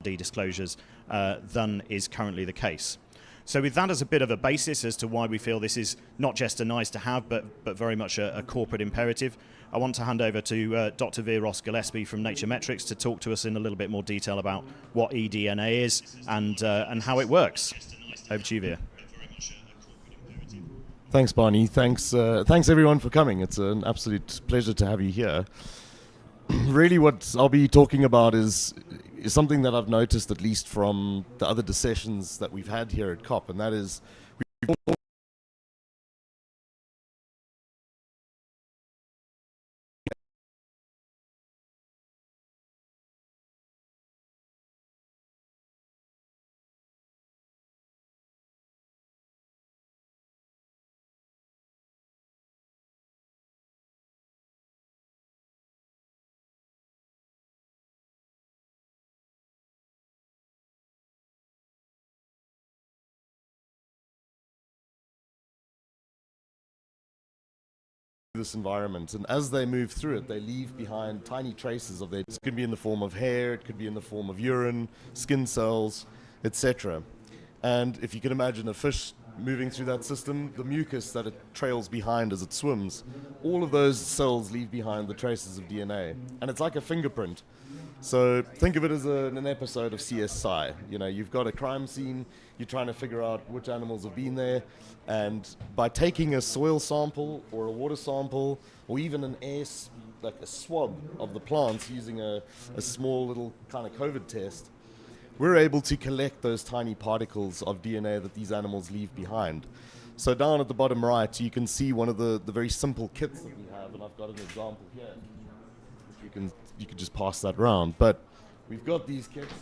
disclosures than is currently the case. So with that as a bit of a basis as to why we feel this is not just a nice to have, but very much a corporate imperative, I want to hand over to Dr. Viros Gillespie from Nature Metrics to talk to us in a little bit more detail about what eDNA is and how it works. Over to you, Vir. Thanks, Barney. Thanks everyone for coming. It's an absolute pleasure to have you here. Really what I'll be talking about is something that I've noticed, at least from the other sessions that we've had here at COP, and that is this environment, and as they move through it, they leave behind tiny traces of their. It could be in the form of hair, it could be in the form of urine, skin cells, etc. And if you can imagine a fish moving through that system, the mucus that it trails behind as it swims, all of those cells leave behind the traces of DNA, and it's like a fingerprint. So think of it as an episode of CSI. You know, you've got a crime scene, you're trying to figure out which animals have been there, and by taking a soil sample or a water sample or even like a swab of the plants using a small little kind of COVID test, we're able to collect those tiny particles of DNA that these animals leave behind. So down at the bottom right, you can see one of the very simple kits that we have, and I've got an example here. You can just pass that around. But we've got these kits,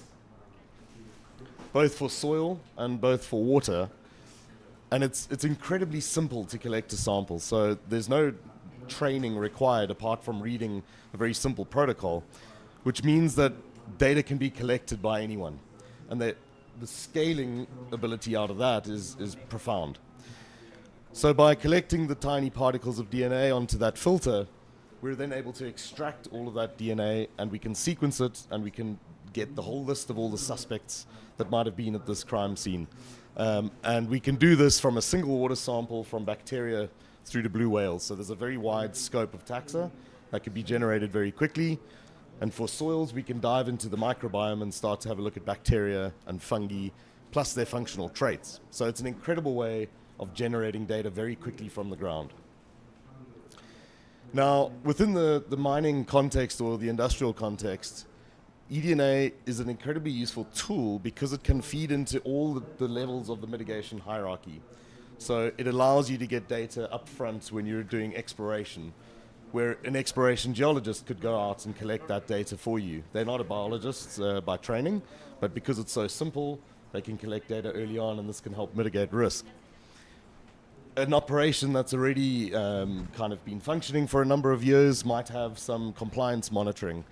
both for soil and both for water, and it's incredibly simple to collect a sample. So there's no training required apart from reading a very simple protocol, which means that data can be collected by anyone, and that the scaling ability out of that is profound. So by collecting the tiny particles of DNA onto that filter, we're then able to extract all of that DNA, and we can sequence it, and we can get the whole list of all the suspects that might have been at this crime scene. And we can do this from a single water sample, from bacteria through to blue whales. So there's a very wide scope of taxa that can be generated very quickly. And for soils, we can dive into the microbiome and start to have a look at bacteria and fungi, plus their functional traits. So it's an incredible way of generating data very quickly from the ground. Now, within the mining context or the industrial context, eDNA is an incredibly useful tool because it can feed into all the levels of the mitigation hierarchy. So it allows you to get data up front when you're doing exploration, where an exploration geologist could go out and collect that data for you. They're not a biologist by training, but because it's so simple, they can collect data early on, and this can help mitigate risk. An operation that's already kind of been functioning for a number of years might have some compliance monitoring,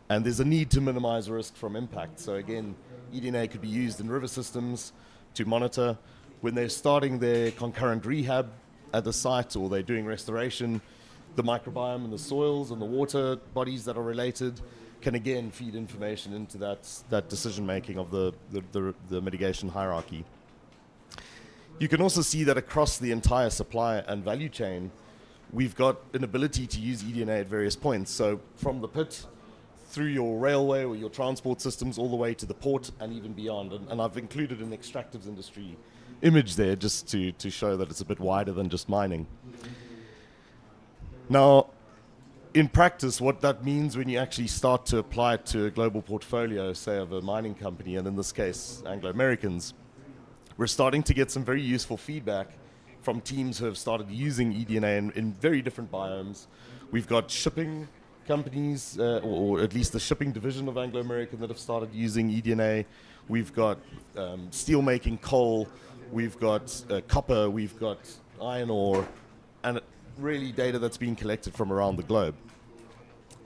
and there's a need to minimize risk from impact. So again, eDNA could be used in river systems to monitor. When they're starting their concurrent rehab at the site, or they're doing restoration, the microbiome and the soils and the water bodies that are related can again feed information into that decision making of the mitigation hierarchy. You can also see that across the entire supply and value chain, we've got an ability to use eDNA at various points. So from the pit, through your railway or your transport systems, all the way to the port and even beyond. And I've included an extractives industry image there just to show that it's a bit wider than just mining. Now, in practice, what that means when you actually start to apply it to a global portfolio, say of a mining company, and in this case, Anglo Americans, we're starting to get some very useful feedback from teams who have started using eDNA in very different biomes. We've got shipping companies, or at least the shipping division of Anglo American, that have started using eDNA. We've got steel making coal, we've got copper, we've got iron ore, and really data that's being collected from around the globe.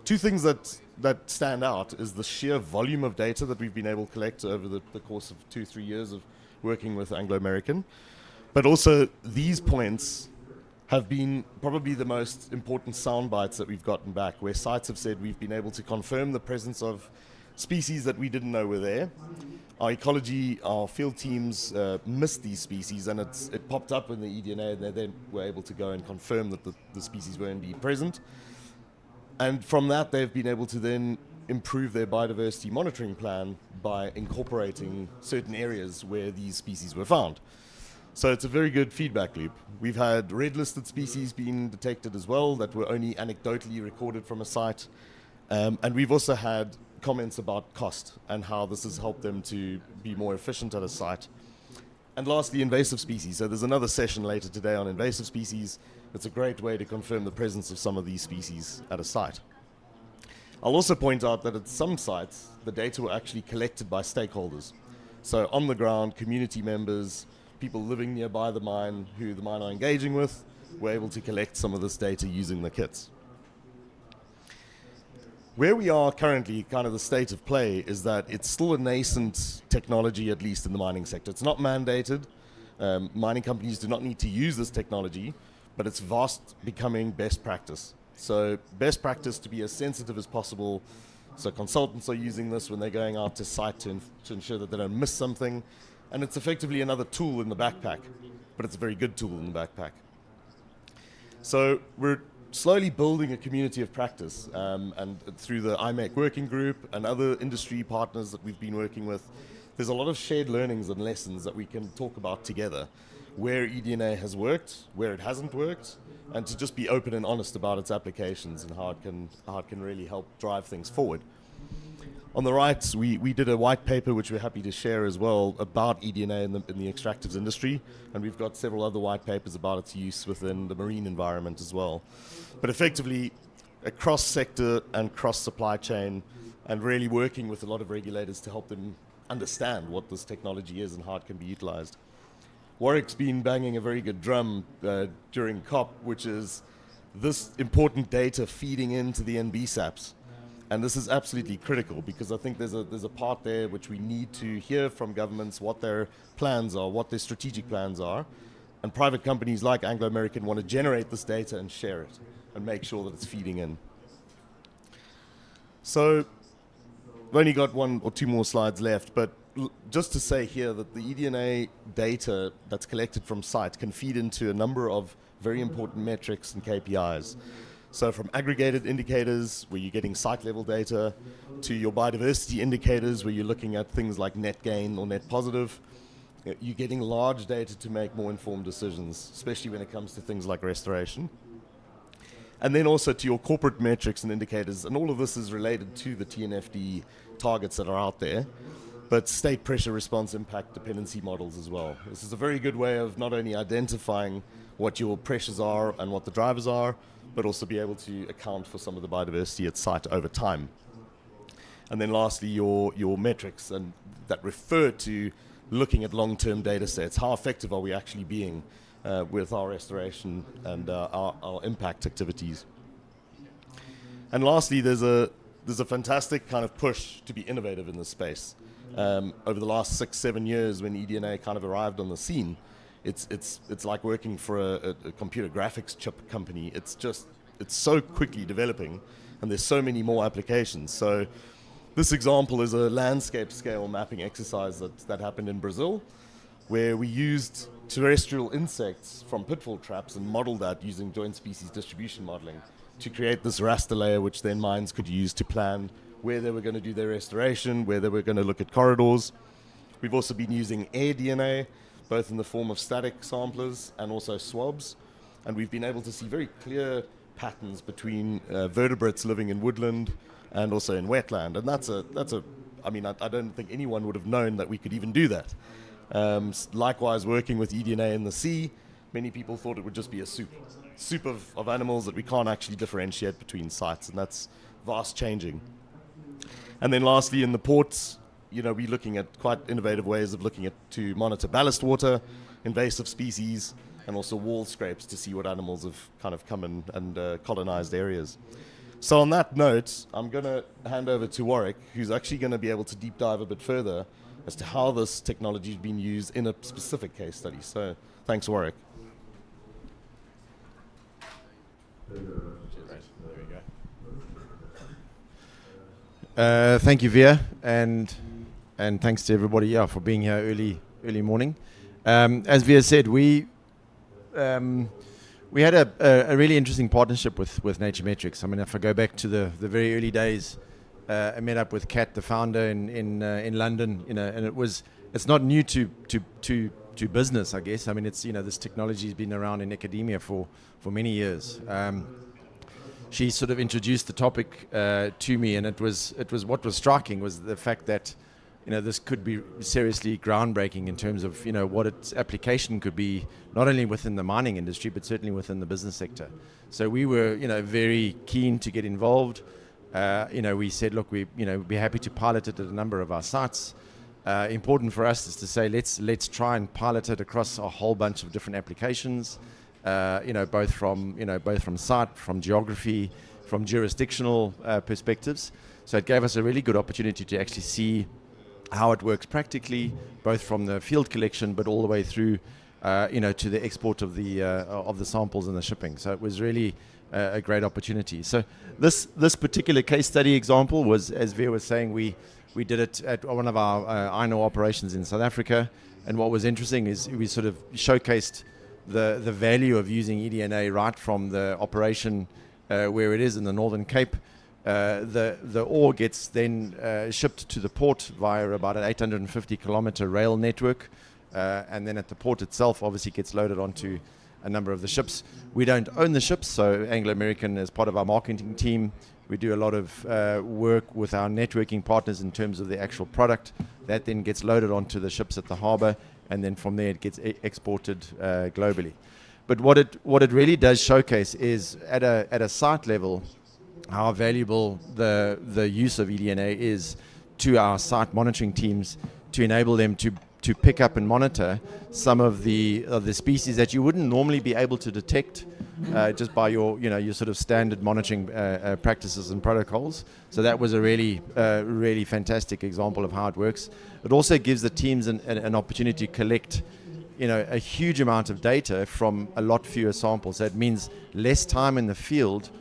Two things that stand out is the sheer volume of data that we've been able to collect over the course of 2-3 years of working with Anglo American, but also these points have been probably the most important sound bites that we've gotten back, where sites have said we've been able to confirm the presence of species that we didn't know were there. Our ecology, our field teams missed these species, and it popped up in the eDNA, and they then were able to go and confirm that the species were indeed present. And from that, they've been able to then improve their biodiversity monitoring plan by incorporating certain areas where these species were found. So it's a very good feedback loop. We've had red-listed species being detected as well that were only anecdotally recorded from a site. And we've also had comments about cost and how this has helped them to be more efficient at a site. And lastly, invasive species. So there's another session later today on invasive species. It's a great way to confirm the presence of some of these species at a site. I'll also point out that at some sites, the data were actually collected by stakeholders. So on the ground, community members, people living nearby the mine who the mine are engaging with, were able to collect some of this data using the kits. Where we are currently, kind of the state of play, is that it's still a nascent technology, at least in the mining sector. It's not mandated. Mining companies do not need to use this technology, but it's fast becoming best practice. So best practice to be as sensitive as possible. So consultants are using this when they're going out to site to ensure that they don't miss something. And it's effectively another tool in the backpack, but it's a very good tool in the backpack. So we're slowly building a community of practice, and through the IMEC working group and other industry partners that we've been working with, there's a lot of shared learnings and lessons that we can talk about together, where eDNA has worked, where it hasn't worked, and to just be open and honest about its applications and how it can really help drive things forward. On the right, we did a white paper, which we're happy to share as well, about eDNA in the extractives industry, and we've got several other white papers about its use within the marine environment as well. But effectively, across sector and cross supply chain, and really working with a lot of regulators to help them understand what this technology is and how it can be utilized. Warwick's been banging a very good drum during COP, which is this important data feeding into the NBSAPs. And this is absolutely critical, because I think there's a part there which we need to hear from governments what their plans are, what their strategic plans are. And private companies like Anglo American want to generate this data and share it and make sure that it's feeding in. So I've only got one or two more slides left, but just to say here that the eDNA data that's collected from site can feed into a number of very important metrics and KPIs. So from aggregated indicators, where you're getting site-level data, to your biodiversity indicators, where you're looking at things like net gain or net positive, you're getting large data to make more informed decisions, especially when it comes to things like restoration. And then also to your corporate metrics and indicators, and all of this is related to the TNFD targets that are out there, but state pressure response impact dependency models as well. This is a very good way of not only identifying what your pressures are and what the drivers are, but also be able to account for some of the biodiversity at site over time. And then lastly, your metrics and that refer to looking at long-term data sets. How effective are we actually being with our restoration and our impact activities? And lastly, there's a fantastic kind of push to be innovative in this space. Over the last 6-7 years, when eDNA kind of arrived on the scene, it's like working for a computer graphics chip company. It's so quickly developing, and there's so many more applications. So this example is a landscape scale mapping exercise that happened in Brazil, where we used terrestrial insects from pitfall traps and modeled that using joint species distribution modeling to create this raster layer, which then mines could use to plan where they were going to do their restoration, where they were going to look at corridors. We've also been using eDNA, both in the form of static samplers and also swabs. And we've been able to see very clear patterns between vertebrates living in woodland and also in wetland. And I don't think anyone would have known that we could even do that. Likewise, working with eDNA in the sea, many people thought it would just be a soup of animals that we can't actually differentiate between sites, and that's vast changing. And then lastly, in the ports, we're looking at quite innovative ways of to monitor ballast water, invasive species, and also wall scrapes to see what animals have kind of come in and colonized areas. So on that note, I'm going to hand over to Warwick, who's actually going to be able to deep dive a bit further as to how this technology has been used in a specific case study. So thanks, Warwick. There we go. Thank you, Via, and thanks to everybody for being here early morning. As Via said, we had a really interesting partnership with Naturemetrics. I mean, if I go back to the very early days, I met up with Kat, the founder, in London. And it's not new to business, I guess. I mean, it's this technology has been around in academia for many years. She sort of introduced the topic to me, and it was what was striking was the fact that this could be seriously groundbreaking in terms of what its application could be, not only within the mining industry but certainly within the business sector. So we were very keen to get involved. We said, look, we'd be happy to pilot it at a number of our sites. Important for us is to say let's try and pilot it across a whole bunch of different applications. Both from site, from geography, from jurisdictional perspectives. So it gave us a really good opportunity to actually see how it works practically, both from the field collection, but all the way through, to the export of the samples and the shipping. So it was really a great opportunity. So this particular case study example was, as Veer was saying, we did it at one of our iron ore operations in South Africa. And what was interesting is we sort of showcased the value of using eDNA right from the operation where it is in the Northern Cape. The ore gets then shipped to the port via about an 850 kilometer rail network, and then at the port itself obviously gets loaded onto a number of the ships. We don't own the ships, so Anglo American, as part of our marketing team, we do a lot of work with our networking partners in terms of the actual product that then gets loaded onto the ships at the harbour, and then from there it gets exported globally. But what it really does showcase is at a site level how valuable the use of eDNA is to our site monitoring teams to enable them to pick up and monitor some of the species that you wouldn't normally be able to detect just by your sort of standard monitoring practices and protocols. So that was a really fantastic example of how it works. It also gives the teams an opportunity to collect a huge amount of data from a lot fewer samples. So it means less time in the field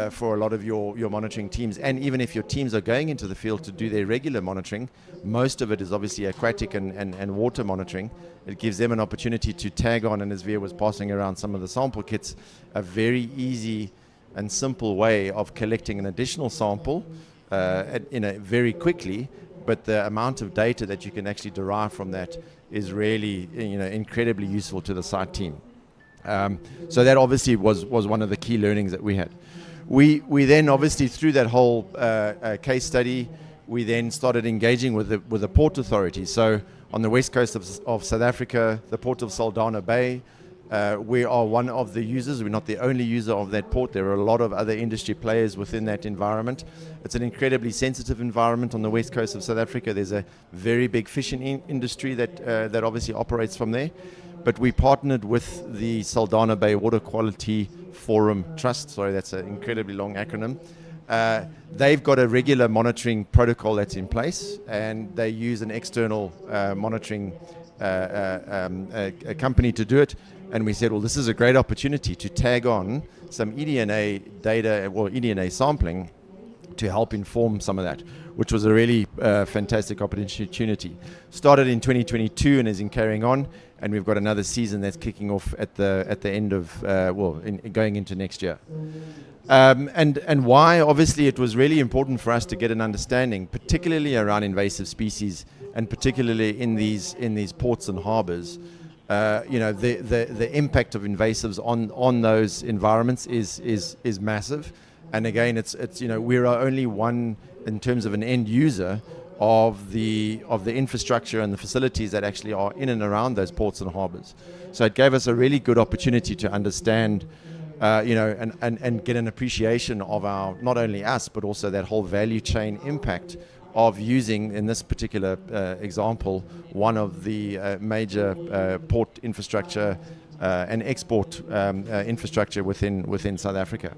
for a lot of your monitoring teams. And even if your teams are going into the field to do their regular monitoring, most of it is obviously aquatic and water monitoring. It gives them an opportunity to tag on, and as Veer was passing around some of the sample kits, a very easy and simple way of collecting an additional sample very quickly. But the amount of data that you can actually derive from that is really incredibly useful to the site team. So that obviously was one of the key learnings that we had. We then obviously, through that whole case study, we then started engaging with the port authority. So on the west coast of South Africa, the port of Saldanha Bay, we are one of the users. We're not the only user of that port. There are a lot of other industry players within that environment. It's an incredibly sensitive environment on the west coast of South Africa. There's a very big fishing industry that obviously operates from there. But we partnered with the Saldanha Bay Water Quality Forum Trust. Sorry, that's an incredibly long acronym. They've got a regular monitoring protocol that's in place, and they use an external monitoring a company to do it. And we said, well, this is a great opportunity to tag on some eDNA data or eDNA sampling to help inform some of that, which was a really fantastic opportunity. Started in 2022 and is carrying on, and we've got another season that's kicking off at the end of going into next year. And why? Obviously, it was really important for us to get an understanding, particularly around invasive species, and particularly in these ports and harbours. The impact of invasives on those environments is massive. And again, it's we're only one in terms of an end user of the infrastructure and the facilities that actually are in and around those ports and harbours. So it gave us a really good opportunity to understand, and get an appreciation of our, not only us, but also that whole value chain impact of using, in this particular example, one of the major port infrastructure and export infrastructure within South Africa.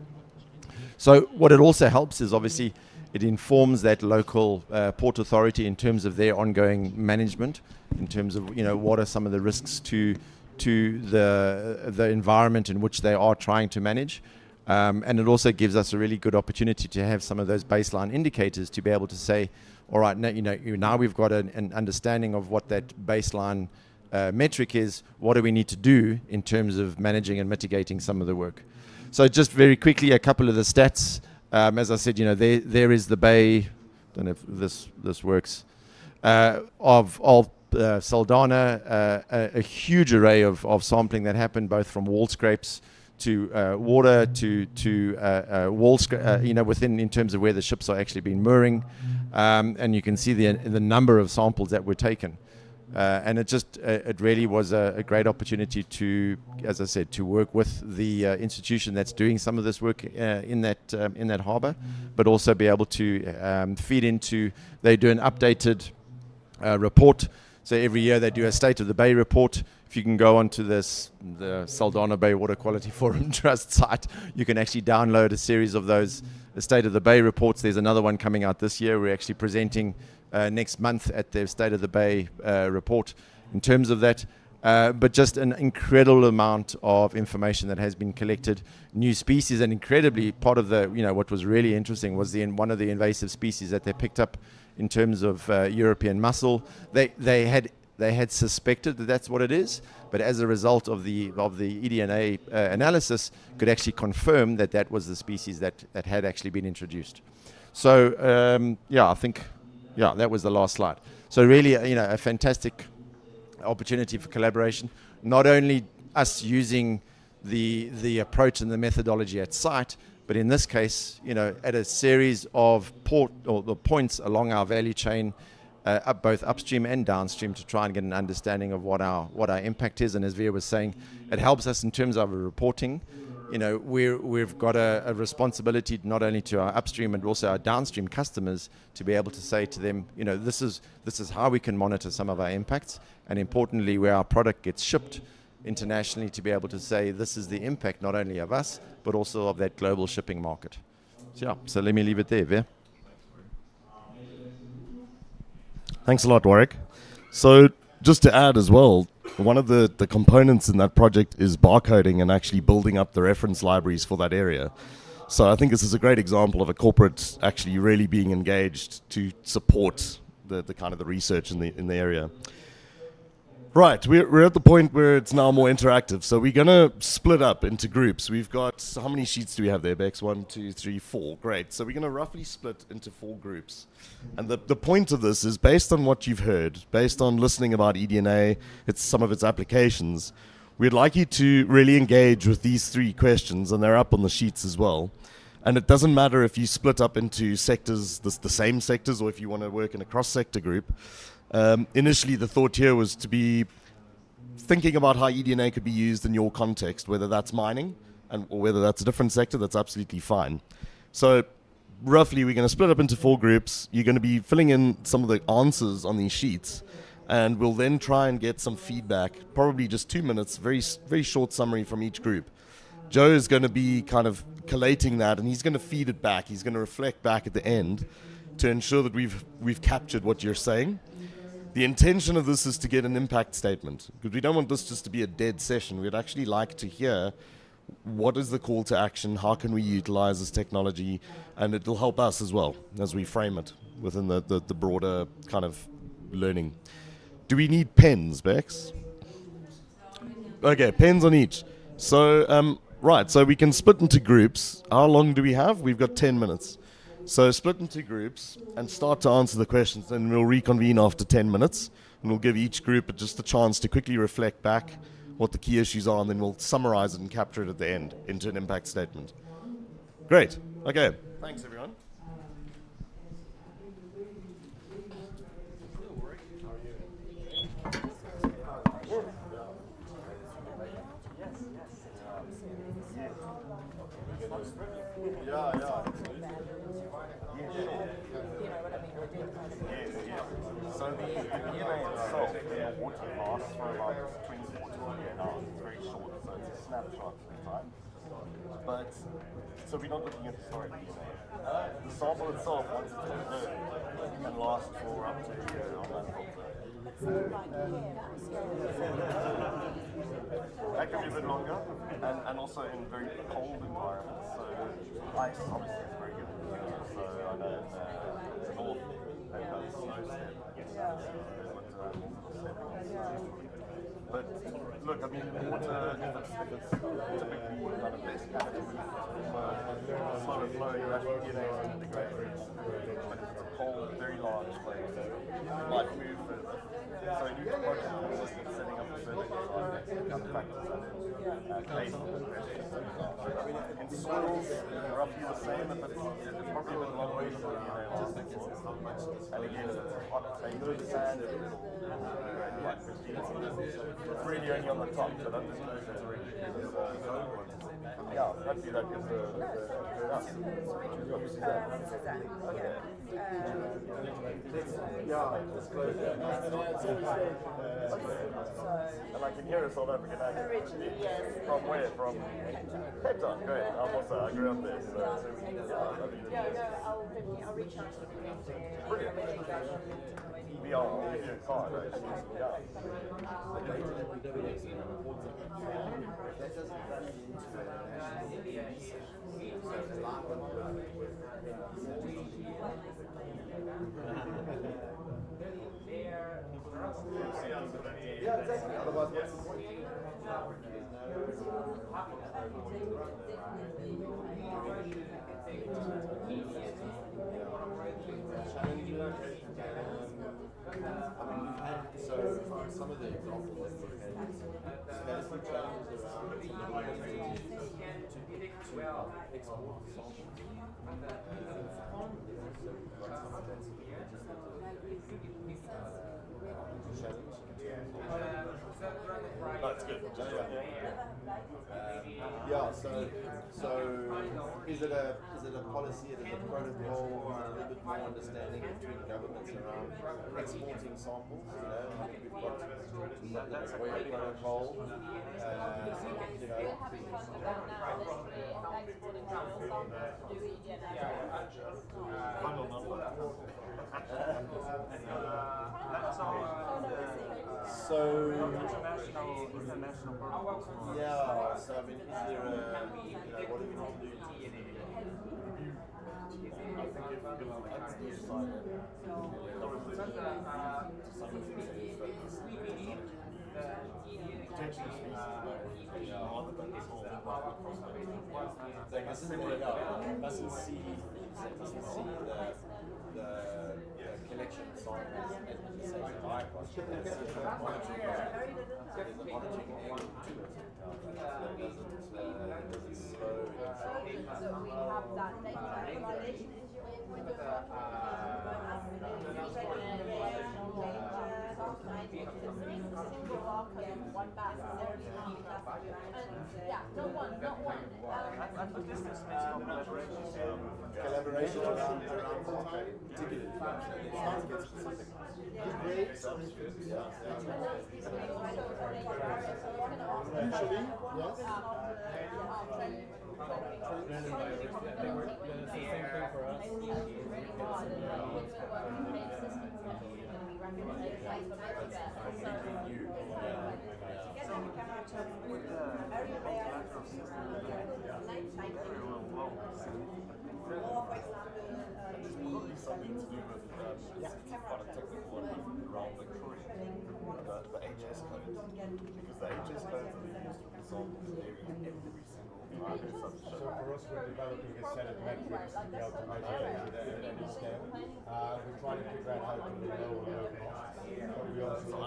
So what it also helps is obviously it informs that local port authority in terms of their ongoing management, in terms of what are some of the risks to the environment in which they are trying to manage. And it also gives us a really good opportunity to have some of those baseline indicators to be able to say, all right, now we've got an understanding of what that baseline metric is. What do we need to do in terms of managing and mitigating some of the work? So just very quickly, a couple of the stats. As I said, there is the bay. Don't know if this works. Of Saldanha, a huge array of sampling that happened, both from wall scrapes to water to wall within in terms of where the ships are actually been mooring, and you can see the number of samples that were taken. And it really was a great opportunity to, as I said, to work with the institution that's doing some of this work in that harbour, but also be able to feed into. They do an updated report. So every year they do a State of the Bay report. If you can go onto the Saldanha Bay Water Quality Forum Trust site, you can actually download a series of those State of the Bay reports. There's another one coming out this year. We're actually presenting next month at the State of the Bay report in terms of that. But just an incredible amount of information that has been collected, new species, and incredibly part of the, what was really interesting was one of the invasive species that they picked up in terms of European mussel. They had suspected that that's what it is, but as a result of the eDNA analysis, could actually confirm that was the species that had actually been introduced. So I think that was the last slide. So really, a fantastic opportunity for collaboration. Not only us using the approach and the methodology at site, but in this case, at a series of the points along our value chain, both upstream and downstream, to try and get an understanding of what our impact is. And as Veer was saying, it helps us in terms of reporting. We've got a responsibility not only to our upstream and also our downstream customers to be able to say to them, this is how we can monitor some of our impacts, and importantly, where our product gets shipped internationally, to be able to say this is the impact not only of us but also of that global shipping market. So let me leave it there, Veer. Thanks a lot, Warwick. So just to add as well, one of the components in that project is barcoding and actually building up the reference libraries for that area. So I think this is a great example of a corporate actually really being engaged to support the kind of the research in the area. Right, we're at the point where it's now more interactive. So we're going to split up into groups. We've got, how many sheets do we have there, Bex? 1, 2, 3, 4. Great. So we're going to roughly split into 4 groups. And the point of this is based on what you've heard, based on listening about eDNA, some of its applications. We'd like you to really engage with these 3 questions, and they're up on the sheets as well. And it doesn't matter if you split up into sectors, the same sectors, or if you want to work in a cross-sector group. Initially, the thought here was to be thinking about how eDNA could be used in your context, whether that's mining or whether that's a different sector. That's absolutely fine. So roughly, we're going to split up into 4 groups. You're going to be filling in some of the answers on these sheets, and we'll then try and get some feedback, probably just 2 minutes, very, very short summary from each group. Joe is going to be kind of collating that, and he's going to feed it back. He's going to reflect back at the end to ensure that we've captured what you're saying. The intention of this is to get an impact statement, because we don't want this just to be a dead session. We'd actually like to hear what is the call to action, how can we utilize this technology, and it'll help us as well as we frame it within the broader kind of learning. Do we need pens, Bex? Okay, pens on each. So, right, so we can split into groups. How long do we have? We've got 10 minutes. So split into groups and start to answer the questions, and we'll reconvene after 10 minutes, and we'll give each group just a chance to quickly reflect back what the key issues are, and then we'll summarize it and capture it at the end into an impact statement. Great. Okay. Thanks, everyone. So the eDNA itself in the water lasts for about 24 to 48 hours. It's very short, so it's a snapshot of time. But, so we're not looking at historic eDNA. The sample itself, once it's been learned, can last for up to a year on that filter. That can be a bit longer, and also in very cold environments. So ice obviously is very good. So I know in the north they've got snow step. But look, I mean, water, if it's typically kind of less chemical, slower flow, you actually get a degrade. But if it's a cold, very large place, it might move further. So you need to work on setting up a certain other factors and case in soils, roughly the same, but it's probably a bit longer than what you and again, it's hot, sand, it's really only on the top, so don't disclose it's already yeah, hopefully that gives and I can hear a South African accent. Originally, yes. From where? From Cape Town, great. I'm also, I grew up there, so I'll reach out to you. brilliant. We are in a car, right? Yeah. Yeah, exactly. Otherwise, what's the point? So some of the examples that we've had, there's some challenges around to export samples. Challenge. That's good. Yeah. So is it a policy? Is it a protocol? A little bit more understanding between governments around exporting samples. You know, I think we've got the Agroecology protocol. You know. Final number. So international yeah. So I mean, is there a what do we need to do? I think if that's the side, potentially species rather than this whole Doesn't see the collection of samples and the same bypass. There's a monitoring angle to it that doesn't slow it. So we have that data validation single barcode, one bag, not one. Collaboration around particularly specific. Usually, yes. There's probably something to do with quite a technical one around the crewing, the HS codes, because the HS codes are used for the samples vary every single time it's such a So for us, we're developing a set of metrics to be able to measure data at any scale. We're trying to figure out how to do low cost, but we also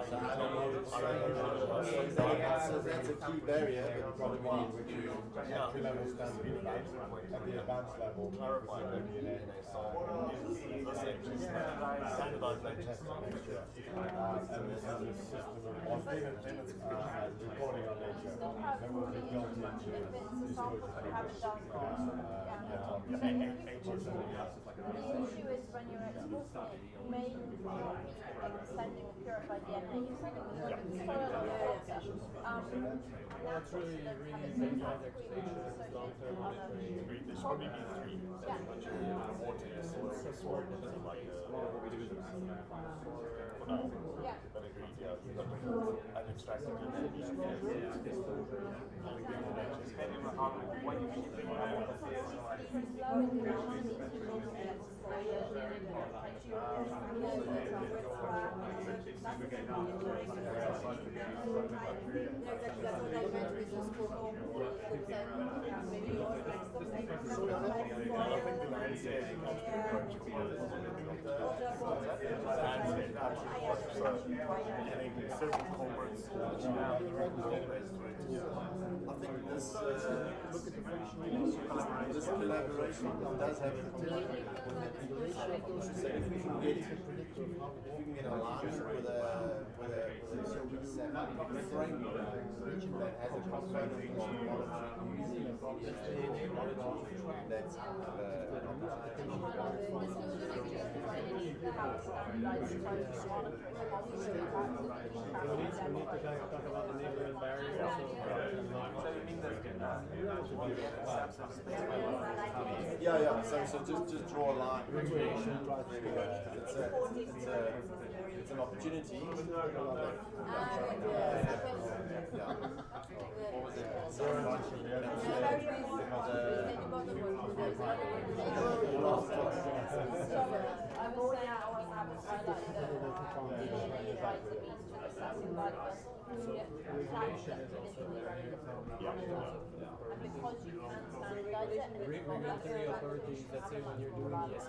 So that's a key barrier, but probably which is entry level standard advanced. At the advanced level, clarify that DNA sample is standardized test to make sure. And this is a system of recording on nature that will be built into disclosure frameworks. The issue is when you're exporting, you may sending a purified DNA, you're sending the soil and the water. Well, it's really There's probably be three. Water, soil, sort of like for now. Yeah. But agreed, yeah. I'm extracting it and using it. I think this collaboration does have potential. So if we can get aligned with a framework that has a component of monitoring that's talk about the neighboring barriers. yeah. So just draw a line. It's an opportunity. What was it? I was saying I want to have a highlight that eDNA right to be assessing biodiversity. And because you can standardize it, and it's Regulatory authorities, let's say when you're doing the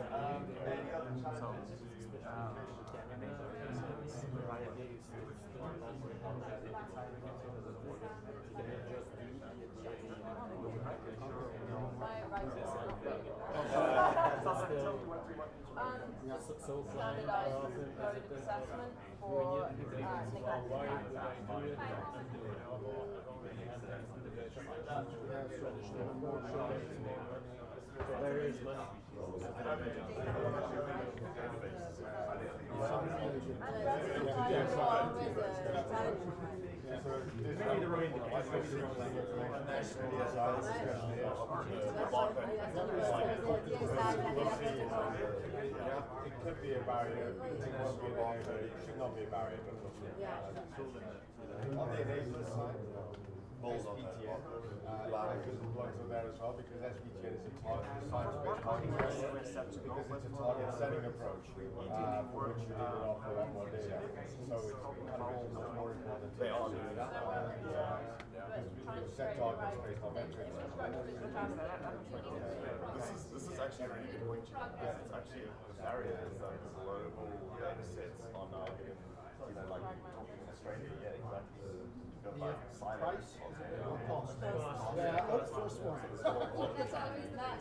standardized coded assessment for various money. It could be a barrier, it won't be a barrier, but it should not be a barrier. On the enabler side, SPTN, because the plugs are there as well, because SPTN is a science-based target area, because it's a target setting approach, for which you need an awful lot more data. So it's kind of more important to do that. Set targets based on metrics. This is actually a really good point. Yes, it's actually a barrier is that global data sets are now getting, like talking in Australia, yeah, exactly. Got like silence. Yeah, that's the first one. That's always that.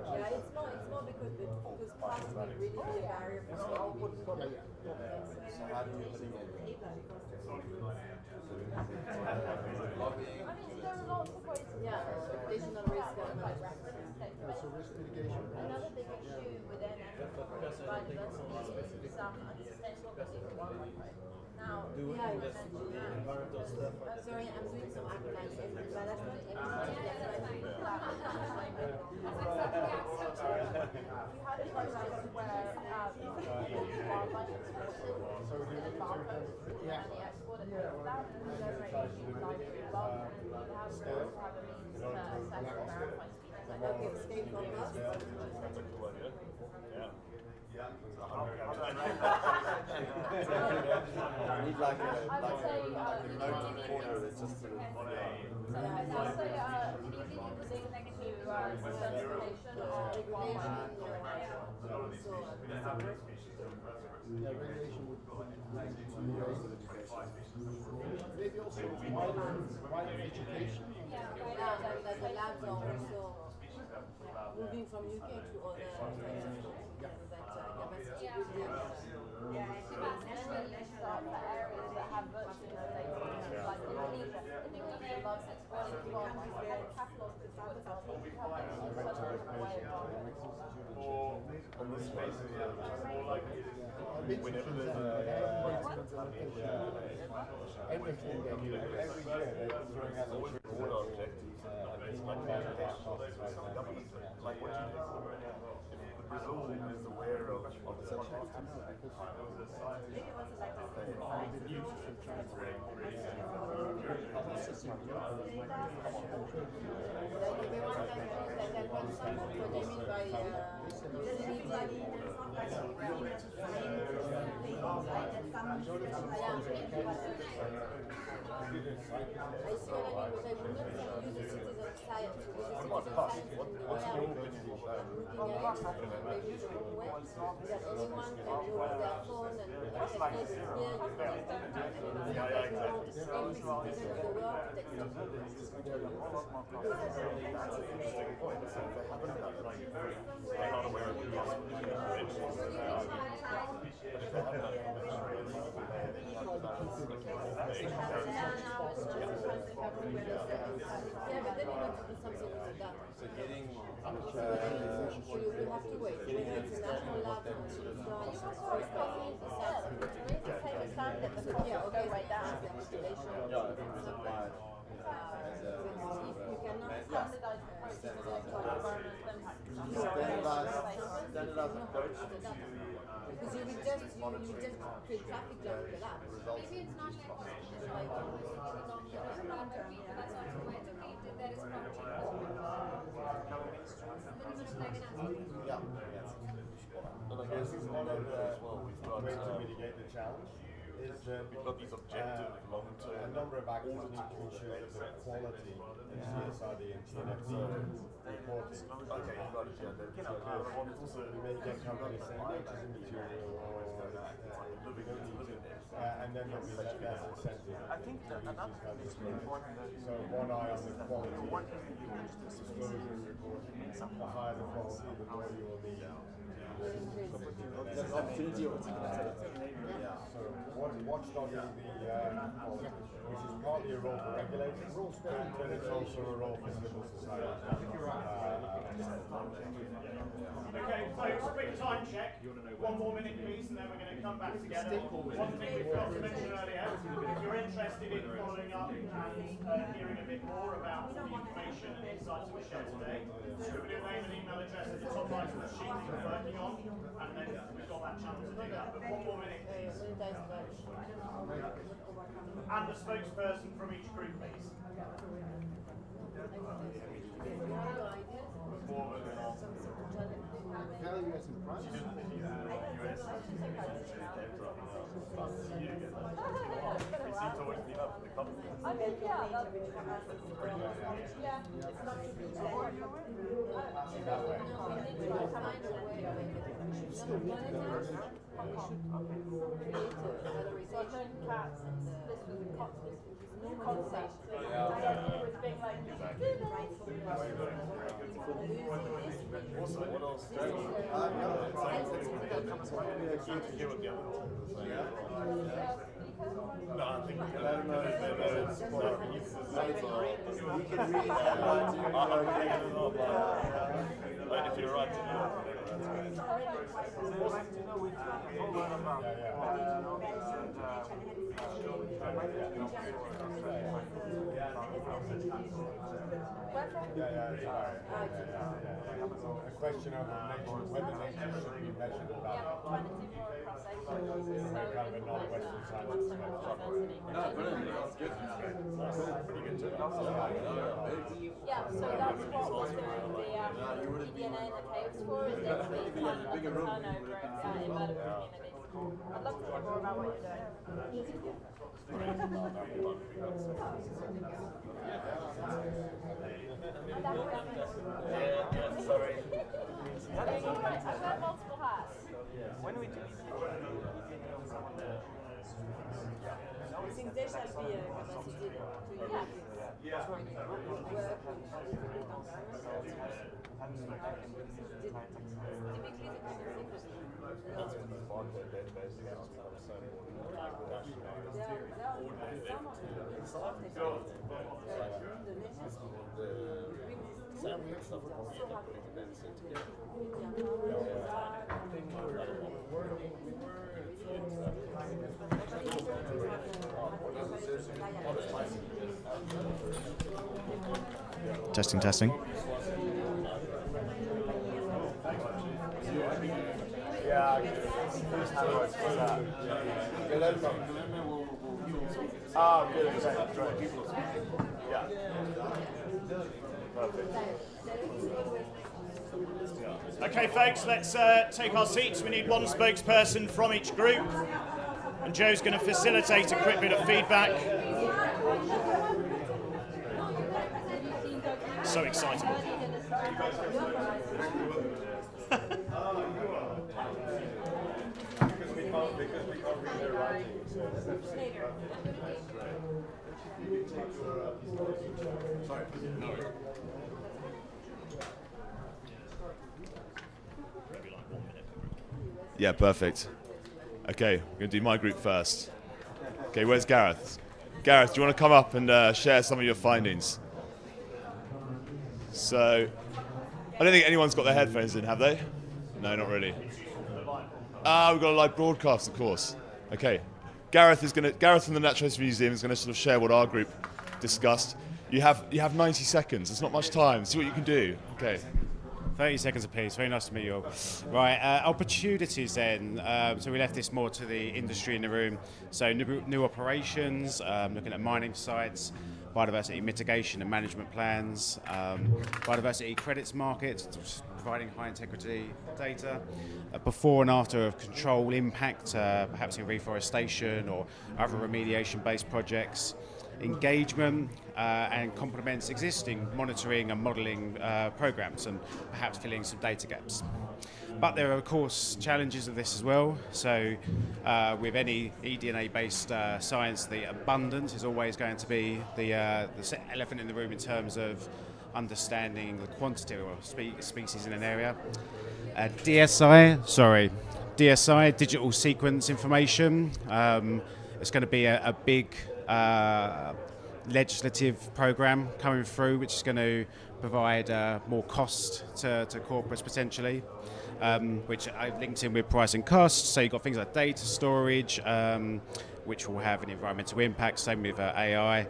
Yeah, it's not because cost would really be a barrier for small people. So how do you mitigate lobbying? I mean, there are lots of ways. Yeah, additional risk element. So risk mitigation. Another big issue within biodiversity is unsustainable behavior. Now, yeah, you mentioned that. I'm sorry, I'm doing some advertising, but that's not everything. You had a website where wildlife exported and barcodes and the export and that issues like well, you have to have a means to assess and verify species. Okay, escape from us. That's a cool idea. Yeah. Need like a note recorder that's just sort of So, do you think it was linked to certification or regulation? Yeah, regulation would maybe also wider education. Yeah, that the labs are also moving from UK to other capacity. Especially start for areas that have virtually no data, like Indonesia. Indonesia loves exporting to wildlife. They have catalogs to do with wildlife. You have such a different way of On this space, whenever there's Everything they do. Every year they're throwing out always broad objectives and there's like government. Like what do you do? If the Because you would just create traffic jams with that. Maybe it's not like And I guess one of the ways to mitigate the challenge is that we've got these objective long-term. A number of actors need to ensure that the quality of CSRD and TNFD reporting. Okay, you got it. You may get companies saying, no, it isn't material, or we don't need to. And then there'll be less incentive. I think that is important. So one eye on the quality disclosure and reporting. The higher the quality, the more you will need. That's opportunity or So watchdogging the quality, which is partly a role for regulators, and it's also a role for civil society. Okay, folks, quick time check. 1 more minute, please, and then we're going to come back together. One thing we forgot to mention earlier, if you're interested in following up and hearing a bit more about the information and insights that we shared today, scribble your name and email address at the top right of the sheet that you're working on, and then we've got that channel to do that. But 1 more minute, please. And the spokesperson from each group, please. Also, what else? No, I think we can read if you're right to do a question of nature, whether nature should be measured about kind of a non-Western science perspective. No, brilliant. That's good. Pretty good to Yeah, so that's what we're doing the eDNA and the caves for, is there to be kind of like a turnover of embedded communities. I'd love to hear more about what you're doing. Sorry. That's all right, I wear multiple hats. When we do I think there shall be a capacity Testing, testing. Yeah. Ah, good. Great. Yeah. Perfect. Okay, folks, let's take our seats. We need one spokesperson from each group. And Joe's going to facilitate a quick bit of feedback. So exciting. Because we can't read their writing. Sorry. No. Yeah, perfect. Okay, we're going to do my group first. Okay, where's Gareth? Gareth, do you want to come up and share some of your findings? So, I don't think anyone's got their headphones in, have they? No, not really. Ah, we've got a live broadcast, of course. Okay, Gareth from the Natural History Museum is going to sort of share what our group discussed. You have 90 seconds. It's not much time. See what you can do. Okay. 30 seconds apiece. Very nice to meet you all. Right, opportunities then. So we left this more to the industry in the room. So new operations, looking at mining sites, biodiversity mitigation and management plans, biodiversity credits markets, providing high integrity data, before and after of control impact, perhaps in reforestation or other remediation-based projects, engagement, and complements existing monitoring and modelling programs, and perhaps filling some data gaps. But there are, of course, challenges of this as well. So with any eDNA-based science, the abundance is always going to be the elephant in the room in terms of understanding the quantity of species in an area. DSI, digital sequence information. It's going to be a big legislative program coming through, which is going to provide more cost to corporates potentially, which I linked in with price and cost. So you've got things like data storage, which will have an environmental impact, same with AI.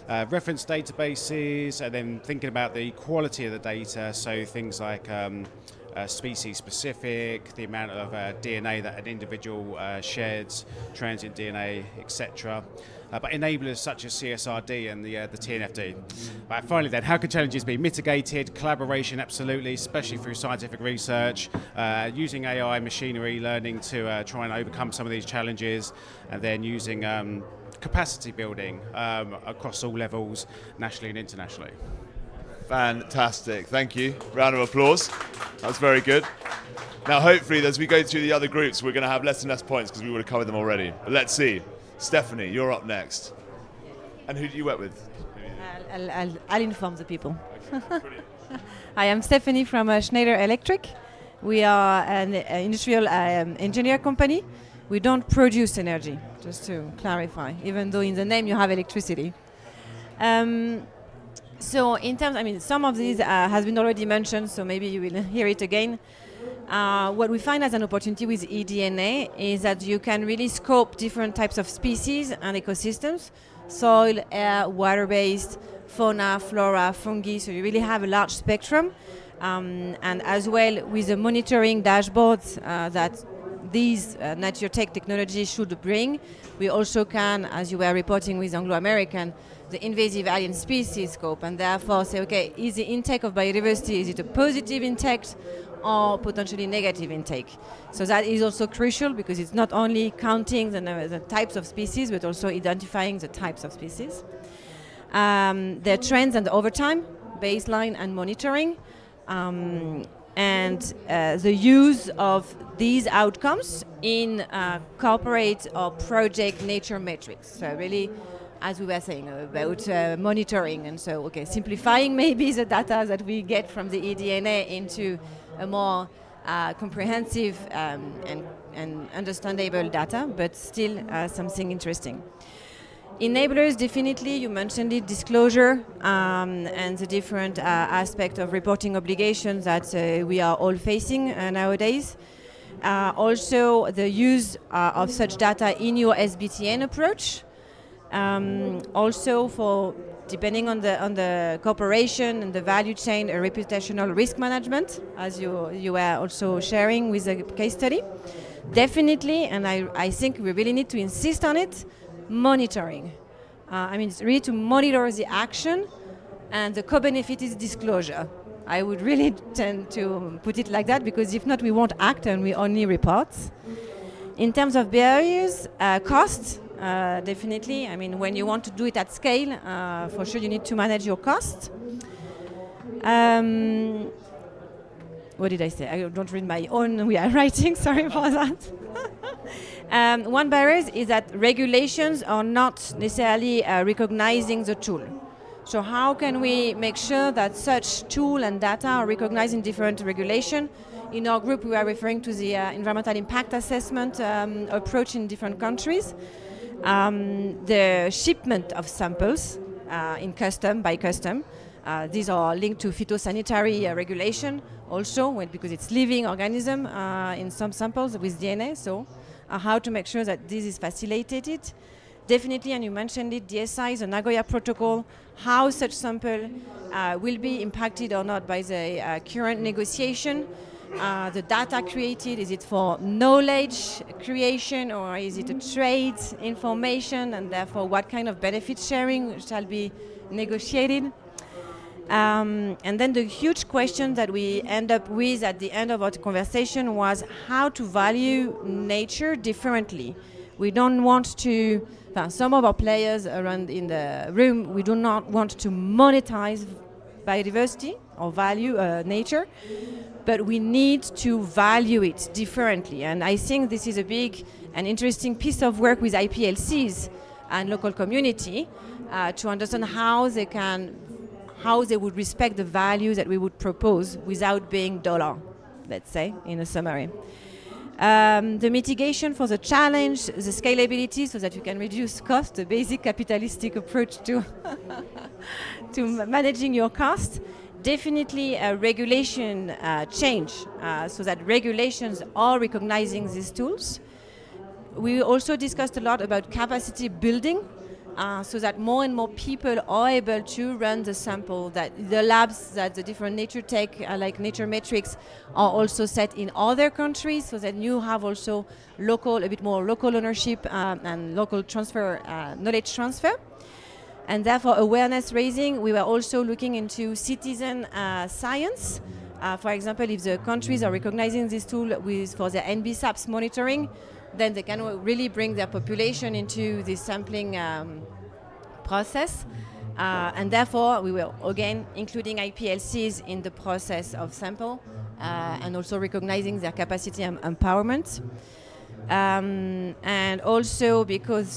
Reference databases, and then thinking about the quality of the data, so things like species specific, the amount of DNA that an individual sheds, transient DNA, etc. But enablers such as CSRD and the TNFD. But finally then, how can challenges be mitigated? Collaboration, absolutely, especially through scientific research, using AI, machinery learning to try and overcome some of these challenges, and then using capacity building across all levels, nationally and internationally. Fantastic, thank you. Round of applause. That was very good. Now, hopefully, as we go through the other groups, we're going to have less and less points because we would have covered them already. But let's see. Stephanie, you're up next. And who do you work with? I'll inform the people. Hi, I'm Stephanie from Schneider Electric. We are an industrial engineer company. We don't produce energy, just to clarify, even though in the name you have electricity. So in terms, some of these has been already mentioned, so maybe you will hear it again. What we find as an opportunity with eDNA is that you can really scope different types of species and ecosystems, soil, air, water-based, fauna, flora, fungi, so you really have a large spectrum. And as well with the monitoring dashboards that these nature tech technologies should bring, we also can, as you were reporting with Anglo-American, the invasive alien species scope, and therefore say, okay, is the intake of biodiversity, is it a positive intake or potentially negative intake? So that is also crucial because it's not only counting the types of species, but also identifying the types of species. Their trends and overtime, baseline and monitoring, and the use of these outcomes in corporate or project nature metrics. So really, as we were saying, about monitoring, and so, okay, simplifying maybe the data that we get from the eDNA into a more comprehensive and understandable data, but still something interesting. Enablers, definitely, you mentioned it, disclosure and the different aspect of reporting obligations that we are all facing nowadays. Also, the use of such data in your SBTN approach. Also, for depending on the corporation and the value chain, a reputational risk management, as you were also sharing with the case study. Definitely, and I think we really need to insist on it, monitoring. I mean, it's really to monitor the action, and the co-benefit is disclosure. I would really tend to put it like that, because if not, we won't act and we only report. In terms of barriers, costs, definitely. I mean, when you want to do it at scale, for sure you need to manage your costs. What did I say? I don't read my own writing, sorry for that. One barrier is that regulations are not necessarily recognizing the tool. So how can we make sure that such tool and data are recognized in different regulation? In our group, we are referring to the environmental impact assessment approach in different countries. The shipment of samples in custom by custom. These are linked to phytosanitary regulation also, because it's living organism in some samples with DNA. So how to make sure that this is facilitated. Definitely, and you mentioned it, DSI, the Nagoya Protocol, how such sample will be impacted or not by the current negotiation. The data created, is it for knowledge creation or is it a trade information, and therefore what kind of benefit sharing shall be negotiated? And then the huge question that we end up with at the end of our conversation was how to value nature differently. We don't want to, some of our players around in the room, we do not want to monetize biodiversity or value nature, but we need to value it differently. And I think this is a big and interesting piece of work with IPLCs and local community to understand how they would respect the values that we would propose without being dollar, let's say, in a summary. The mitigation for the challenge, the scalability so that you can reduce cost, the basic capitalistic approach to, to managing your cost. Definitely a regulation change so that regulations are recognizing these tools. We also discussed a lot about capacity building so that more and more people are able to run the sample, that the labs that the different nature tech like Nature Metrics are also set in other countries so that you have also a bit more local ownership and local transfer, knowledge transfer. And therefore awareness raising, we were also looking into citizen science. For example, if the countries are recognizing this tool for their NBSAPS monitoring, then they can really bring their population into this sampling process. And therefore, we were again including IPLCs in the process of sample and also recognizing their capacity and empowerment. And also because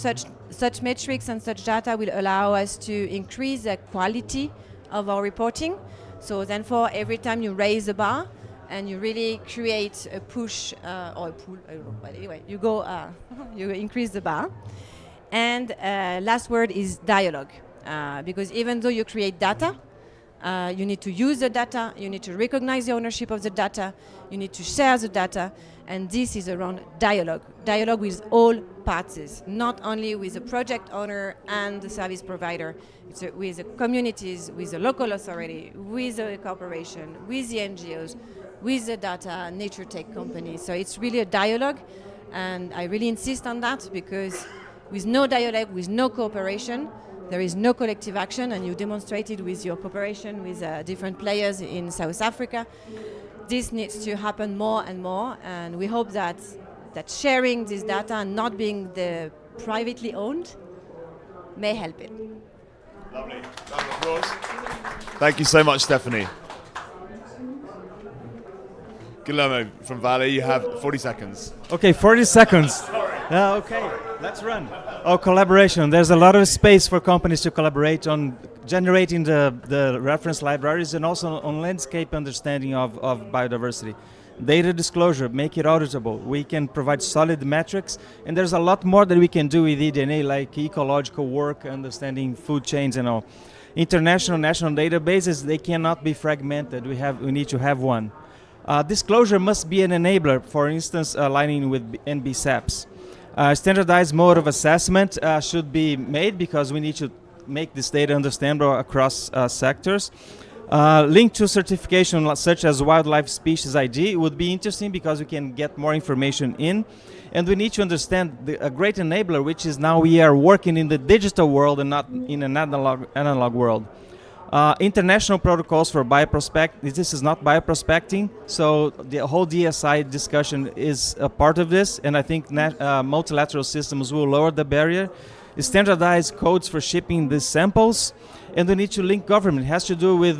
such metrics and such data will allow us to increase the quality of our reporting. So then for every time you raise the bar and you really create a push or a pull, I don't know, but anyway, you go, you increase the bar. And last word is dialogue, because even though you create data, you need to use the data, you need to recognize the ownership of the data, you need to share the data, and this is around dialogue. Dialogue with all parties, not only with the project owner and the service provider, it's with the communities, with the local authority, with the corporation, with the NGOs, with the data nature tech companies. So it's really a dialogue, and I really insist on that, because with no dialogue, with no cooperation, there is no collective action, and you demonstrated with your cooperation with different players in South Africa. This needs to happen more and more, and we hope that sharing this data and not being the privately owned may help it. Lovely. Round of applause. Thank you so much, Stephanie. Guillermo from Valley, you have 40 seconds. Okay, 40 seconds. Okay, let's run. Oh, collaboration. There's a lot of space for companies to collaborate on generating the reference libraries and also on landscape understanding of biodiversity. Data disclosure, make it auditable. We can provide solid metrics, and there's a lot more that we can do with eDNA, like ecological work, understanding food chains and all. International, national databases, they cannot be fragmented. We need to have one. Disclosure must be an enabler, for instance, aligning with NBSAPS. Standardized mode of assessment should be made because we need to make this data understandable across sectors. Linked to certification such as wildlife species ID would be interesting because we can get more information in. And we need to understand a great enabler, which is now we are working in the digital world and not in an analog world. International protocols for bioprospect. This is not bioprospecting, so the whole DSI discussion is a part of this, and I think multilateral systems will lower the barrier. Standardized codes for shipping these samples, and we need to link government. It has to do with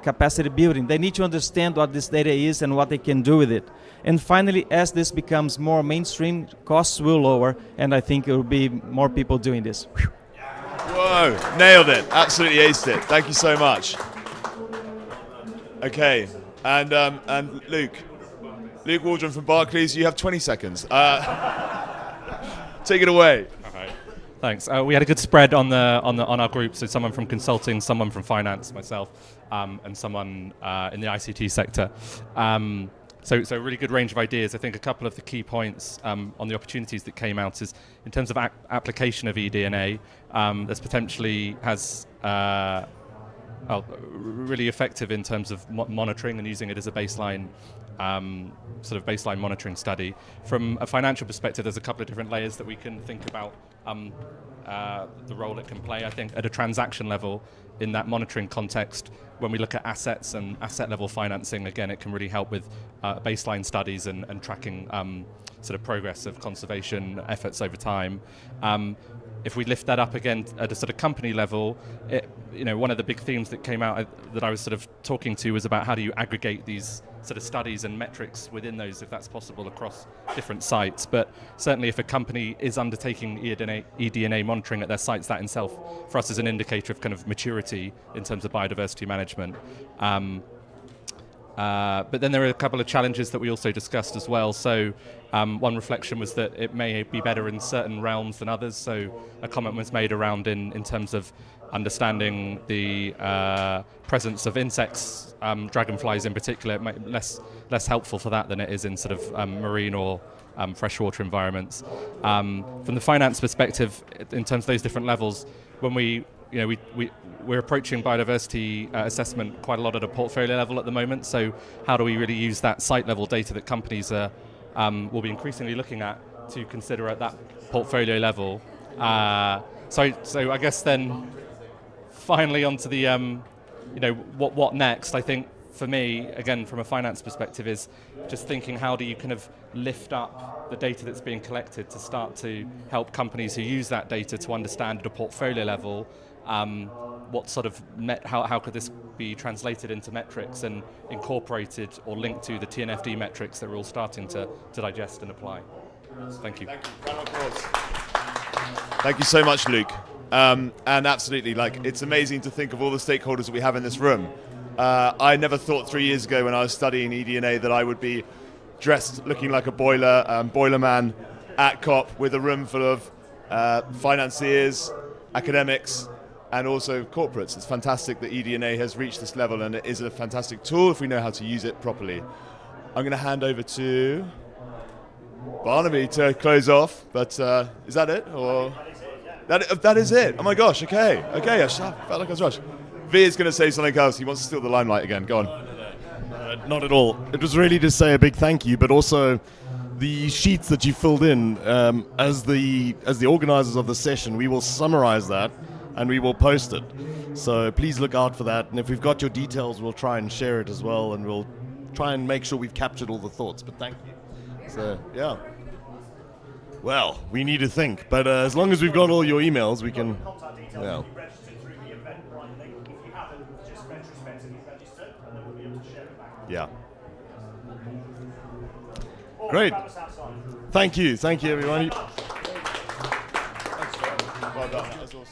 capacity building. They need to understand what this data is and what they can do with it. And finally, as this becomes more mainstream, costs will lower, and I think it will be more people doing this. Whoa, nailed it. Absolutely aced it. Thank you so much. Okay, and Luke Waldron from Barclays, you have 20 seconds. Take it away. Thanks. We had a good spread on our group. So someone from consulting, someone from finance, myself, and someone in the ICT sector. So a really good range of ideas. I think a couple of the key points on the opportunities that came out is in terms of application of eDNA. There's potentially really effective in terms of monitoring and using it as a baseline. Sort of baseline monitoring study. From a financial perspective, there's a couple of different layers that we can think about the role it can play. I think at a transaction level, in that monitoring context, when we look at assets and asset level financing, again, it can really help with baseline studies and tracking sort of progress of conservation efforts over time. If we lift that up again at a sort of company level, one of the big themes that came out that I was sort of talking to was about how do you aggregate these sort of studies and metrics within those, if that's possible, across different sites. But certainly if a company is undertaking eDNA monitoring at their sites, that in itself for us is an indicator of kind of maturity in terms of biodiversity management. But then there are a couple of challenges that we also discussed as well. So one reflection was that it may be better in certain realms than others. So a comment was made around in terms of understanding the presence of insects, dragonflies in particular, it might be less helpful for that than it is in sort of marine or freshwater environments. From the finance perspective, in terms of those different levels, when we're approaching biodiversity assessment quite a lot at a portfolio level at the moment. So how do we really use that site level data that companies will be increasingly looking at to consider at that portfolio level? So I guess then finally onto the what next. I think for me, again from a finance perspective, is just thinking how do you kind of lift up the data that's being collected to start to help companies who use that data to understand at a portfolio level what sort of how could this be translated into metrics and incorporated or linked to the TNFD metrics that we're all starting to digest and apply. Thank you. Thank you. Round of applause. Thank you so much, Luke. And absolutely, it's amazing to think of all the stakeholders that we have in this room. I never thought 3 years ago when I was studying eDNA that I would be dressed looking like a boiler man at COP with a room full of financiers, academics, and also corporates. It's fantastic that eDNA has reached this level, and it is a fantastic tool if we know how to use it properly. I'm going to hand over to Barnaby to close off, but is that it? Or that is it. Oh my gosh, okay. I felt like I was rushed. V is going to say something else. He wants to steal the limelight again. Go on. Not at all. It was really to say a big thank you, but also the sheets that you filled in. As the organizers of the session, we will summarize that and we will post it. So please look out for that. And if we've got your details, we'll try and share it as well, and we'll try and make sure we've captured all the thoughts. But thank you. So, yeah. Well, we need to think, but as long as we've got all your emails, we can. Yeah. Yeah. Great. Thank you, everyone. Well done. That was awesome.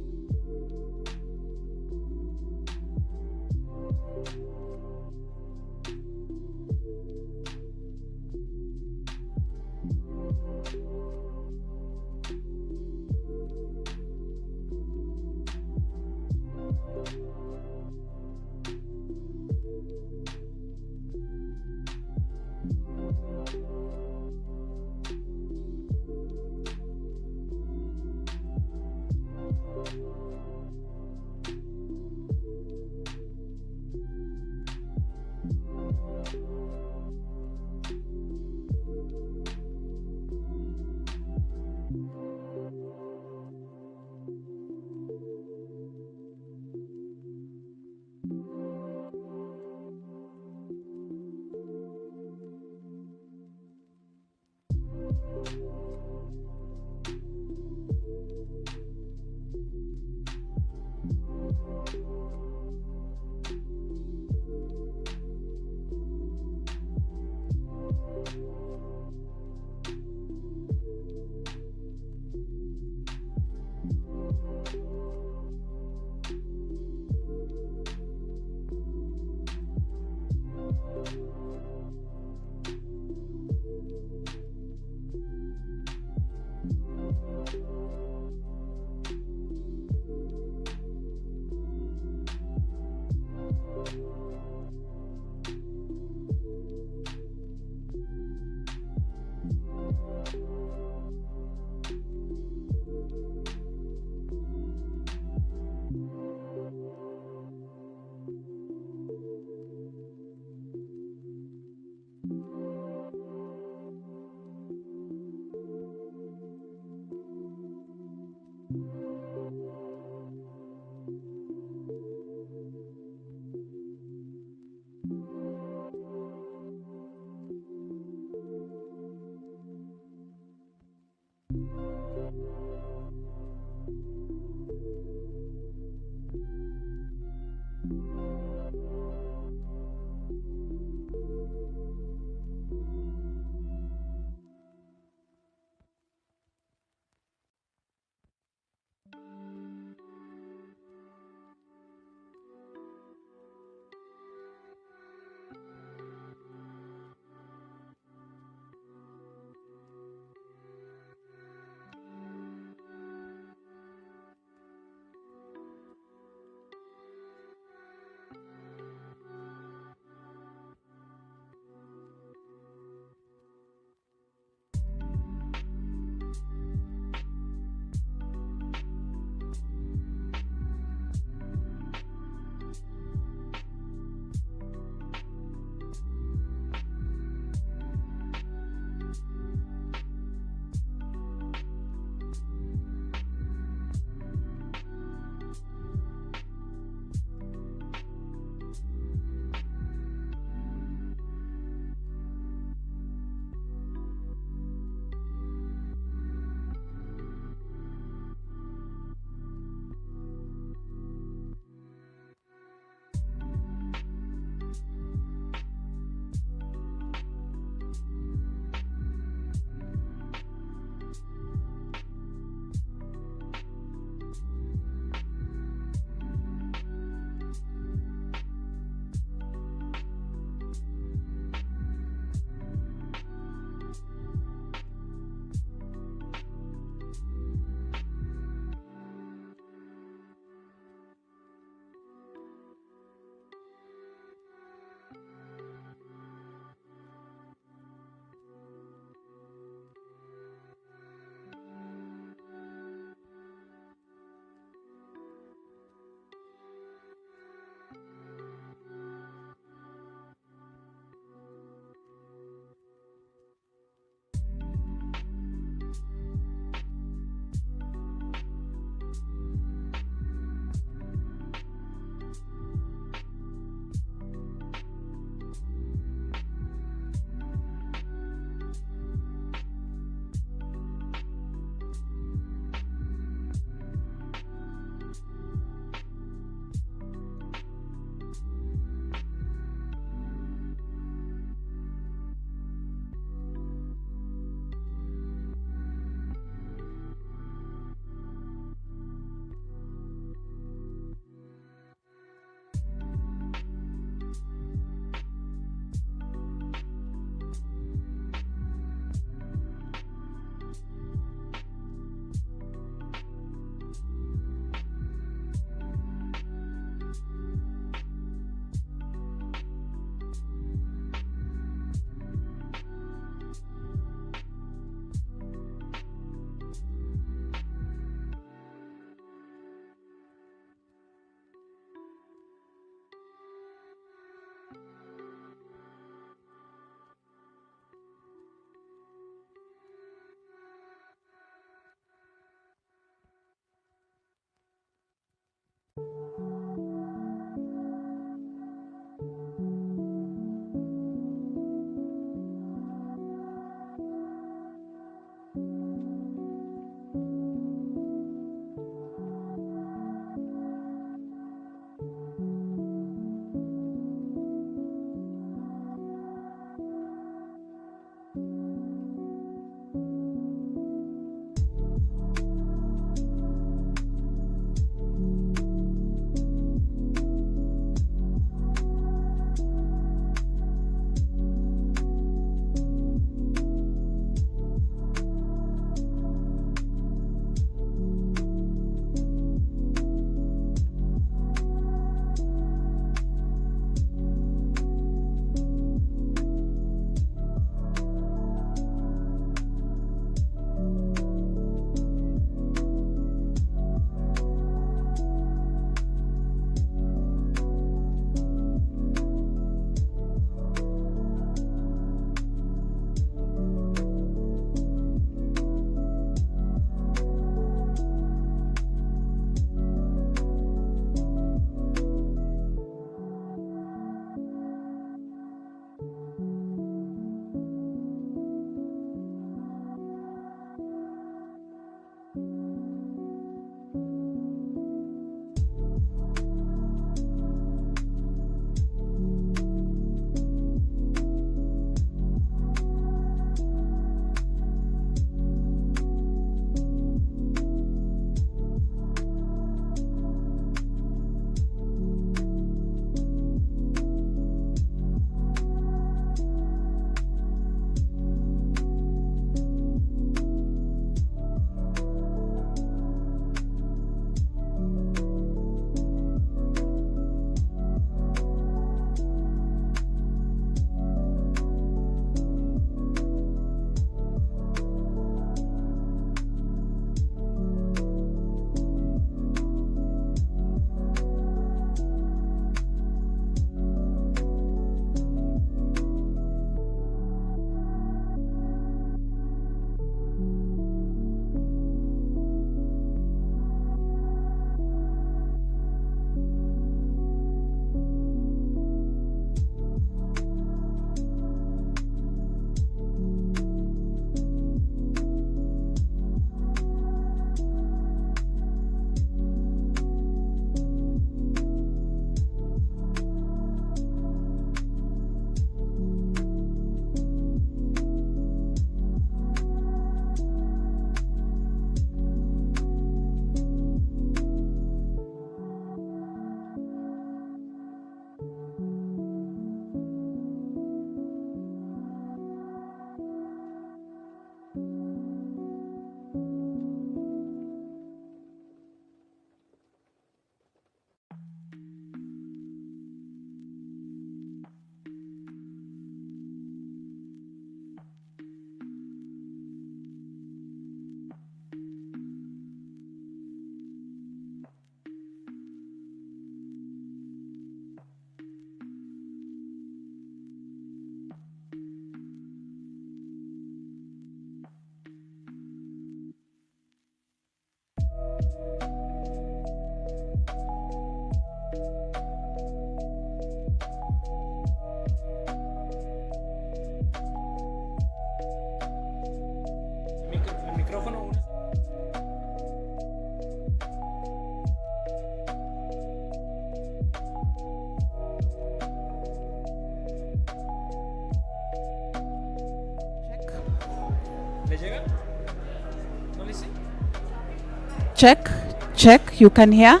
Check, check. You can hear?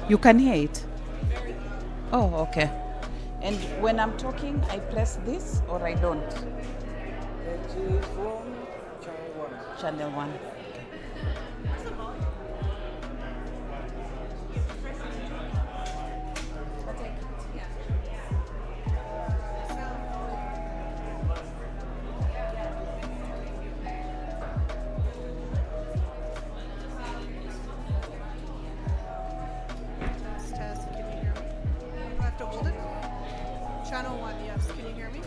You can hear it? Oh, okay. And when I'm talking, I press this or I don't? It is from channel 1. Channel 1. Test, can you hear me? Do I have to hold it? Channel 1, yes. Can you hear me?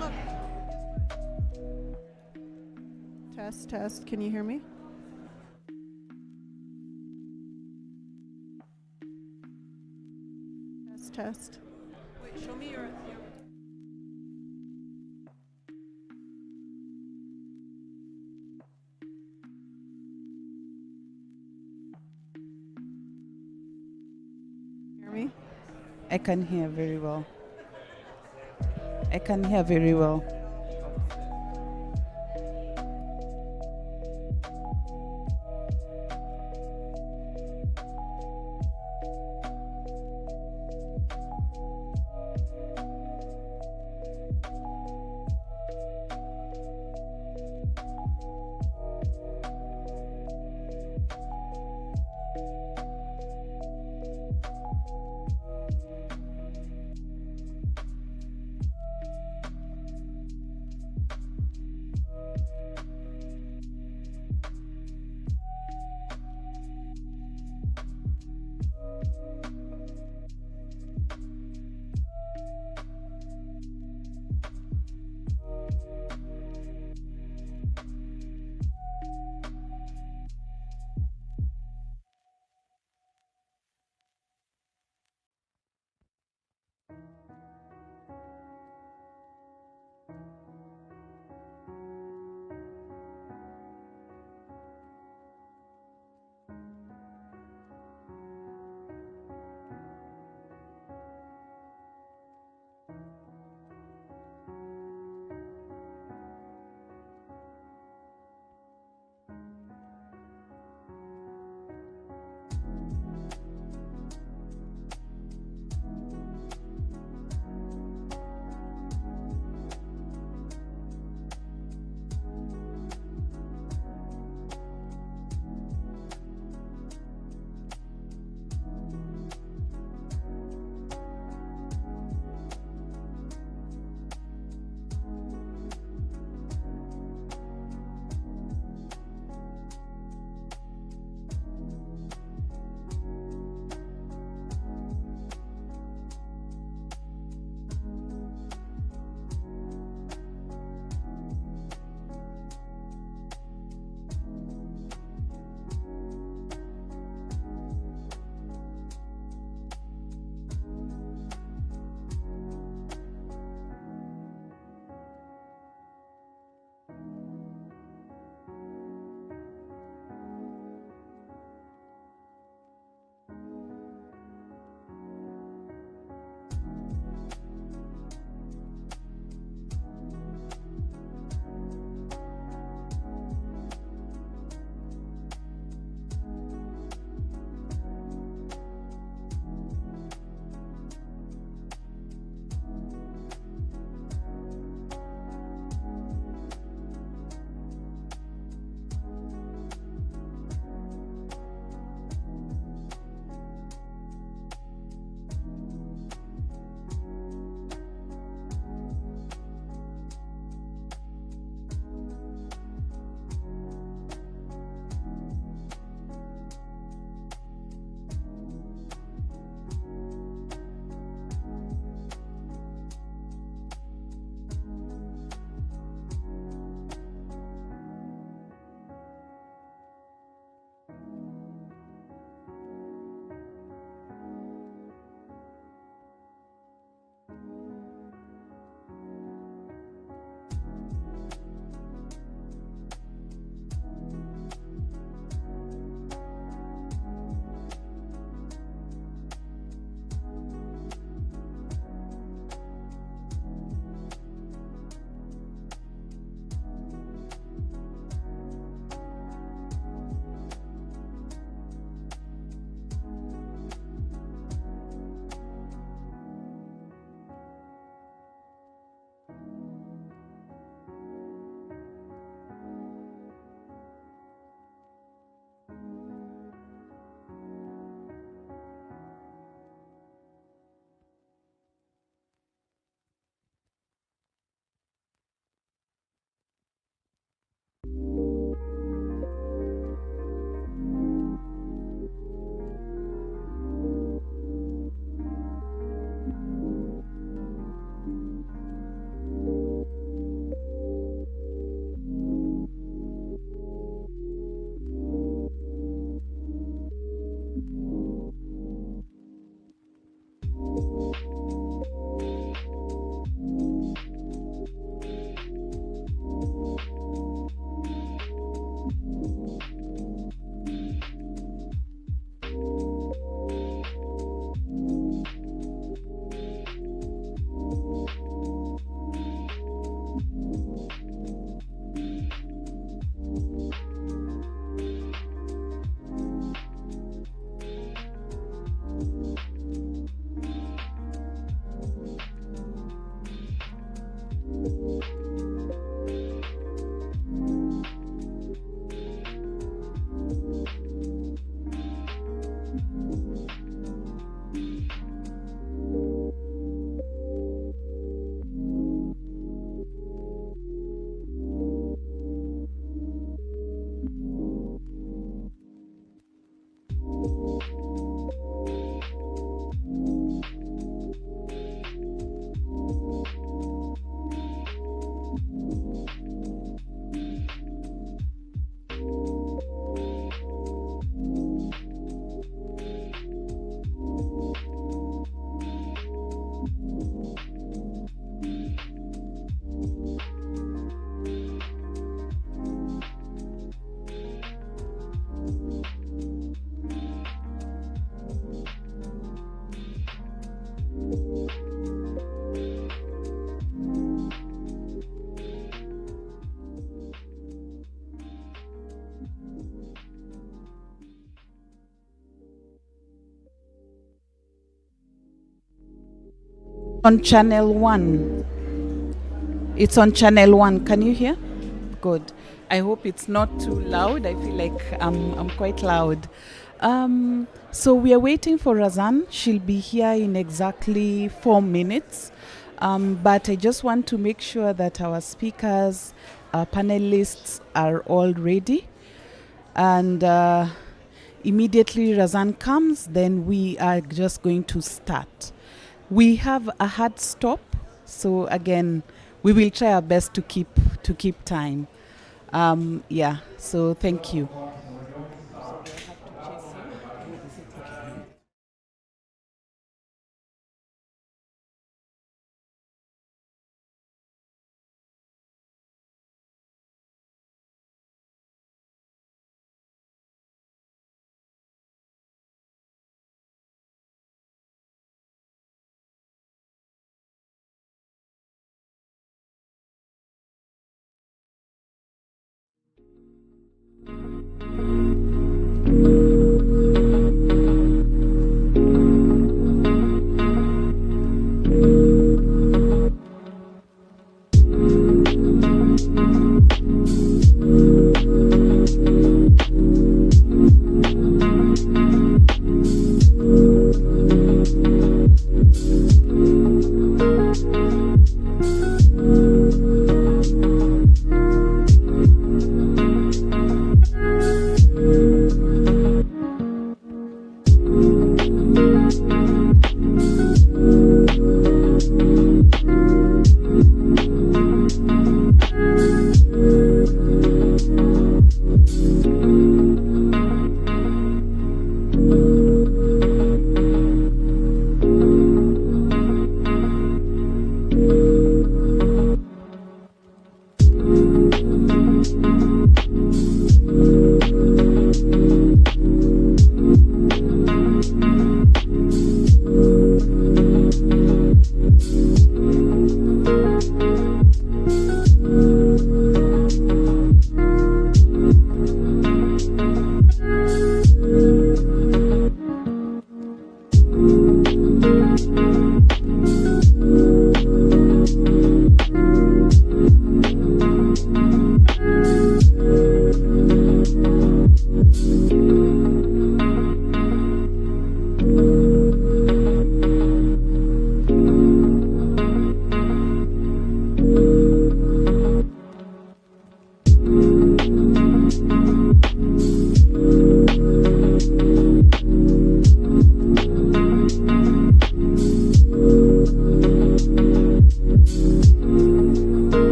Look. Test, test. Can you hear me? Test, test. Wait, show me your. Hear me? I can hear very well. I can hear very well. On channel 1. It's on channel 1. Can you hear? Good. I hope it's not too loud. I feel like I'm quite loud. So we are waiting for Razan. She'll be here in exactly 4 minutes. But I just want to make sure that our speakers, our panelists are all ready. And immediately Razan comes, then we are just going to start. We have a hard stop, so again, we will try our best to keep time. Yeah, so thank you.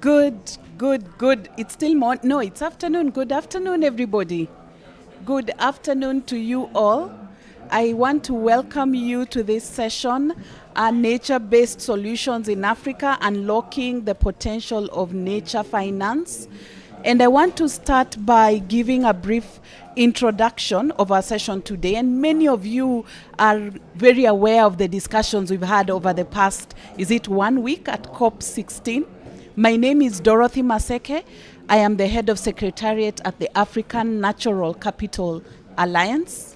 Good. It's still no, it's afternoon. Good afternoon, everybody. Good afternoon to you all. I want to welcome you to this session, Nature-Based Solutions in Africa, Unlocking the Potential of Nature Finance. And I want to start by giving a brief introduction of our session today. And many of you are very aware of the discussions we've had over the past, 1 week at COP16. My name is Dorothy Maseke. I am the head of secretariat at the African Natural Capital Alliance.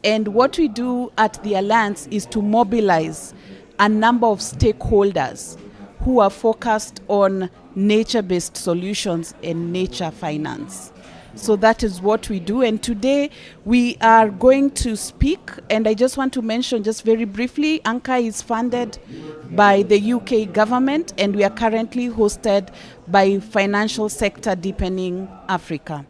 And what we do at the Alliance is to mobilize a number of stakeholders who are focused on nature-based solutions and nature finance. So that is what we do. And today we are going to speak, and I just want to mention just very briefly, ANCA is funded by the UK government, and we are currently hosted by Financial Sector Deepening Africa.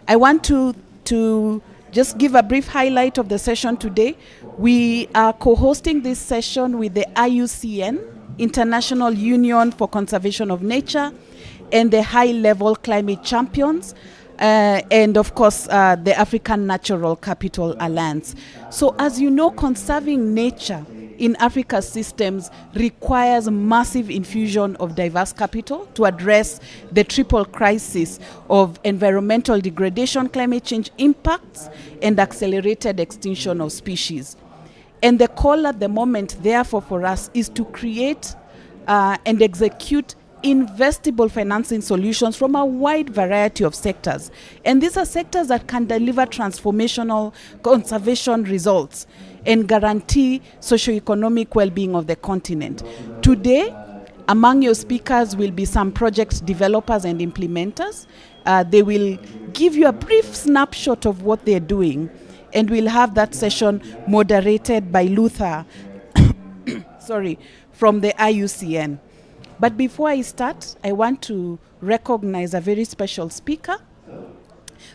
I want to just give a brief highlight of the session today. We are co-hosting this session with the IUCN, International Union for Conservation of Nature, and the High-Level Climate Champions, and of course the African Natural Capital Alliance. So as you know, conserving nature in Africa's systems requires massive infusion of diverse capital to address the triple crisis of environmental degradation, climate change impacts, and accelerated extinction of species. And the call at the moment, therefore, for us is to create and execute investable financing solutions from a wide variety of sectors. And these are sectors that can deliver transformational conservation results and guarantee socioeconomic well-being of the continent. Today, among your speakers will be some project developers and implementers. They will give you a brief snapshot of what they're doing, and we'll have that session moderated by Luther from the IUCN. But before I start, I want to recognize a very special speaker,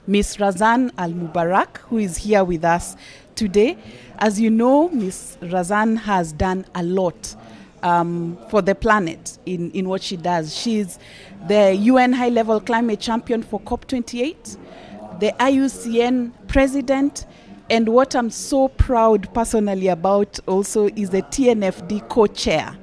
Ms. Razan Al-Mubarak, who is here with us today. As you know, Ms. Razan has done a lot for the planet in what she does. She's the UN High-Level Climate Champion for COP28, the IUCN President, and what I'm so proud personally about also is the TNFD co-chair.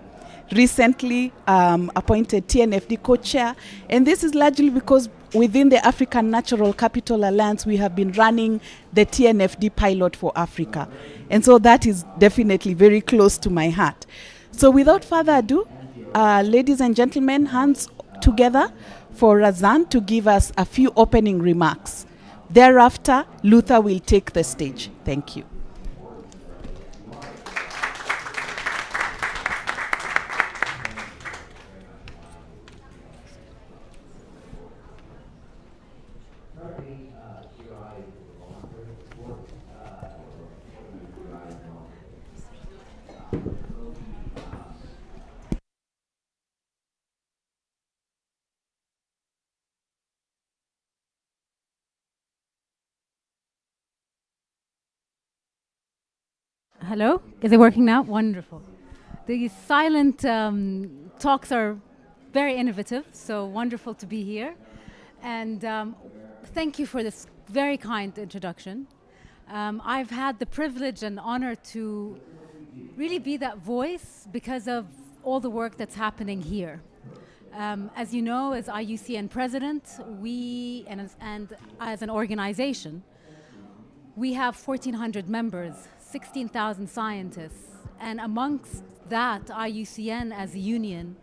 Recently appointed TNFD co-chair, and this is largely because within the African Natural Capital Alliance we have been running the TNFD pilot for Africa, and so that is definitely very close to my heart. So without further ado, ladies and gentlemen, hands together for Razan to give us a few opening remarks. Thereafter, Luther will take the stage. Thank you. Hello? Is it working now? Wonderful. The silent talks are very innovative, so wonderful to be here. And thank you for this very kind introduction. I've had the privilege and honor to really be that voice because of all the work that's happening here. As you know, as IUCN President, we, and as an organization, we have 1,400 members, 16,000 scientists, and amongst that, IUCN as a union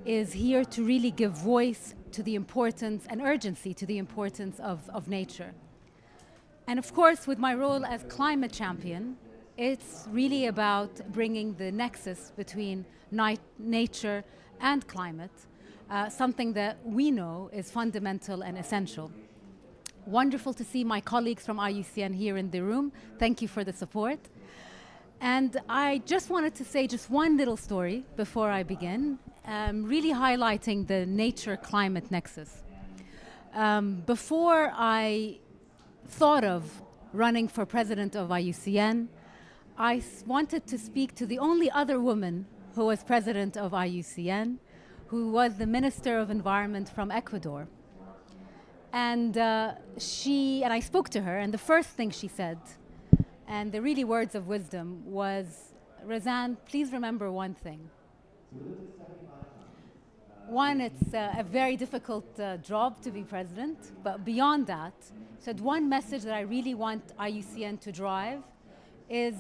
is here to really give voice to the importance and urgency to the importance of nature. And of course, with my role as climate champion, it's really about bringing the nexus between nature and climate, something that we know is fundamental and essential. Wonderful to see my colleagues from IUCN here in the room. Thank you for the support. And I just wanted to say just one little story before I begin, really highlighting the nature-climate nexus. Before I thought of running for president of IUCN, I wanted to speak to the only other woman who was president of IUCN, who was the Minister of Environment from Ecuador. And I spoke to her, and the first thing she said, and the really words of wisdom, was, Razan, please remember one thing. One, it's a very difficult job to be president, but beyond that, said one message that I really want IUCN to drive is,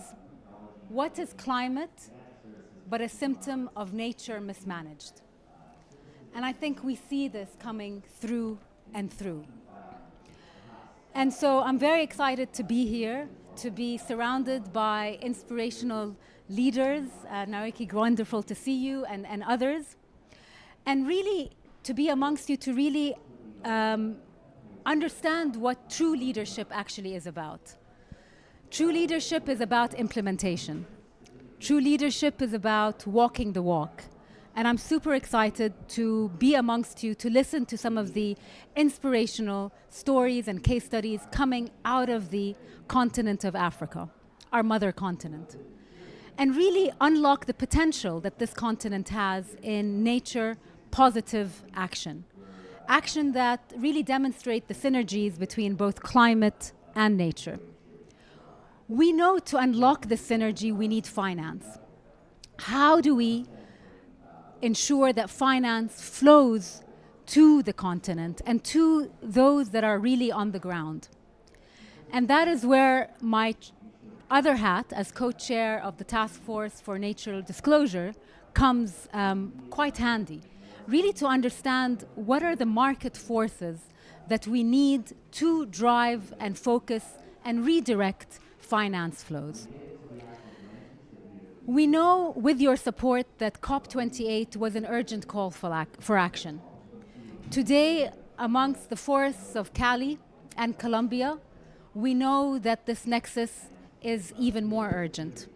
what is climate but a symptom of nature mismanaged? And I think we see this coming through and through. And so I'm very excited to be here, to be surrounded by inspirational leaders. Nariki, wonderful to see you, and others. And really to be amongst you, to really understand what true leadership actually is about. True leadership is about implementation. True leadership is about walking the walk. And I'm super excited to be amongst you, to listen to some of the inspirational stories and case studies coming out of the continent of Africa, our mother continent, and really unlock the potential that this continent has in nature positive action. Action that really demonstrate the synergies between both climate and nature. We know to unlock the synergy, we need finance. How do we ensure that finance flows to the continent and to those that are really on the ground? And that is where my other hat as co-chair of the Task Force for Natural Disclosure comes quite handy. Really to understand what are the market forces that we need to drive and focus and redirect finance flows. We know with your support that COP28 was an urgent call for action. Today, amongst the forests of Cali and Colombia, we know that this nexus is even more urgent.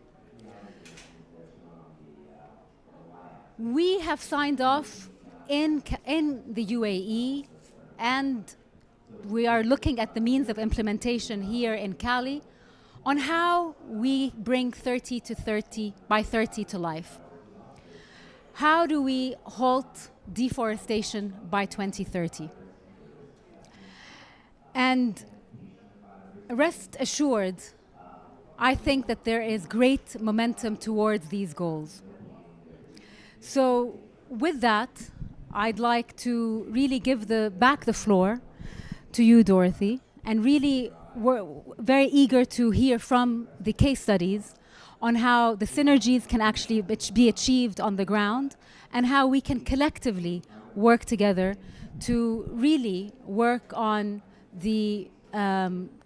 We have signed off in the UAE, and we are looking at the means of implementation here in Cali on how we bring 30 by 30 to life. How do we halt deforestation by 2030? And rest assured, I think that there is great momentum towards these goals. So with that, I'd like to really give back the floor to you, Dorothy, and really we're very eager to hear from the case studies on how the synergies can actually be achieved on the ground and how we can collectively work together to really work on the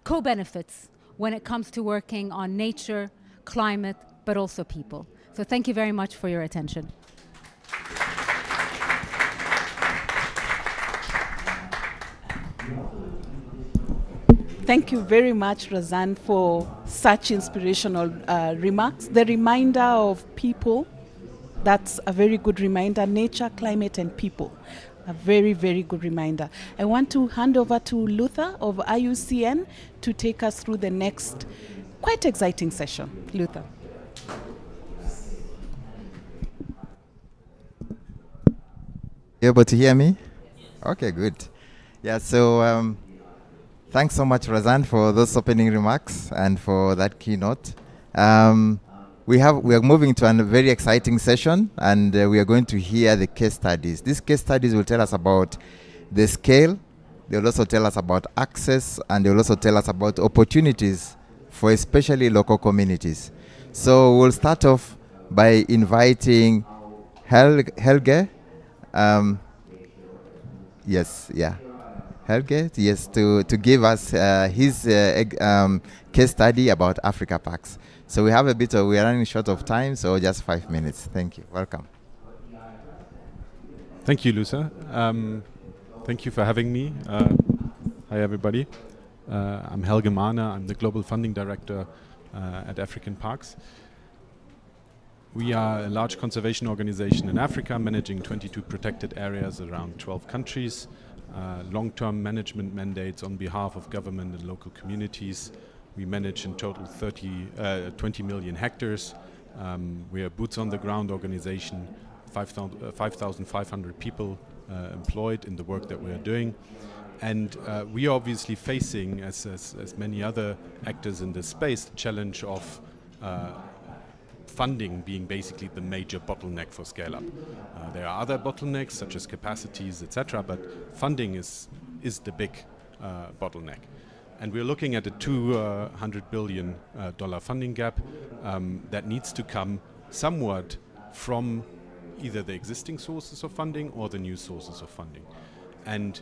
co-benefits when it comes to working on nature, climate, but also people. So thank you very much for your attention. Thank you very much, Razan, for such inspirational remarks. The reminder of people, that's a very good reminder. Nature, climate, and people. A very, very good reminder. I want to hand over to Luther of IUCN to take us through the next quite exciting session. Luther. You able to hear me? Okay, good. Yeah, so thanks so much, Razan, for those opening remarks and for that keynote. We are moving to a very exciting session, and we are going to hear the case studies. These case studies will tell us about the scale. They will also tell us about access, and they will also tell us about opportunities for especially local communities. So we'll start off by inviting Helge. Helge, yes, to give us his case study about Africa Parks. So we are running short of time, so just 5 minutes. Thank you. Welcome. Thank you, Lusa. Thank you for having me. Hi, everybody. I'm Helge Mahner. I'm the Global Funding Director at African Parks. We are a large conservation organization in Africa, managing 22 protected areas around 12 countries. Long-term management mandates on behalf of government and local communities. We manage in total 20 million hectares. We are a boots-on-the-ground organization, 5,500 people employed in the work that we are doing. And we are obviously facing, as many other actors in this space, the challenge of funding being basically the major bottleneck for scale-up. There are other bottlenecks such as capacities, etc., but funding is the big bottleneck. And we're looking at a $200 billion funding gap that needs to come somewhat from either the existing sources of funding or the new sources of funding. And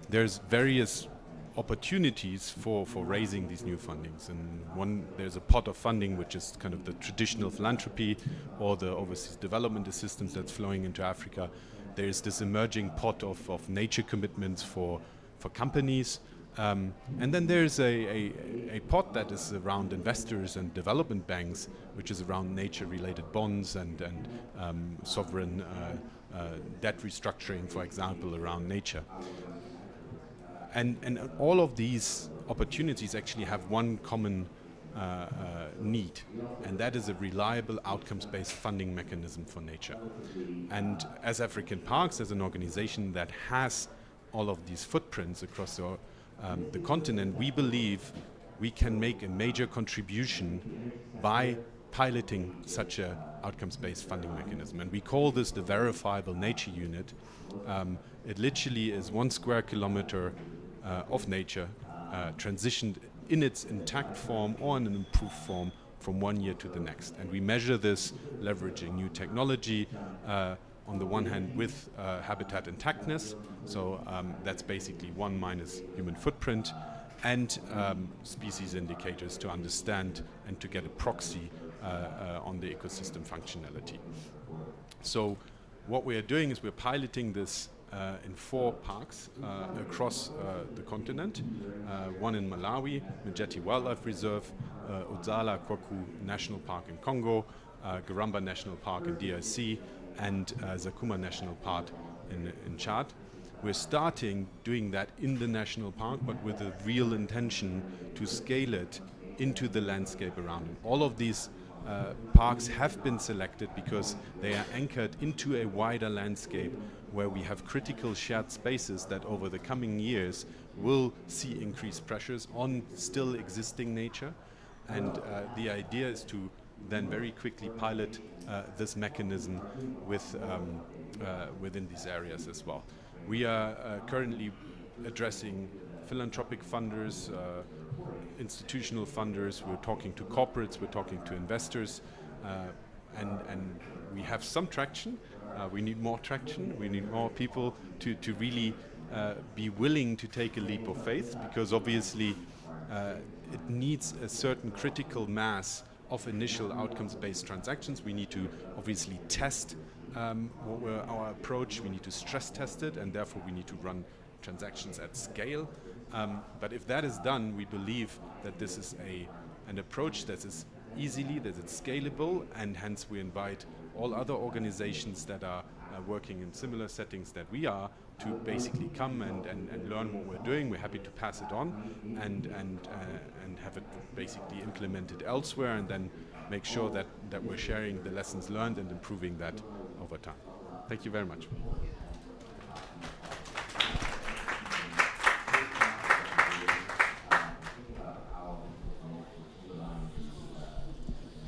there's various opportunities for raising these new fundings. And there's a pot of funding which is kind of the traditional philanthropy or the overseas development assistance that's flowing into Africa. There's this emerging pot of nature commitments for companies. And then there's a pot that is around investors and development banks, which is around nature-related bonds and sovereign debt restructuring, for example, around nature. And all of these opportunities actually have one common need, and that is a reliable outcomes-based funding mechanism for nature. And as African Parks, as an organization that has all of these footprints across the continent, we believe we can make a major contribution by piloting such a outcomes-based funding mechanism. And we call this the verifiable nature unit. It literally is 1 square kilometer of nature transitioned in its intact form or in an improved form from one year to the next. And we measure this leveraging new technology, on the one hand with habitat intactness, so that's basically 1 minus human footprint, and species indicators to understand and to get a proxy on the ecosystem functionality. So what we are doing is we're piloting this in 4 parks across the continent, one in Malawi, Mjeti Wildlife Reserve, Udzala Kwaku National Park in Congo, Garamba National Park in DRC, and Zakuma National Park in Chad. We're starting doing that in the national park, but with a real intention to scale it into the landscape around it. All of these parks have been selected because they are anchored into a wider landscape where we have critical shared spaces that over the coming years will see increased pressures on still existing nature. And the idea is to then very quickly pilot this mechanism within these areas as well. We are currently addressing philanthropic funders, institutional funders, we're talking to corporates, we're talking to investors, and we have some traction. We need more traction, we need more people to really be willing to take a leap of faith, because obviously it needs a certain critical mass of initial outcomes-based transactions. We need to obviously test our approach, we need to stress test it, and therefore we need to run transactions at scale. But if that is done, we believe that this is an approach that is scalable, and hence we invite all other organizations that are working in similar settings that we are to basically come and learn what we're doing. We're happy to pass it on and have it basically implemented elsewhere, and then make sure that we're sharing the lessons learned and improving that over time. Thank you very much.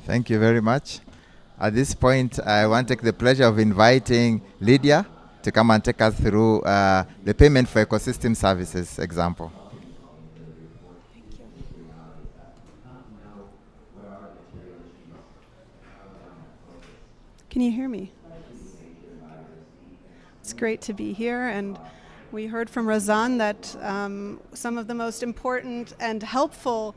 Thank you very much. At this point, I want to take the pleasure of inviting Lydia to come and take us through the payment for ecosystem services example. Thank you. Can you hear me? It's great to be here, and we heard from Razan that some of the most important and helpful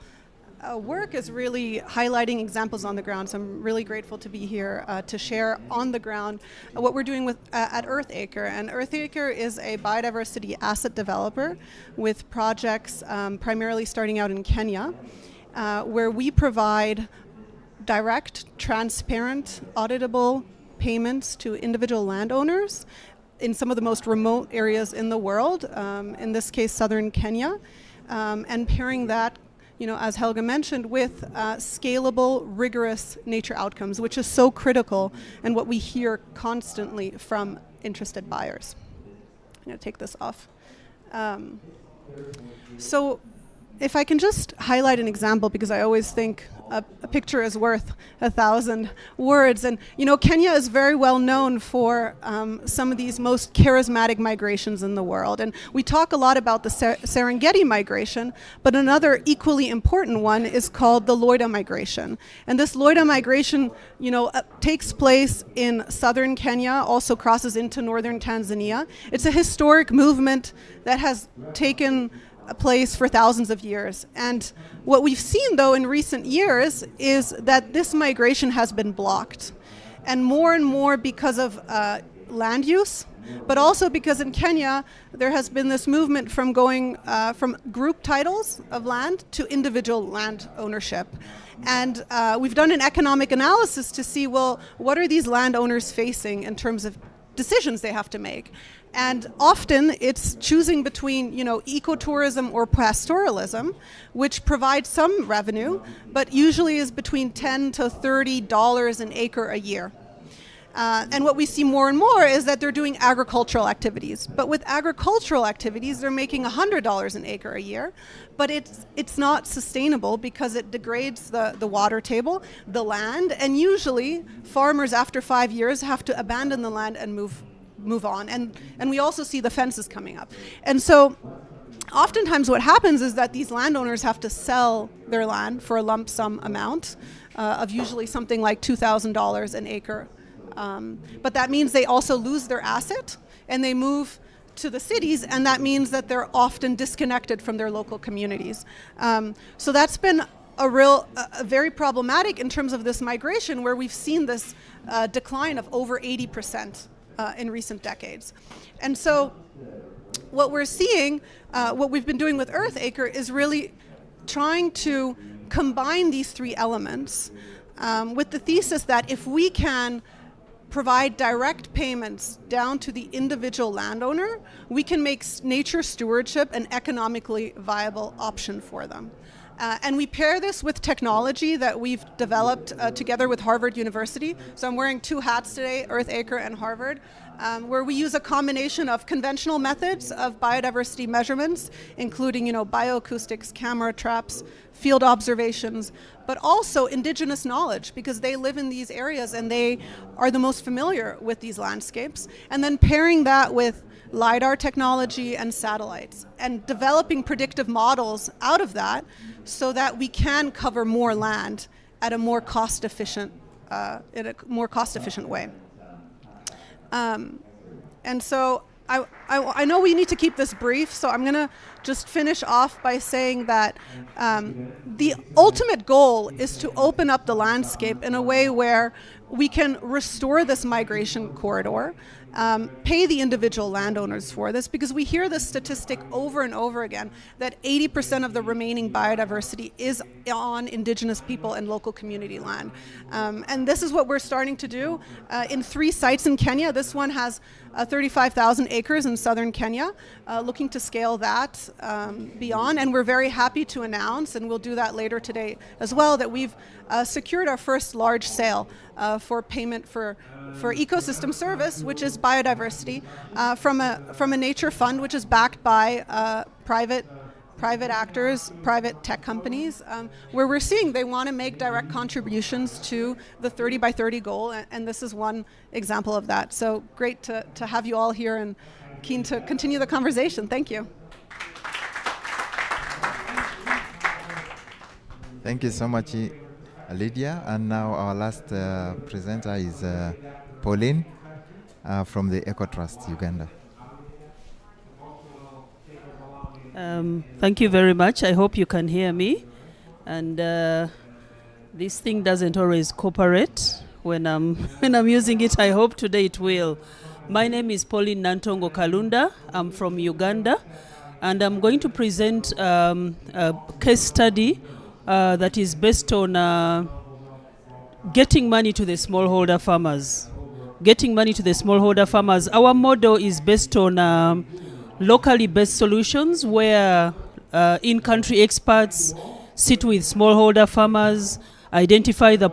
work is really highlighting examples on the ground. So I'm really grateful to be here to share on the ground what we're doing with at Earthacre. And Earthacre is a biodiversity asset developer with projects primarily starting out in Kenya, where we provide direct, transparent, auditable payments to individual landowners in some of the most remote areas in the world, in this case southern Kenya, and pairing that as Helga mentioned, with scalable, rigorous nature outcomes, which is so critical and what we hear constantly from interested buyers. I'm going to take this off. So if I can just highlight an example, because I always think a picture is worth 1,000 words. And, Kenya is very well known for some of these most charismatic migrations in the world. And we talk a lot about the Serengeti migration, but another equally important one is called the Loida migration. And this Loida migration, takes place in southern Kenya, also crosses into northern Tanzania. It's a historic movement that has taken a place for thousands of years. And what we've seen, though, in recent years is that this migration has been blocked. And more because of land use, but also because in Kenya, there has been this movement from going from group titles of land to individual land ownership. And we've done an economic analysis to see, well, what are these landowners facing in terms of decisions they have to make? And often it's choosing between, ecotourism or pastoralism, which provides some revenue, but usually is between $10 to $30 an acre a year. And what we see more and more is that they're doing agricultural activities. But with agricultural activities, they're making $100 an acre a year. But it's not sustainable because it degrades the water table, the land, and usually farmers after 5 years have to abandon the land and move on. And we also see the fences coming up. And so oftentimes what happens is that these landowners have to sell their land for a lump sum amount of usually something like $2,000 an acre. But that means they also lose their asset and they move to the cities, and that means that they're often disconnected from their local communities. So that's been a very problematic in terms of this migration, where we've seen this decline of over 80% in recent decades. And so what we're seeing, what we've been doing with Earthacre is really trying to combine these three elements with the thesis that if we can provide direct payments down to the individual landowner, we can make nature stewardship an economically viable option for them. And we pair this with technology that we've developed together with Harvard University. So I'm wearing two hats today, Earthacre and Harvard, where we use a combination of conventional methods of biodiversity measurements, including bioacoustics, camera traps, field observations, but also indigenous knowledge, because they live in these areas and they are the most familiar with these landscapes. And then pairing that with LiDAR technology and satellites, and developing predictive models out of that so that we can cover more land at a more cost-efficient, way. And so I know we need to keep this brief, so I'm going to just finish off by saying that the ultimate goal is to open up the landscape in a way where we can restore this migration corridor, pay the individual landowners for this, because we hear this statistic over and over again that 80% of the remaining biodiversity is on indigenous people and local community land. And this is what we're starting to do in 3 sites in Kenya. This one has 35,000 acres in southern Kenya, looking to scale that beyond. And we're very happy to announce, and we'll do that later today as well, that we've secured our first large sale for payment for ecosystem service, which is biodiversity, from a nature fund, which is backed by private actors, private tech companies, where we're seeing they want to make direct contributions to the 30 by 30 goal, and this is one example of that. So great to have you all here and keen to continue the conversation. Thank you. Thank you so much, Lydia. And now our last presenter is Pauline from the Eco Trust Uganda. Thank you very much. I hope you can hear me. And this thing doesn't always cooperate when I'm using it. I hope today it will. My name is Pauline Nantongo Kalunda. I'm from Uganda, and I'm going to present a case study that is based on getting money to the smallholder farmers. Getting money to the smallholder farmers. Our model is based on locally based solutions where in-country experts sit with smallholder farmers, identify the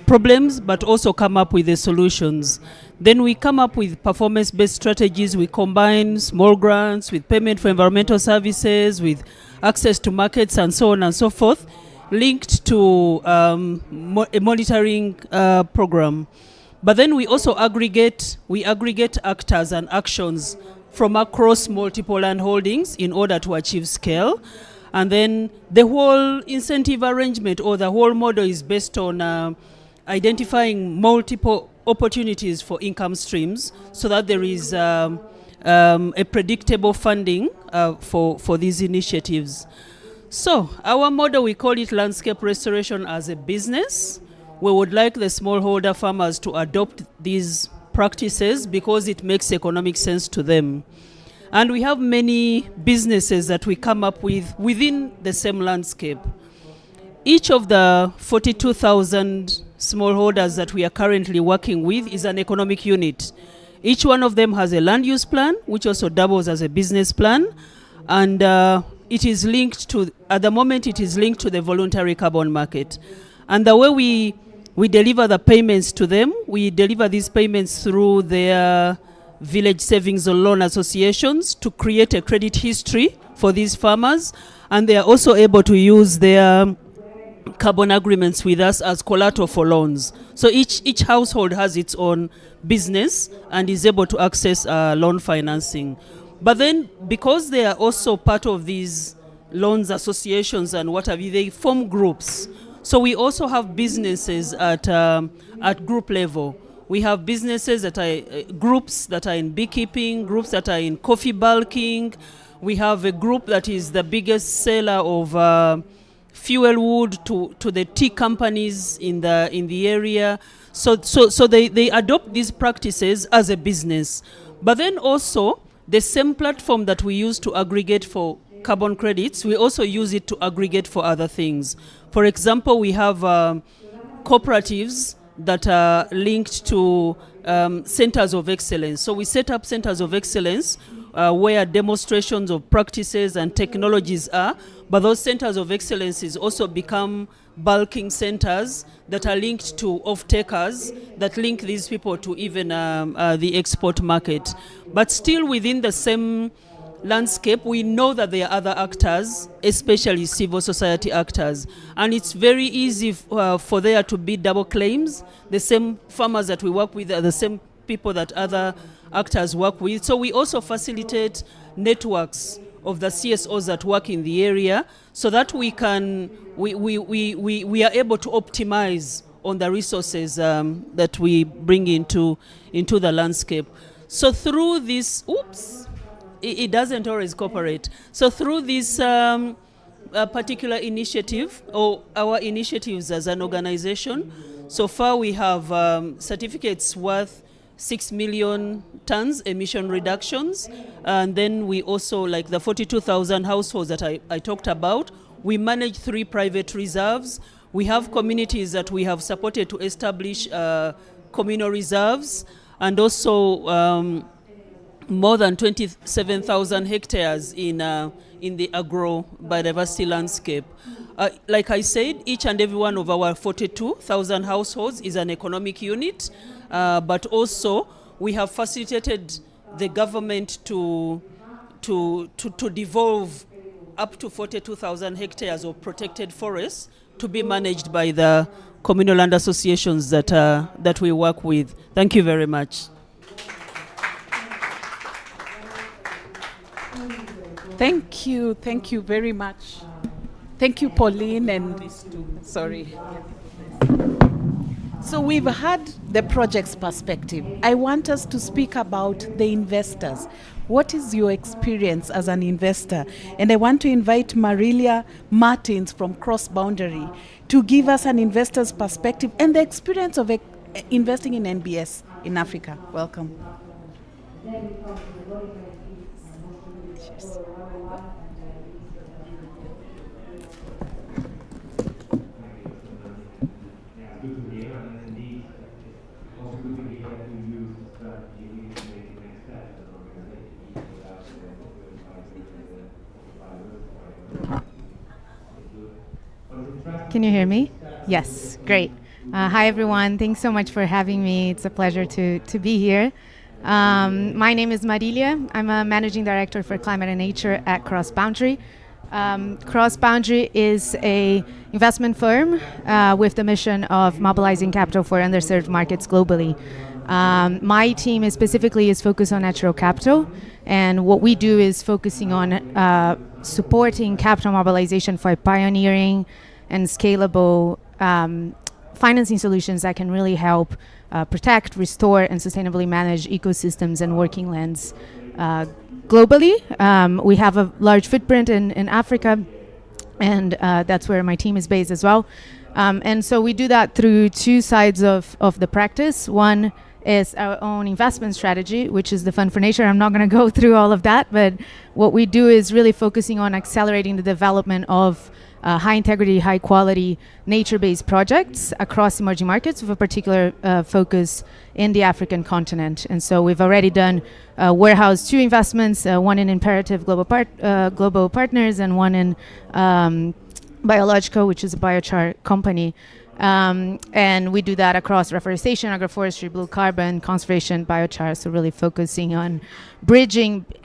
problems, but also come up with the solutions. Then we come up with performance-based strategies. We combine small grants with payment for environmental services, with access to markets, and so on and so forth, linked to a monitoring program. But then we also aggregate actors and actions from across multiple land holdings in order to achieve scale. And then the whole incentive arrangement or the whole model is based on identifying multiple opportunities for income streams so that there is a predictable funding for these initiatives. So our model, we call it landscape restoration as a business. We would like the smallholder farmers to adopt these practices because it makes economic sense to them. And we have many businesses that we come up with within the same landscape. Each of the 42,000 smallholders that we are currently working with is an economic unit. Each one of them has a land use plan, which also doubles as a business plan. And it is linked to, at the moment, it is linked to the voluntary carbon market. And the way we deliver the payments to them, we deliver these payments through their village savings or loan associations to create a credit history for these farmers, and they are also able to use their carbon agreements with us as collateral for loans. So each household has its own business and is able to access loan financing. But then because they are also part of these loans associations and what have you, they form groups. So we also have businesses at group level. We have businesses that are groups that are in beekeeping, groups that are in coffee bulking. We have a group that is the biggest seller of fuel wood to the tea companies in the area. So they adopt these practices as a business. But then also the same platform that we use to aggregate for carbon credits, we also use it to aggregate for other things. For example, we have cooperatives that are linked to centers of excellence. So we set up centers of excellence where demonstrations of practices and technologies are, but those centers of excellence also become bulking centers that are linked to off-takers that link these people to even the export market. But still within the same landscape, we know that there are other actors, especially civil society actors, and it's very easy for there to be double claims. The same farmers that we work with are the same people that other actors work with. So we also facilitate networks of the CSOs that work in the area so that we are able to optimize on the resources that we bring into the landscape. So through this, it doesn't always cooperate. So through this particular initiative, or our initiatives as an organization, so far we have certificates worth 6 million tons emission reductions. And then we also, like the 42,000 households that I talked about, we manage 3 private reserves. We have communities that we have supported to establish communal reserves, and also more than 27,000 hectares in the agro-biodiversity landscape. Like I said, each and every one of our 42,000 households is an economic unit, but also we have facilitated the government to devolve up to 42,000 hectares of protected forests to be managed by the communal land associations that we work with. Thank you very much. Thank you very much. Thank you, Pauline, and sorry. So we've had the project's perspective. I want us to speak about the investors. What is your experience as an investor? And I want to invite Marilia Martins from Cross Boundary to give us an investor's perspective and the experience of investing in NBS in Africa. Welcome. Cheers. Can you hear me? Yes, great. Hi, everyone. Thanks so much for having me. It's a pleasure to be here. My name is Marilia. I'm a managing director for climate and nature at Cross Boundary. Cross Boundary is a investment firm with the mission of mobilizing capital for underserved markets globally. My team is focused on natural capital, and what we do is focusing on supporting capital mobilization for pioneering and scalable financing solutions that can really help protect, restore, and sustainably manage ecosystems and working lands globally. We have a large footprint in Africa, and that's where my team is based as well. And so we do that through two sides of the practice. One is our own investment strategy, which is the Fund for Nature. I'm not going to go through all of that, but what we do is really focusing on accelerating the development of high integrity, high quality, nature-based projects across emerging markets with a particular focus in the African continent. And so we've already done Warehouse 2 investments, one in Imperative Global Partners and one in Biological, which is a biochar company. And we do that across reforestation, agroforestry, blue carbon, conservation, biochar, so really focusing on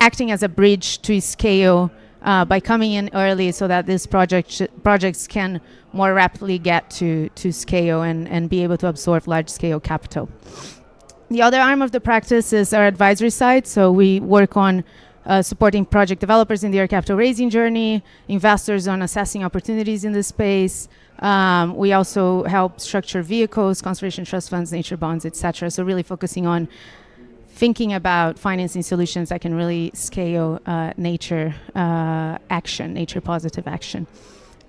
acting as a bridge to scale by coming in early so that these projects can more rapidly get to scale and be able to absorb large-scale capital. The other arm of the practice is our advisory side, so we work on supporting project developers in their capital raising journey, investors on assessing opportunities in this space. We also help structure vehicles, conservation trust funds, nature bonds, etc. So really focusing on thinking about financing solutions that can really scale nature action, nature positive action.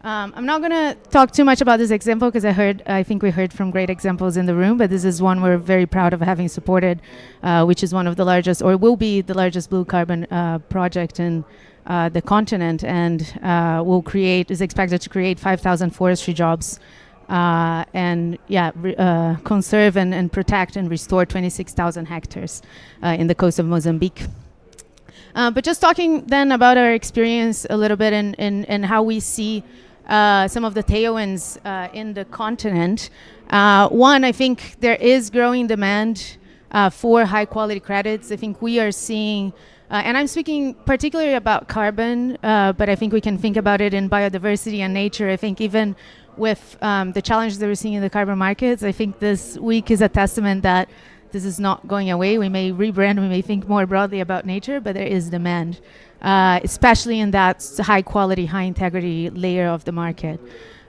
I'm not going to talk too much about this example because I think we heard from great examples in the room, but this is one we're very proud of having supported, which is one of the largest, or will be the largest blue carbon project in the continent, and is expected to create 5,000 forestry jobs and conserve and protect and restore 26,000 hectares in the coast of Mozambique. But just talking then about our experience a little bit and how we see some of the tailwinds in the continent. One, I think there is growing demand for high quality credits. I think we are seeing, and I'm speaking particularly about carbon, but I think we can think about it in biodiversity and nature. I think even with the challenges that we're seeing in the carbon markets, I think this week is a testament that this is not going away. We may rebrand, we may think more broadly about nature, but there is demand, especially in that high quality, high integrity layer of the market.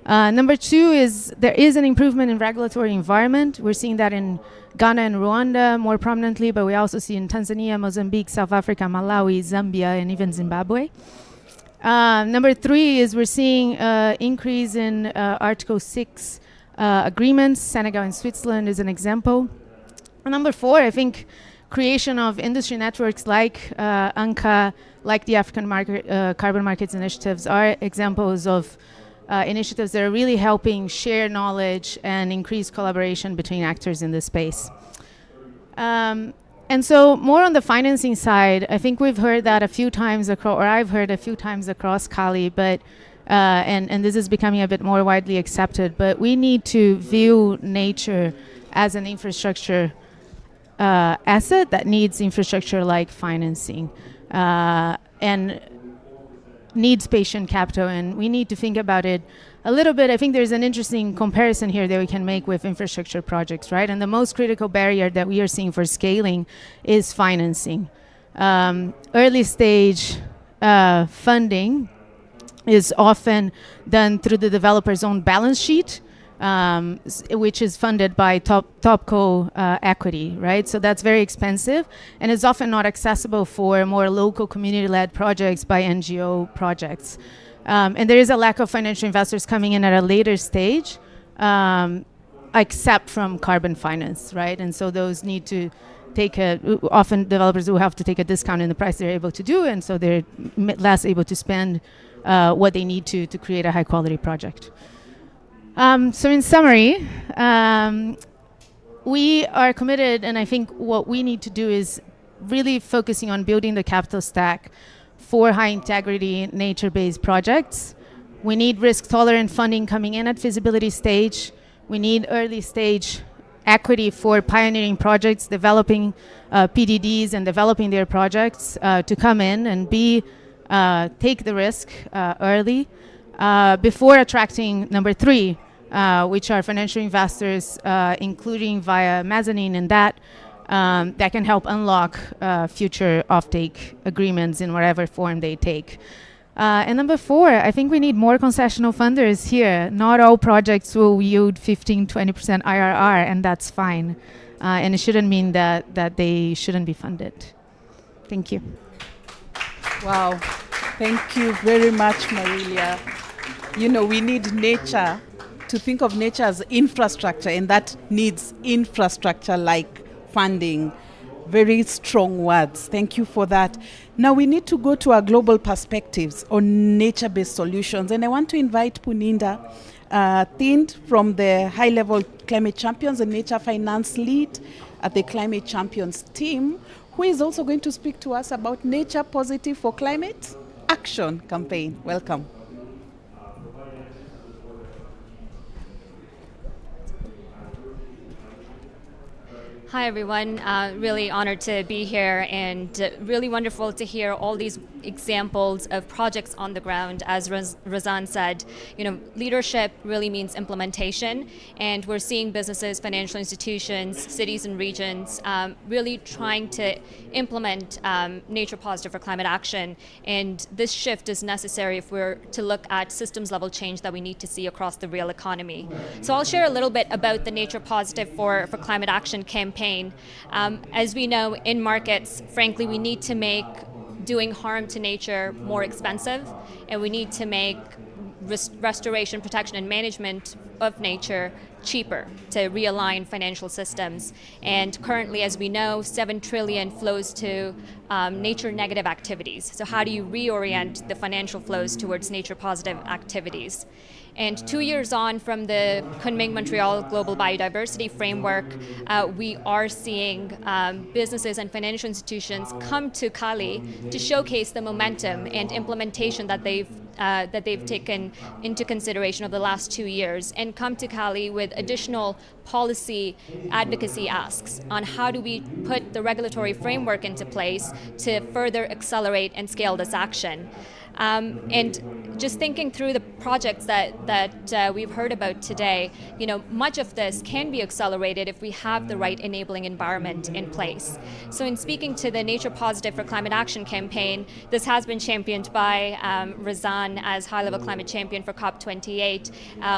Number two is there is an improvement in regulatory environment. We're seeing that in Ghana and Rwanda more prominently, but we also see in Tanzania, Mozambique, South Africa, Malawi, Zambia, and even Zimbabwe. Number three is we're seeing increase in Article 6 agreements. Senegal and Switzerland is an example. Number four, I think creation of industry networks like ANCA, like the African Carbon Markets Initiatives are examples of initiatives that are really helping share knowledge and increase collaboration between actors in this space. And so more on the financing side, I think we've heard that a few times across, or I've heard a few times across Cali, but and this is becoming a bit more widely accepted, but we need to view nature as an infrastructure asset that needs infrastructure like financing and needs patient capital, and we need to think about it a little bit. I think there's an interesting comparison here that we can make with infrastructure projects, right? And the most critical barrier that we are seeing for scaling is financing. Early stage funding is often done through the developer's own balance sheet, which is funded by topco equity, right? So that's very expensive and is often not accessible for more local community-led projects by NGO projects. And there is a lack of financial investors coming in at a later stage, except from carbon finance, right? And so those need to take often developers will have to take a discount in the price they're able to do, and so they're less able to spend what they need to create a high quality project. So in summary, we are committed, and I think what we need to do is really focusing on building the capital stack for high integrity nature-based projects We need risk-tolerant funding coming in at feasibility stage. We need early stage equity for pioneering projects, developing PDDs and developing their projects to come in and take the risk early before attracting number 3, which are financial investors, including via mezzanine and that can help unlock future offtake agreements in whatever form they take. And number 4, I think we need more concessional funders here. Not all projects will yield 15-20% IRR, and that's fine. And it shouldn't mean that they shouldn't be funded. Thank you. Wow. Thank you very much, Marilia. You know, we need nature to think of nature as infrastructure, and that needs infrastructure like funding. Very strong words. Thank you for that. Now we need to go to our global perspectives on nature-based solutions. And I want to invite Puninda Thind from the high-level Climate Champions and Nature Finance Lead at the Climate Champions team, who is also going to speak to us about Nature Positive for Climate Action campaign. Welcome. Hi everyone, really honored to be here and really wonderful to hear all these examples of projects on the ground. As Razan said, you know, leadership really means implementation, and we're seeing businesses, financial institutions, cities and regions really trying to implement nature positive for climate action, and this shift is necessary if we're to look at systems level change that we need to see across the real economy. So I'll share a little bit about the Nature Positive for Climate Action campaign. As we know, in markets, frankly, we need to make doing harm to nature more expensive, and we need to make restoration, protection, and management of nature cheaper to realign financial systems. And currently, as we know, 7 trillion flows to nature negative activities. So how do you reorient the financial flows towards nature positive activities? And 2 years on from the Kunming Montreal Global Biodiversity Framework, we are seeing businesses and financial institutions come to Cali to showcase the momentum and implementation that they've taken into consideration over the last 2 years, and come to Cali with additional policy advocacy asks on how do we put the regulatory framework into place to further accelerate and scale this action. And just thinking through the projects that we've heard about today, you know, much of this can be accelerated if we have the right enabling environment in place. So in speaking to the Nature Positive for Climate Action campaign, this has been championed by Razan as high-level climate champion for COP28,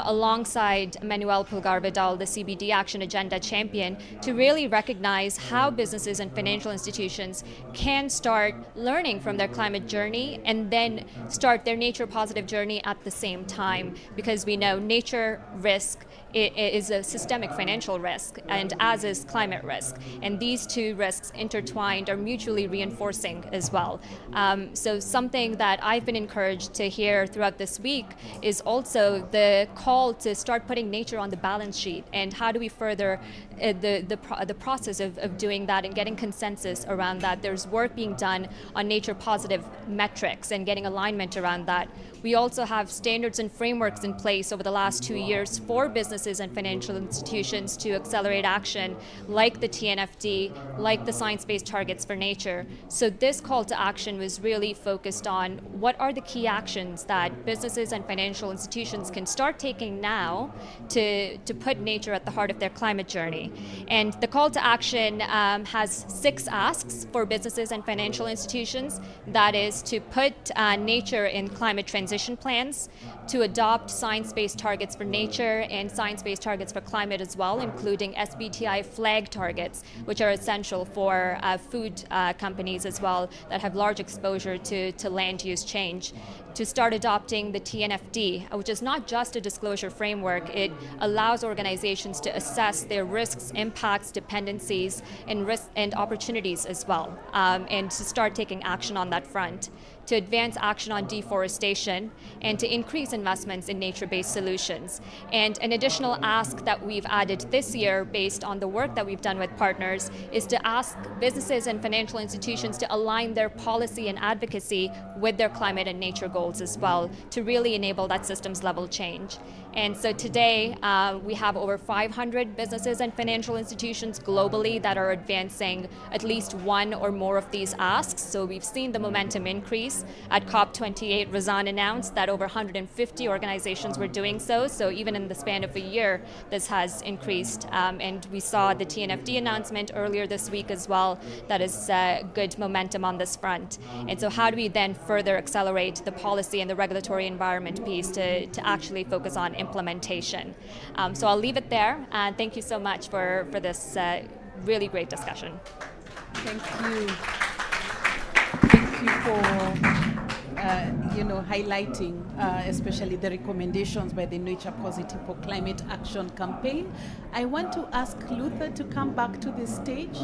alongside Manuel Pulgar Vidal, the CBD Action Agenda champion, to really recognize how businesses and financial institutions can start learning from their climate journey and then start their nature positive journey at the same time, because we know nature risk is a systemic financial risk, and as is climate risk, and these two risks intertwined are mutually reinforcing as well. So something that I've been encouraged to hear throughout this week is also the call to start putting nature on the balance sheet, and how do we further the process of doing that and getting consensus around that. There's work being done on nature positive metrics and getting alignment around that. We also have standards and frameworks in place over the last 2 years for businesses and financial institutions to accelerate action, like the TNFD, like the science-based targets for nature. So this call to action was really focused on what are the key actions that businesses and financial institutions can start taking now to put nature at the heart of their climate journey. And the call to action has 6 asks for businesses and financial institutions. That is to put nature in climate transition plans, to adopt science-based targets for nature and science-based targets for climate as well, including SBTi flag targets, which are essential for food companies as well that have large exposure to land use change. To start adopting the TNFD, which is not just a disclosure framework, it allows organizations to assess their risks, impacts, dependencies, and opportunities as well, and to start taking action on that front. to advance action on deforestation, and to increase investments in nature-based solutions. And an additional ask that we've added this year based on the work that we've done with partners is to ask businesses and financial institutions to align their policy and advocacy with their climate and nature goals as well, to really enable that systems level change. And so today we have over 500 businesses and financial institutions globally that are advancing at least one or more of these asks. So we've seen the momentum increase. At COP28, Razan announced that over 150 organizations were doing so. So even in the span of a year, this has increased. And we saw the TNFD announcement earlier this week as well. That is good momentum on this front. And so how do we then further accelerate the policy and the regulatory environment piece to actually focus on implementation? So I'll leave it there. And thank you so much for this really great discussion. Thank you. Thank you for highlighting especially the recommendations by the Nature Positive for Climate Action campaign. I want to ask Luther to come back to the stage,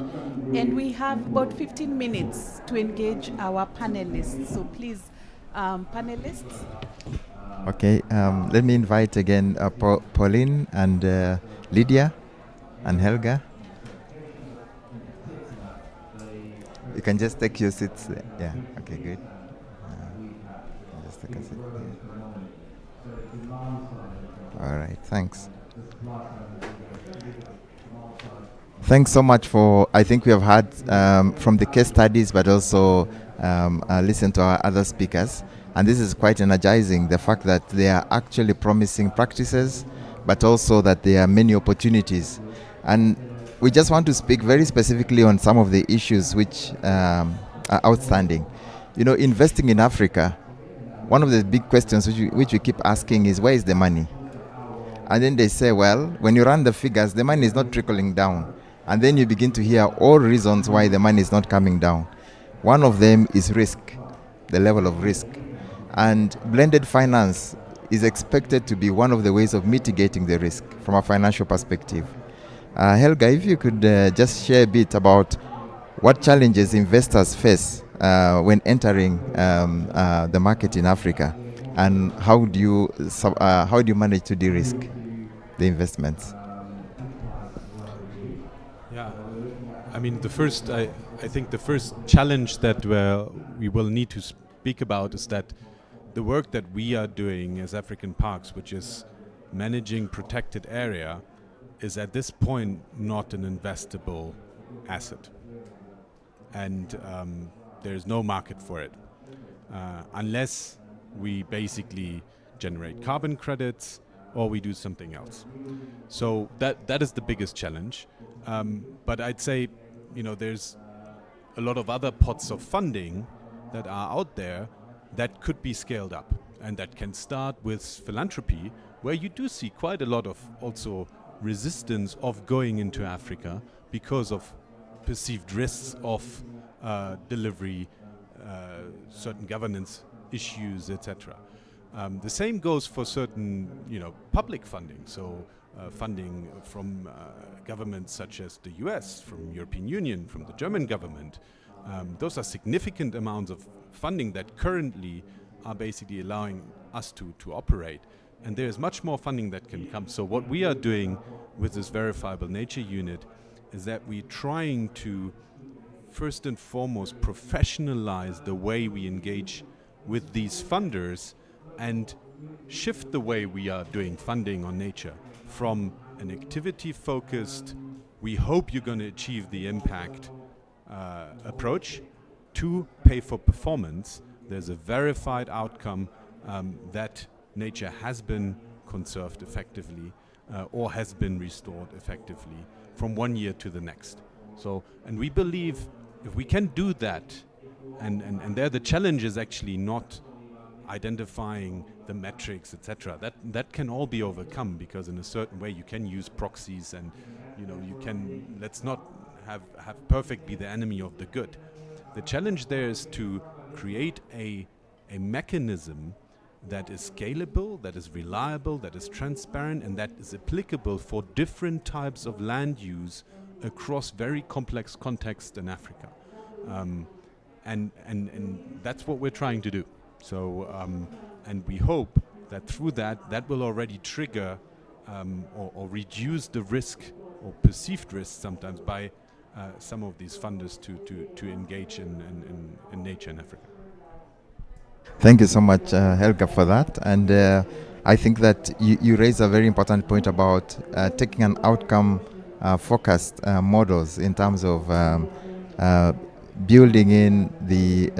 and we have about 15 minutes to engage our panelists. So please, panelists. Okay, let me invite again Pauline and Lydia and Helga. You can just take your seats there. Yeah, okay, good. Just take a seat there. All right, thanks. Thanks so much for, I think we have heard from the case studies, but also listened to our other speakers. And this is quite energizing, the fact that there are actually promising practices, but also that there are many opportunities. And we just want to speak very specifically on some of the issues which are outstanding. You know, investing in Africa, one of the big questions which we keep asking is, where is the money? And then they say, well, when you run the figures, the money is not trickling down. And then you begin to hear all reasons why the money is not coming down. One of them is risk, the level of risk. And blended finance is expected to be one of the ways of mitigating the risk from a financial perspective. Helga, if you could just share a bit about what challenges investors face when entering the market in Africa, and how do you manage to de-risk the investments? Yeah, I mean, I think the first challenge that we will need to speak about is that the work that we are doing as African Parks, which is managing protected area, is at this point not an investable asset. And there's no market for it unless we basically generate carbon credits or we do something else. So that is the biggest challenge. But I'd say, there's a lot of other pots of funding that are out there that could be scaled up, and that can start with philanthropy, where you do see quite a lot of also resistance of going into Africa because of perceived risks of delivery, certain governance issues, etc. The same goes for certain, public funding. So funding from governments such as the US, from European Union, from the German government. Those are significant amounts of funding that currently are basically allowing us to operate. And there is much more funding that can come. So what we are doing with this verifiable nature unit is that we're trying to first and foremost professionalize the way we engage with these funders and shift the way we are doing funding on nature from an activity focused, we hope you're going to achieve the impact approach, to pay for performance. There's a verified outcome that nature has been conserved effectively or has been restored effectively from one year to the next. So, and we believe if we can do that, and there the challenge is actually not identifying the metrics, etc. That can all be overcome, because in a certain way you can use proxies, and you can, let's not have perfect be the enemy of the good. The challenge there is to create a mechanism that is scalable, that is reliable, that is transparent, and that is applicable for different types of land use across very complex contexts in Africa. and that's what we're trying to do. So and we hope that through that will already trigger or reduce the risk or perceived risk sometimes by some of these funders to engage in nature in Africa. Thank you so much, Helga, for that. And I think that you raise a very important point about taking an outcome focused models in terms of building in the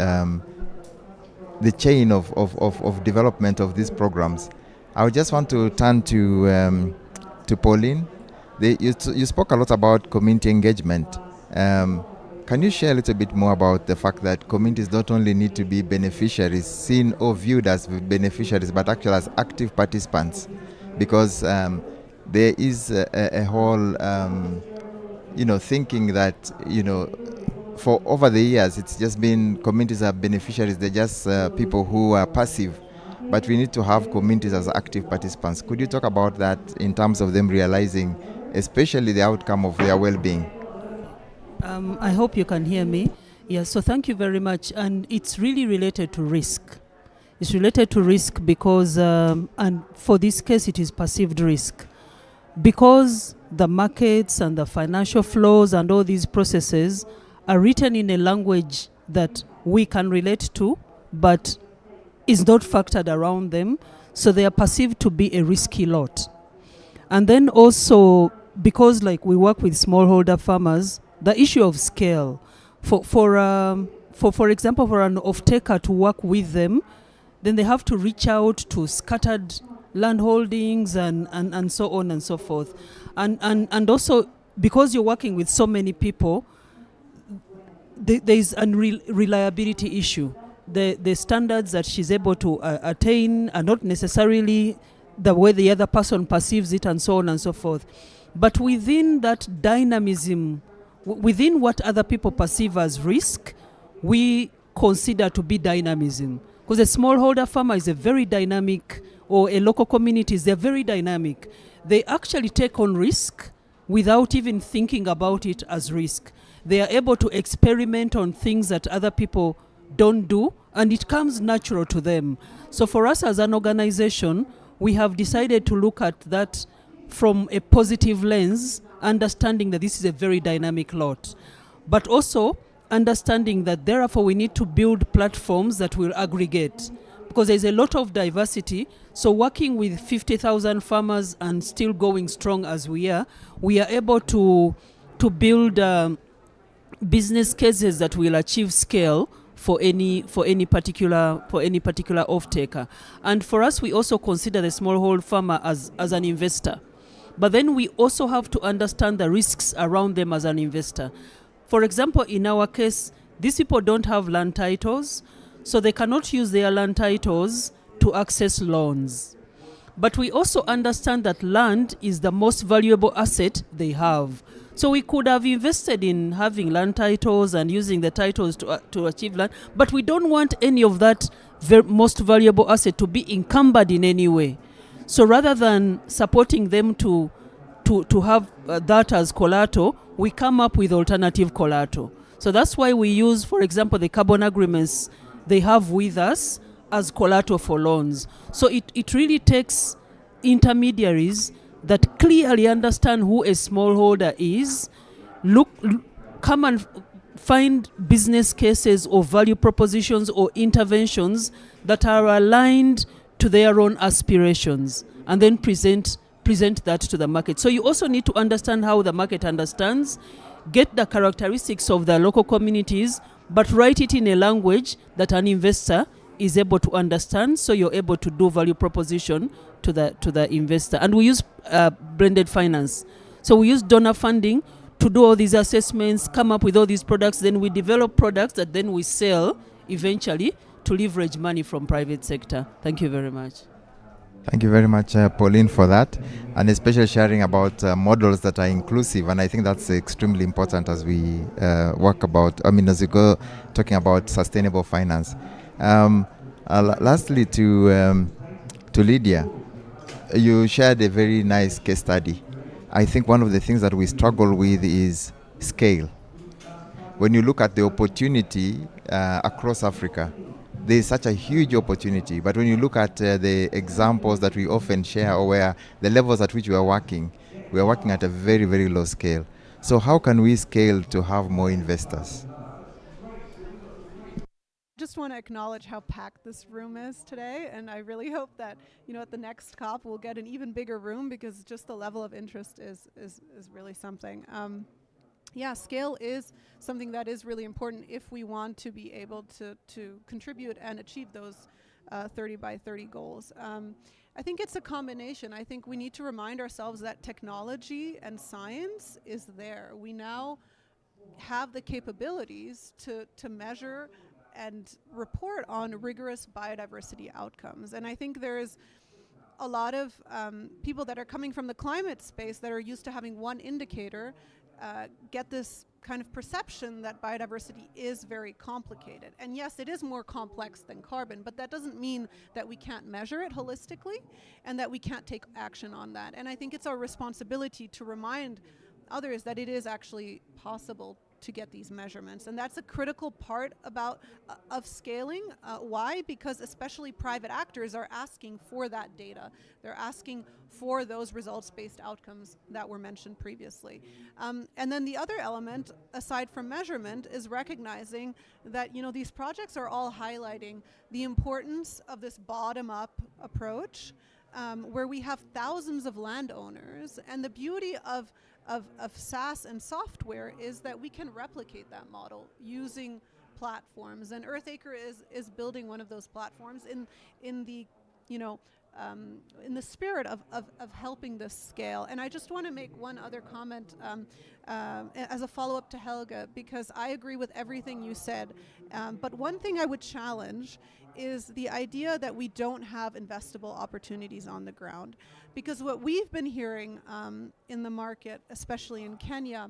chain of development of these programs. I would just want to turn to Pauline. You spoke a lot about community engagement. Can you share a little bit more about the fact that communities don't only need to be beneficiaries, seen or viewed as beneficiaries, but actually as active participants? Because there is a whole, thinking that, for over the years, it's just been communities are beneficiaries. They're just people who are passive. But we need to have communities as active participants. Could you talk about that in terms of them realizing, especially the outcome of their well-being? I hope you can hear me. Yeah, so thank you very much. And it's really related to risk. It's related to risk because, and for this case, it is perceived risk. Because the markets and the financial flows and all these processes are written in a language that we can relate to, but is not factored around them, so they are perceived to be a risky lot. And then also, because like we work with smallholder farmers, the issue of scale, for example, for an off-taker to work with them, then they have to reach out to scattered land holdings and so on and so forth. And also, because you're working with so many people, there is a reliability issue. The standards that she's able to attain are not necessarily the way the other person perceives it and so on and so forth. But within that dynamism, within what other people perceive as risk, we consider to be dynamism. Because a smallholder farmer is a very dynamic, or a local community they're very dynamic. They actually take on risk without even thinking about it as risk. They are able to experiment on things that other people don't do, and it comes natural to them. So for us as an organization, we have decided to look at that from a positive lens, understanding that this is a very dynamic lot, but also understanding that therefore we need to build platforms that will aggregate, because there's a lot of diversity. So working with 50,000 farmers and still going strong as we are able to build business cases that will achieve scale for any particular off-taker. And for us, we also consider the smallholder farmer as an investor. But then we also have to understand the risks around them as an investor. For example, in our case, these people don't have land titles, so they cannot use their land titles to access loans. But we also understand that land is the most valuable asset they have. So we could have invested in having land titles and using the titles to achieve land, but we don't want any of that most valuable asset to be encumbered in any way. So rather than supporting them to have that as collateral, we come up with alternative collateral. So that's why we use, for example, the carbon agreements they have with us as collateral for loans. So it really takes intermediaries that clearly understand who a smallholder is, come and find business cases or value propositions or interventions that are aligned to their own aspirations, and then present that to the market. So you also need to understand how the market understands, get the characteristics of the local communities, but write it in a language that an investor is able to understand, so you're able to do value proposition to the investor. And we use blended finance. So we use donor funding to do all these assessments, come up with all these products, then we develop products that then we sell eventually to leverage money from private sector. Thank you very much. Thank you very much, Pauline, for that, and especially sharing about models that are inclusive. And I think that's extremely important as we work about, as we go talking about sustainable finance. Lastly, to Lydia, you shared a very nice case study. I think one of the things that we struggle with is scale. when you look at the opportunity across Africa, there is such a huge opportunity. But when you look at the examples that we often share, or where the levels at which we are working at a very, very low scale. So how can we scale to have more investors? Just want to acknowledge how packed this room is today, and I really hope that at the next COP we'll get an even bigger room, because just the level of interest is really something. Yeah, scale is something that is really important if we want to be able to contribute and achieve those 30 by 30 goals. I think it's a combination. I think we need to remind ourselves that technology and science is there. We now have the capabilities to measure and report on rigorous biodiversity outcomes. And I think there's a lot of people that are coming from the climate space that are used to having one indicator get this kind of perception that biodiversity is very complicated. And yes, it is more complex than carbon, but that doesn't mean that we can't measure it holistically and that we can't take action on that. And I think it's our responsibility to remind others that it is actually possible to get these measurements. And that's a critical part of scaling. Why? Because especially private actors are asking for that data. They're asking for those results-based outcomes that were mentioned previously. And then the other element, aside from measurement, is recognizing that these projects are all highlighting the importance of this bottom-up approach, where we have thousands of landowners, and the beauty of SaaS and software is that we can replicate that model using platforms, and Earthacre is building one of those platforms in the spirit of helping this scale. And I just want to make one other comment as a follow-up to Helga, because I agree with everything you said, but one thing I would challenge is the idea that we don't have investable opportunities on the ground. Because what we've been hearing in the market, especially in Kenya,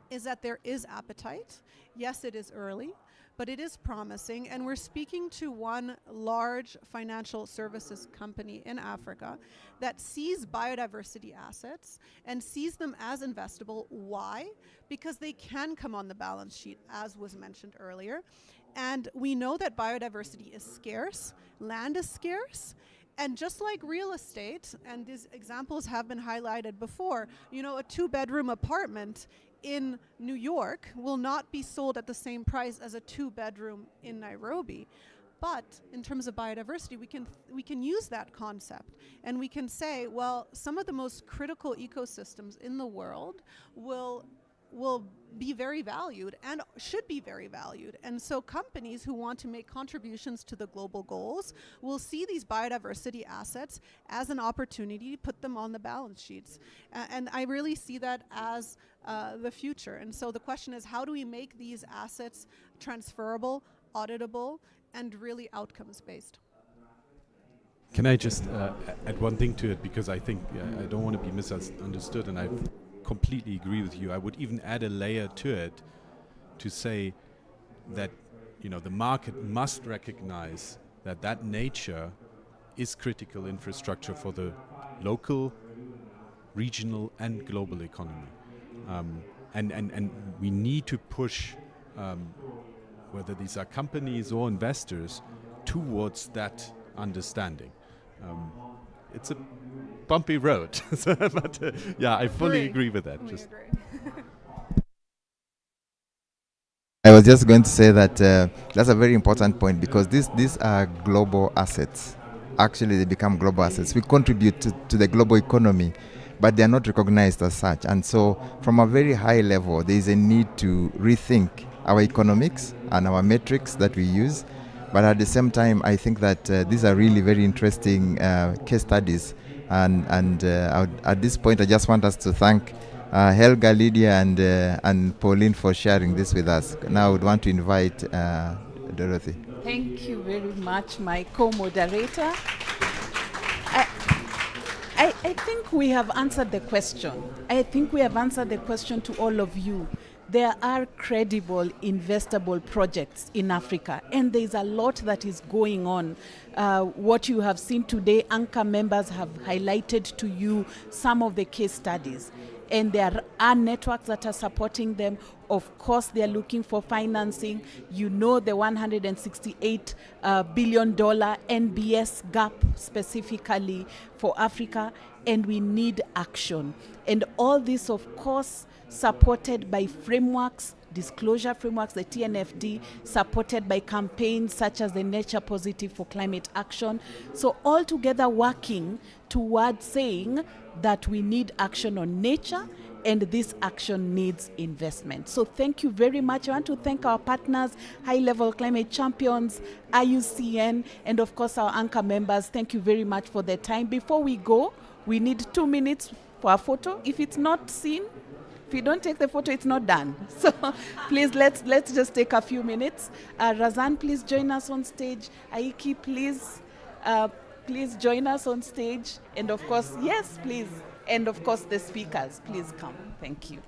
is that there is appetite. Yes, it is early, but it is promising. And we're speaking to one large financial services company in Africa that sees biodiversity assets and sees them as investable. Why? Because they can come on the balance sheet, as was mentioned earlier. And we know that biodiversity is scarce, land is scarce, and just like real estate, and these examples have been highlighted before, a 2-bedroom apartment in New York will not be sold at the same price as a 2-bedroom in Nairobi. But in terms of biodiversity, we can use that concept, and we can say, well, some of the most critical ecosystems in the world will be very valued and should be very valued. And so companies who want to make contributions to the global goals will see these biodiversity assets as an opportunity to put them on the balance sheets. And I really see that as the future. And so the question is, how do we make these assets transferable, auditable, and really outcomes-based? Can I just add one thing to it, because I think I don't want to be misunderstood, and I completely agree with you. I would even add a layer to it to say that the market must recognize that nature is critical infrastructure for the local, regional, and global economy, and we need to push whether these are companies or investors towards that understanding. It's a bumpy road, but I fully agree with that. I was just going to say that that's a very important point, because these are global assets. Actually, they become global assets. We contribute to the global economy, but they are not recognized as such. And so from a very high level, there is a need to rethink our economics and our metrics that we use. But at the same time, I think that these are really very interesting case studies. And at this point, I just want us to thank Helga, Lydia, and Pauline for sharing this with us. Now I would want to invite Dorothy. Thank you very much, my co-moderator. I think we have answered the question. I think we have answered the question to all of you. There are credible, investable projects in Africa, and there's a lot that is going on. What you have seen today, Anchor members have highlighted to you some of the case studies. and there are networks that are supporting them. Of course, they're looking for financing. You know, the $168 billion NBS gap specifically for Africa, and we need action. And all this, of course, supported by frameworks, disclosure frameworks, the TNFD, supported by campaigns such as the Nature Positive for Climate Action. So all together working towards saying that we need action on nature, and this action needs investment. So thank you very much. I want to thank our partners, High-Level Climate Champions, IUCN, and of course our anchor members. Thank you very much for their time. Before we go, we need 2 minutes for a photo. If it's not seen, if you don't take the photo, it's not done. So please, let's just take a few minutes. Razan, please join us on stage. Aiki, please join us on stage. And of course, yes, please. And of course, the speakers, please come. Thank you.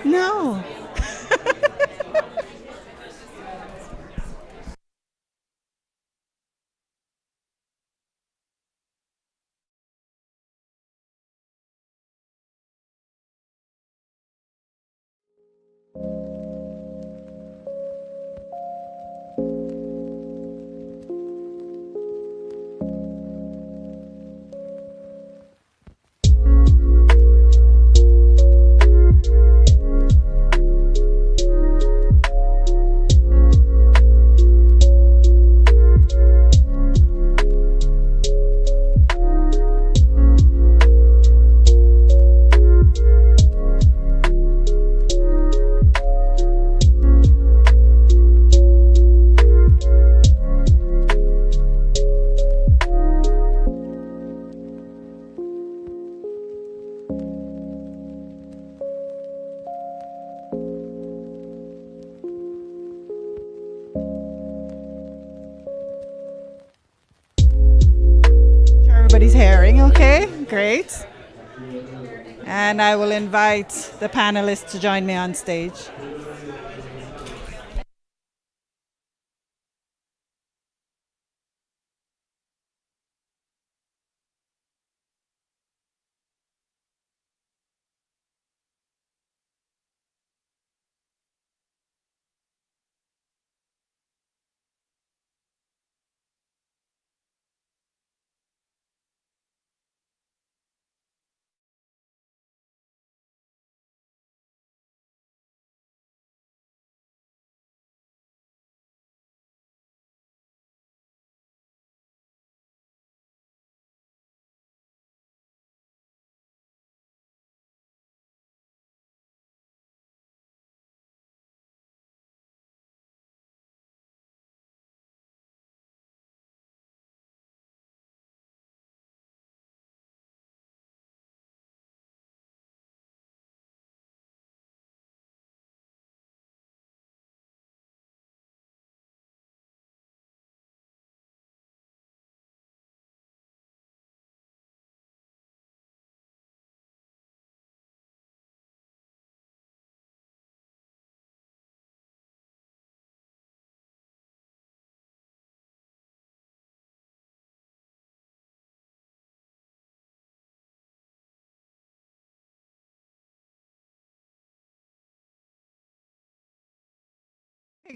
No. Everybody's hearing, okay? Great. And I will invite the panelists to join me on stage.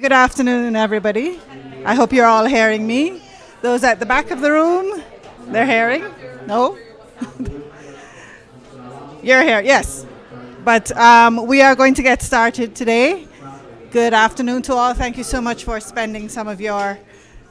Good afternoon, everybody. I hope you're all hearing me. Those at the back of the room, they're hearing? No? You're here, yes. But we are going to get started today. Good afternoon to all. Thank you so much for spending some of your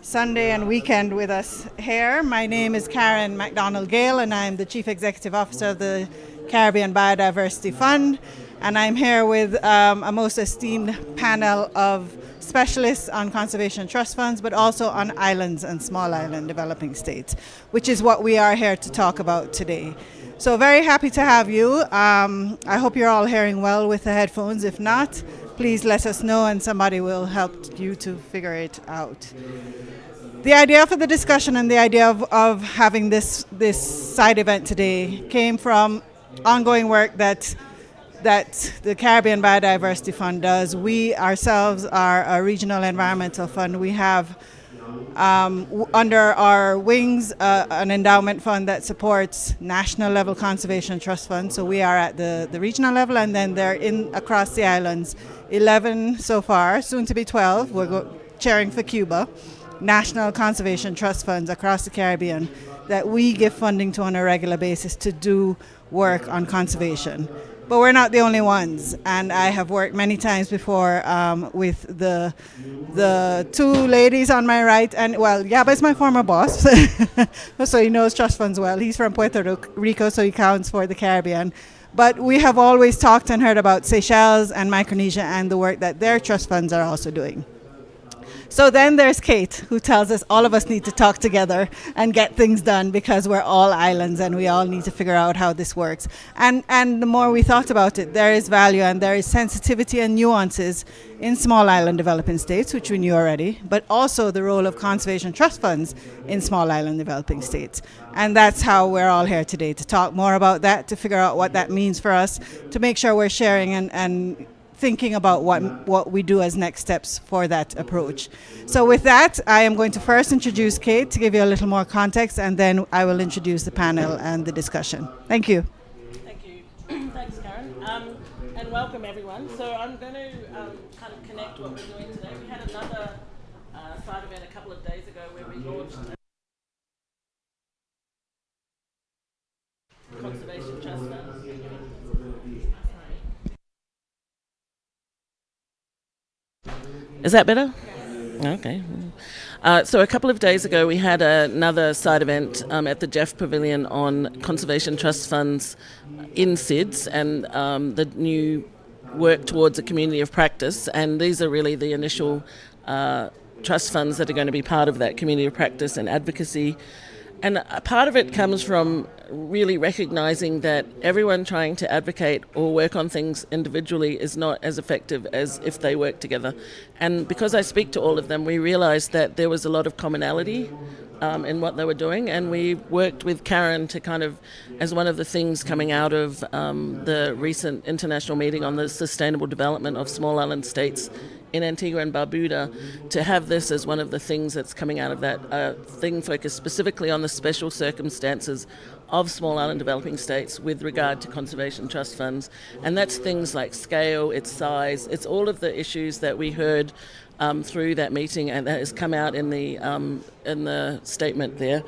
Sunday and weekend with us here. My name is Karen MacDonald-Gale, and I'm the Chief Executive Officer of the Caribbean Biodiversity Fund. And I'm here with a most esteemed panel of specialists on conservation trust funds, but also on islands and small island developing states, which is what we are here to talk about today. So very happy to have you. I hope you're all hearing well with the headphones. If not, please let us know and somebody will help you to figure it out. The idea for the discussion and the idea of having this side event today came from ongoing work that the Caribbean Biodiversity Fund does. We ourselves are a regional environmental fund. We have under our wings an endowment fund that supports national level conservation trust funds. So we are at the regional level, and then they're in across the islands, 11 so far, soon to be 12. We're chairing for Cuba, national conservation trust funds across the Caribbean that we give funding to on a regular basis to do work on conservation. But we're not the only ones, and I have worked many times before with the two ladies on my right, and well, Yaba is my former boss, so he knows trust funds well. He's from Puerto Rico, so he counts for the Caribbean. But we have always talked and heard about Seychelles and Micronesia and the work that their trust funds are also doing. So then there's Kate, who tells us all of us need to talk together and get things done because we're all islands and we all need to figure out how this works. And the more we thought about it, there is value and there is sensitivity and nuances in small island developing states, which we knew already, but also the role of conservation trust funds in small island developing states. And that's how we're all here today, to talk more about that, to figure out what that means for us, to make sure we're sharing and thinking about what we do as next steps for that approach. So with that, I am going to first introduce Kate to give you a little more context, and then I will introduce the panel and the discussion. Thank you. Thank you. Thanks, Karen. And welcome, everyone. So I'm going to kind of connect what we're doing today. We had another side event a couple of days ago where we launched a conservation trust fund. Is that better? Okay. So a couple of days ago, we had another side event at the Jeff Pavilion on conservation trust funds in SIDS and the new work towards a community of practice. And these are really the initial trust funds that are going to be part of that community of practice and advocacy. And a part of it comes from really recognizing that everyone trying to advocate or work on things individually is not as effective as if they work together. And because I speak to all of them, we realized that there was a lot of commonality in what they were doing. And we worked with Karen to kind of, as one of the things coming out of the recent international meeting on the sustainable development of small island states in Antigua and Barbuda, to have this as one of the things that's coming out of that thing focused specifically on the special circumstances of small island developing states with regard to conservation trust funds. And that's things like scale, its size, it's all of the issues that we heard through that meeting and that has come out in the statement there.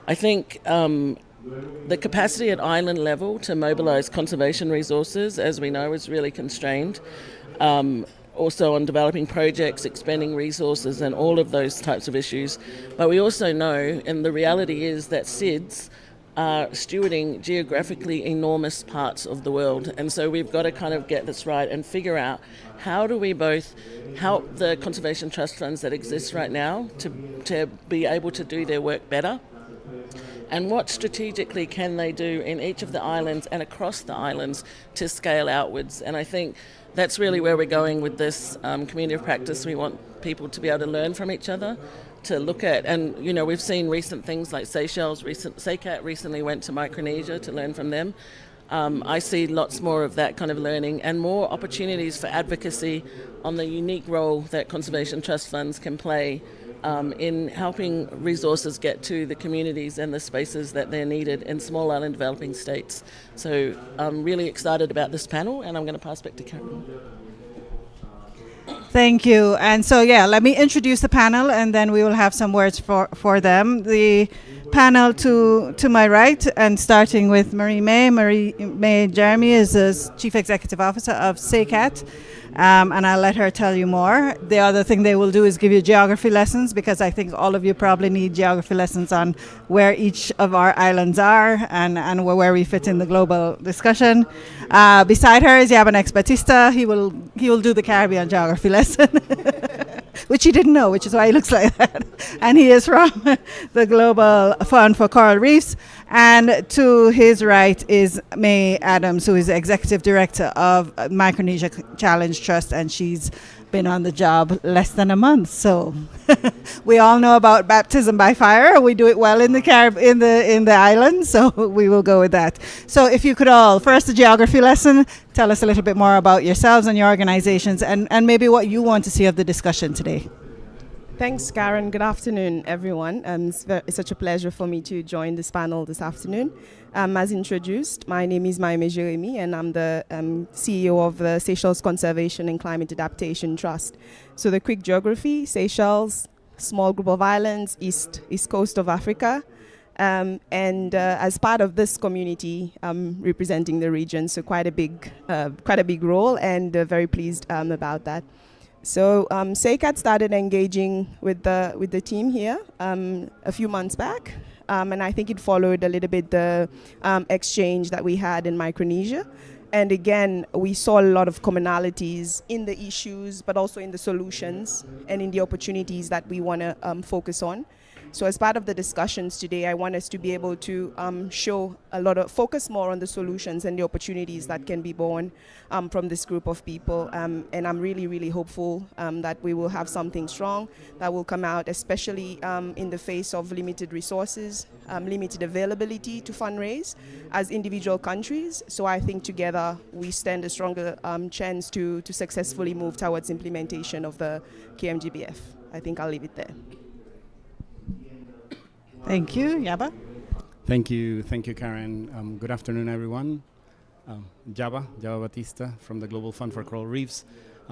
I think the capacity at island level to mobilize conservation resources, as we know, is really constrained. Also on developing projects, expending resources and all of those types of issues. But we also know, and the reality is that SIDS are stewarding geographically enormous parts of the world. And so we've got to kind of get this right and figure out how do we both help the conservation trust funds that exist right now to be able to do their work better, and what strategically can they do in each of the islands and across the islands to scale outwards. And I think that's really where we're going with this community of practice. We want people to be able to learn from each other, to look at, and you know, we've seen recent things like Seychelles, SECAT recently went to Micronesia to learn from them. I see lots more of that kind of learning and more opportunities for advocacy on the unique role that conservation trust funds can play in helping resources get to the communities and the spaces that they're needed in small island developing states. So I'm really excited about this panel, and I'm going to pass back to Karen. Thank you. And so, yeah, let me introduce the panel, and then we will have some words for them. The panel to my right, and starting with Marie May Jeremy is the Chief Executive Officer of SECAT. And I'll let her tell you more. The other thing they will do is give you geography lessons, because I think all of you probably need geography lessons on where each of our islands are and where we fit in the global discussion. Beside her is Yabanex Batista. He will do the Caribbean geography lesson, which he didn't know, which is why he looks like that. And he is from the Global Fund for Coral Reefs. And to his right is May Adams, who is the Executive Director of Micronesia Challenge Trust, and she's been on the job less than a month. So we all know about baptism by fire. We do it well in the island, so we will go with that. So if you could all, first the geography lesson, tell us a little bit more about yourselves and your organizations, and maybe what you want to see of the discussion today. Thanks, Karen. Good afternoon, everyone. It's such a pleasure for me to join this panel this afternoon. As introduced, my name is Maïme Jérémy, and I'm the CEO of the Seychelles Conservation and Climate Adaptation Trust. So the quick geography: Seychelles, small group of islands, east coast of Africa. And as part of this community, I'm representing the region, so quite a big role, and very pleased about that. So SECAT started engaging with the team here a few months back, and I think it followed a little bit the exchange that we had in Micronesia. And again, we saw a lot of commonalities in the issues, but also in the solutions and in the opportunities that we want to focus on. So as part of the discussions today, I want us to be able to show a lot of focus more on the solutions and the opportunities that can be born from this group of people. And I'm really, really hopeful that we will have something strong that will come out, especially in the face of limited resources, limited availability to fundraise as individual countries. So I think together we stand a stronger chance to successfully move towards implementation of the KMGBF. I think I'll leave it there. Thank you. Yaba? Thank you, Karen. Good afternoon, everyone. Jaba Batista from the Global Fund for Coral Reefs.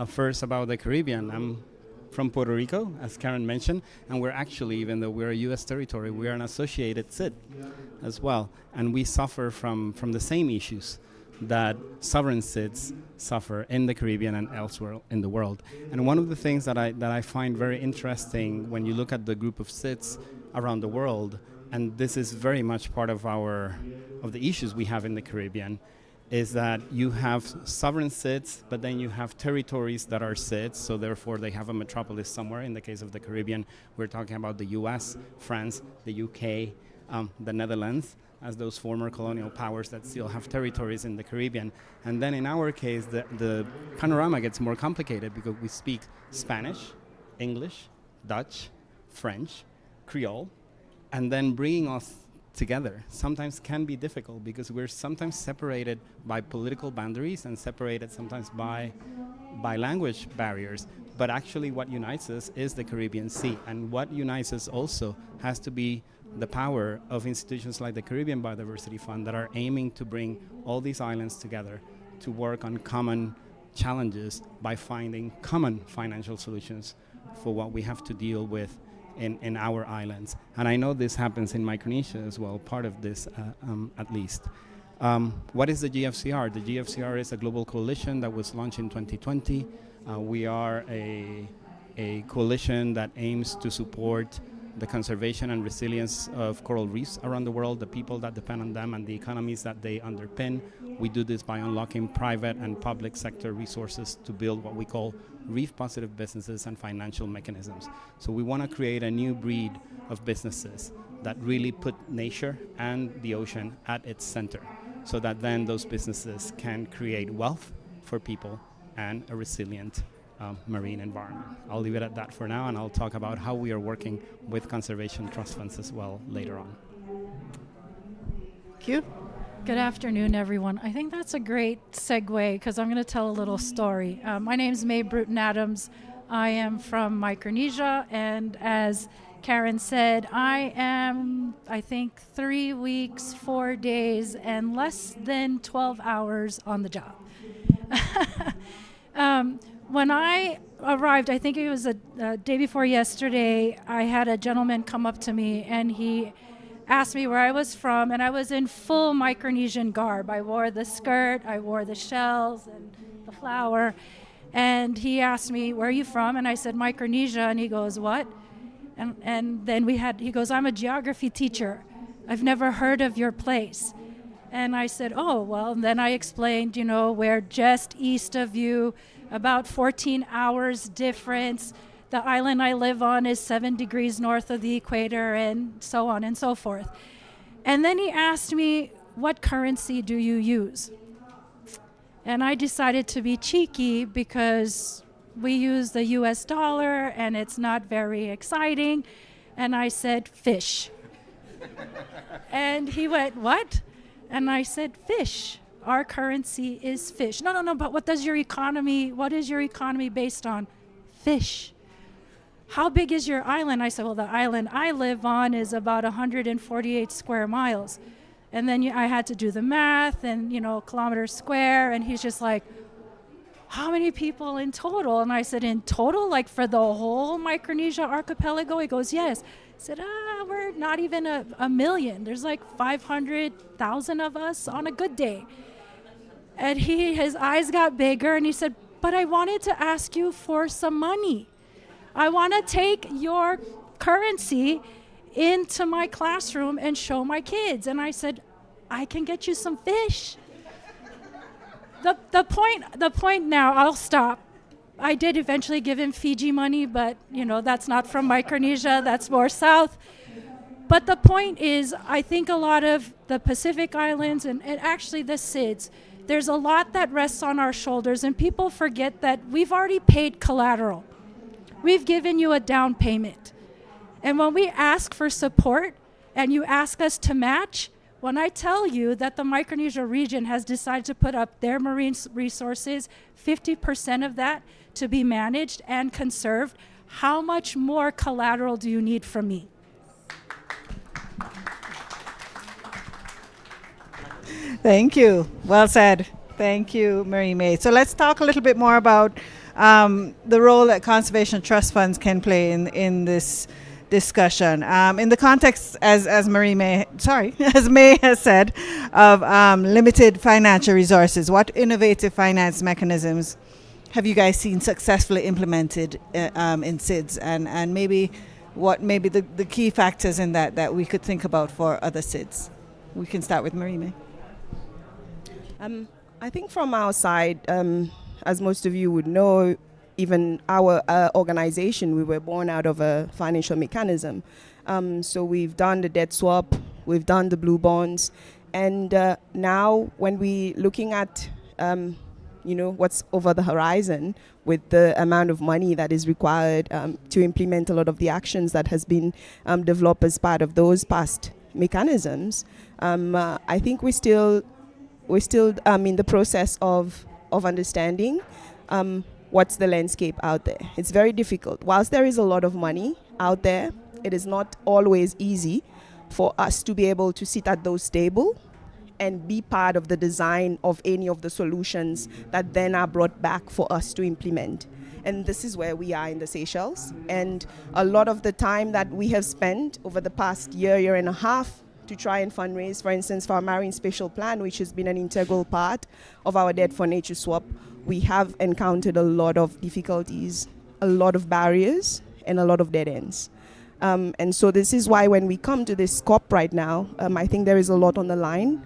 First, about the Caribbean. I'm from Puerto Rico, as Karen mentioned, and we're actually, even though we're a U.S. territory, we are an associated SID as well, and we suffer from the same issues that sovereign SIDs suffer in the Caribbean and elsewhere in the world. And one of the things that I find very interesting when you look at the group of SIDs around the world, and this is very much part of the issues we have in the Caribbean, is that you have sovereign SIDs, but then you have territories that are SIDs, so therefore they have a metropolis somewhere. In the case of the Caribbean, we're talking about the US, France, the UK, the Netherlands, as those former colonial powers that still have territories in the Caribbean. And then in our case, the panorama gets more complicated because we speak Spanish, English, Dutch, French, Creole, and then bringing us together sometimes can be difficult because we're sometimes separated by political boundaries and separated sometimes by language barriers. But actually what unites us is the Caribbean Sea, and what unites us also has to be the power of institutions like the Caribbean Biodiversity Fund that are aiming to bring all these islands together to work on common challenges by finding common financial solutions for what we have to deal with in our islands. And I know this happens in Micronesia as well, part of this at least. What is the GFCR? The GFCR is a global coalition that was launched in 2020. We are a coalition that aims to support the conservation and resilience of coral reefs around the world, the people that depend on them and the economies that they underpin. We do this by unlocking private and public sector resources to build what we call reef-positive businesses and financial mechanisms. So we want to create a new breed of businesses that really put nature and the ocean at its center, so that then those businesses can create wealth for people and a resilient marine environment. I'll leave it at that for now, and I'll talk about how we are working with conservation trust funds as well later on. Thank you. Good afternoon, everyone. I think that's a great segue because I'm going to tell a little story. My name is Mae Bruton-Adams. I am from Micronesia, and as Karen said, I am, I think, 3 weeks, 4 days, and less than 12 hours on the job. When I arrived, I think it was a day before yesterday, I had a gentleman come up to me and he asked me where I was from, and I was in full Micronesian garb. I wore the skirt, I wore the shells and the flower, and he asked me, where are you from? And I said, Micronesia, and he goes, what? And then he goes, I'm a geography teacher. I've never heard of your place. And I said, oh, well, and then I explained, we're just east of you, about 14 hours difference. The island I live on is 7 degrees north of the equator, and so on and so forth. And then he asked me, what currency do you use? And I decided to be cheeky because we use the US dollar and it's not very exciting. And I said, fish. And he went, what? And I said, fish. Our currency is fish. No, but what is your economy based on? Fish. How big is your island? I said, well, the island I live on is about 148 square miles. And then I had to do the math and, kilometers square. And he's just like, how many people in total? And I said, in total, like for the whole Micronesia archipelago? He goes, yes. I said, we're not even a million. There's like 500,000 of us on a good day. And his eyes got bigger and he said, but I wanted to ask you for some money. I want to take your currency into my classroom and show my kids. And I said, I can get you some fish. The point now, I'll stop. I did eventually give him Fiji money, but that's not from Micronesia, that's more south. But the point is, I think a lot of the Pacific Islands and actually the SIDS, there's a lot that rests on our shoulders, and people forget that we've already paid collateral. We've given you a down payment. And when we ask for support and you ask us to match, when I tell you that the Micronesia region has decided to put up their marine resources, 50% of that to be managed and conserved, how much more collateral do you need from me? Thank you. Well said. Thank you, Marie May. So let's talk a little bit more about the role that conservation trust funds can play in this discussion. In the context, as May has said, of limited financial resources, what innovative finance mechanisms have you guys seen successfully implemented in SIDS, and maybe the key factors in that we could think about for other SIDS? We can start with Marie May. I think from our side, as most of you would know, even our organization, we were born out of a financial mechanism. So we've done the debt swap, we've done the blue bonds, and now when we're looking at what's over the horizon with the amount of money that is required to implement a lot of the actions that has been developed as part of those past mechanisms, I think we're still in the process of understanding what's the landscape out there. It's very difficult. Whilst there is a lot of money out there, it is not always easy for us to be able to sit at those tables and be part of the design of any of the solutions that then are brought back for us to implement. And this is where we are in the Seychelles. And a lot of the time that we have spent over the past year and a half to try and fundraise, for instance, for our Marine Spatial Plan, which has been an integral part of our Debt for Nature swap, we have encountered a lot of difficulties, a lot of barriers, and a lot of dead ends. And so this is why when we come to this COP right now, I think there is a lot on the line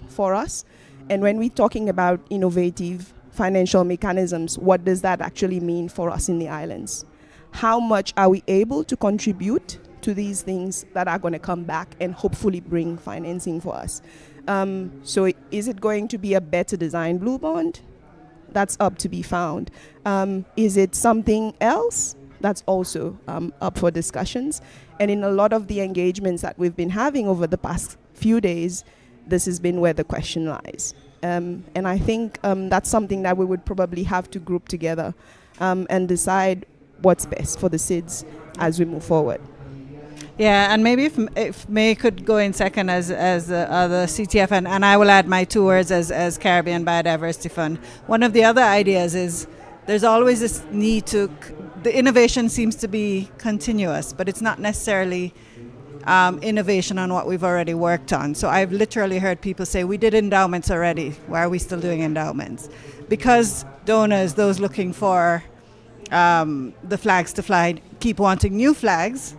for us. And when we're talking about innovative financial mechanisms, what does that actually mean for us in the islands? How much are we able to contribute to these things that are going to come back and hopefully bring financing for us? So is it going to be a better design blue bond? That's up to be found. Is it something else? That's also up for discussions. And in a lot of the engagements that we've been having over the past few days, this has been where the question lies. And I think that's something that we would probably have to group together and decide what's best for the SIDS as we move forward. Yeah, and maybe if May could go in second as the other CTF, and I will add my 2 words as Caribbean Biodiversity Fund. One of the other ideas is there's always this need to, the innovation seems to be continuous, but it's not necessarily innovation on what we've already worked on. So I've literally heard people say, we did endowments already, why are we still doing endowments? Because donors, those looking for the flags to fly, keep wanting new flags.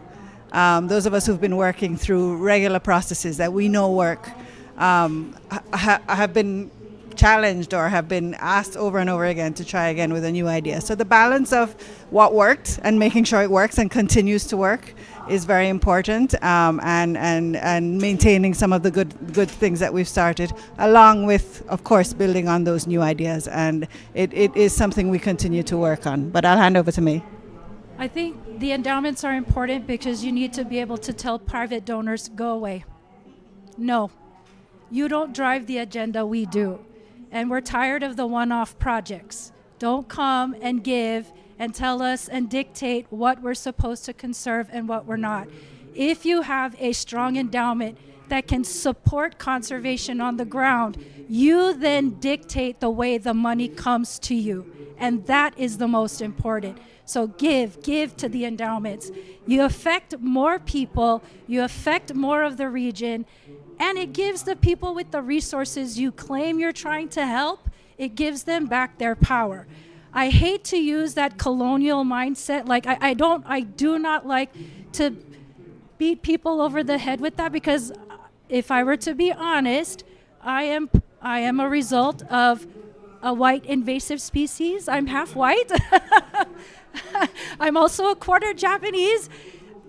Those of us who've been working through regular processes that we know work have been challenged or have been asked over and over again to try again with a new idea. So the balance of what worked and making sure it works and continues to work is very important, and maintaining some of the good things that we've started, along with, of course, building on those new ideas. And it is something we continue to work on. But I'll hand over to May. I think the endowments are important because you need to be able to tell private donors, go away. No, you don't drive the agenda, we do. And we're tired of the one-off projects. Don't come and give and tell us and dictate what we're supposed to conserve and what we're not. If you have a strong endowment that can support conservation on the ground, you then dictate the way the money comes to you. And that is the most important. So give to the endowments. You affect more people, you affect more of the region, and it gives the people with the resources you claim you're trying to help, it gives them back their power. I hate to use that colonial mindset. Like I do not like to beat people over the head with that, because if I were to be honest, I am a result of a white invasive species. I'm half white. I'm also a quarter Japanese.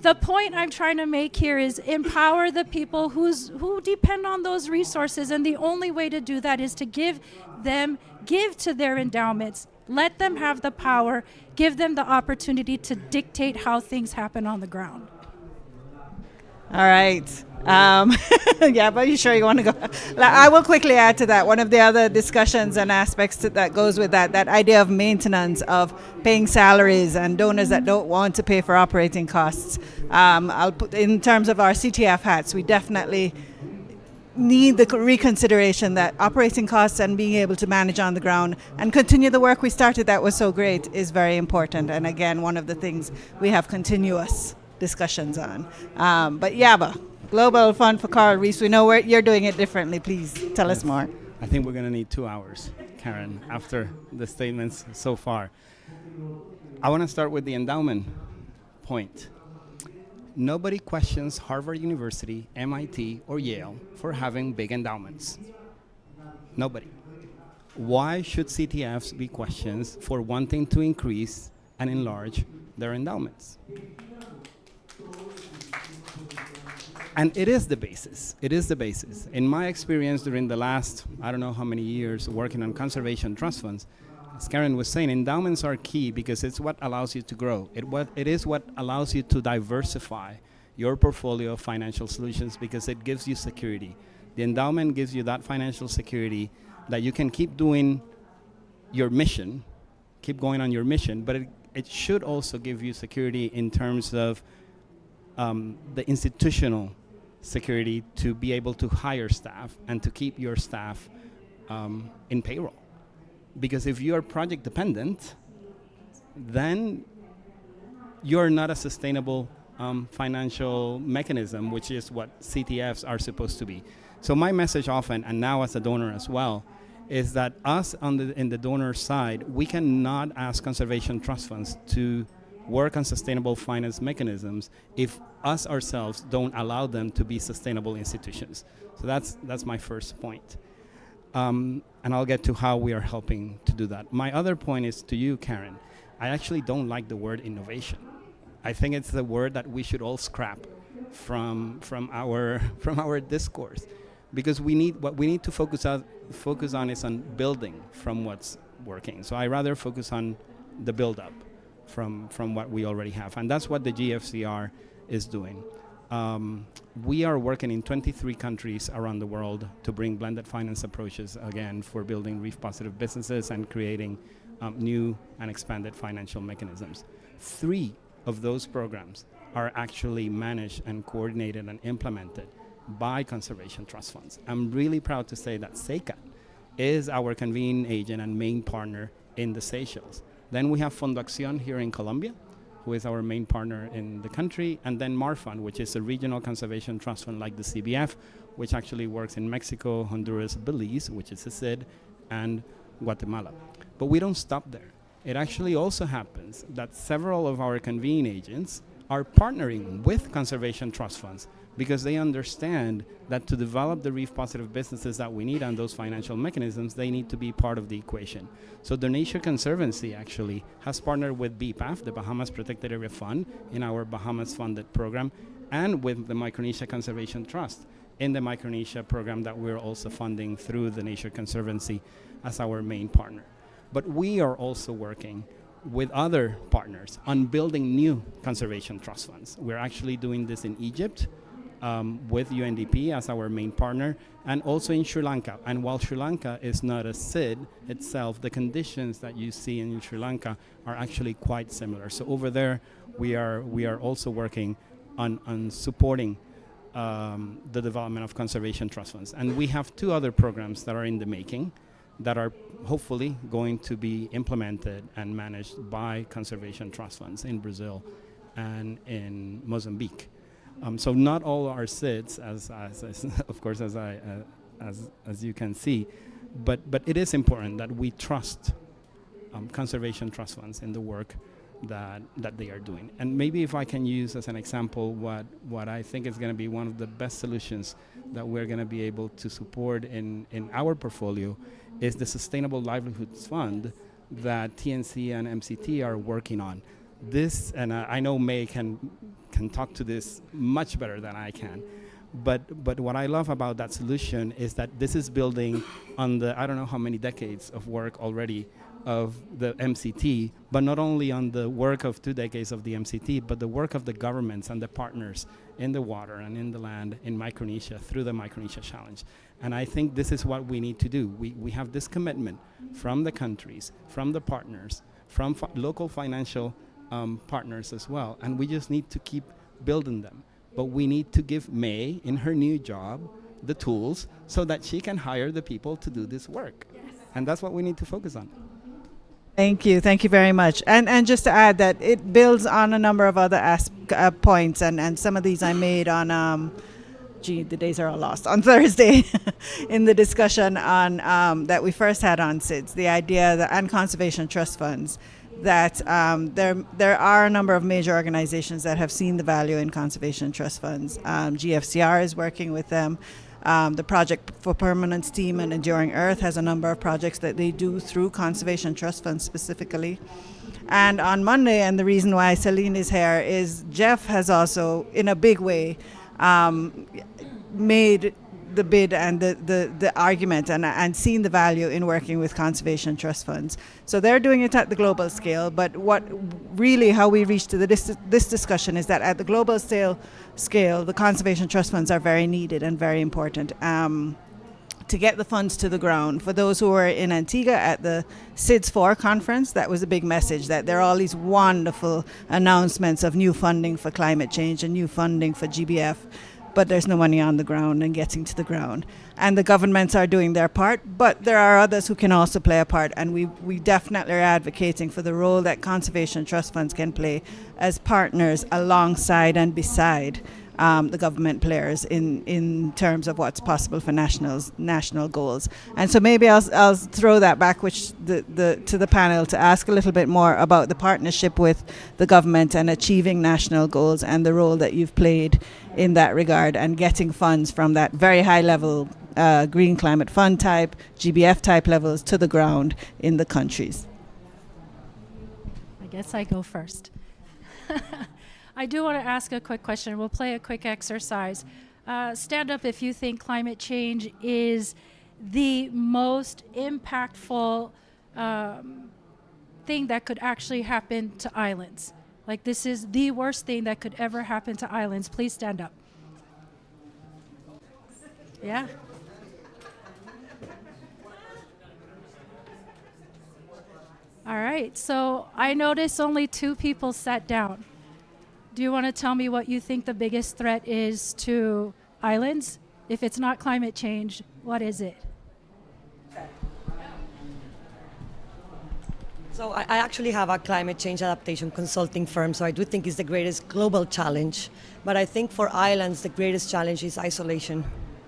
The point I'm trying to make here is empower the people who depend on those resources, and the only way to do that is to give to their endowments. Let them have the power, give them the opportunity to dictate how things happen on the ground. All right. Yeah, but you sure you want to go? I will quickly add to that. One of the other discussions and aspects that goes with that idea of maintenance, of paying salaries and donors that don't want to pay for operating costs. I'll put in terms of our CTF hats, we definitely need the reconsideration that operating costs and being able to manage on the ground and continue the work we started that was so great is very important. And again, one of the things we have continuous discussions on. But Yaba, Global Fund for Coral Reefs, we know you're doing it differently. Please tell us more. I think we're going to need 2 hours, Karen, after the statements so far. I want to start with the endowment point. Nobody questions Harvard University, MIT, or Yale for having big endowments. Nobody. Why should CTFs be questioned for wanting to increase and enlarge their endowments? And it is the basis. It is the basis. In my experience during the last, I don't know how many years working on conservation trust funds, as Karen was saying, endowments are key because it's what allows you to grow. It is what allows you to diversify your portfolio of financial solutions because it gives you security. The endowment gives you that financial security that you can keep doing your mission, keep going on your mission, but it should also give you security in terms of the institutional security to be able to hire staff and to keep your staff in payroll. Because if you are project dependent, then you're not a sustainable financial mechanism, which is what CTFs are supposed to be. So my message often, and now as a donor as well, is that us in the donor side, we cannot ask conservation trust funds to work on sustainable finance mechanisms if us ourselves don't allow them to be sustainable institutions. So that's my first point. And I'll get to how we are helping to do that. My other point is to you, Karen. I actually don't like the word innovation. I think it's the word that we should all scrap from our discourse, because what we need to focus on is on building from what's working. So I rather focus on the build up from what we already have, and that's what the GFCR is doing. We are working in 23 countries around the world to bring blended finance approaches, again, for building reef-positive businesses and creating new and expanded financial mechanisms. 3 of those programs are actually managed and coordinated and implemented by conservation trust funds. I'm really proud to say that SECA is our convening agent and main partner in the Seychelles. Then we have Fundación here in Colombia, who is our main partner in the country, and then MARFund, which is a regional conservation trust fund like the CBF, which actually works in Mexico, Honduras, Belize, which is a SID, and Guatemala. But we don't stop there. It actually also happens that several of our convening agents are partnering with conservation trust funds because they understand that to develop the reef-positive businesses that we need and those financial mechanisms, they need to be part of the equation. So the Nature Conservancy actually has partnered with BPAF, the Bahamas Protected Area Fund, in our Bahamas funded program, and with the Micronesia Conservation Trust in the Micronesia program that we're also funding through the Nature Conservancy as our main partner. But we are also working with other partners on building new conservation trust funds. We're actually doing this in Egypt, with UNDP as our main partner, and also in Sri Lanka. And while Sri Lanka is not a SID itself, the conditions that you see in Sri Lanka are actually quite similar. So over there, we are also working on supporting the development of conservation trust funds. And we have 2 other programs that are in the making that are hopefully going to be implemented and managed by conservation trust funds in Brazil and in Mozambique. So not all are SIDs, as of course, as you can see, but it is important that we trust conservation trust funds in the work that they are doing. And maybe if I can use as an example what I think is going to be one of the best solutions that we're going to be able to support in our portfolio is the Sustainable Livelihoods Fund that TNC and MCT are working on. This, and I know May can talk to this much better than I can, but what I love about that solution is that this is building on the, I don't know how many decades of work already of the MCT, but not only on the work of 2 decades of the MCT, but the work of the governments and the partners in the water and in the land in Micronesia through the Micronesia Challenge. And I think this is what we need to do. We have this commitment from the countries, from the partners, from local financial partners as well, and we just need to keep building them. But we need to give May, in her new job, the tools so that she can hire the people to do this work. Yes. And that's what we need to focus on. Thank you very much. And just to add that it builds on a number of other points, and some of these I made on, the days are all lost, on Thursday in the discussion on that we first had on SIDS, the idea that, and conservation trust funds, that there are a number of major organizations that have seen the value in conservation trust funds. GFCR is working with them. The Project for Permanence team and Enduring Earth has a number of projects that they do through conservation trust funds specifically. And on Monday, and the reason why Celine is here, is Jeff has also, in a big way, made the bid and the argument and seen the value in working with conservation trust funds. So they're doing it at the global scale, but how we reached to this discussion is that at the global scale, the conservation trust funds are very needed and very important to get the funds to the ground. For those who were in Antigua at the SIDS 4 conference, that was a big message, that there are all these wonderful announcements of new funding for climate change and new funding for GBF, but there's no money on the ground and getting to the ground. And the governments are doing their part, but there are others who can also play a part, and we definitely are advocating for the role that conservation trust funds can play as partners alongside and beside the government players in terms of what's possible for national goals. And so maybe I'll throw that back to the panel to ask a little bit more about the partnership with the government and achieving national goals and the role that you've played in that regard and getting funds from that very high level Green Climate Fund type, GBF type levels to the ground in the countries. I guess I go first. I do want to ask a quick question. We'll play a quick exercise. Stand up if you think climate change is the most impactful thing that could actually happen to islands. Like, this is the worst thing that could ever happen to islands. Please stand up. Yeah. All right, so I noticed only 2 people sat down. Do you want to tell me what you think the biggest threat is to islands? If it's not climate change, what is it? So I actually have a climate change adaptation consulting firm, so I do think it's the greatest global challenge. But I think for islands, the greatest challenge is isolation,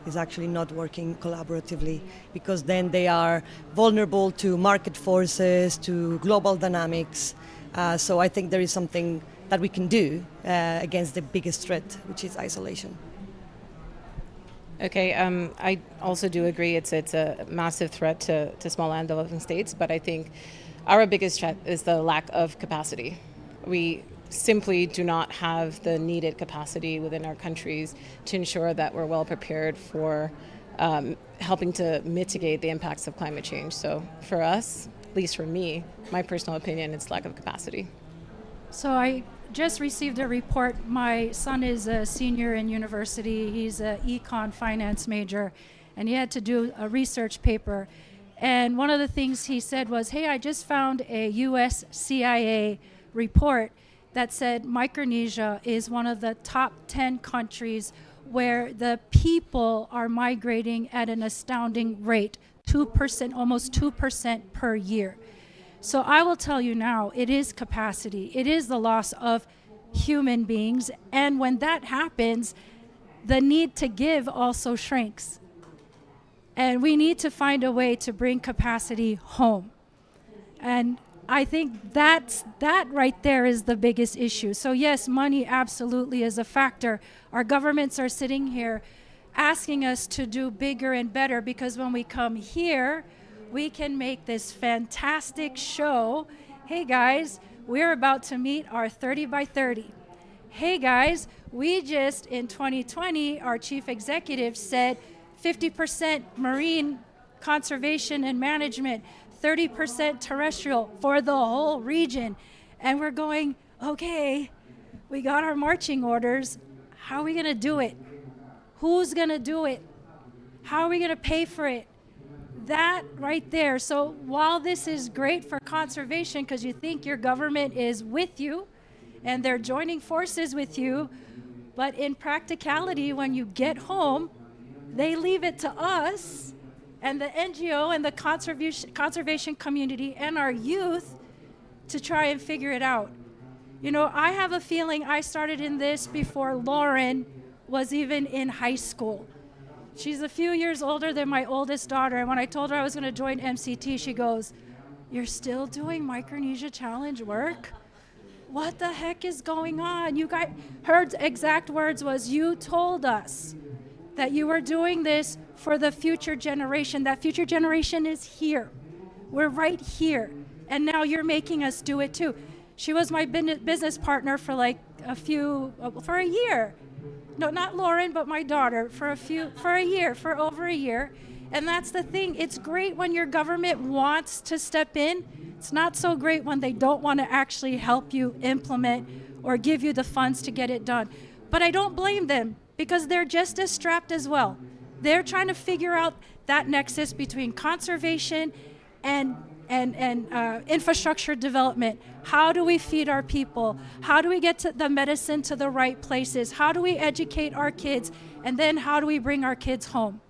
is actually not working collaboratively, because then they are vulnerable to market forces, to global dynamics. So I think there is something that we can do against the biggest threat, which is isolation. Okay, I also do agree it's a massive threat to small and developing states, but I think our biggest threat is the lack of capacity. We simply do not have the needed capacity within our countries to ensure that we're well prepared for helping to mitigate the impacts of climate change. So for us, at least for me, my personal opinion, it's lack of capacity. So I just received a report. My son is a senior in university. He's an econ finance major, and he had to do a research paper. And one of the things he said was, hey, I just found a US CIA report that said Micronesia is one of the top 10 countries where the people are migrating at an astounding rate, 2%, almost 2% per year. So I will tell you now, it is capacity. It is the loss of human beings. And when that happens, the need to give also shrinks. And we need to find a way to bring capacity home. And I think that right there is the biggest issue. So yes, money absolutely is a factor. Our governments are sitting here asking us to do bigger and better, because when we come here, we can make this fantastic show. Hey guys, we're about to meet our 30 by 30. Hey guys, we just in 2020, our chief executive said 50% marine conservation and management, 30% terrestrial for the whole region. And we're going, okay, we got our marching orders. How are we gonna do it? Who's gonna do it? How are we gonna pay for it? That right there. So while this is great for conservation, because you think your government is with you and they're joining forces with you, but in practicality, when you get home, they leave it to us and the NGO and the conservation community and our youth to try and figure it out. You know, I have a feeling I started in this before Lauren was even in high school. She's a few years older than my oldest daughter, and when I told her I was going to join MCT, she goes, "You're still doing Micronesia Challenge work? What the heck is going on? You guys," her exact words was, "You told us that you were doing this for the future generation. That future generation is here. We're right here. And now you're making us do it too." She was my business partner for like for a year. No, not Lauren, but my daughter, for over a year. And that's the thing. It's great when your government wants to step in. It's not so great when they don't want to actually help you implement or give you the funds to get it done. But I don't blame them, because they're just as strapped as well. They're trying to figure out that nexus between conservation and infrastructure development. How do we feed our people? How do we get the medicine to the right places? How do we educate our kids? And then how do we bring our kids home?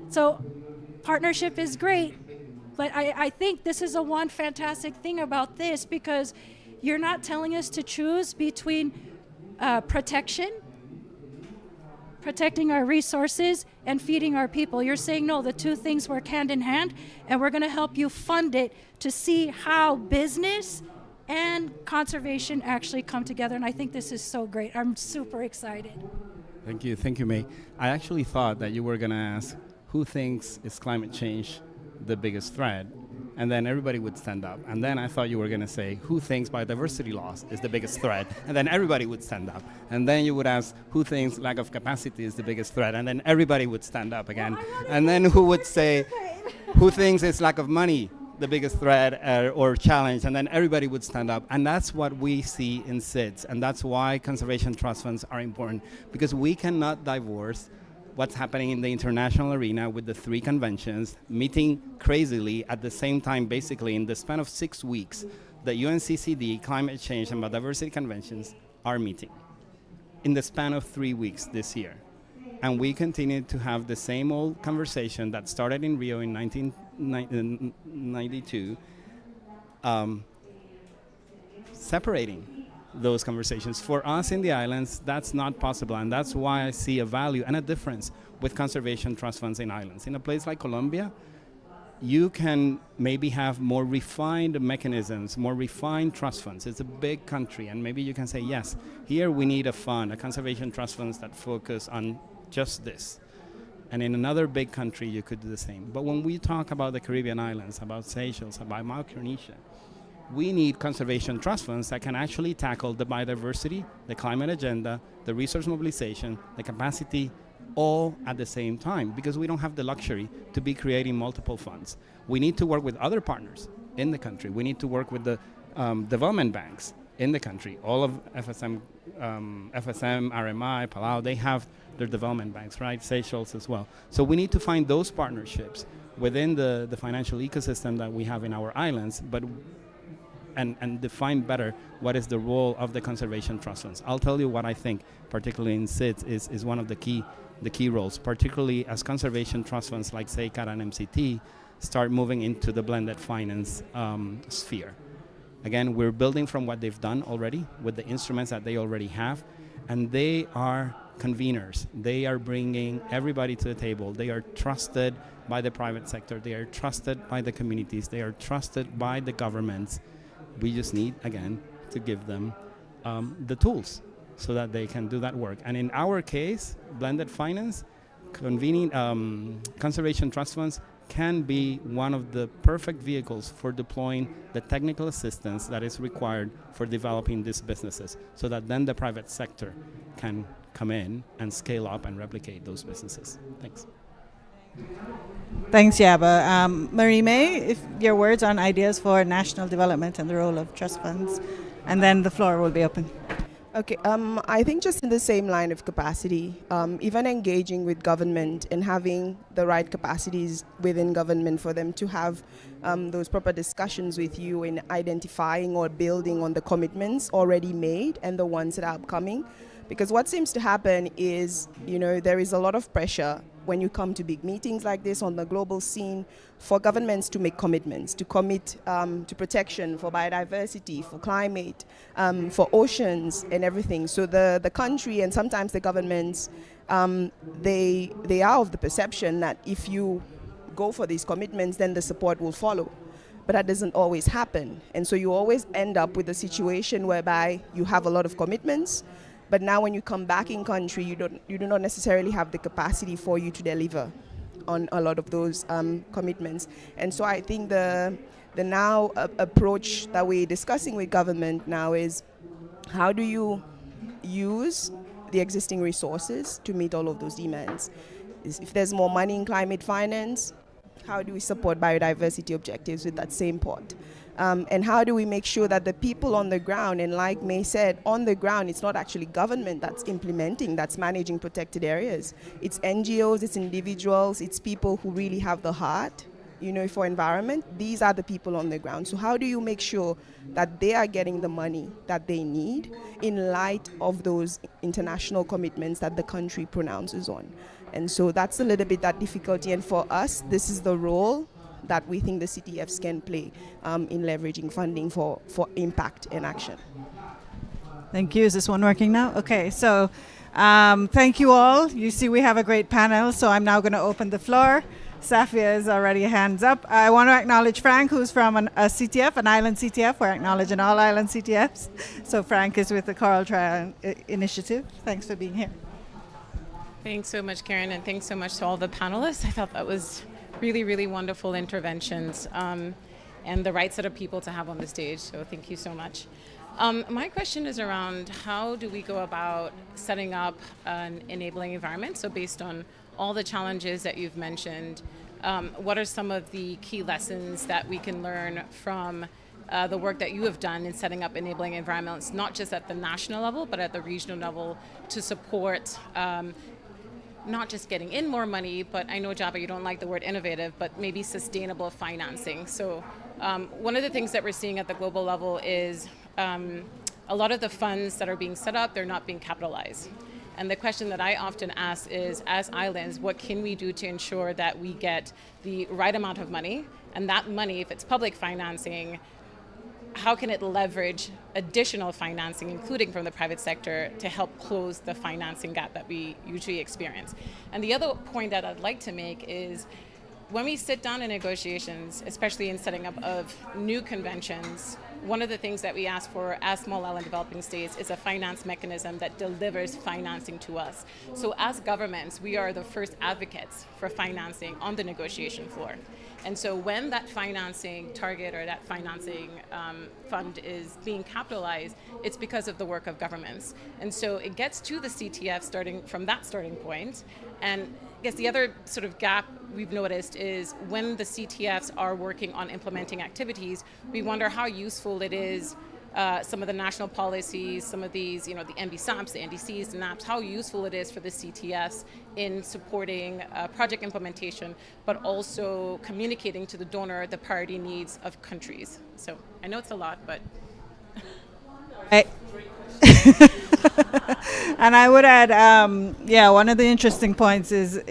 So partnership is great, but I think this is one fantastic thing about this, because you're not telling us to choose between protecting our resources and feeding our people. You're saying, no, the two things work hand in hand, and we're going to help you fund it to see how business and conservation actually come together. And I think this is so great. I'm super excited. Thank you, May. I actually thought that you were going to ask, who thinks is climate change the biggest threat? And then everybody would stand up. And then I thought you were going to say, who thinks biodiversity loss is the biggest threat? And then everybody would stand up. And then you would ask, who thinks lack of capacity is the biggest threat? And then everybody would stand up again. And then who would say, who thinks it's lack of money the biggest threat or challenge? And then everybody would stand up. And that's what we see in SIDS. And that's why conservation trust funds are important, because we cannot divorce what's happening in the international arena with the 3 conventions meeting crazily at the same time. Basically, in the span of 6 weeks, the UNCCD, climate change and biodiversity conventions are meeting in the span of 3 weeks this year. And we continue to have the same old conversation that started in Rio in 1992, separating those conversations. For us in the islands, that's not possible, and that's why I see a value and a difference with conservation trust funds in islands. In a place like Colombia, you can maybe have more refined mechanisms, more refined trust funds. It's a big country, and maybe you can say, yes, here we need a fund, a conservation trust funds that focus on just this. And in another big country, you could do the same. But when we talk about the Caribbean islands, about Seychelles, about Micronesia, we need conservation trust funds that can actually tackle the biodiversity, the climate agenda, the resource mobilization, the capacity, all at the same time, because we don't have the luxury to be creating multiple funds. We need to work with other partners in the country. We need to work with the development banks in the country. All of FSM, RMI, Palau, they have their development banks, right? Seychelles as well. So we need to find those partnerships within the financial ecosystem that we have in our islands, but and define better what is the role of the conservation trust funds. I'll tell you what I think, particularly in SIDS, is one of the key roles, particularly as conservation trust funds like SEICAR and MCT start moving into the blended finance sphere. Again, we're building from what they've done already with the instruments that they already have, and they are conveners. They are bringing everybody to the table. They are trusted by the private sector. They are trusted by the communities. They are trusted by the governments. We just need, again, to give them the tools so that they can do that work. And in our case, blended finance, convening conservation trust funds can be one of the perfect vehicles for deploying the technical assistance that is required for developing these businesses, so that then the private sector can come in and scale up and replicate those businesses. Thanks. Thanks, Yaba. Marie-May, if your words on ideas for national development and the role of trust funds, and then the floor will be open. Okay, I think just in the same line of capacity, even engaging with government and having the right capacities within government for them to have those proper discussions with you in identifying or building on the commitments already made and the ones that are upcoming. Because what seems to happen is, there is a lot of pressure when you come to big meetings like this on the global scene for governments to make commitments, to commit to protection for biodiversity, for climate, for oceans and everything. So the country and sometimes the governments, they are of the perception that if you go for these commitments, then the support will follow. But that doesn't always happen. And so you always end up with a situation whereby you have a lot of commitments, but now when you come back in country, you do not necessarily have the capacity for you to deliver on a lot of those commitments. And so I think the now approach that we're discussing with government now is, how do you use the existing resources to meet all of those demands? If there's more money in climate finance, how do we support biodiversity objectives with that same pot? And how do we make sure that the people on the ground, and like May said, on the ground, it's not actually government that's implementing, that's managing protected areas. It's NGOs, it's individuals, it's people who really have the heart, for environment. These are the people on the ground. So how do you make sure that they are getting the money that they need in light of those international commitments that the country pronounces on? And so that's a little bit that difficulty. And for us, this is the role that we think the CTFs can play in leveraging funding for impact and action. Thank you. Is this one working now? Okay, so thank you all. You see we have a great panel, so I'm now going to open the floor. Safia is already hands up. I want to acknowledge Frank, who's from a CTF, an island CTF. We're acknowledging all island CTFs. So Frank is with the Coral Trial Initiative. Thanks for being here. Thanks so much, Karen, and thanks so much to all the panelists. I thought that was really, really wonderful interventions and the right set of people to have on the stage, so thank you so much. My question is around how do we go about setting up an enabling environment? So based on all the challenges that you've mentioned, what are some of the key lessons that we can learn from the work that you have done in setting up enabling environments, not just at the national level, but at the regional level, to support not just getting in more money, but I know, Jabba, you don't like the word innovative, but maybe sustainable financing. So one of the things that we're seeing at the global level is a lot of the funds that are being set up, they're not being capitalized. And the question that I often ask is, as islands, what can we do to ensure that we get the right amount of money? And that money, if it's public financing, how can it leverage additional financing, including from the private sector, to help close the financing gap that we usually experience? And the other point that I'd like to make is, when we sit down in negotiations, especially in setting up of new conventions, one of the things that we ask for as small island developing states is a finance mechanism that delivers financing to us. So as governments, we are the first advocates for financing on the negotiation floor. And so when that financing target or that financing fund is being capitalized, it's because of the work of governments. And so it gets to the CTF starting from that starting point. And I guess the other sort of gap we've noticed is when the CTFs are working on implementing activities, we wonder how useful it is, some of the national policies, some of these, the NBSAPs, the NDCs, the NAPs, how useful it is for the CTFs in supporting project implementation, but also communicating to the donor the priority needs of countries. So I know it's a lot, but... And I would add, one of the interesting points is,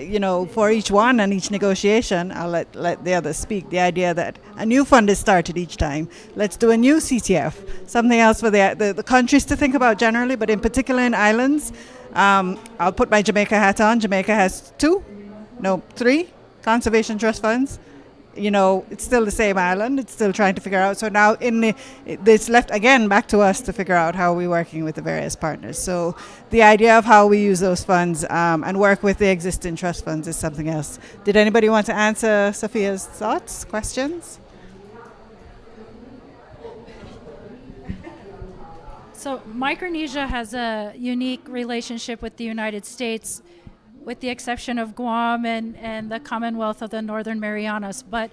for each one and each negotiation, I'll let the others speak, the idea that a new fund is started each time. Let's do a new CTF, something else for the countries to think about generally, but in particular in islands, I'll put my Jamaica hat on. Jamaica has 3 conservation trust funds. You know, it's still the same island. It's still trying to figure out. So now it's left again back to us to figure out how we're working with the various partners. So the idea of how we use those funds and work with the existing trust funds is something else. Did anybody want to answer Sophia's thoughts, questions? So Micronesia has a unique relationship with the United States, with the exception of Guam and the Commonwealth of the Northern Marianas. But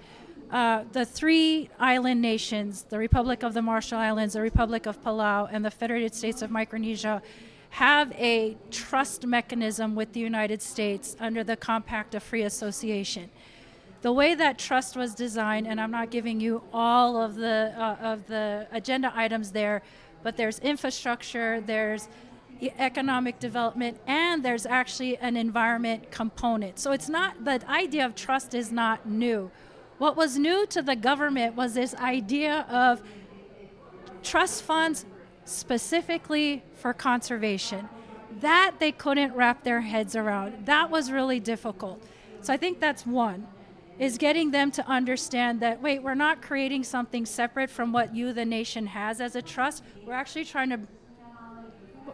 the 3 island nations, the Republic of the Marshall Islands, the Republic of Palau, and the Federated States of Micronesia, have a trust mechanism with the United States under the Compact of Free Association. The way that trust was designed, and I'm not giving you all of the agenda items there, but there's infrastructure, there's economic development, and there's actually an environment component. So it's not, the idea of trust is not new. What was new to the government was this idea of trust funds specifically for conservation. That they couldn't wrap their heads around. That was really difficult. So I think that's one, is getting them to understand that, wait, we're not creating something separate from what you, the nation, has as a trust. We're actually trying to,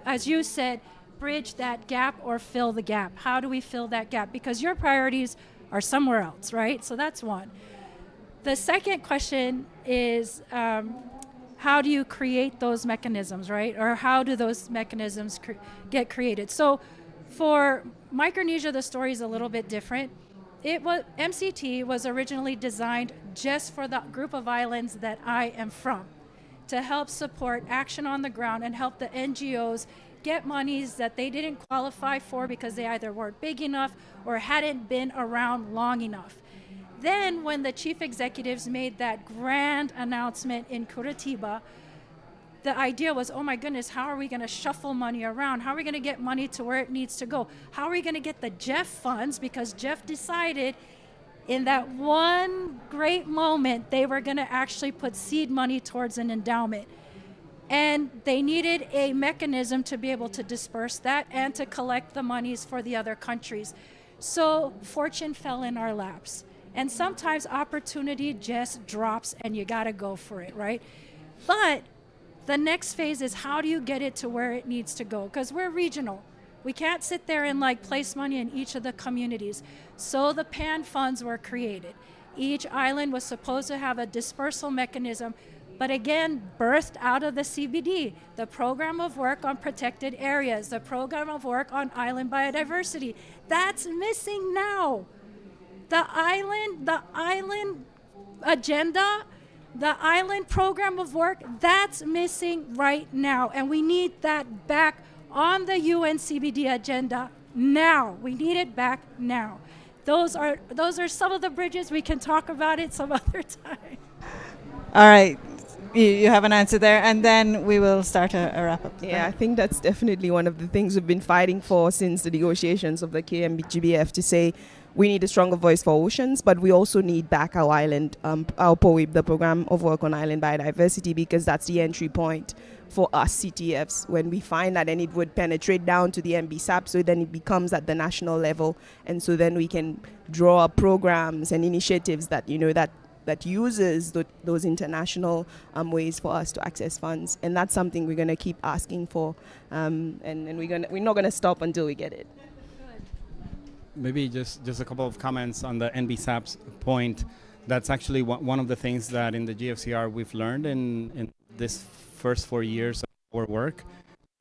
as you said, bridge that gap or fill the gap. How do we fill that gap? Because your priorities are somewhere else, right? So that's one. The second question is, how do you create those mechanisms, right? Or how do those mechanisms get created? So for Micronesia, the story is a little bit different. MCT was originally designed just for the group of islands that I am from, to help support action on the ground and help the NGOs get monies that they didn't qualify for because they either weren't big enough or hadn't been around long enough. Then when the chief executives made that grand announcement in Curitiba, the idea was, oh my goodness, how are we going to shuffle money around? How are we going to get money to where it needs to go? How are we going to get the Jeff funds? Because Jeff decided in that one great moment, they were going to actually put seed money towards an endowment. And they needed a mechanism to be able to disperse that and to collect the monies for the other countries. So fortune fell in our laps. And sometimes opportunity just drops and you got to go for it, right? But the next phase is, how do you get it to where it needs to go? Because we're regional. We can't sit there and place money in each of the communities. So the PAN funds were created. Each island was supposed to have a dispersal mechanism, but again, birthed out of the CBD, the program of work on protected areas, the program of work on island biodiversity. That's missing now. The island agenda, the island program of work, that's missing right now. And we need that back on the UN CBD agenda now. We need it back now. Those are some of the bridges. We can talk about it some other time. All right. You have an answer there, and then we will start a wrap-up. Yeah, I think that's definitely one of the things we've been fighting for since the negotiations of the KMGBF, to say we need a stronger voice for oceans, but we also need back our island, our POIB, the Program of Work on Island Biodiversity, because that's the entry point for us CTFs. When we find that, then it would penetrate down to the MBSAP, so then it becomes at the national level, and so then we can draw up programs and initiatives that, that uses those international ways for us to access funds. And that's something we're going to keep asking for, and we're not going to stop until we get it. Maybe just a couple of comments on the NBSAP's point. That's actually one of the things that in the GFCR we've learned in this first 4 years of our work.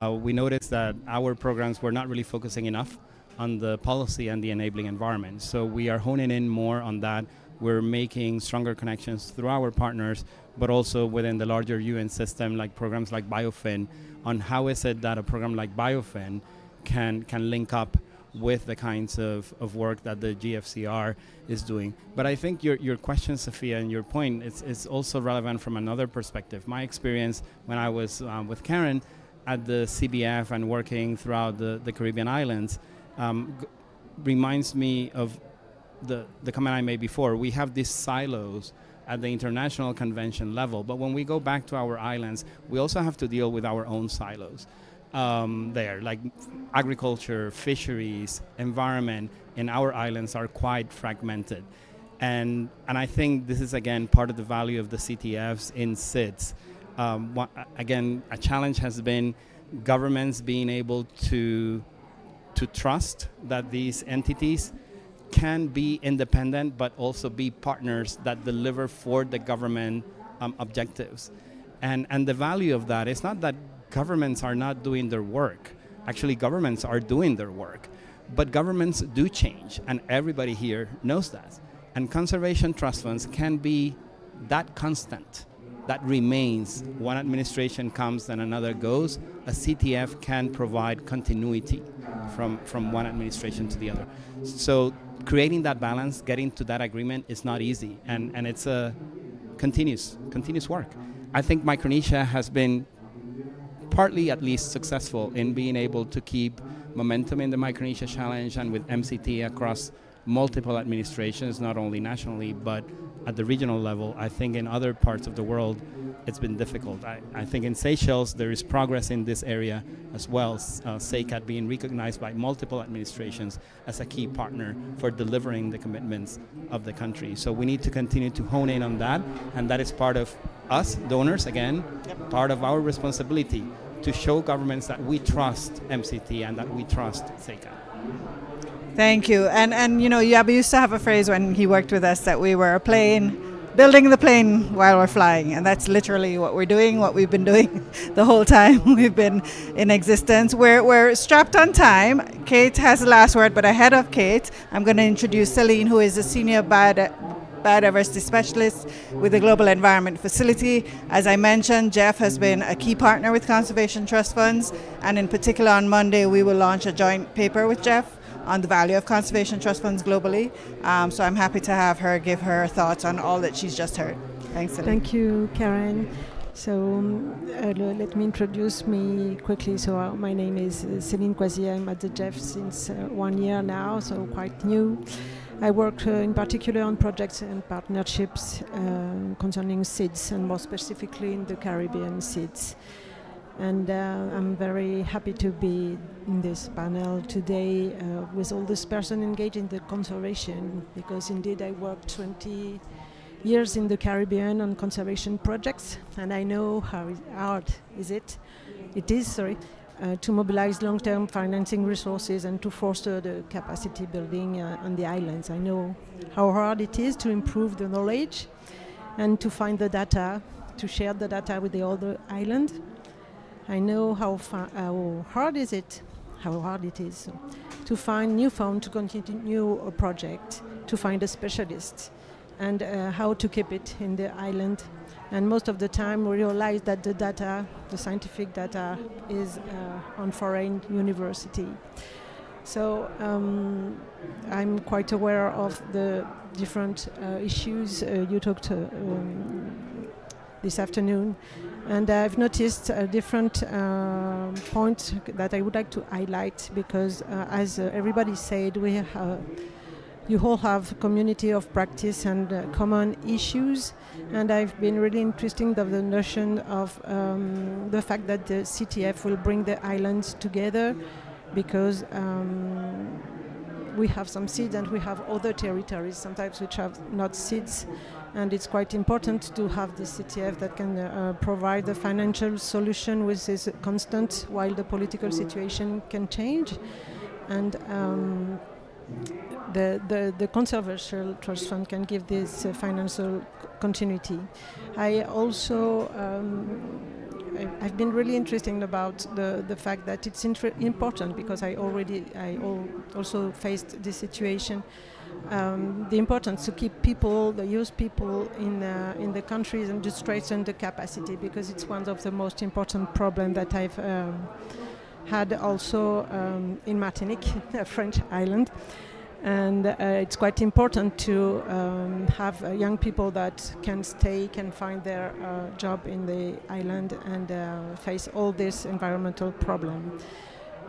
We noticed that our programs were not really focusing enough on the policy and the enabling environment. So we are honing in more on that. We're making stronger connections through our partners, but also within the larger UN system, like programs like BioFin, on how is it that a program like BioFin can link up with the kinds of work that the GFCR is doing. But I think your question, Sophia, and your point is also relevant from another perspective. My experience when I was with Karen at the CBF and working throughout the Caribbean islands reminds me of the comment I made before. We have these silos at the international convention level, but when we go back to our islands, we also have to deal with our own silos. there, like agriculture, fisheries, environment in our islands are quite fragmented. And I think this is, again, part of the value of the CTFs in SIDS. Again, a challenge has been governments being able to trust that these entities can be independent but also be partners that deliver for the government objectives. And the value of that is not that governments are not doing their work. Actually, governments are doing their work. But governments do change, and everybody here knows that. And conservation trust funds can be that constant that remains. One administration comes and another goes. A CTF can provide continuity from one administration to the other. So creating that balance, getting to that agreement is not easy, and it's a continuous work. I think Micronesia has been partly at least successful in being able to keep momentum in the Micronesia Challenge and with MCT across multiple administrations, not only nationally, but at the regional level. I think in other parts of the world, it's been difficult. I think in Seychelles, there is progress in this area as well. SEICAT being recognized by multiple administrations as a key partner for delivering the commitments of the country. So we need to continue to hone in on that, and that is part of us, donors, again, part of our responsibility to show governments that we trust MCT and that we trust SEICAT. Thank you. And you know, Yaba used to have a phrase when he worked with us that we were a plane, building the plane while we're flying. And that's literally what we're doing, what we've been doing the whole time we've bbeen in existence. We're strapped on time. Kate has the last word, but ahead of Kate, I'm going to introduce Celine, who is a senior biodiversity specialist with the Global Environment Facility. As I mentioned, Jeff has been a key partner with Conservation Trust Funds. And in particular, on Monday, we will launch a joint paper with Jeff on the value of conservation trust funds globally. So I'm happy to have her give her thoughts on all that she's just heard. Thanks, Celine. Thank you, Karen. So let me introduce me quickly. So my name is Céline Coisier. I'm at the Jeff since 1 year now, so quite new. I work in particular on projects and partnerships concerning SIDS, and more specifically in the Caribbean SIDS. And I'm very happy to be in this panel today with all this person engaged in the conservation, because indeed I worked 20 years in the Caribbean on conservation projects, and I know how hard it is to mobilize long-term financing resources and to foster the capacity building on the islands. I know how hard it is to improve the knowledge and to find the data, to share the data with the other islands. I know how hard it is to find new funds to continue a project, to find a specialist, and how to keep it in the island. And most of the time we realize that the data, the scientific data, is on foreign university. So I'm quite aware of the different issues you talked this afternoon. And I've noticed a different point that I would like to highlight, because as everybody said, you all have community of practice and common issues. And I've been really interested in the notion of the fact that the CTF will bring the islands together, because we have some SIDS and we have other territories sometimes which have not SIDS. And it's quite important to have the CTF that can provide the financial solution which is constant while the political situation can change. And the Conservation Trust Fund can give this financial continuity. I also I've been really interested about the fact that it's important, because I also faced this situation. The importance to keep people, the youth people in the countries, and to strengthen the capacity, because it's one of the most important problems that I've had also in Martinique, a French island. And it's quite important to have young people that can stay, can find their job in the island and face all this environmental problem.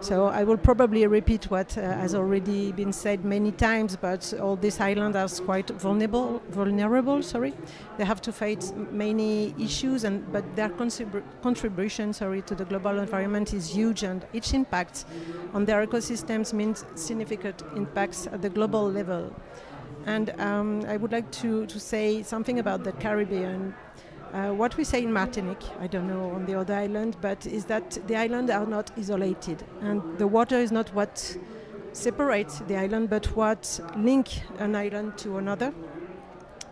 So I will probably repeat what has already been said many times, but all these islands are quite vulnerable. Sorry, they have to face many issues, but their contribution, to the global environment is huge, and each impact on their ecosystems means significant impacts at the global level. And I would like to say something about the Caribbean. What we say in Martinique, I don't know on the other island, but is that the islands are not isolated, and the water is not what separates the island, but what links an island to another.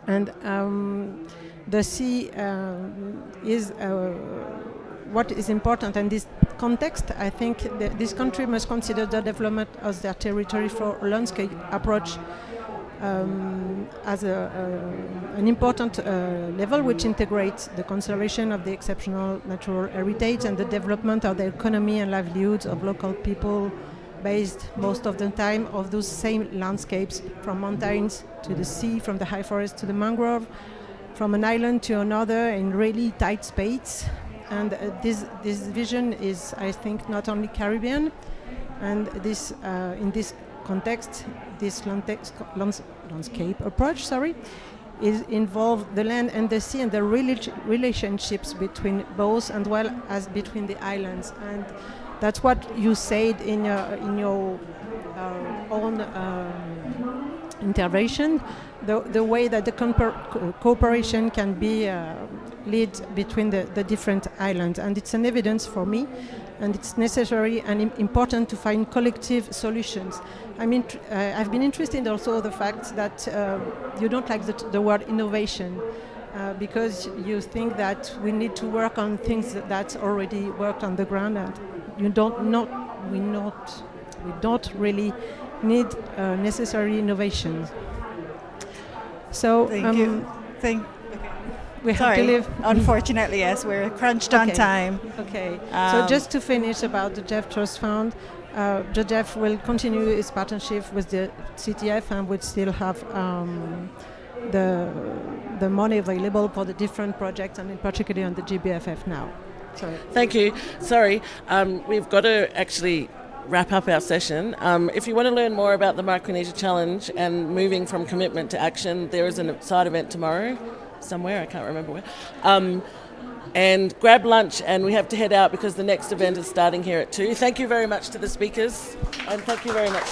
And the sea is what is important in this context. I think this country must consider the development of their territory for a landscape approach as an important level which integrates the conservation of the exceptional natural heritage and the development of the economy and livelihoods of local people based most of the time of those same landscapes, from mountains to the sea, from the high forest to the mangrove, from an island to another in really tight space. And this vision is, I think, not only Caribbean, and this in this context, this landscape approach, is involved the land and the sea and the relationships between both, and well as between the islands. And that's what you said in your own intervention. The way that the cooperation can be led between the different islands, and it's an evidence for me, and it's necessary and important to find collective solutions. I've been interested also the fact that you don't like the word innovation, because you think that we need to work on things that already worked on the ground, and we don't really need necessary innovations. So thank you. We have to leave. Unfortunately, yes, we're crunched on time. Okay. So just to finish about the Jeff Trust Fund, the Jeff will continue its partnership with the CTF, and would still have the money available for the different projects, and in particular on the GBFF now. Sorry. Thank you. Sorry, we've got to actually wrap up our session. If you want to learn more about the Micronesia Challenge and moving from commitment to action, there is a side event tomorrow somewhere, I can't remember where. And grab lunch, and we have to head out because the next event is starting here at 2. Thank you very much to the speakers, and thank you very much.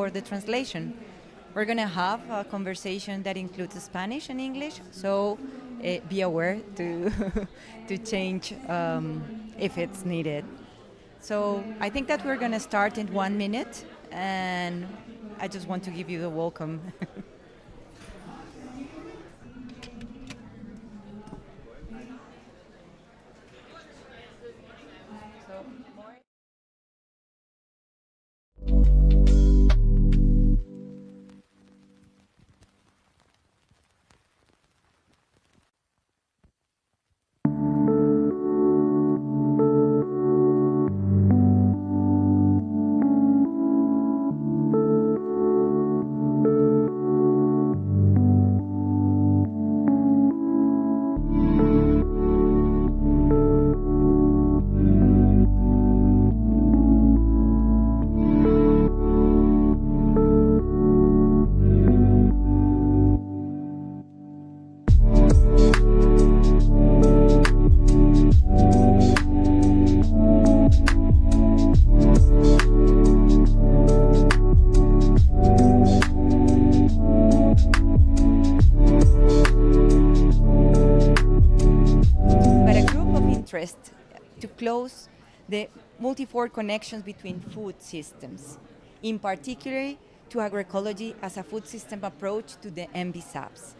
for the translation. We're going to have a conversation that includes Spanish and English, so be aware to to change if it's needed. So I think that we're going to start in 1 minute, and I just want to give you the welcome. To close the multi-fold connections between food systems, in particular to agroecology as a food system approach to the MBSAPs.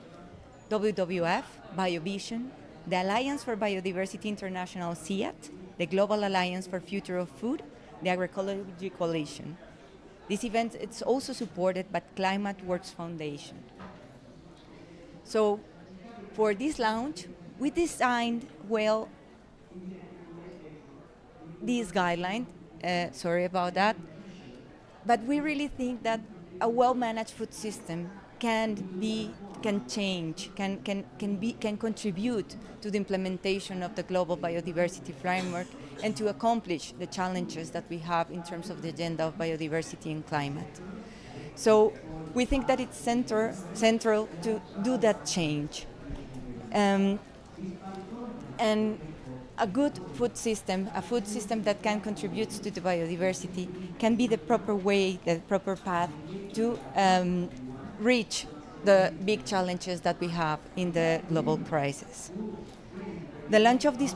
WWF, BioVision, the Alliance for Biodiversity International CIAT, the Global Alliance for Future of Food, the Agroecology Coalition. This event is also supported by Climate Works Foundation. So for this launch, we designed, well, this guideline, sorry about that, but we really think that a well-managed food system can contribute to the implementation of the global biodiversity framework and to accomplish the challenges that we have in terms of the agenda of biodiversity and climate. So we think that it's central to do that change. And a good food system, a food system that can contribute to the biodiversity, can be the proper way, the proper path to reach the big challenges that we have in the global crisis. The launch of this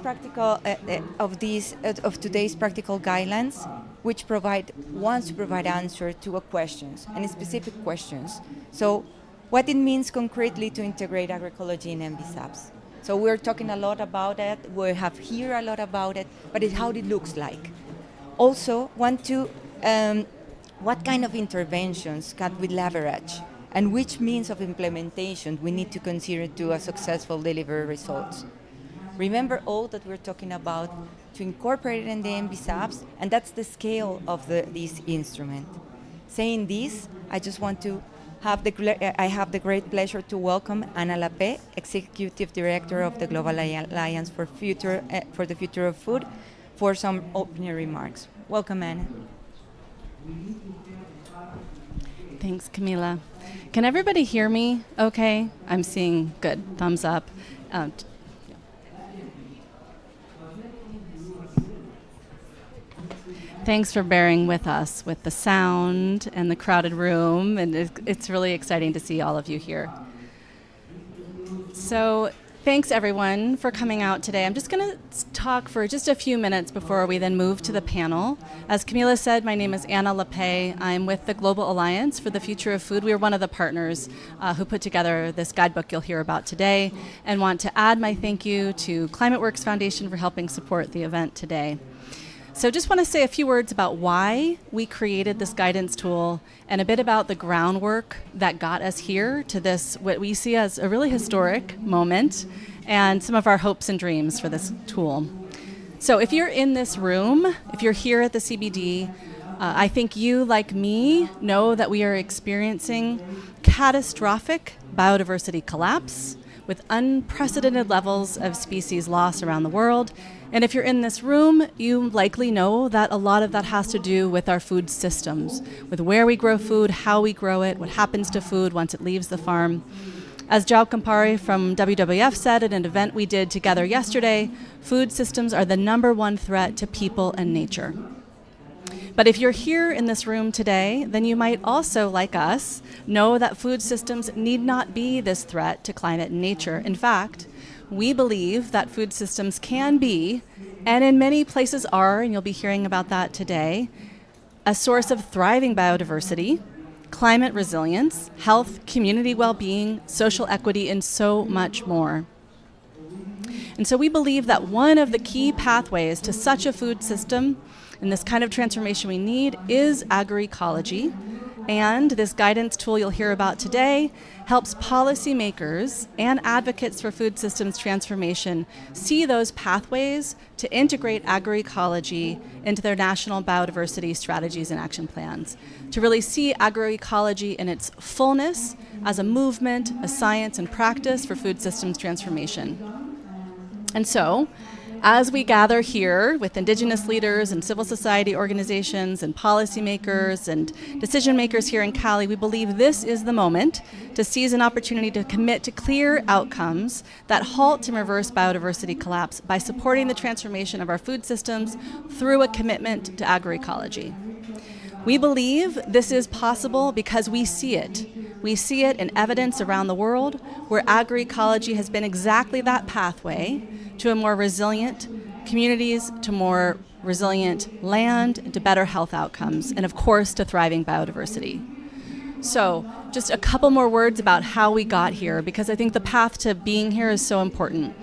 of today's practical guidelines, which wants to provide answer to questions and specific questions. So, what it means concretely to integrate agroecology in MBSAPs. So we're talking a lot about it, we have here a lot about it, but it's how it looks like. Also, what kind of interventions can we leverage and which means of implementation we need to consider to a successful delivery results. Remember all that we're talking about to incorporate it in the MBSAPs, and that's the scale of this instrument. Saying this, I just want to I have the great pleasure to welcome Ana Lapé, Executive Director of the Global Alliance for the Future of Food, for some opening remarks. Welcome, Ana. Thanks, Camila. Can everybody hear me okay? I'm seeing good, thumbs up. Thanks for bearing with us with the sound and the crowded room, and it's really exciting to see all of you here. So thanks everyone for coming out today. I'm just going to talk for just a few minutes before we then move to the panel. As Camila said, my name is Ana Lapé. I'm with the Global Alliance for the Future of Food. We are one of the partners who put together this guidebook you'll hear about today, and want to add my thank you to Climate Works Foundation for helping support the event today. So just want to say a few words about why we created this guidance tool and a bit about the groundwork that got us here to this, what we see as a really historic moment, and some of our hopes and dreams for this tool. So if you're in this room, if you're here at the CBD, I think you, like me, know that we are experiencing catastrophic biodiversity collapse with unprecedented levels of species loss around the world. And if you're in this room, you likely know that a lot of that has to do with our food systems, with where we grow food, how we grow it, what happens to food once it leaves the farm. As João Campari from WWF said at an event we did together yesterday, food systems are the #1 threat to people and nature. But if you're here in this room today, then you might also, like us, know that food systems need not be this threat to climate and nature. In fact, we believe that food systems can be, and in many places are, and you'll be hearing about that today, a source of thriving biodiversity, climate resilience, health, community well-being, social equity, and so much more. And so we believe that one of the key pathways to such a food system and this kind of transformation we need is agroecology. And this guidance tool you'll hear about today helps policymakers and advocates for food systems transformation see those pathways to integrate agroecology into their national biodiversity strategies and action plans, to really see agroecology in its fullness as a movement, a science and practice for food systems transformation. And so, as we gather here with Indigenous leaders and civil society organizations and policymakers and decision makers here in Cali, we believe this is the moment to seize an opportunity to commit to clear outcomes that halt and reverse biodiversity collapse by supporting the transformation of our food systems through a commitment to agroecology. We believe this is possible because we see it. We see it in evidence around the world where agroecology has been exactly that pathway to a more resilient communities, to more resilient land, and to better health outcomes, and of course to thriving biodiversity. So just a couple more words about how we got here, because I think the path to being here is so important.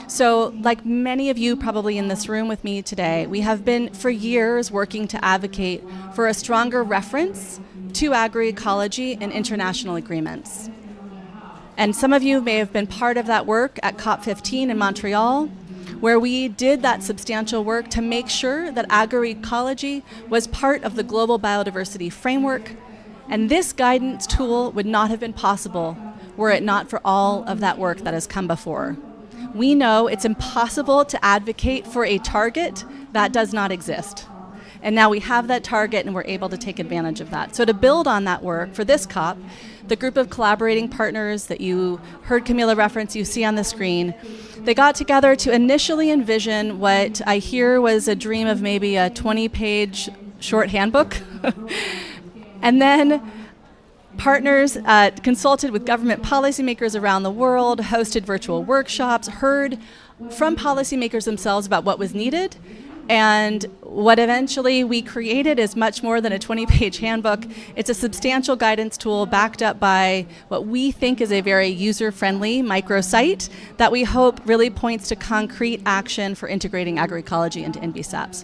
So like many of you probably in this room with me today, we have been for years working to advocate for a stronger reference to agroecology in international agreements. And some of you may have been part of that work at COP16 in Montreal, where we did that substantial work to make sure that agroecology was part of the global biodiversity framework. And this guidance tool would not have been possible were it not for all of that work that has come before. We know it's impossible to advocate for a target that does not exist. And now we have that target and we're able to take advantage of that. So to build on that work for this COP, the group of collaborating partners that you heard Camila reference, you see on the screen, they got together to initially envision what I hear was a dream of maybe a 20-page short handbook. And then partners consulted with government policymakers around the world, hosted virtual workshops, heard from policymakers themselves about what was needed. And what eventually we created is much more than a 20-page handbook. It's a substantial guidance tool backed up by what we think is a very user-friendly microsite that we hope really points to concrete action for integrating agroecology into NBSAPs.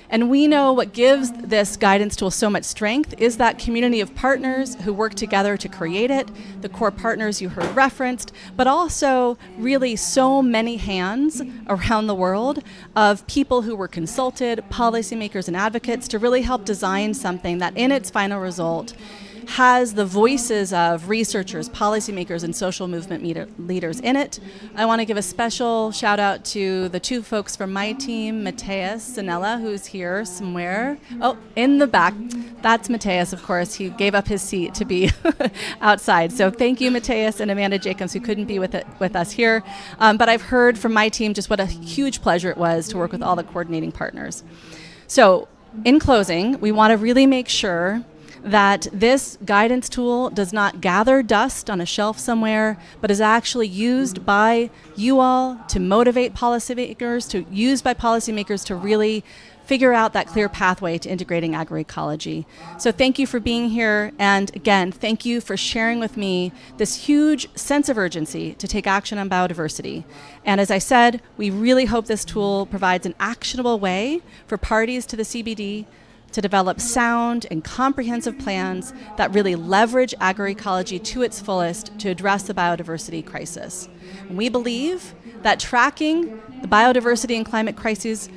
And we know what gives this guidance tool so much strength is that community of partners who work together to create it, the core partners you heard referenced, but also really so many hands around the world of people who were consulted, policymakers and advocates to really help design something that in its final result has the voices of researchers, policymakers, and social movement leaders in it. I want to give a special shout out to the two folks from my team, Mateus Zanella, who's here somewhere. Oh, in the back. That's Mateus, of course. He gave up his seat to be outside. So thank you, Mateus and Amanda Jacobs, who couldn't be with us here. But I've heard from my team just what a huge pleasure it was to work with all the coordinating partners. So in closing, we want to really make sure that this guidance tool does not gather dust on a shelf somewhere, but is actually used by you all to motivate policymakers, to really figure out that clear pathway to integrating agroecology. So thank you for being here, and again, thank you for sharing with me this huge sense of urgency to take action on biodiversity. And as I said, we really hope this tool provides an actionable way for parties to the CBD to develop sound and comprehensive plans that really leverage agroecology to its fullest to address the biodiversity crisis. And we believe that tackling the biodiversity and climate crises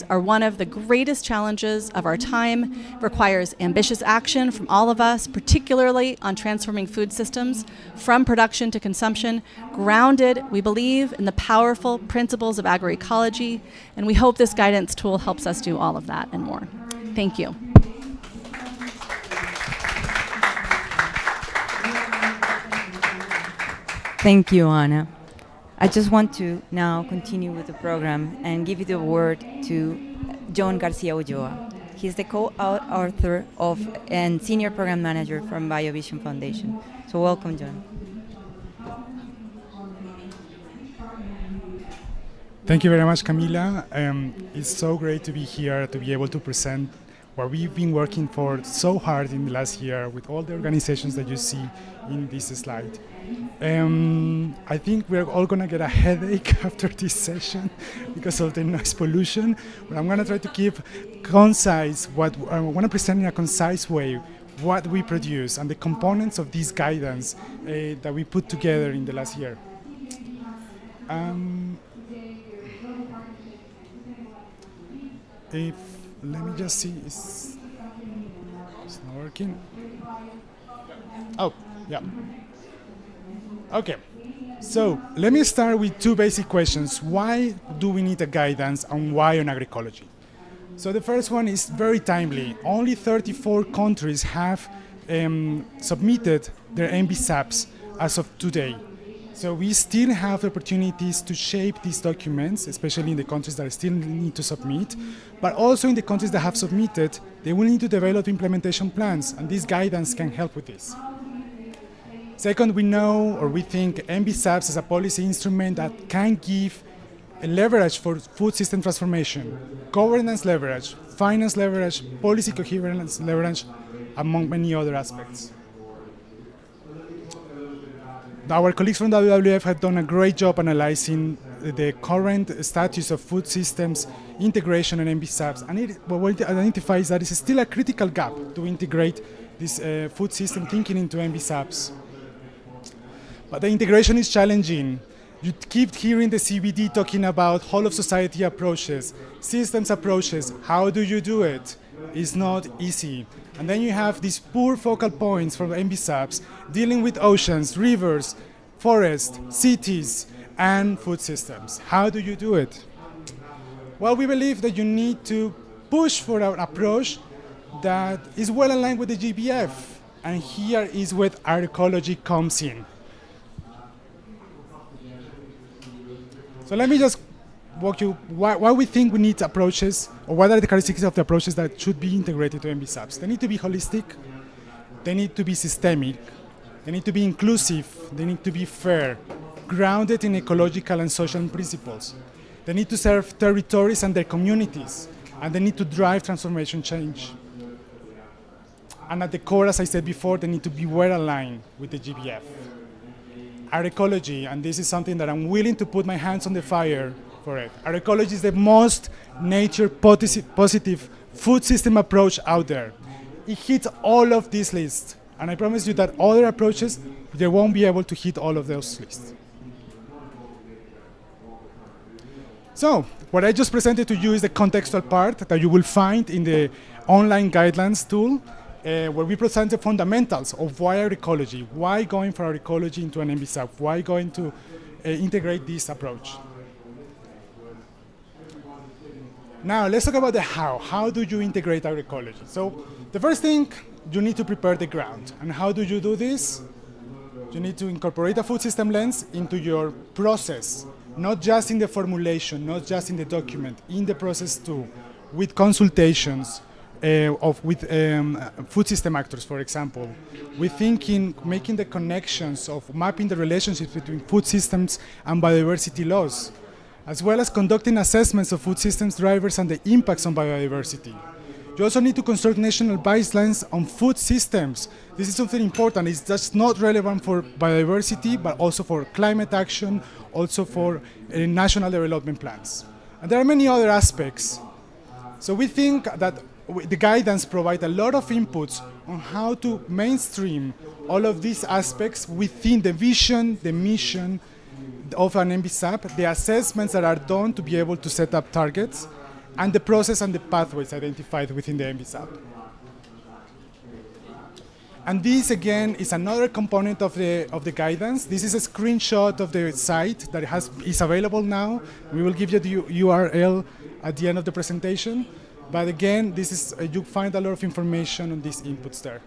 are one of the greatest challenges of our time. It requires ambitious action from all of us, particularly on transforming food systems from production to consumption, grounded, we believe, in the powerful principles of agroecology, and we hope this guidance tool helps us do all of that and more. Thank you. Thank you, Anna. I just want to now continue with the program and give you the word to John Garcia Ulloa. He's the co-author of and senior program manager from BioVision Foundation. So welcome, John. Thank you very much, Camila. It's so great to be here, to be able to present what we've been working for so hard in the last year with all the organizations that you see in this slide. I think we're all going to get a headache after this session because of the noise pollution, but I'm going to try to keep concise. What I want to present in a concise way what we produce and the components of this guidance that we put together in the last year. Let me just see, it's not working. Oh, yeah. Okay, so let me start with two basic questions. Why do we need a guidance and why on agroecology? So the first one is very timely. Only 34 countries have submitted their MBSAPs as of today. So we still have opportunities to shape these documents, especially in the countries that still need to submit, but also in the countries that have submitted, they will need to develop implementation plans, and this guidance can help with this. Second, we know, or we think, MBSAPs is a policy instrument that can give a leverage for food system transformation, governance leverage, finance leverage, policy coherence leverage, among many other aspects. Our colleagues from WWF have done a great job analyzing the current status of food systems integration and MBSAPs, and what it identifies that is still a critical gap to integrate this food system thinking into MBSAPs. But the integration is challenging. You keep hearing the CBD talking about whole of society approaches, systems approaches. How do you do it? It's not easy. And then you have these poor focal points from MBSAPs dealing with oceans, rivers, forests, cities, and food systems. How do you do it? Well, we believe that you need to push for an approach that is well aligned with the GBF. And here is where agroecology comes in. So let me just walk you why we think we need approaches, or what are the characteristics of the approaches that should be integrated to MBSAPs. They need to be holistic, they need to be systemic, they need to be inclusive, they need to be fair, grounded in ecological and social principles. They need to serve territories and their communities, and they need to drive transformation change. And at the core, as I said before, they need to be well aligned with the GBF. Agroecology, and this is something that I'm willing to put my hands on the fire for it. Agroecology is the most nature-positive food system approach out there. It hits all of these lists, and I promise you that other approaches, they won't be able to hit all of those lists. So, what I just presented to you is the contextual part that you will find in the online guidelines tool, where we present the fundamentals of why agroecology, why going for agroecology into an MBSAP, why going to integrate this approach. Now, let's talk about the how. How do you integrate agroecology? So, the first thing, you need to prepare the ground. And how do you do this? You need to incorporate a food system lens into your process, not just in the formulation, not just in the document, in the process too, with consultations with food system actors, for example. We think in making the connections of mapping the relationships between food systems and biodiversity laws, as well as conducting assessments of food systems drivers and the impacts on biodiversity. You also need to construct national baselines on food systems. This is something important. It's just not relevant for biodiversity, but also for climate action, also for national development plans. And there are many other aspects. So we think that the guidance provides a lot of inputs on how to mainstream all of these aspects within the vision, the mission of an MBSAP, the assessments that are done to be able to set up targets, and the process and the pathways identified within the MBSAP. And this, again, is another component of the guidance. This is a screenshot of the site that is available now. We will give you the URL at the end of the presentation. But again, this is you find a lot of information on these inputs there.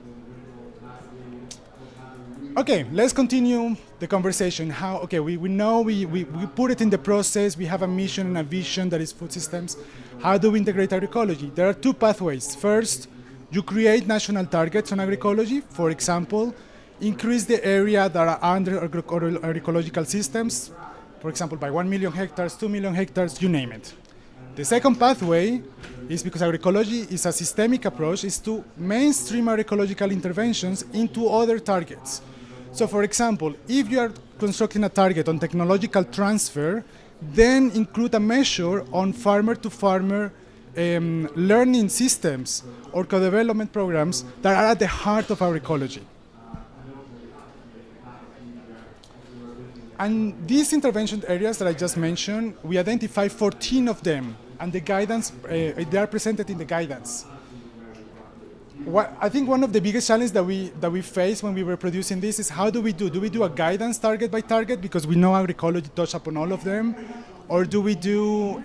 Okay, let's continue the conversation. We know we put it in the process, we have a mission and a vision that is food systems. How do we integrate agroecology? There are two pathways. First, you create national targets on agroecology. For example, increase the area that are under agroecological systems, for example, by 1 million hectares, 2 million hectares, you name it. The second pathway is, because agroecology is a systemic approach, is to mainstream agroecological interventions into other targets. So for example, if you are constructing a target on technological transfer, then include a measure on farmer-to-farmer learning systems or co-development programs that are at the heart of agroecology. And these intervention areas that I just mentioned, we identified 14 of them, and the guidance, they are presented in the guidance. I think one of the biggest challenges that we faced when we were producing this is, how do we do a guidance target by target, because we know agroecology touched upon all of them, or do we do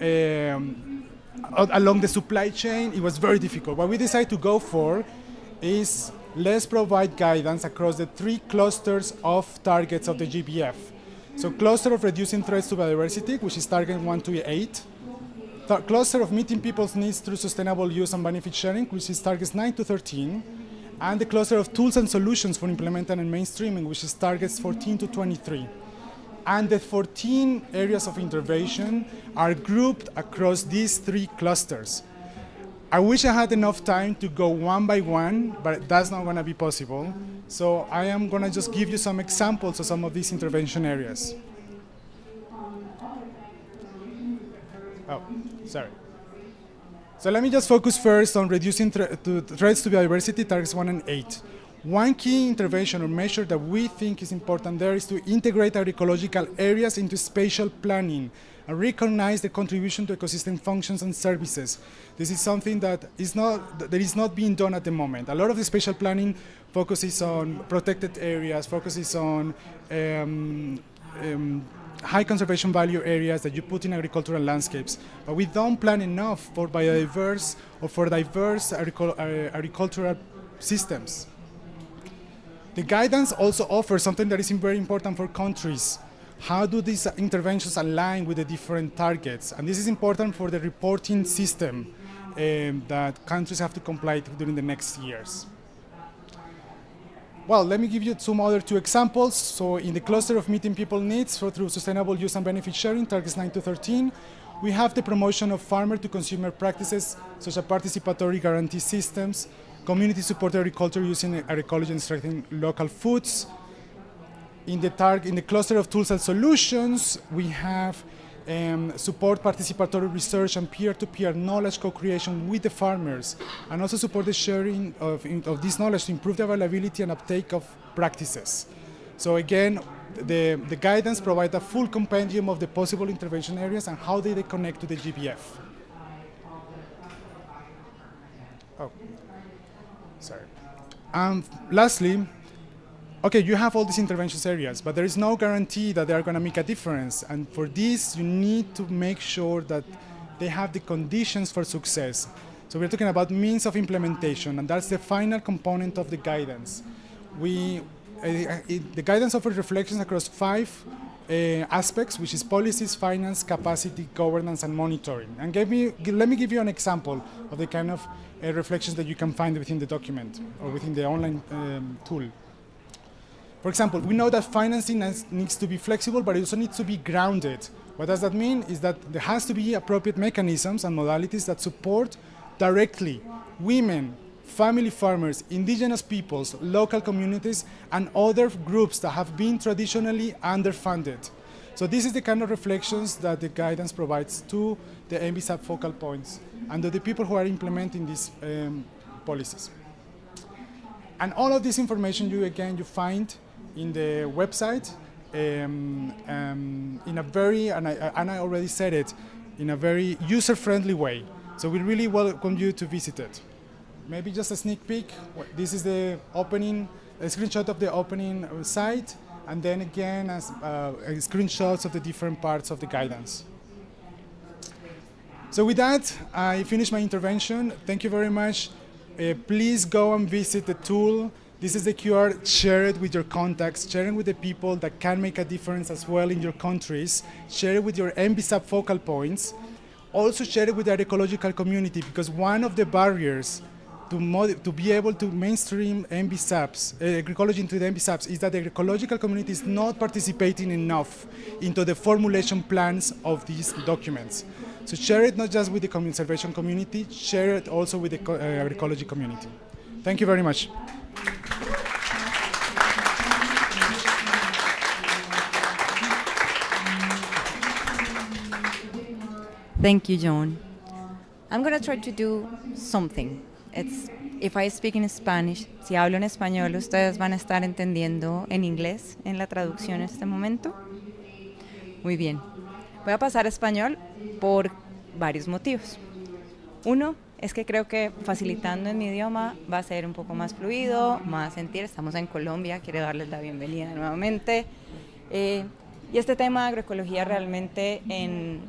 along the supply chain? It was very difficult. What we decided to go for is, let's provide guidance across the 3 clusters of targets of the GBF. So cluster of reducing threats to biodiversity, which is target 1 to 8. Cluster of meeting people's needs through sustainable use and benefit sharing, which is targets 9 to 13. And the cluster of tools and solutions for implementing and mainstreaming, which is targets 14 to 23. And the 14 areas of intervention are grouped across these 3 clusters. I wish I had enough time to go one by one, but that's not going to be possible. So I am going to just give you some examples of some of these intervention areas. Oh, sorry. So let me just focus first on reducing threats to biodiversity, targets 1 and 8. One key intervention or measure that we think is important there is to integrate agroecological areas into spatial planning and recognize the contribution to ecosystem functions and services. This is something that is not being done at the moment. A lot of the spatial planning focuses on protected areas, focuses on high conservation value areas that you put in agricultural landscapes, but we don't plan enough for biodiverse or for diverse agricultural systems. The guidance also offers something that is very important for countries. How do these interventions align with the different targets? And this is important for the reporting system that countries have to comply with during the next years. Well, let me give you some other 2 examples. So in the cluster of meeting people needs through sustainable use and benefit sharing, targets 9 to 13, we have the promotion of farmer-to-consumer practices, such as participatory guarantee systems, community-supported agriculture using agroecology and strengthening local foods. In the cluster of tools and solutions, we have support participatory research and peer-to-peer knowledge co-creation with the farmers, and also support the sharing of this knowledge to improve the availability and uptake of practices. So again, the guidance provides a full compendium of the possible intervention areas and how they connect to the GBF. Oh, sorry. Lastly, okay, you have all these interventions areas, but there is no guarantee that they are going to make a difference. And for this, you need to make sure that they have the conditions for success. So we're talking about means of implementation, and that's the final component of the guidance. The guidance offers reflections across 5 aspects, which is policies, finance, capacity, governance, and monitoring. And let me give you an example of the kind of reflections that you can find within the document or within the online tool. For example, we know that financing needs to be flexible, but it also needs to be grounded. What does that mean? Is that there has to be appropriate mechanisms and modalities that support directly women, family farmers, indigenous peoples, local communities, and other groups that have been traditionally underfunded. So this is the kind of reflections that the guidance provides to the MBSAP focal points and to the people who are implementing these policies. And all of this information you find in the website in a very, and I already said it, in a very user-friendly way. So we really welcome you to visit it. Maybe just a sneak peek. This is the opening, a screenshot of the opening site, and then again as screenshots of the different parts of the guidance. So with that, I finish my intervention. Thank you very much. Please go and visit the tool. This is the QR. Share it with your contacts, share it with the people that can make a difference as well in your countries, share it with your MBSAP focal points. Also share it with the agroecological community, because one of the barriers to be able to mainstream MBSAPs, agroecology into the MBSAPs, is that the agroecological community is not participating enough into the formulation plans of these documents. So share it not just with the conservation community, share it also with the agroecology community. Thank you very much. Thank you, John. I'm going to try to do something. If I speak in Spanish, si hablo en español, ustedes van a estar entendiendo en inglés en la traducción en este momento. Muy bien. Voy a pasar a español por varios motivos. Uno es que creo que facilitando en mi idioma va a ser un poco más fluido, más sentir. Estamos en Colombia, quiero darles la bienvenida nuevamente. Y este tema de agroecología realmente en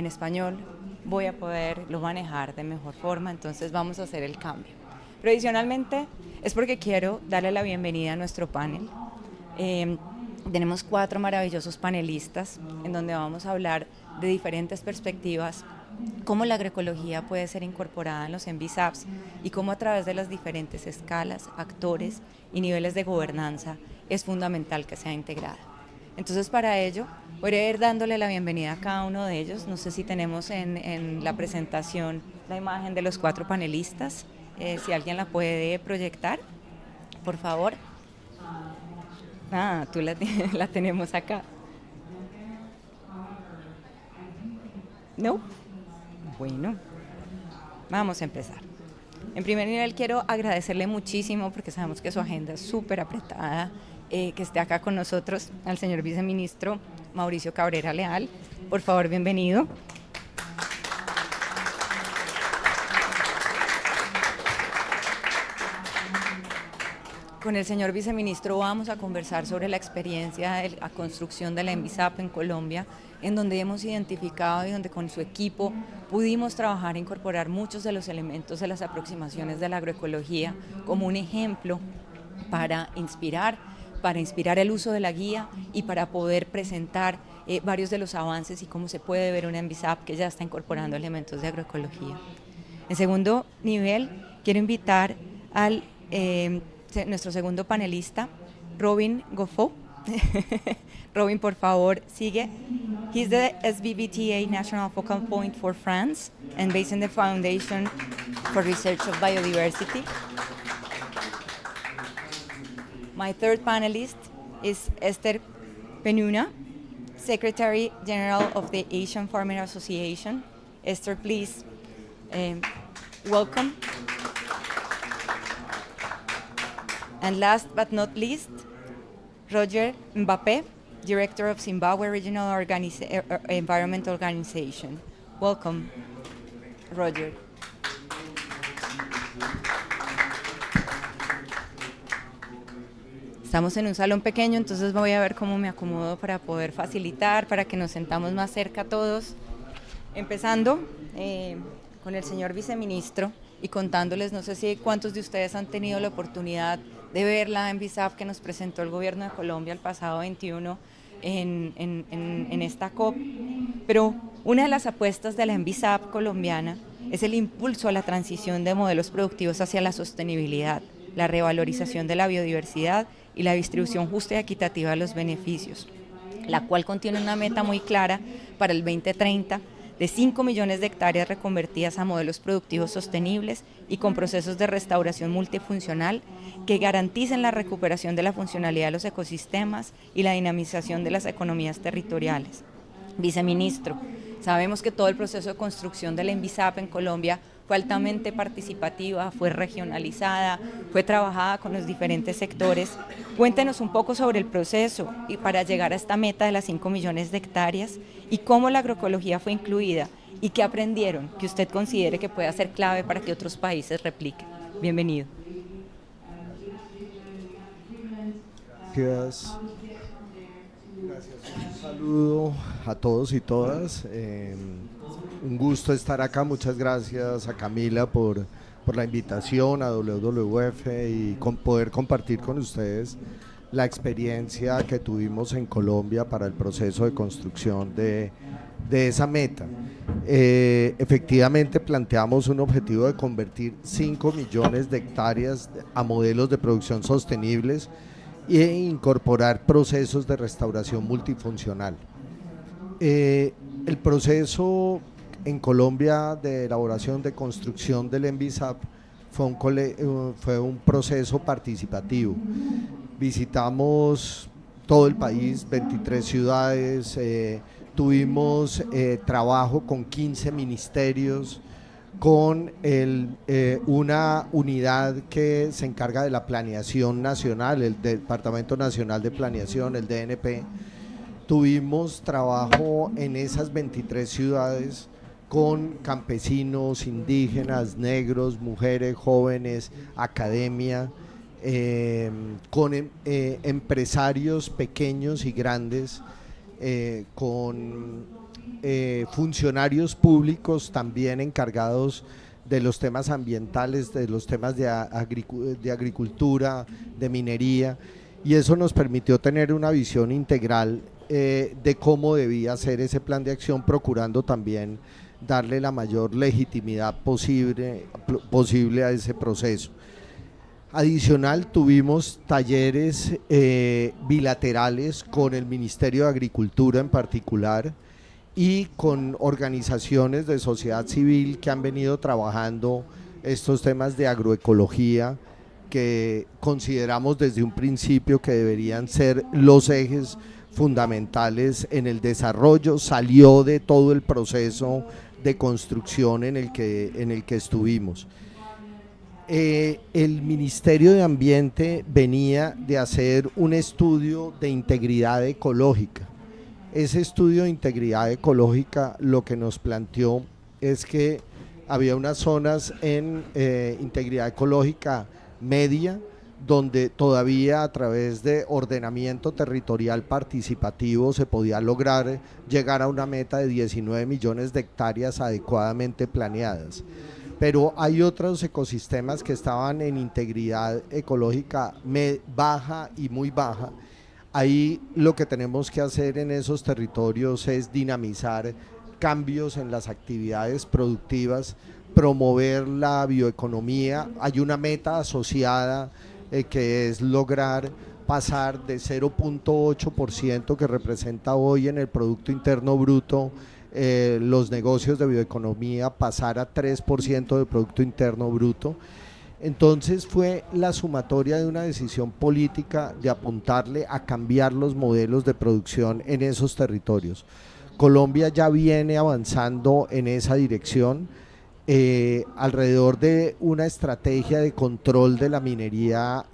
español voy a poderlo manejar de mejor forma, entonces vamos a hacer el cambio. Pero adicionalmente es porque quiero darle la bienvenida a nuestro panel. Tenemos 4 maravillosos panelistas en donde vamos a hablar de diferentes perspectivas, cómo la agroecología puede ser incorporada en los MBSAPs y cómo a través de las diferentes escalas, actores y niveles de gobernanza es fundamental que sea integrada. Entonces, para ello, voy a ir dándole la bienvenida a cada uno de ellos. No sé si tenemos en la presentación la imagen de los 4 panelistas. Si alguien la puede proyectar, por favor. Tú la tenemos acá. ¿No? Bueno, vamos a empezar. En primer nivel, quiero agradecerle muchísimo, porque sabemos que su agenda es súper apretada, que esté acá con nosotros al señor viceministro Mauricio Cabrera Leal. Por favor, bienvenido. Con el señor viceministro vamos a conversar sobre la experiencia de la construcción de la MBSAP en Colombia, en donde hemos identificado y donde con su equipo pudimos trabajar e incorporar muchos de los elementos de las aproximaciones de la agroecología como un ejemplo para inspirar el uso de la guía y para poder presentar varios de los avances y cómo se puede ver una MBSAP que ya está incorporando elementos de agroecología. En segundo nivel, quiero invitar al nuestro segundo panelista, Robin Goffo. Robin, por favor, sigue. He's the SBBTA National Focal Point for France and based in the Foundation for Research of Biodiversity. My third panelist is Esther Penuna, Secretary General of the Asian Farming Association. Esther, please, welcome. And last but not least, Roger Mbappé, Director of Zimbabwe Regional Environment Organization. Welcome, Roger. Estamos en un salón pequeño, entonces voy a ver cómo me acomodo para poder facilitar, para que nos sentamos más cerca todos. Empezando con el señor viceministro y contándoles, no sé si cuántos de ustedes han tenido la oportunidad de ver la MBSAP que nos presentó el gobierno de Colombia el pasado 21 en esta COP, pero una de las apuestas de la MBSAP colombiana es el impulso a la transición de modelos productivos hacia la sostenibilidad, la revalorización de la biodiversidad y la distribución justa y equitativa de los beneficios, la cual contiene una meta muy clara para el 2030 de 5 millones de hectáreas reconvertidas a modelos productivos sostenibles y con procesos de restauración multifuncional que garanticen la recuperación de la funcionalidad de los ecosistemas y la dinamización de las economías territoriales. Viceministro, sabemos que todo el proceso de construcción de la MBSAP en Colombia fue altamente participativa, fue regionalizada, fue trabajada con los diferentes sectores. Cuéntenos un poco sobre el proceso y para llegar a esta meta de las 5 millones de hectáreas y cómo la agroecología fue incluida y qué aprendieron que usted considere que pueda ser clave para que otros países repliquen. Bienvenido. Gracias. Un saludo a todos y todas. Un gusto estar acá. Muchas gracias a Camila por por la invitación a WWF y poder compartir con ustedes la experiencia que tuvimos en Colombia para el proceso de construcción de esa meta. Efectivamente planteamos un objetivo de convertir 5 millones de hectáreas a modelos de producción sostenibles e incorporar procesos de restauración multifuncional. El proceso en Colombia de elaboración de construcción del ENVISAP fue un proceso participativo. Visitamos todo el país, 23 ciudades, tuvimos trabajo con 15 ministerios, con una unidad que se encarga de la planeación nacional, el Departamento Nacional de Planeación, el DNP. Tuvimos trabajo en esas 23 ciudades con campesinos, indígenas, negros, mujeres, jóvenes, academia, con empresarios pequeños y grandes, con funcionarios públicos también encargados de los temas ambientales, de los temas de agricultura, de minería, y eso nos permitió tener una visión integral de cómo debía ser ese plan de acción, procurando también darle la mayor legitimidad posible a ese proceso. Adicional, tuvimos talleres bilaterales con el Ministerio de Agricultura en particular y con organizaciones de sociedad civil que han venido trabajando estos temas de agroecología, que consideramos desde un principio que deberían ser los ejes fundamentales en el desarrollo. Salió de todo el proceso de construcción en el que estuvimos. El Ministerio de Ambiente venía de hacer un estudio de integridad ecológica. Ese estudio de integridad ecológica lo que nos planteó es que había unas zonas en integridad ecológica media, donde todavía a través de ordenamiento territorial participativo se podía lograr llegar a una meta de 19 millones de hectáreas adecuadamente planeadas. Pero hay otros ecosistemas que estaban en integridad ecológica baja y muy baja. Ahí lo que tenemos que hacer en esos territorios es dinamizar cambios en las actividades productivas, promover la bioeconomía. Hay una meta asociada que es lograr pasar de 0.8% que representa hoy en el Producto Interno Bruto los negocios de bioeconomía, pasar a 3% del Producto Interno Bruto. Entonces fue la sumatoria de una decisión política de apuntarle a cambiar los modelos de producción en esos territorios. Colombia ya viene avanzando en esa dirección. Alrededor de una estrategia de control de la minería,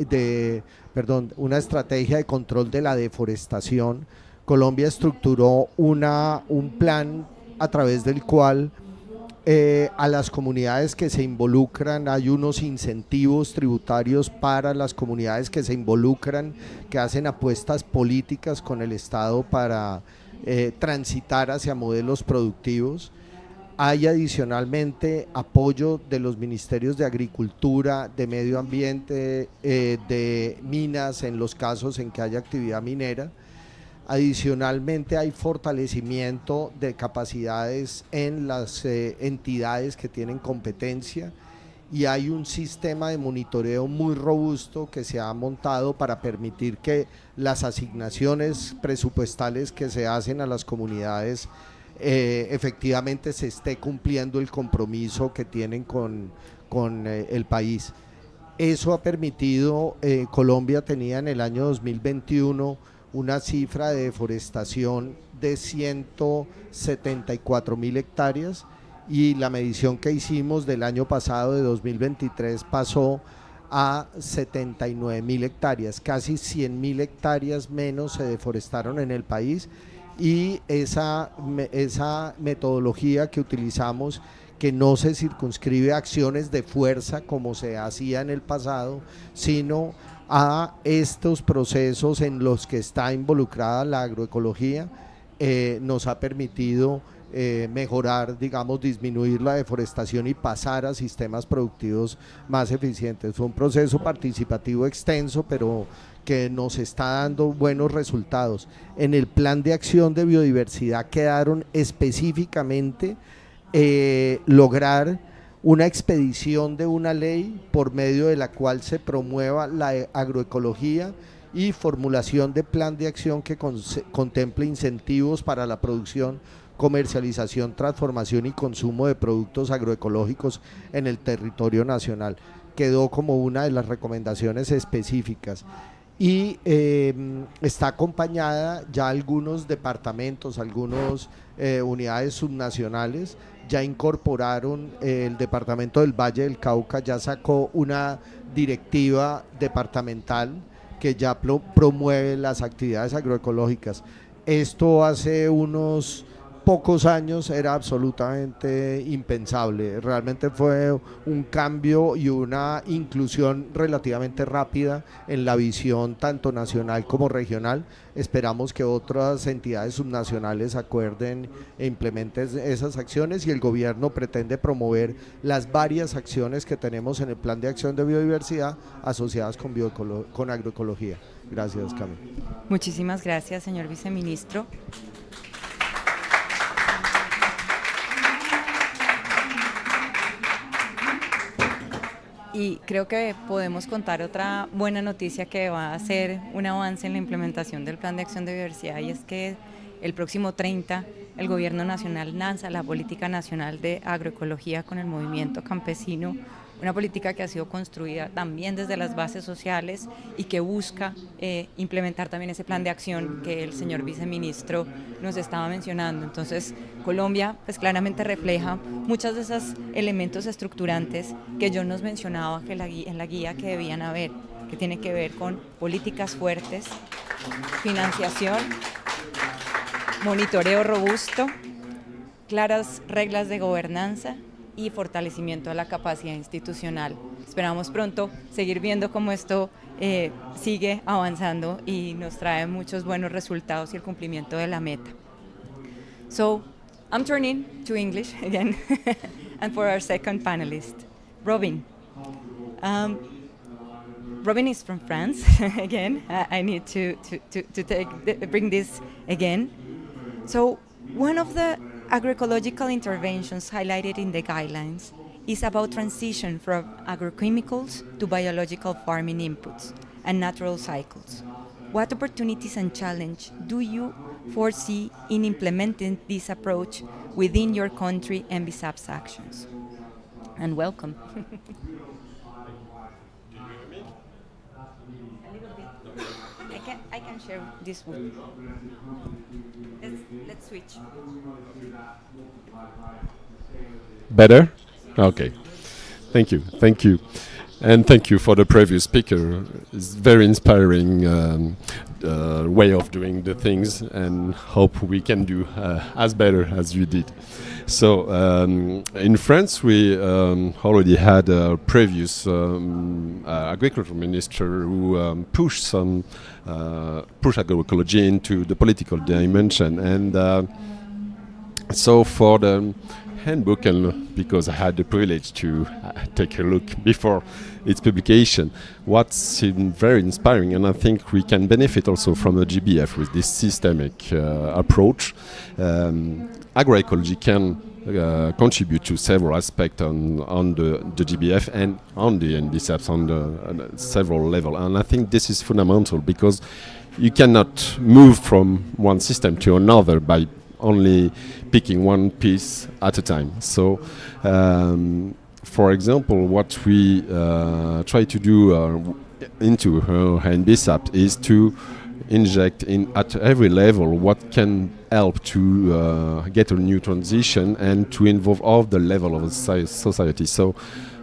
una estrategia de control de la deforestación. Colombia estructuró un plan a través del cual a las comunidades que se involucran hay unos incentivos tributarios para las comunidades que se involucran, que hacen apuestas políticas con el Estado para transitar hacia modelos productivos. Hay adicionalmente apoyo de los ministerios de Agricultura, de Medio Ambiente, de Minas en los casos en que haya actividad minera. Adicionalmente hay fortalecimiento de capacidades en las entidades que tienen competencia, y hay un sistema de monitoreo muy robusto que se ha montado para permitir que las asignaciones presupuestales que se hacen a las comunidades efectivamente se esté cumpliendo el compromiso que tienen con el país. Eso ha permitido, Colombia tenía en el año 2021 una cifra de deforestación de 174.000 hectáreas, y la medición que hicimos del año pasado, de 2023, pasó a 79.000 hectáreas, casi 100.000 hectáreas menos se deforestaron en el país. Y esa metodología que utilizamos, que no se circunscribe a acciones de fuerza como se hacía en el pasado, sino a estos procesos en los que está involucrada la agroecología, nos ha permitido mejorar, digamos, disminuir la deforestación y pasar a sistemas productivos más eficientes. Fue un proceso participativo extenso, pero que nos está dando buenos resultados. En el plan de acción de biodiversidad quedaron específicamente lograr una expedición de una ley por medio de la cual se promueva la agroecología y formulación de plan de acción que contemple incentivos para la producción, comercialización, transformación y consumo de productos agroecológicos en el territorio nacional. Quedó como una de las recomendaciones específicas. Y está acompañada ya algunos departamentos, algunas unidades subnacionales ya incorporaron, el departamento del Valle del Cauca ya sacó una directiva departamental que ya promueve las actividades agroecológicas. Esto hace unos pocos años era absolutamente impensable. Realmente fue un cambio y una inclusión relativamente rápida en la visión tanto nacional como regional. Esperamos que otras entidades subnacionales acuerden e implementen esas acciones, y el gobierno pretende promover las varias acciones que tenemos en el plan de acción de biodiversidad asociadas con agroecología. Gracias, Camila. Muchísimas gracias, señor viceministro. Y creo que podemos contar otra buena noticia que va a ser un avance en la implementación del Plan de Acción de Biodiversidad, y es que el próximo 30 el Gobierno Nacional lanza la Política Nacional de Agroecología con el movimiento campesino, una política que ha sido construida también desde las bases sociales y que busca implementar también ese plan de acción que el señor viceministro nos estaba mencionando. Entonces, Colombia pues claramente refleja muchos de esos elementos estructurantes que yo nos mencionaba que en la guía que debían haber, que tiene que ver con políticas fuertes, financiación, monitoreo robusto, claras reglas de gobernanza y fortalecimiento de la capacidad institucional. Esperamos pronto seguir viendo cómo esto sigue avanzando y nos trae muchos buenos resultados y el cumplimiento de la meta. So, I'm turning to English again, and for our second panelist, Robin. Robin is from France. Again, I need to bring this again. So, one of the agroecological interventions highlighted in the guidelines is about transition from agrochemicals to biological farming inputs and natural cycles. What opportunities and challenges do you foresee in implementing this approach within your country and BSAP's actions? And welcome. I can share this one. Let's switch. Better? Okay. Thank you. Thank you. And thank you for the previous speaker. It's very inspiring way of doing the things, and hope we can do as better as you did. So in France, we already had a previous agriculture minister who pushed agroecology into the political dimension, and so for the handbook, and because I had the privilege to take a look before its publication, what's very inspiring, and I think we can benefit also from the GBF with this systemic approach. Agroecology can contribute to several aspects on the GBF and on the NBSAPs on several levels, and I think this is fundamental, because you cannot move from one system to another by only picking one piece at a time. So, for example, what we try to do into NBSAP is to inject in at every level what can help to get a new transition and to involve all the level of society. So,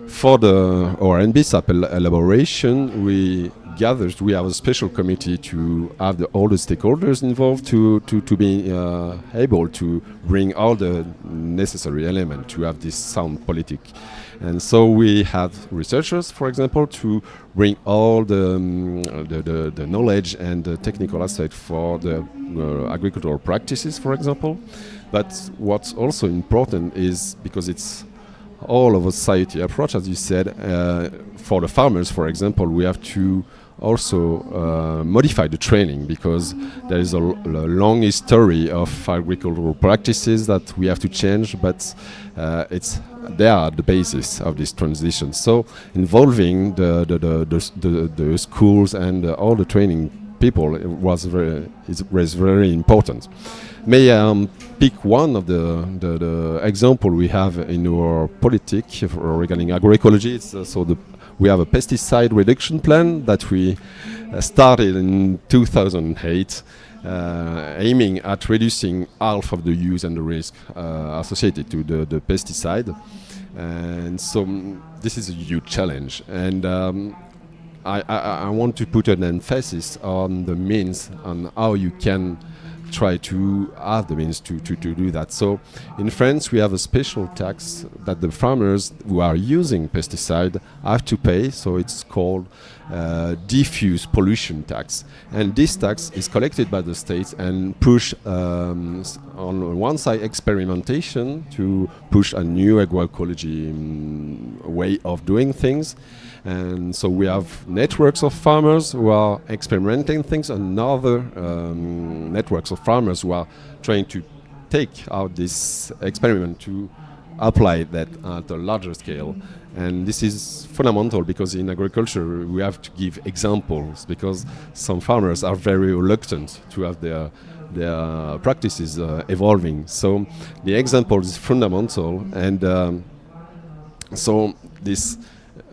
for our NBSAP elaboration, we have a special committee to have all the stakeholders involved to be able to bring all the necessary elements to have this sound politic. And so we have researchers, for example, to bring all the knowledge and the technical aspect for the agricultural practices, for example. But what's also important is, because it's all of a society approach, as you said, for the farmers, for example, we have to also modify the training, because there is a long history of agricultural practices that we have to change, but they are the basis of this transition. So involving the schools and all the training people was very important. May I pick one of the example we have in our politic regarding agroecology. We have a pesticide reduction plan that we started in 2008, aiming at reducing half of the use and the risk associated to the pesticide. And so this is a huge challenge. And I want to put an emphasis on the means, on how you can try to have the means to do that. So in France we have a special tax that the farmers who are using pesticide have to pay, so it's called diffuse pollution tax, and this tax is collected by the states and push on one side experimentation to push a new agroecology way of doing things. And so we have networks of farmers who are experimenting things, and other networks of farmers who are trying to take out this experiment to apply that at a larger scale. And this is fundamental, because in agriculture we have to give examples, because some farmers are very reluctant to have their practices evolving. So the example is fundamental, and so this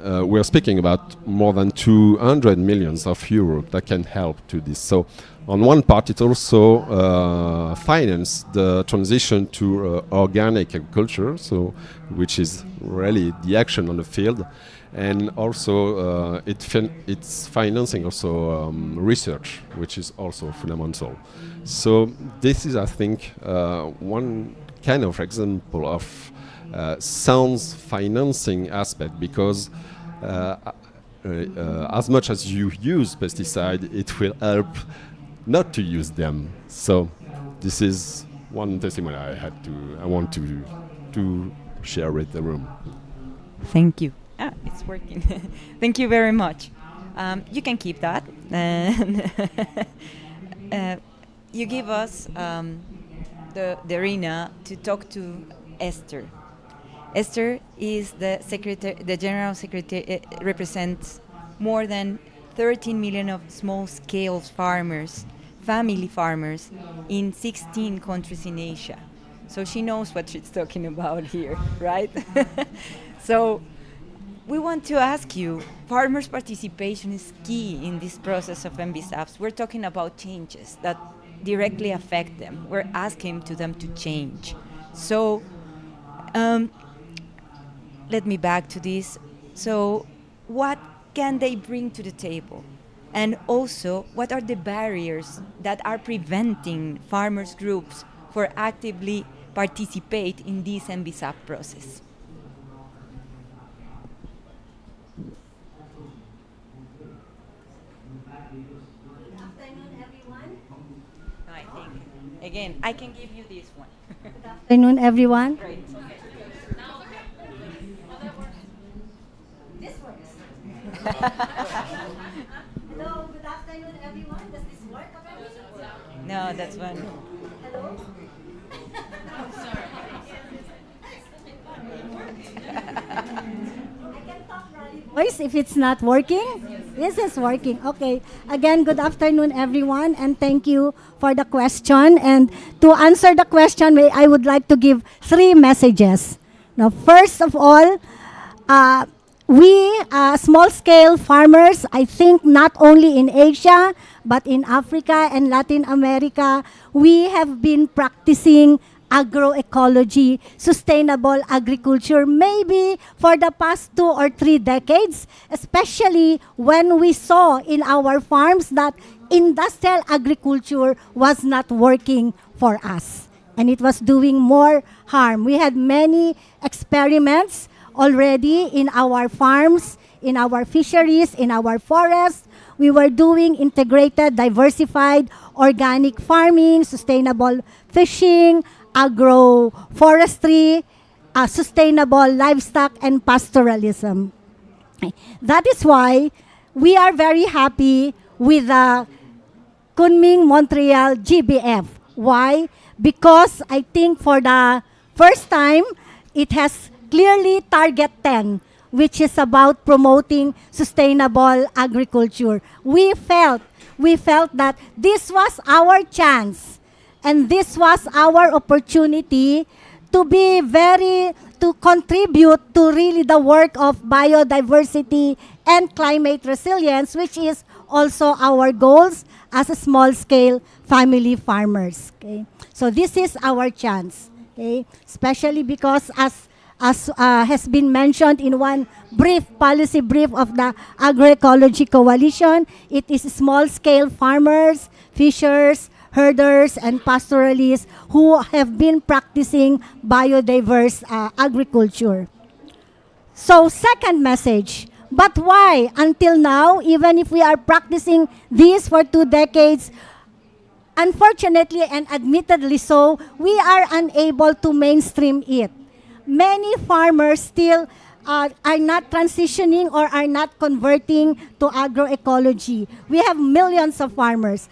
we're speaking about more than 200 million euros that can help to this. So on one part it also finance the transition to organic agriculture, so which is really the action on the field, and also it's financing also research, which is also fundamental. So this is, I think, one kind of example of sound financing aspect, because as much as you use pesticide, it will help not to use them. So this is one testimony I want to share with the room. Thank you. It's working. Thank you very much. You can keep that. You give us the arena to talk to Esther. Esther is the General Secretary, represents more than 13 million of small-scale farmers, family farmers, in 16 countries in Asia. So she knows what she's talking about here, right? So we want to ask you, farmers' participation is key in this process of MBSAPs. We're talking about changes that directly affect them. We're asking them to change. So let me back to this. So what can they bring to the table? And also, what are the barriers that are preventing farmers' groups for actively participate in this MBSAP process? Good afternoon, everyone. I think, again, I can give you this one. Good afternoon, everyone. Great. Hello, good afternoon, everyone. Does this work already? No, that's one. Hello? I can talk voice if it's not working. This is working. Okay. Again, good afternoon, everyone, and thank you for the question. And to answer the question, I would like to give 3 messages. Now, first of all, we, small-scale farmers, I think not only in Asia, but in Africa and Latin America, we have been practicing agroecology, sustainable agriculture, maybe for the past 2 or 3 decades, especially when we saw in our farms that industrial agriculture was not working for us, and it was doing more harm. We had many experiments already in our farms, in our fisheries, in our forests. We were doing integrated, diversified, organic farming, sustainable fishing, agroforestry, sustainable livestock, and pastoralism. That is why we are very happy with the Kunming Montreal GBF. Why? Because I think for the first time, it has clearly target 10, which is about promoting sustainable agriculture. We felt that this was our chance and this was our opportunity to be to contribute to really the work of biodiversity and climate resilience, which is also our goals as a small-scale family farmers. Okay? So this is our chance, okay? Especially because as has been mentioned in one policy brief of the Agroecology Coalition, it is small-scale farmers, fishers, herders, and pastoralists who have been practicing biodiverse agriculture. So second message, but why until now, even if we are practicing this for 2 decades, unfortunately and admittedly so, we are unable to mainstream it. Many farmers still are not transitioning or are not converting to agroecology. We have millions of farmers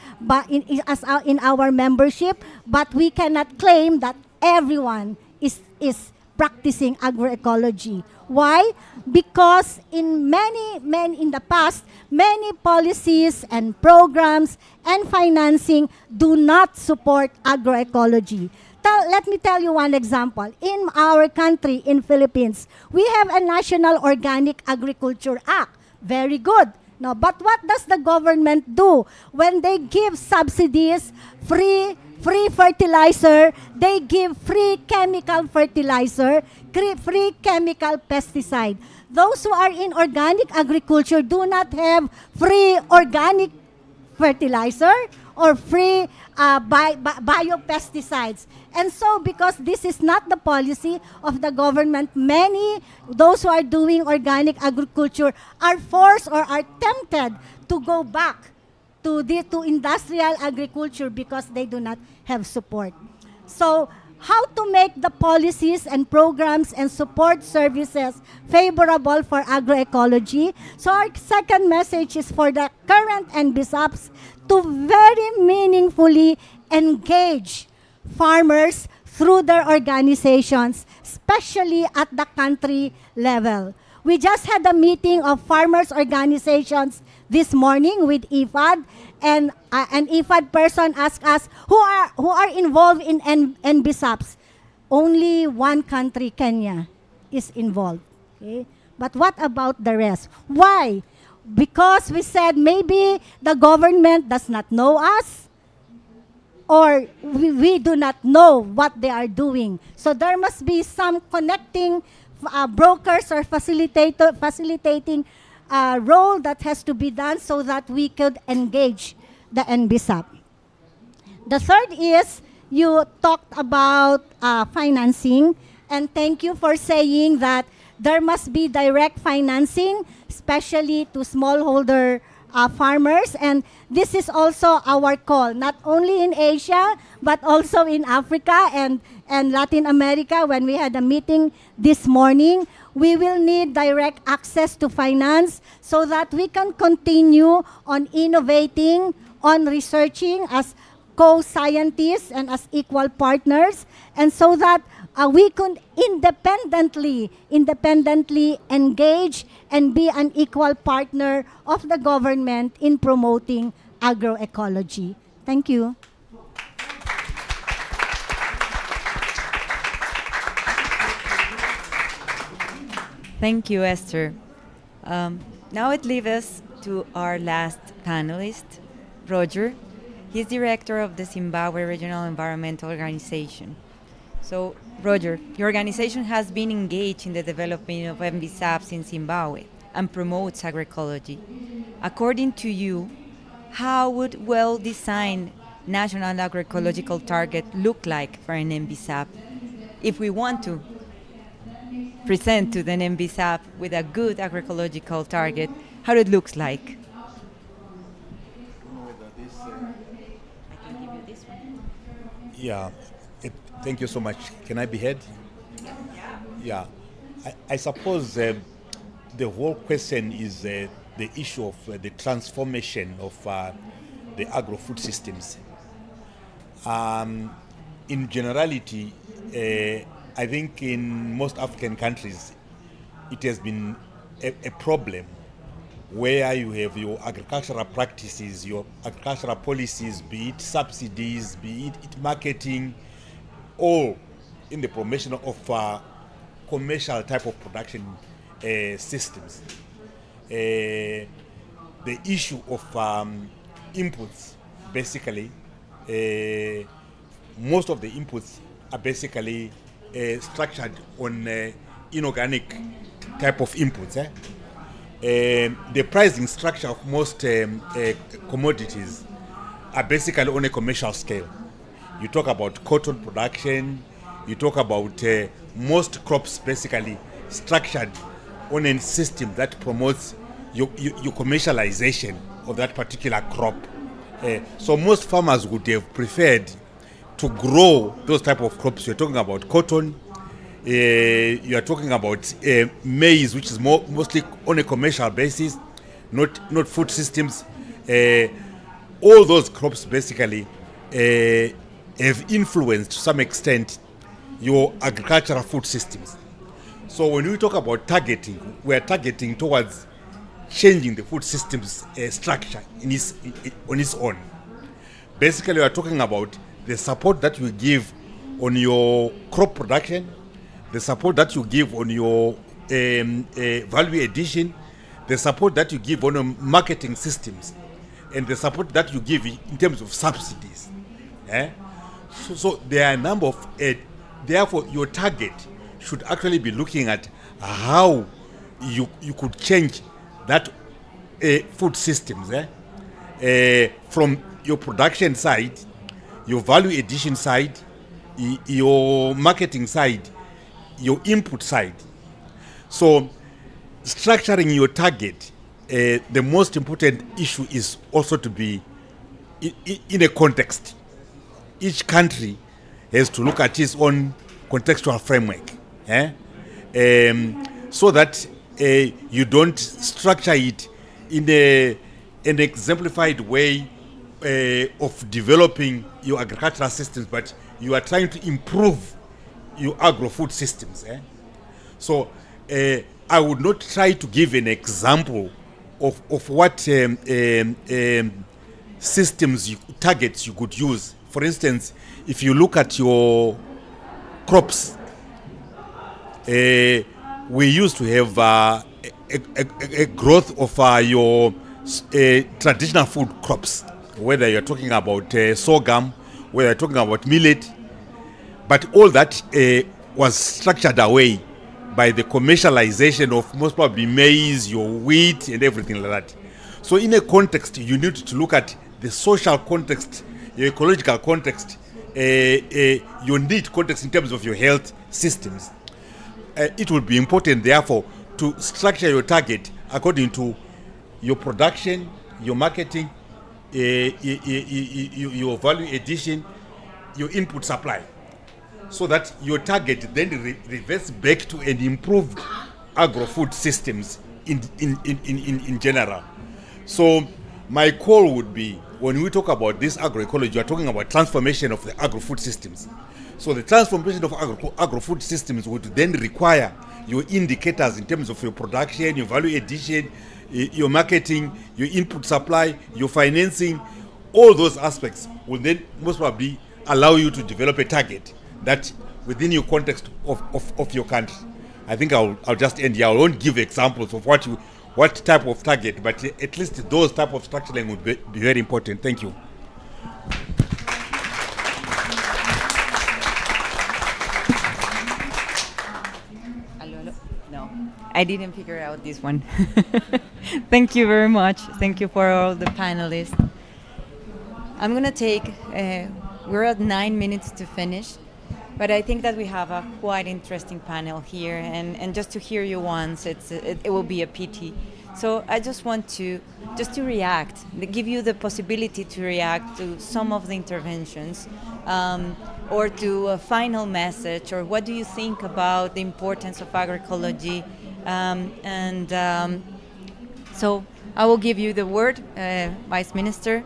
in our membership, but we cannot claim that everyone is practicing agroecology. Why? Because in the past, many policies and programs and financing do not support agroecology. Let me tell you one example. In our country, in Philippines, we have a National Organic Agriculture Act. Very good. No, but what does the government do when they give subsidies, free fertilizer, they give free chemical fertilizer, free chemical pesticide? Those who are in organic agriculture do not have free organic fertilizer or free biopesticides. And so because this is not the policy of the government, those who are doing organic agriculture are forced or are tempted to go back to industrial agriculture because they do not have support. So how to make the policies and programs and support services favorable for agroecology? So our second message is for the current NBSAPs to very meaningfully engage farmers through their organizations, especially at the country level. We just had a meeting of farmers' organizations this morning with IFAD, and an IFAD person asked us, who are involved in NBSAPs? Only one country, Kenya, is involved. Okay? But what about the rest? Why? Because we said maybe the government does not know us, or we do not know what they are doing. So there must be some connecting brokers or facilitating role that has to be done so that we could engage the NBSAP. The third is, you talked about financing, and thank you for saying that there must be direct financing, especially to smallholder farmers, and this is also our call, not only in Asia, but also in Africa and Latin America. When we had a meeting this morning, we will need direct access to finance so that we can continue on innovating, on researching as co-scientists and as equal partners, and so that we could independently engage and be an equal partner of the government in promoting agroecology. Thank you. Thank you, Esther. Now it leaves us to our last panelist, Roger. He's director of the Zimbabwe Regional Environmental Organization. So, Roger, your organization has been engaged in the development of NBSAPs in Zimbabwe and promotes agroecology. According to you, how would well-designed national agroecological target look like for an NBSAP if we want to present to the NBSAP with a good agroecological target, how it looks like? Yeah, Thank you so much. Can I be heard? Yeah. I suppose the whole question is the issue of the transformation of the agro-food systems. In generality, I think in most African countries, it has been a problem where you have your agricultural practices, your agricultural policies, be it subsidies, be it marketing, all in the promotion of commercial type of production systems. The issue of inputs, basically, most of the inputs are basically structured on inorganic type of inputs. The pricing structure of most commodities are basically on a commercial scale. You talk about cotton production, you talk about most crops basically structured on a system that promotes your commercialization of that particular crop. So most farmers would have preferred to grow those type of crops. You're talking about cotton, you are talking about maize, which is mostly on a commercial basis, not food systems. All those crops basically have influenced to some extent your agricultural food systems. So when we talk about targeting, we are targeting towards changing the food systems structure on its own. Basically, we are talking about the support that you give on your crop production, the support that you give on your value addition, the support that you give on your marketing systems, and the support that you give in terms of subsidies. So there are a number of, therefore your target should actually be looking at how you could change that food systems from your production side, your value addition side, your marketing side, your input side. So structuring your target, the most important issue is also to be in a context. Each country has to look at its own contextual framework, so that you don't structure it in an exemplified way of developing your agricultural systems, but you are trying to improve your agro-food systems. So I would not try to give an example of what systems, targets you could use. For instance, if you look at your crops, we used to have a growth of your traditional food crops, whether you're talking about sorghum, whether you're talking about millet, but all that was structured away by the commercialization of most probably maize, your wheat, and everything like that. So in a context, you need to look at the social context, your ecological context, your need context in terms of your health systems. It would be important, therefore, to structure your target according to your production, your marketing, your value addition, your input supply, so that your target then reverts back to an improved agro-food systems in general. So my call would be, when we talk about this agroecology, we are talking about transformation of the agro-food systems. So the transformation of agro-food systems would then require your indicators in terms of your production, your value addition, your marketing, your input supply, your financing. All those aspects will then most probably allow you to develop a target that within your context of your country. I think I'll just end here. I won't give examples of what type of target, but at least those type of structuring would be very important. Thank you. No, I didn't figure out this one. Thank you very much. Thank you for all the panelists. I'm going to take, we're at 9 minutes to finish, but I think that we have a quite interesting panel here, and just to hear you once, it will be a pity. So I just want to react, give you the possibility to react to some of the interventions. or to a final message, or what do you think about the importance of agroecology? So I will give you the word, Vice Minister.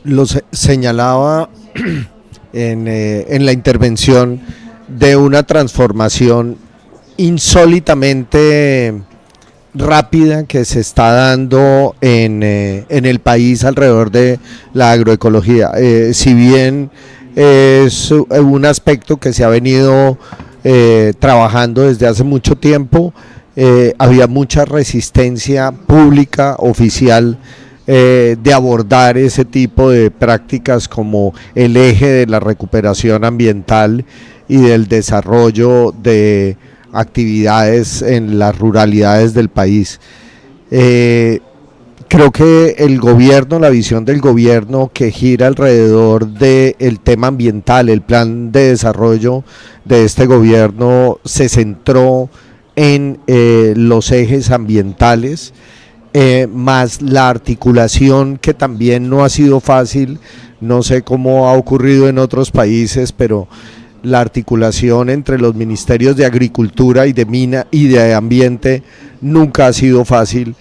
Lo señalaba en la intervención de una transformación insólitamente rápida que se está dando en el país alrededor de la agroecología. Si bien es un aspecto que se ha venido trabajando desde hace mucho tiempo, había mucha resistencia pública, oficial, de abordar ese tipo de prácticas como el eje de la recuperación ambiental y del desarrollo de actividades en las ruralidades del país. Creo que el gobierno, la visión del gobierno que gira alrededor del tema ambiental, el plan de desarrollo de este gobierno se centró en los ejes ambientales, más la articulación que también no ha sido fácil, no sé cómo ha ocurrido en otros países, pero la articulación entre los ministerios de Agricultura y de Mina y de Ambiente nunca ha sido fácil,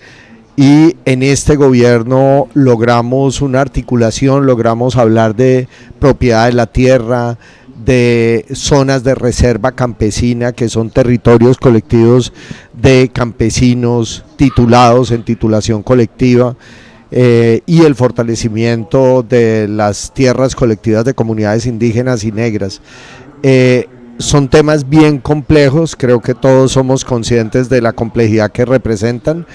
y en este gobierno logramos una articulación, logramos hablar de propiedad de la tierra, de zonas de reserva campesina, que son territorios colectivos de campesinos titulados en titulación colectiva, y el fortalecimiento de las tierras colectivas de comunidades indígenas y negras. Son temas bien complejos, creo que todos somos conscientes de la complejidad que representan,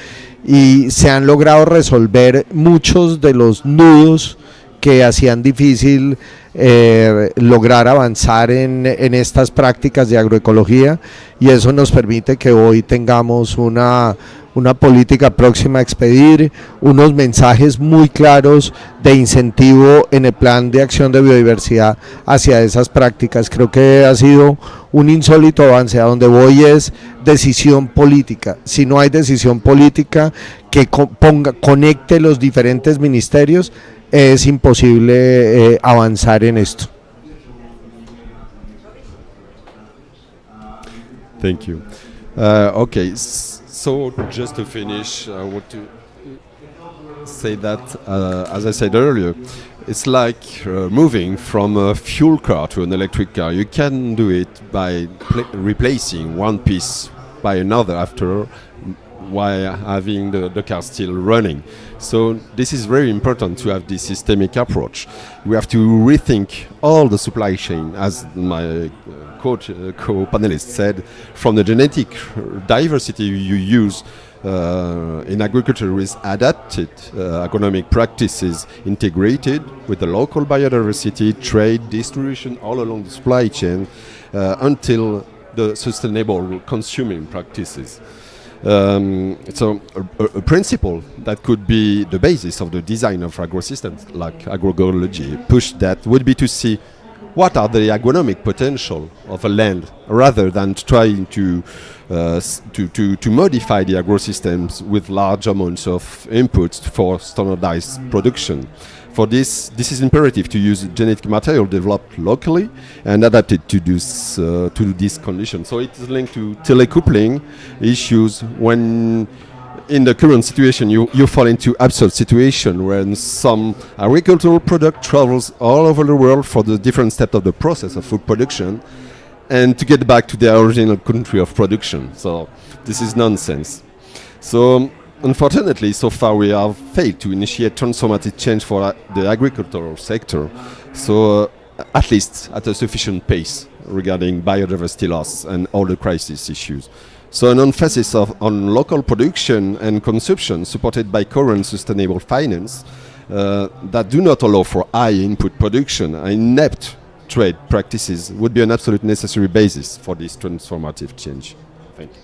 y se han logrado resolver muchos de los nudos que hacían difícil lograr avanzar en estas prácticas de agroecología, y eso nos permite que hoy tengamos una política próxima a expedir, unos mensajes muy claros de incentivo en el plan de acción de biodiversidad hacia esas prácticas. Creo que ha sido un insólito avance. A donde voy es decisión política. Si no hay decisión política que conecte los diferentes ministerios, es imposible avanzar en esto. Thank you. Okay, so just to finish, I want to say that, as I said earlier, it's like moving from a fuel car to an electric car. You can do it by replacing one piece by another after, while having the car still running. So this is very important to have this systemic approach. We have to rethink all the supply chain, as my co-panelist said, from the genetic diversity you use in agriculture with adapted agronomic practices integrated with the local biodiversity, trade, distribution all along the supply chain until the sustainable consuming practices. So a principle that could be the basis of the design of agrosystems like agroecology push that would be to see what are the agronomic potential of a land rather than trying to modify the agrosystems with large amounts of inputs for standardized production. For this is imperative to use genetic material developed locally and adapted to this condition. So it is linked to telecoupling issues. When in the current situation you fall into absurd situation when some agricultural product travels all over the world for the different steps of the process of food production and to get back to the original country of production. So this is nonsense. So unfortunately, so far we have failed to initiate transformative change for the agricultural sector, so at least at a sufficient pace regarding biodiversity loss and all the crisis issues. So an emphasis on local production and consumption supported by current sustainable finance that do not allow for high input production and inept trade practices would be an absolute necessary basis for this transformative change. Thank you.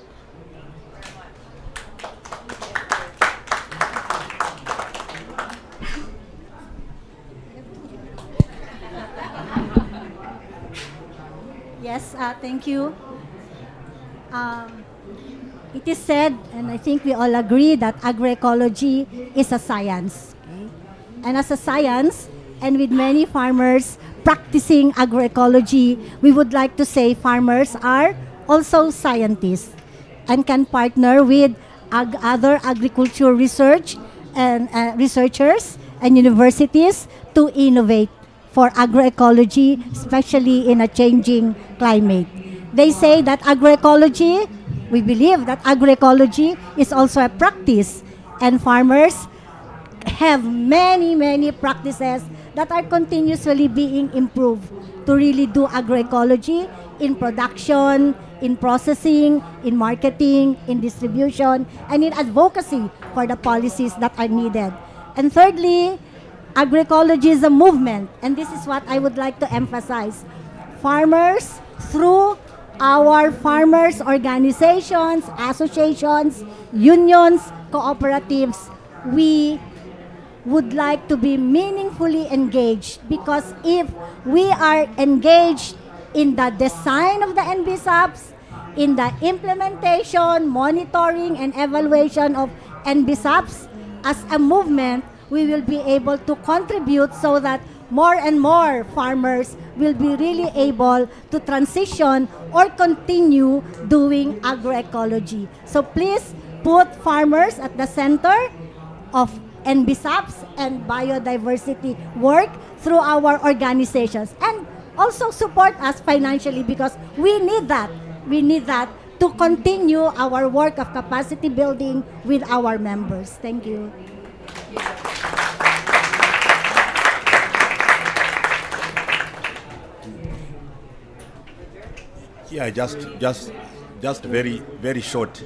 Yes, thank you. It is said, and I think we all agree, that agroecology is a science. Okay? And as a science, and with many farmers practicing agroecology, we would like to say farmers are also scientists and can partner with other agriculture research and researchers and universities to innovate for agroecology, especially in a changing climate. They say that agroecology, we believe that agroecology is also a practice, and farmers have many practices that are continuously being improved to really do agroecology in production, in processing, in marketing, in distribution, and in advocacy for the policies that are needed. And thirdly, agroecology is a movement, and this is what I would like to emphasize. Farmers, through our farmers organizations, associations, unions, cooperatives, we would like to be meaningfully engaged, because if we are engaged in the design of the NBSAPs, in the implementation, monitoring, and evaluation of NBSAPs as a movement, we will be able to contribute so that more and more farmers will be really able to transition or continue doing agroecology. So please put farmers at the center of NBSAPs and biodiversity work through our organizations, and also support us financially, because we need that. We need that to continue our work of capacity building with our members. Thank you. Yeah, just very short.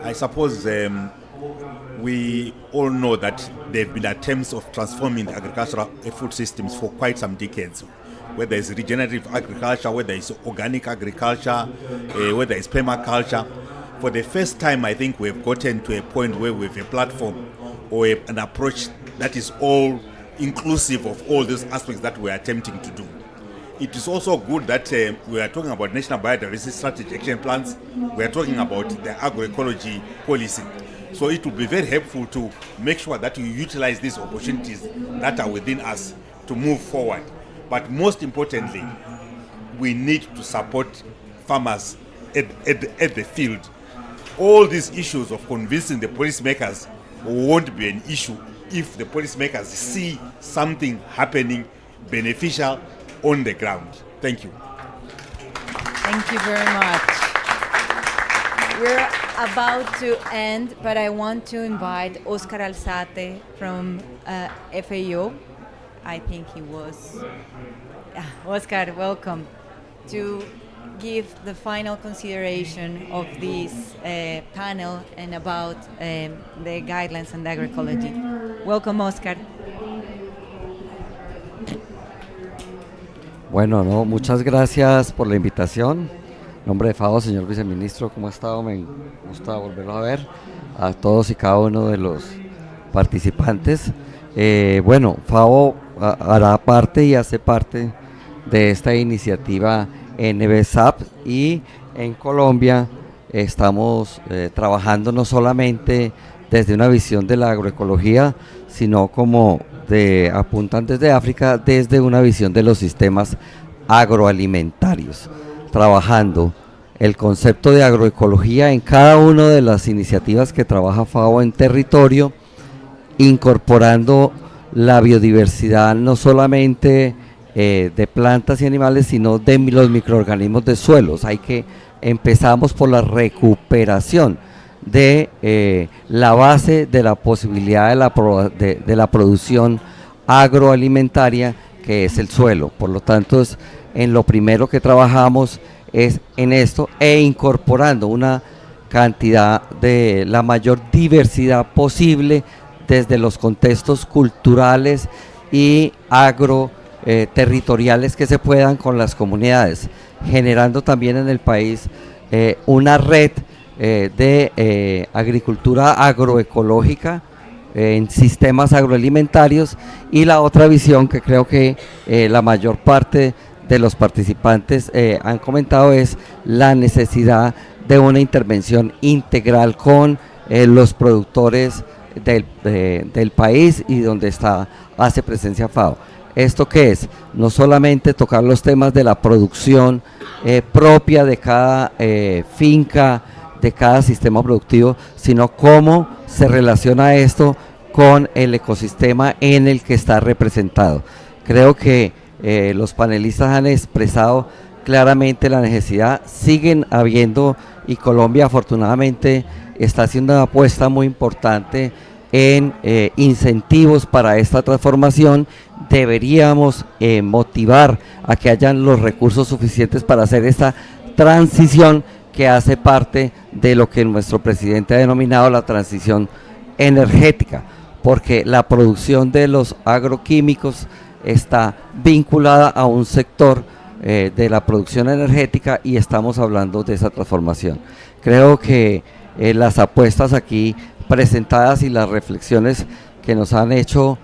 I suppose we all know that there have been attempts of transforming the agricultural food systems for quite some decades. Whether it's regenerative agriculture, whether it's organic agriculture, whether it's permaculture. For the first time, I think we've gotten to a point where we have a platform or an approach that is all inclusive of all these aspects that we're attempting to do. It is also good that we are talking about national biodiversity strategy action plans. We are talking about the agroecology policy. So it will be very helpful to make sure that we utilize these opportunities that are within us to move forward. But most importantly, we need to support farmers at the field. All these issues of convincing the policymakers won't be an issue if the policymakers see something happening beneficial on the ground. Thank you. Thank you very much. We're about to end, but I want to invite Oscar Alzate from FAO. I think he was. Oscar, welcome, to give the final consideration of this panel and about the guidelines and agroecology. Welcome, Oscar. Bueno, no, muchas gracias por la invitación. En nombre de FAO, señor viceministro, ¿cómo ha estado? Me gusta volverlo a ver, a todos y cada uno de los participantes. Bueno, FAO hará parte y hace parte de esta iniciativa NBSAP, y en Colombia estamos trabajando no solamente desde una visión de la agroecología, sino como apuntan desde África, desde una visión de los sistemas agroalimentarios, trabajando el concepto de agroecología en cada una de las iniciativas que trabaja FAO en territorio, incorporando la biodiversidad no solamente de plantas y animales, sino de los microorganismos de suelos. Empezamos por la recuperación de la base de la posibilidad de la producción agroalimentaria, que es el suelo. Por lo tanto, en lo primero que trabajamos es en esto, e incorporando una cantidad de la mayor diversidad posible desde los contextos culturales y territoriales que se puedan con las comunidades, generando también en el país una red de agricultura agroecológica en sistemas agroalimentarios. Y la otra visión que creo que la mayor parte de los participantes han comentado es la necesidad de una intervención integral con los productores del país, y donde está hace presencia FAO. ¿Esto qué es? No solamente tocar los temas de la producción propia de cada finca, de cada sistema productivo, sino cómo se relaciona esto con el ecosistema en el que está representado. Creo que los panelistas han expresado claramente la necesidad, siguen habiendo, y Colombia afortunadamente está haciendo una apuesta muy importante en incentivos para esta transformación. Deberíamos motivar a que hayan los recursos suficientes para hacer esta transición que hace parte de lo que nuestro presidente ha denominado la transición energética, porque la producción de los agroquímicos está vinculada a un sector de la producción energética y estamos hablando de esa transformación. Creo que las apuestas aquí presentadas y las reflexiones que nos han hecho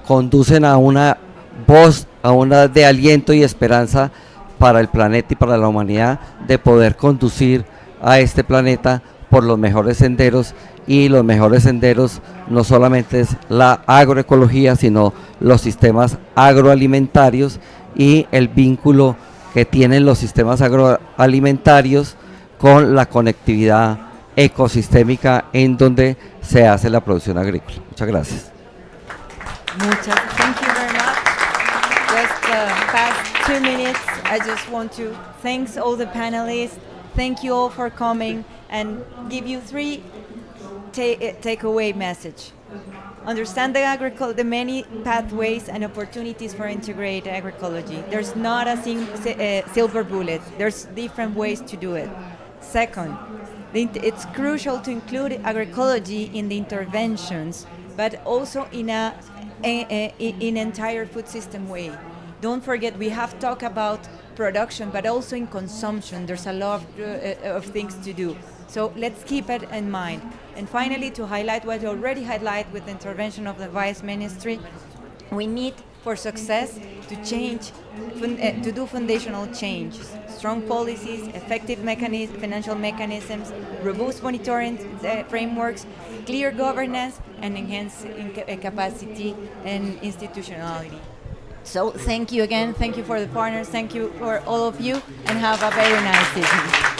conducen a una voz, a una de aliento y esperanza para el planeta y para la humanidad, de poder conducir a este planeta por los mejores senderos, y los mejores senderos no solamente es la agroecología, sino los sistemas agroalimentarios y el vínculo que tienen los sistemas agroalimentarios con la conectividad ecosistémica en donde se hace la producción agrícola. Muchas gracias. Thank you very much. Just past 2 minutes, I just want to thank all the panelists. Thank you all for coming and give you 3 takeaway message. Understand the many pathways and opportunities for integrated agroecology. There's not a silver bullet. There's different ways to do it. Second, it's crucial to include agroecology in the interventions, but also in an entire food system way. Don't forget, we have talked about production, but also in consumption. There's a lot of things to do. So let's keep it in mind. And finally, to highlight what you already highlighted with the intervention of the Vice Ministry, we need, for success, to change, to do foundational change. Strong policies, effective financial mechanisms, robust monitoring frameworks, clear governance, and enhanced capacity and institutionality. So thank you again. Thank you for the partners. Thank you for all of you, and have a very nice evening.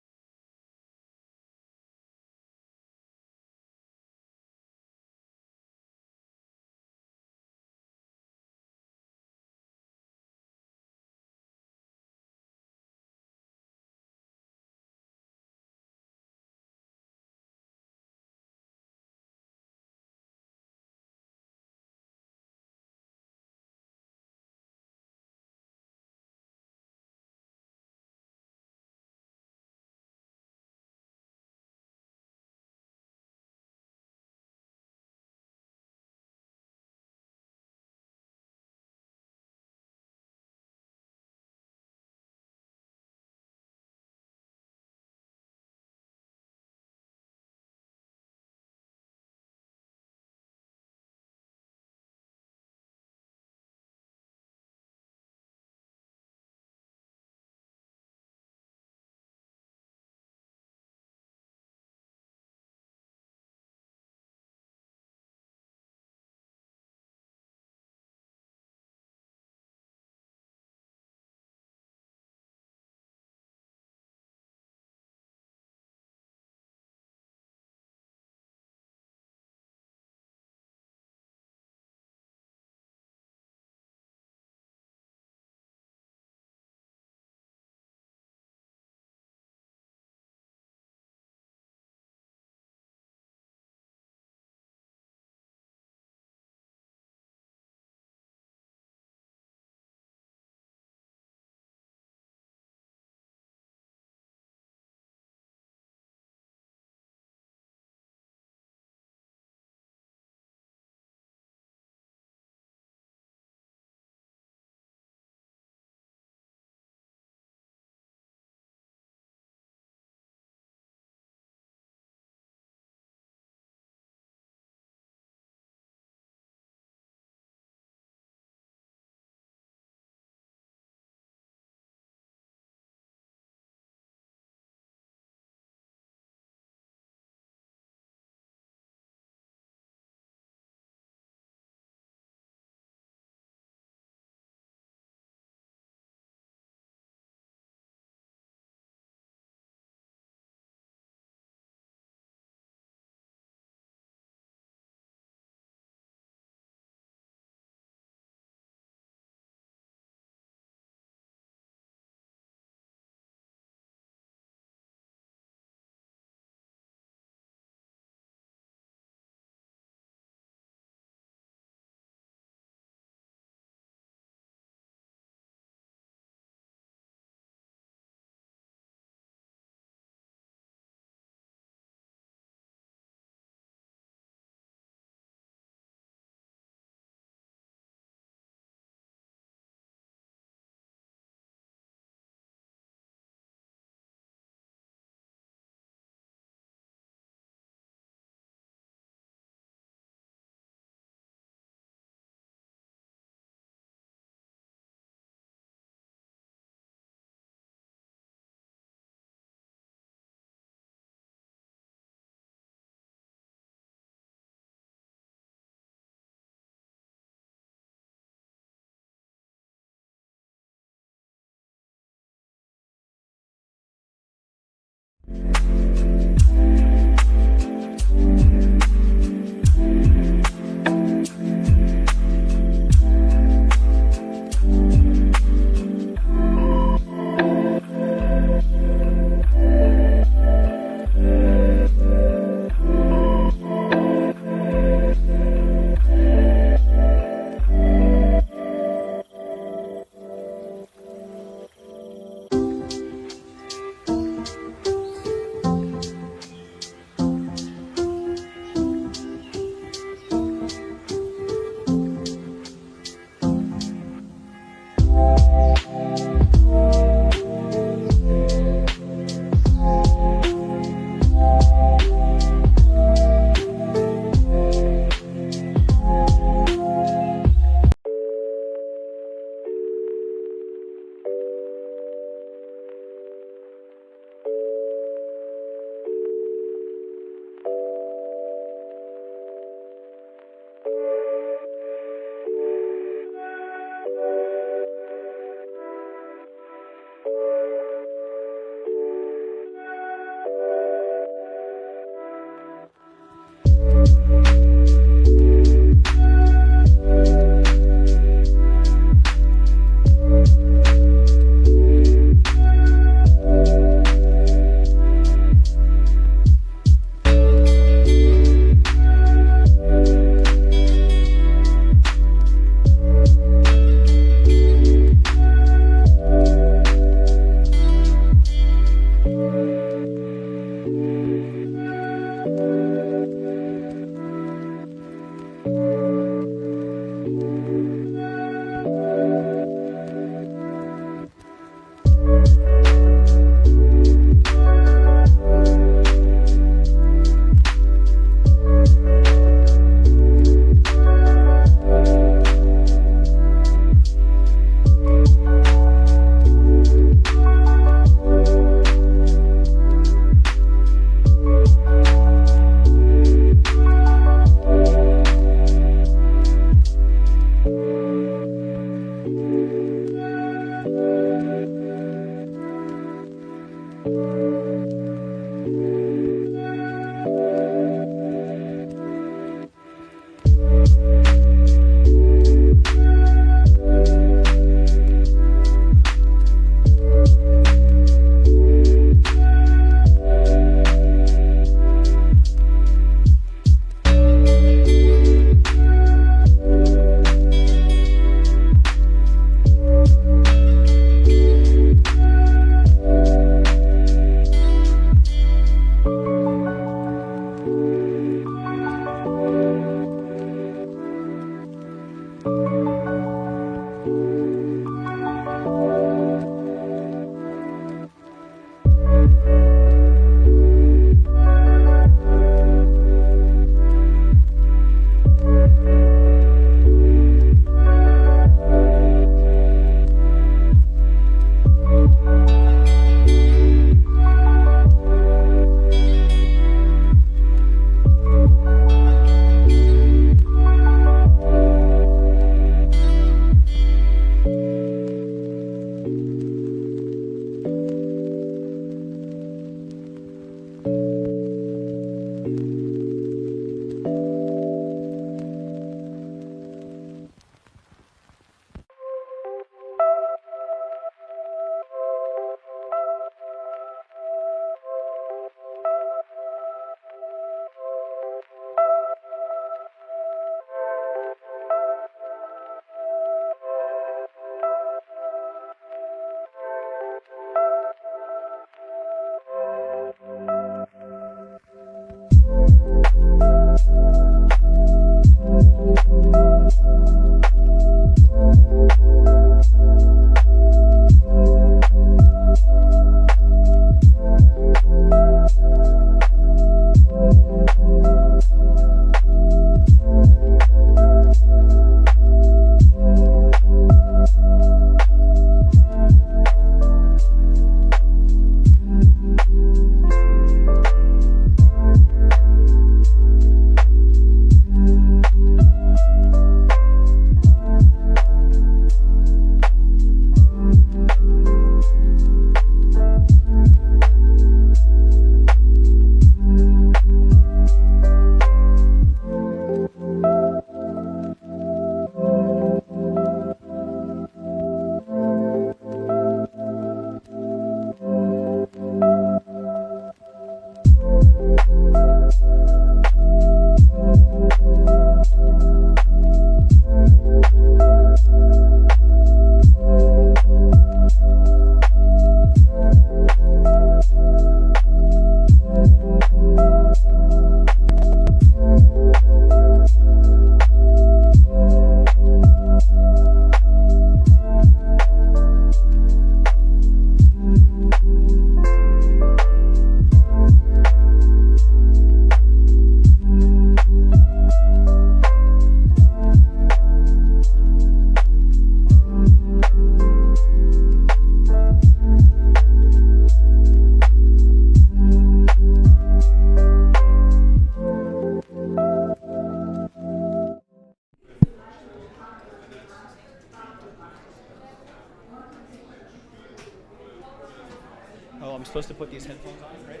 supposed to put these headphones on, right?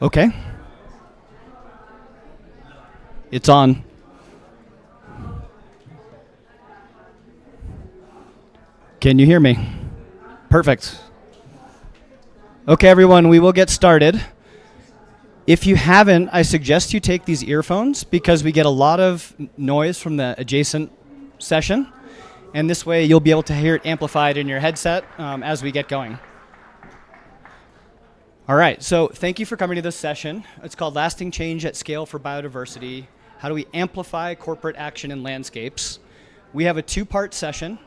Okay. It's on. Can you hear me? Perfect. Okay, everyone, we will get started. If you haven't, I suggest you take these earphones because we get a lot of noise from the adjacent session. And this way you'll be able to hear it amplified in your headset as we get going. All right, so thank you for coming to this session. It's called Lasting Change at Scale for Biodiversity. How do we amplify corporate action in landscapes? We have a two-part session.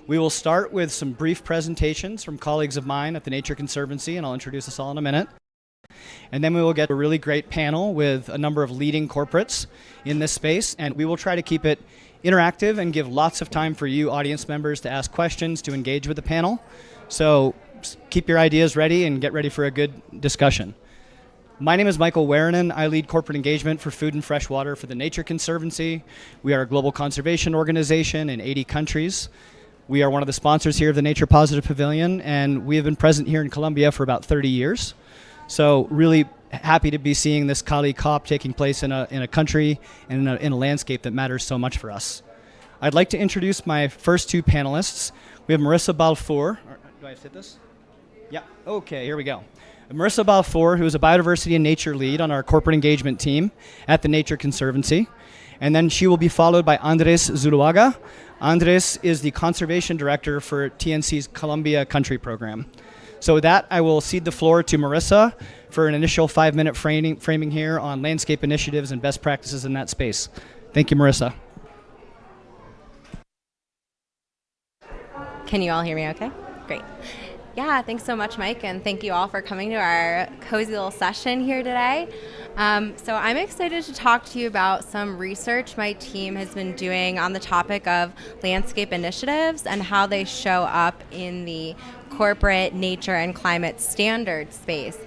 We will start with some brief presentations from colleagues of mine at the Nature Conservancy, and I'll introduce us all in a minute. And then we will get a really great panel with a number of leading corporates in this space, and we will try to keep it interactive and give lots of time for you audience members to ask questions, to engage with the panel. So keep your ideas ready and get ready for a good discussion. My name is Michael Warenen. I lead corporate engagement for food and fresh water for the Nature Conservancy. We are a global conservation organization in 80 countries. We are one of the sponsors here of the Nature Positive Pavilion, and we have been present here in Colombia for about 30 years. So really happy to be seeing this Cali COP taking place in a country and in a landscape that matters so much for us. I'd like to introduce my first two panelists. We have Marissa Balfour. Do I hit this? Yeah, okay, here we go. Marissa Balfour, who is a biodiversity and nature lead on our corporate engagement team at the Nature Conservancy. And then she will be followed by Andres Zuluaga. Andres is the conservation director for TNC's Colombia Country Program. So with that, I will cede the floor to Marissa for an initial 5-minute framing here on landscape initiatives and best practices in that space. Thank you, Marissa. Can you all hear me okay? Great. Yeah, thanks so much, Mike, and thank you all for coming to our cozy little session here today. So I'm excited to talk to you about some research my team has been doing on the topic of landscape initiatives and how they show up in the corporate nature and climate standard space.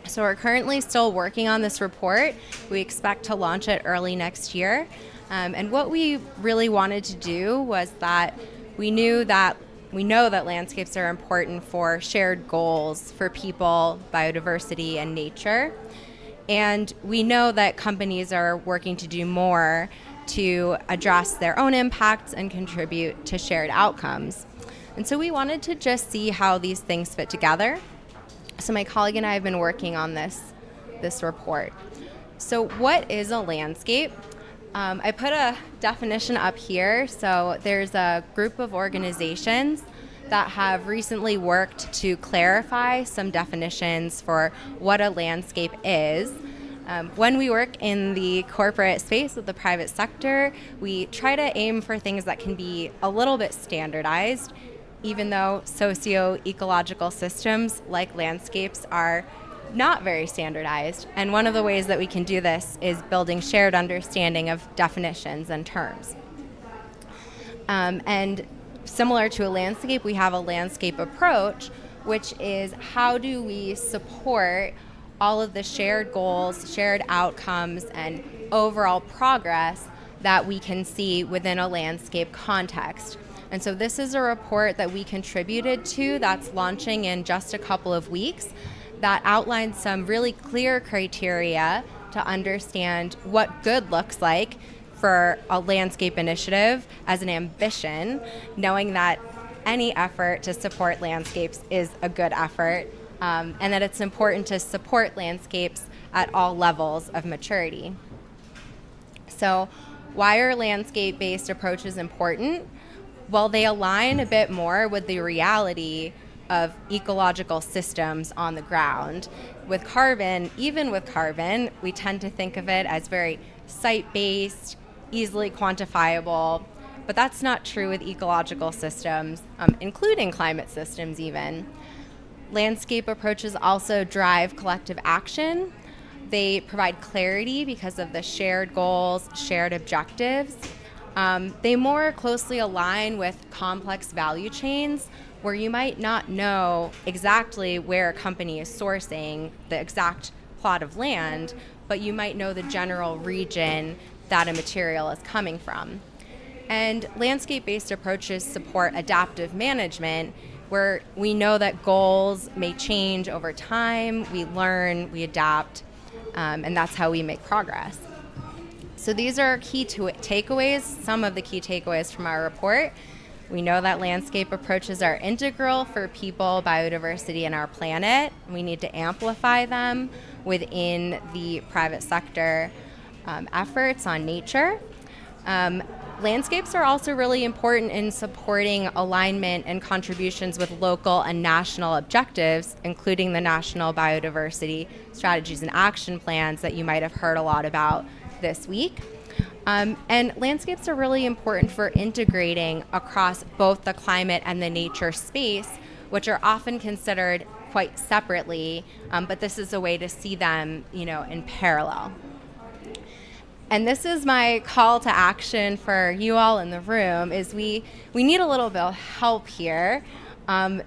So we're currently still working on this report. We expect to launch it early next year. And what we really wanted to do was that we know that landscapes are important for shared goals for people, biodiversity, and nature. And we know that companies are working to do more to address their own impacts and contribute to shared outcomes. And so we wanted to just see how these things fit together. So my colleague and I have been working on this report. So what is a landscape? I put a definition up here. So there's a group of organizations that have recently worked to clarify some definitions for what a landscape is. When we work in the corporate space with the private sector, we try to aim for things that can be a little bit standardized, even though socio-ecological systems like landscapes are not very standardized. And one of the ways that we can do this is building shared understanding of definitions and terms. And similar to a landscape, we have a landscape approach, which is how do we support all of the shared goals, shared outcomes, and overall progress that we can see within a landscape context. And so this is a report that we contributed to that's launching in just a couple of weeks that outlines some really clear criteria to understand what good looks like for a landscape initiative as an ambition, knowing that any effort to support landscapes is a good effort, and that it's important to support landscapes at all levels of maturity. So why are landscape-based approaches important? Well, they align a bit more with the reality of ecological systems on the ground. With carbon, even with carbon, we tend to think of it as very site-based, easily quantifiable, but that's not true with ecological systems, including climate systems even. Landscape approaches also drive collective action. They provide clarity because of the shared goals, shared objectives. They more closely align with complex value chains where you might not know exactly where a company is sourcing the exact plot of land, but you might know the general region that a material is coming from. And landscape-based approaches support adaptive management, where we know that goals may change over time, we learn, we adapt, and that's how we make progress. So these are key takeaways, some of the key takeaways from our report. We know that landscape approaches are integral for people, biodiversity, and our planet. We need to amplify them within the private sector efforts on nature. Landscapes are also really important in supporting alignment and contributions with local and national objectives, including the national biodiversity strategies and action plans that you might have heard a lot about this week. And landscapes are really important for integrating across both the climate and the nature space, which are often considered quite separately, but this is a way to see them, in parallel. And this is my call to action for you all in the room, is we need a little bit of help here,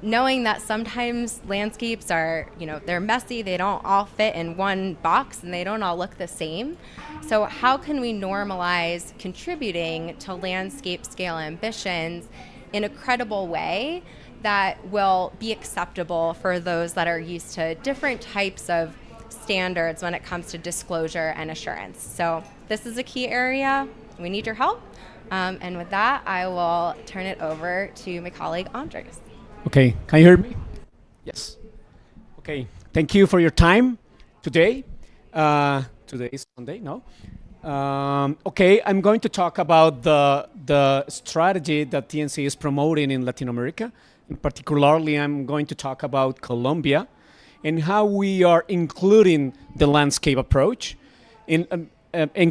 knowing that sometimes landscapes are, they're messy, they don't all fit in one box, and they don't all look the same. So how can we normalize contributing to landscape scale ambitions in a credible way that will be acceptable for those that are used to different types of standards when it comes to disclosure and assurance? So this is a key area. We need your help. And with that, I will turn it over to my colleague, Andres. Okay, can you hear me? Yes. Okay, thank you for your time today. Today is Sunday, no? Okay, I'm going to talk about the strategy that TNC is promoting in Latin America. In particularly, I'm going to talk about Colombia and how we are including the landscape approach in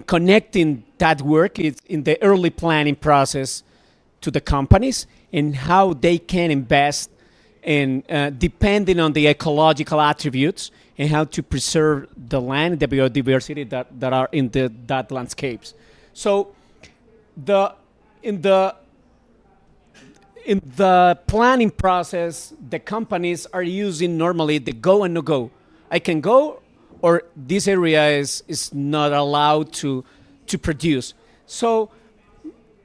connecting that work in the early planning process to the companies and how they can invest in depending on the ecological attributes and how to preserve the land, the biodiversity that are in that landscapes. So in the planning process, the companies are using normally the go and no go. I can go, or this area is not allowed to produce. So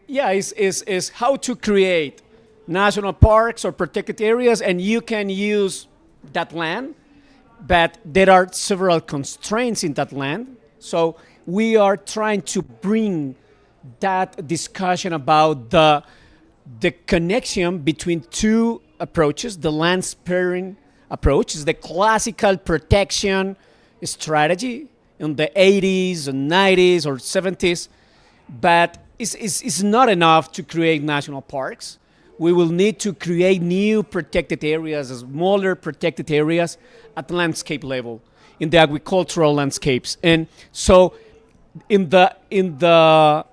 yeah, is how to create national parks or protected areas, and you can use that land, but there are several constraints in that land. So we are trying to bring that discussion about the connection between two approaches. The land sparing approach is the classical protection strategy in the 80s and 90s or 70s, but it's not enough to create national parks. We will need to create new protected areas, smaller protected areas at landscape level, in the agricultural landscapes. And so in the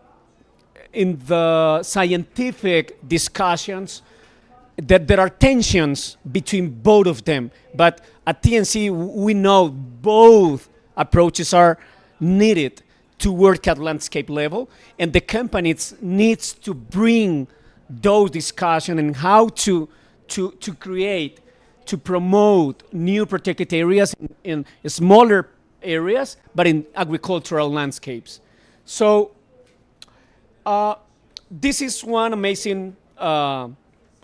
scientific discussions, that there are tensions between both of them. But at TNC, we know both approaches are needed to work at landscape level, and the company needs to bring those discussions and how to create, to promote new protected areas in smaller areas, but in agricultural landscapes. So this is one amazing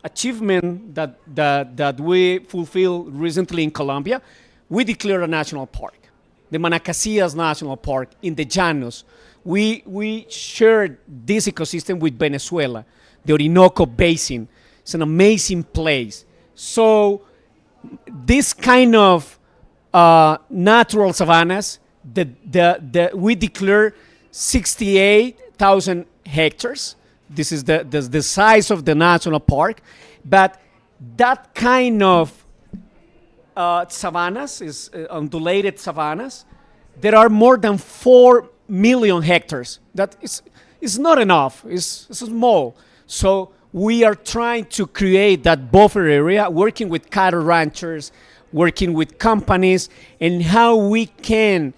achievement that we fulfilled recently in Colombia. We declared a national park, the Manacasillas National Park in the Llanos. We shared this ecosystem with Venezuela, the Orinoco Basin. It's an amazing place. So this kind of natural savannas, we declare 68,000 hectares. This is the size of the national park, but that kind of savannas, is undulated savannas, there are more than 4 million hectares. That is not enough. It's small. So we are trying to create that buffer area, working with cattle ranchers, working with companies, and how we can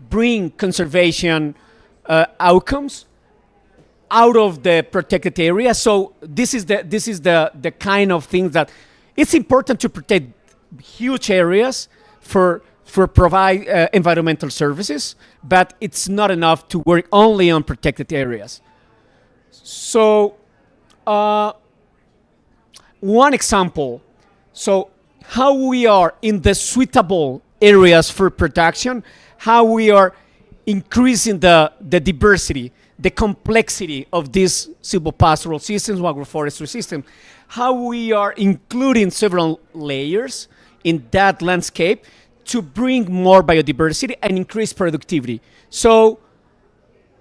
bring conservation outcomes out of the protected area. So this is the kind of thing that it's important to protect huge areas for provide environmental services, but it's not enough to work only on protected areas. So one example, so how we are in the suitable areas for production, how we are increasing the diversity, the complexity of these silvopastoral systems, agroforestry system, how we are including several layers in that landscape to bring more biodiversity and increase productivity. So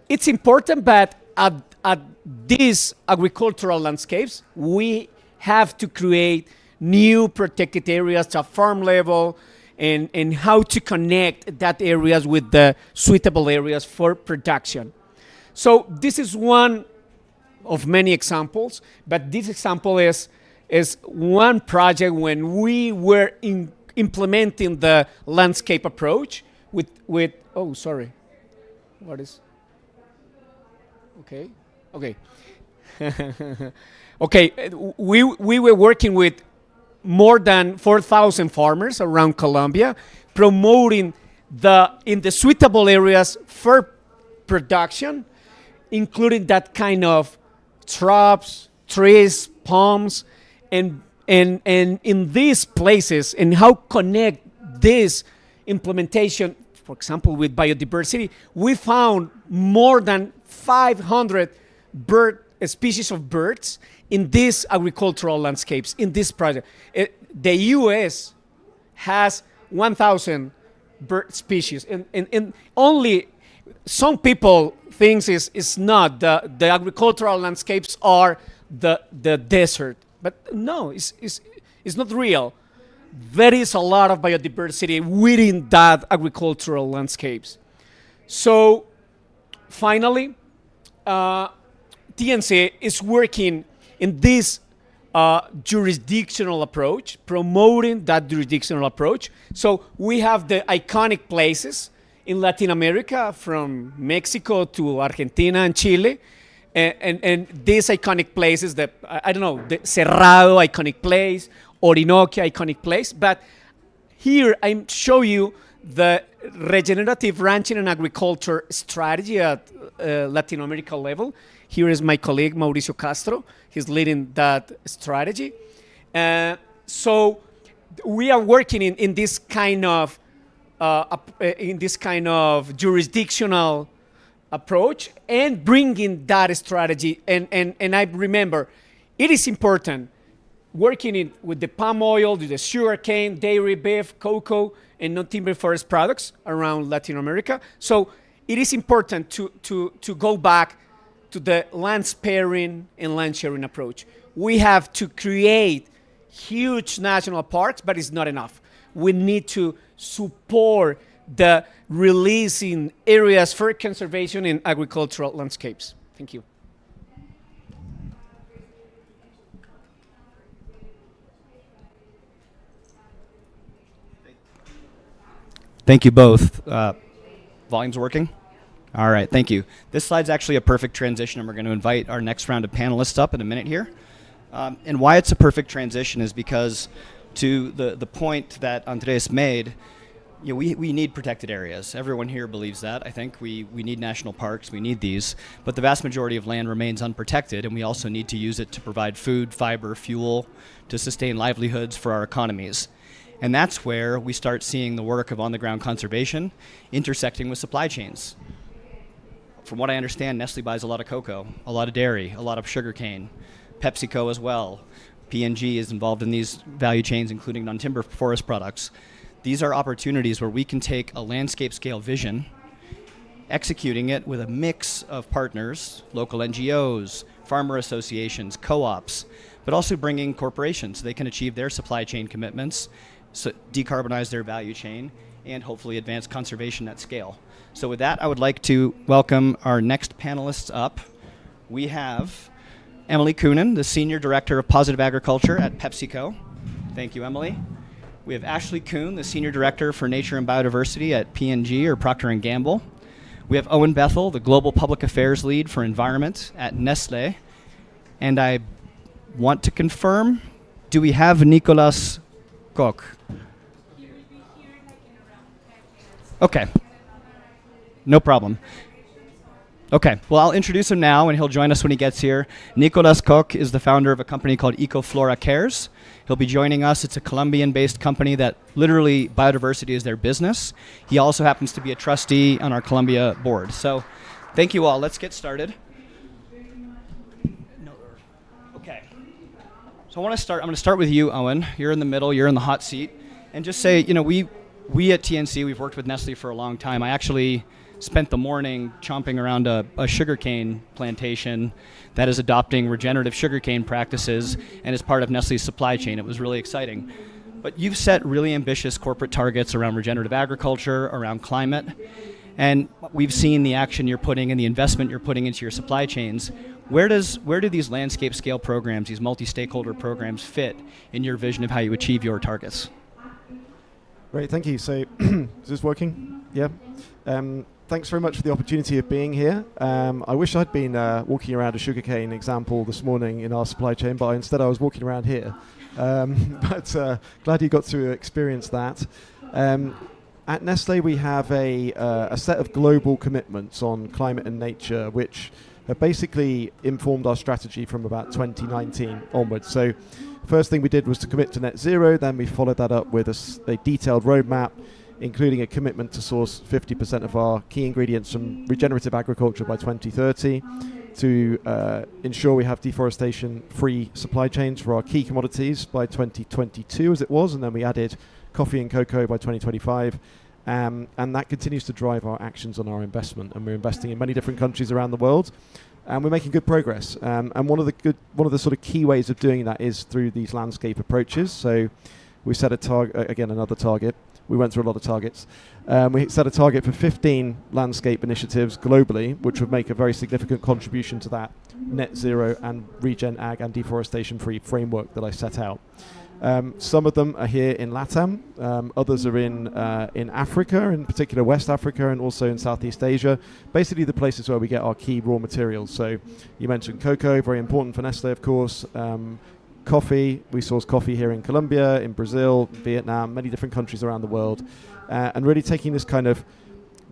it's important, but at these agricultural landscapes, we have to create new protected areas at farm level, and how to connect that areas with the suitable areas for production. So this is one of many examples, but this example is one project when we were implementing the landscape approach with oh, sorry, what is, okay. Okay, we were working with more than 4,000 farmers around Colombia, promoting in the suitable areas for production, including that kind of shrubs, trees, palms, and in these places, and how connect this implementation, for example, with biodiversity. We found more than 500 species of birds in these agricultural landscapes, in this project. The US has 1,000 bird species, and only some people think it's not. The agricultural landscapes are the desert, but no, it's not real. There is a lot of biodiversity within that agricultural landscapes. So finally, TNC is working in this jurisdictional approach, promoting that jurisdictional approach. So we have the iconic places in Latin America, from Mexico to Argentina and Chile, and these iconic places, the Cerrado iconic place, Orinoco iconic place. But here I show you the regenerative ranching and agriculture strategy at Latin America level. Here is my colleague Mauricio Castro. He's leading that strategy. So we are working in this kind of jurisdictional approach and bringing that strategy. And I remember, it is important working with the palm oil, the sugarcane, dairy, beef, cocoa, and non-timber forest products around Latin America. So it is important to go back to the land sparing and land sharing approach. We have to create huge national parks, but it's not enough. We need to support the releasing areas for conservation in agricultural landscapes. Thank you. Thank you both. Volume's working? All right, thank you. This slide's actually a perfect transition, and we're going to invite our next round of panelists up in a minute here. And why it's a perfect transition is because, to the point that Andres made, we need protected areas. Everyone here believes that. I think we need national parks, we need these, but the vast majority of land remains unprotected, and we also need to use it to provide food, fiber, fuel, to sustain livelihoods for our economies. And that's where we start seeing the work of on-the-ground conservation intersecting with supply chains. From what I understand, Nestle buys a lot of cocoa, a lot of dairy, a lot of sugarcane, PepsiCo as well. P&G is involved in these value chains, including non-timber forest products. These are opportunities where we can take a landscape scale vision, executing it with a mix of partners, local NGOs, farmer associations, co-ops, but also bringing corporations so they can achieve their supply chain commitments, so decarbonize their value chain, and hopefully advance conservation at scale. So with that, I would like to welcome our next panelists up. We have Emily Coonan, the Senior Director of Positive Agriculture at PepsiCo. Thank you, Emily. We have Ashley Kuhn, the Senior Director for Nature and Biodiversity at P&G or Procter & Gamble. We have Owen Bethel, the Global Public Affairs Lead for Environment at Nestlé. And I want to confirm, do we have Nicolas Koch? Okay, no problem. Okay, well, I'll introduce him now, and he'll join us when he gets here. Nicolas Koch is the founder of a company called Ecoflora Cares. He'll be joining us. It's a Colombian-based company that literally biodiversity is their business. He also happens to be a trustee on our Colombia board. So thank you all. Let's get started. Okay. So I'm going to start with you, Owen. You're in the middle. You're in the hot seat. And just say, you know, we at TNC, we've worked with Nestle for a long time. I actually spent the morning chomping around a sugarcane plantation that is adopting regenerative sugarcane practices and is part of Nestle's supply chain. It was really exciting. But you've set really ambitious corporate targets around regenerative agriculture, around climate, and we've seen the action you're putting and the investment you're putting into your supply chains. Where do these landscape scale programs, these multi-stakeholder programs fit in your vision of how you achieve your targets? Great, thank you. So, is this working? Yeah. Thanks very much for the opportunity of being here. I wish I'd been walking around a sugarcane example this morning in our supply chain, but instead I was walking around here. But glad you got to experience that. At Nestle, we have a set of global commitments on climate and nature, which have basically informed our strategy from about 2019 onwards. So, first thing we did was to commit to net zero. Then we followed that up with a detailed roadmap, including a commitment to source 50% of our key ingredients from regenerative agriculture by 2030, to ensure we have deforestation-free supply chains for our key commodities by 2022, as it was, and then we added coffee and cocoa by 2025. And that continues to drive our actions on our investment, and we're investing in many different countries around the world, and we're making good progress. And one of the sort of key ways of doing that is through these landscape approaches. So we set a target, again, another target. We went through a lot of targets. We set a target for 15 landscape initiatives globally, which would make a very significant contribution to that net zero and regen ag and deforestation-free framework that I set out. Some of them are here in LATAM. Others are in Africa, in particular West Africa, and also in Southeast Asia. Basically the places where we get our key raw materials. So you mentioned cocoa, very important for Nestle, of course. Coffee, we source coffee here in Colombia, in Brazil, Vietnam, many different countries around the world, and really taking this kind of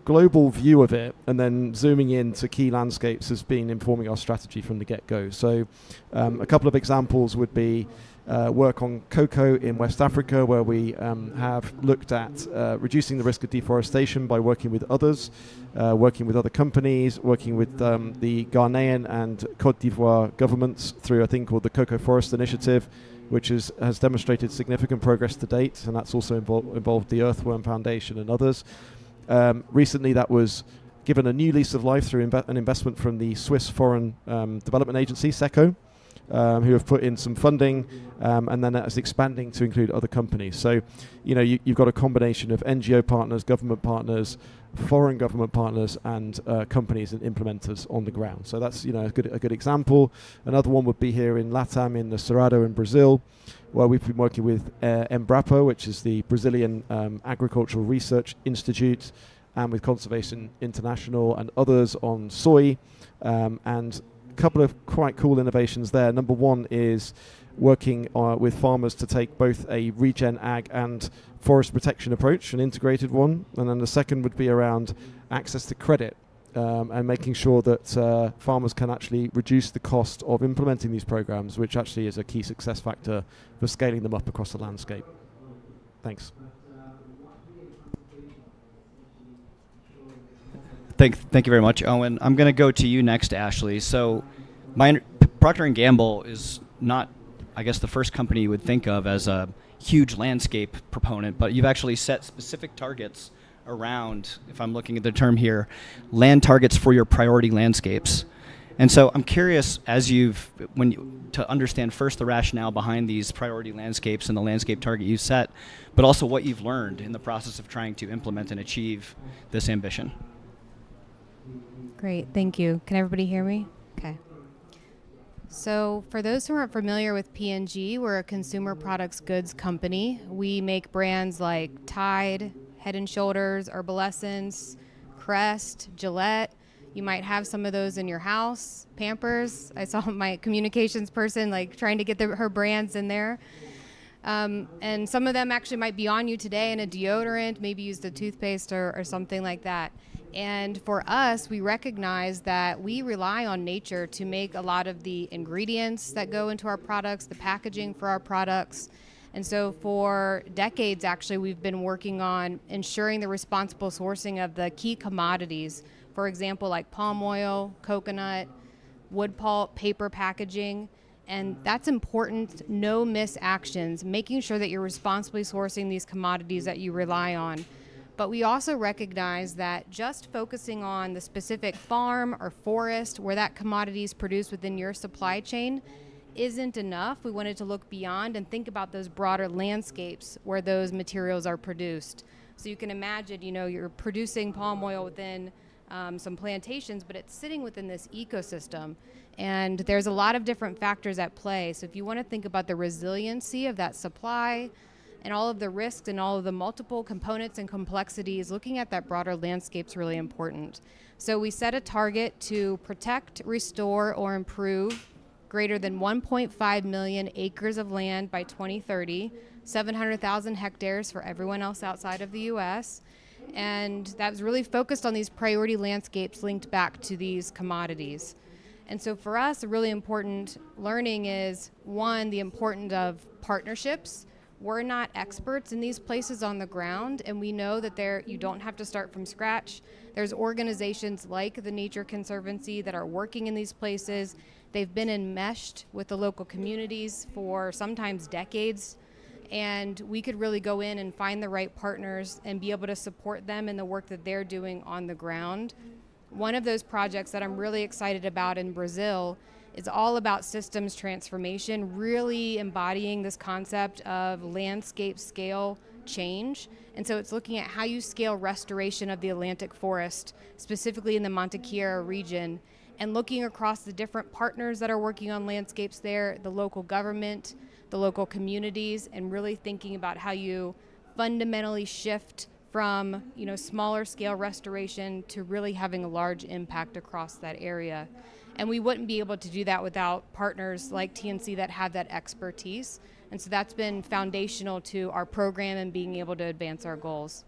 global view of it and then zooming into key landscapes has been informing our strategy from the get-go. So a couple of examples would be work on cocoa in West Africa, where we have looked at reducing the risk of deforestation by working with others, working with other companies, working with the Ghanaian and Cote d'Ivoire governments through a thing called the Cocoa Forest Initiative, which has demonstrated significant progress to date, and that's also involved the Earthworm Foundation and others. Recently that was given a new lease of life through an investment from the Swiss Foreign Development Agency, SECO, who have put in some funding, and then that is expanding to include other companies. So, you know, you've got a combination of NGO partners, government partners, foreign government partners, and companies and implementers on the ground. So that's, you know, a good example. Another one would be here in LATAM, in the Cerrado in Brazil, where we've been working with Embrapa, which is the Brazilian Agricultural Research Institute, and with Conservation International and others on soy, and couple of quite cool innovations there. Number one is working with farmers to take both a regen ag and forest protection approach, an integrated one, and then the second would be around access to credit, and making sure that farmers can actually reduce the cost of implementing these programs, which actually is a key success factor for scaling them up across the landscape. Thanks. Thank you very much, Owen. I'm going to go to you next, Ashley. So Procter & Gamble is not, I guess, the first company you would think of as a huge landscape proponent, but you've actually set specific targets around, if I'm looking at the term here, land targets for your priority landscapes. And so I'm curious, to understand first the rationale behind these priority landscapes and the landscape target you set, but also what you've learned in the process of trying to implement and achieve this ambition. Great, thank you. Can everybody hear me? Okay. So for those who aren't familiar with P&G, we're a consumer products goods company. We make brands like Tide, Head & Shoulders, Herbal Essence, Crest, Gillette. You might have some of those in your house. Pampers. I saw my communications person trying to get her brands in there. And some of them actually might be on you today in a deodorant, maybe used a toothpaste or something like that. And for us, we recognize that we rely on nature to make a lot of the ingredients that go into our products, the packaging for our products. And so for decades, actually, we've been working on ensuring the responsible sourcing of the key commodities. For example, like palm oil, coconut, wood pulp, paper packaging. And that's important, no miss actions, making sure that you're responsibly sourcing these commodities that you rely on. But we also recognize that just focusing on the specific farm or forest where that commodity is produced within your supply chain isn't enough. We wanted to look beyond and think about those broader landscapes where those materials are produced. So you can imagine, you're producing palm oil within some plantations, but it's sitting within this ecosystem. And there's a lot of different factors at play. So if you want to think about the resiliency of that supply and all of the risks and all of the multiple components and complexities, looking at that broader landscape is really important. So we set a target to protect, restore, or improve greater than 1.5 million acres of land by 2030, 700,000 hectares for everyone else outside of the U.S., and that was really focused on these priority landscapes linked back to these commodities. And so for us, a really important learning is, one, the importance of partnerships. We're not experts in these places on the ground, and we know that you don't have to start from scratch. There's organizations like the Nature Conservancy that are working in these places. They've been enmeshed with the local communities for sometimes decades, and we could really go in and find the right partners and be able to support them in the work that they're doing on the ground. One of those projects that I'm really excited about in Brazil is all about systems transformation, really embodying this concept of landscape scale change. And so it's looking at how you scale restoration of the Atlantic forest, specifically in the Mantiqueira region, and looking across the different partners that are working on landscapes there, the local government, the local communities, and really thinking about how you fundamentally shift from smaller scale restoration to really having a large impact across that area. And we wouldn't be able to do that without partners like TNC that have that expertise. And so that's been foundational to our program and being able to advance our goals.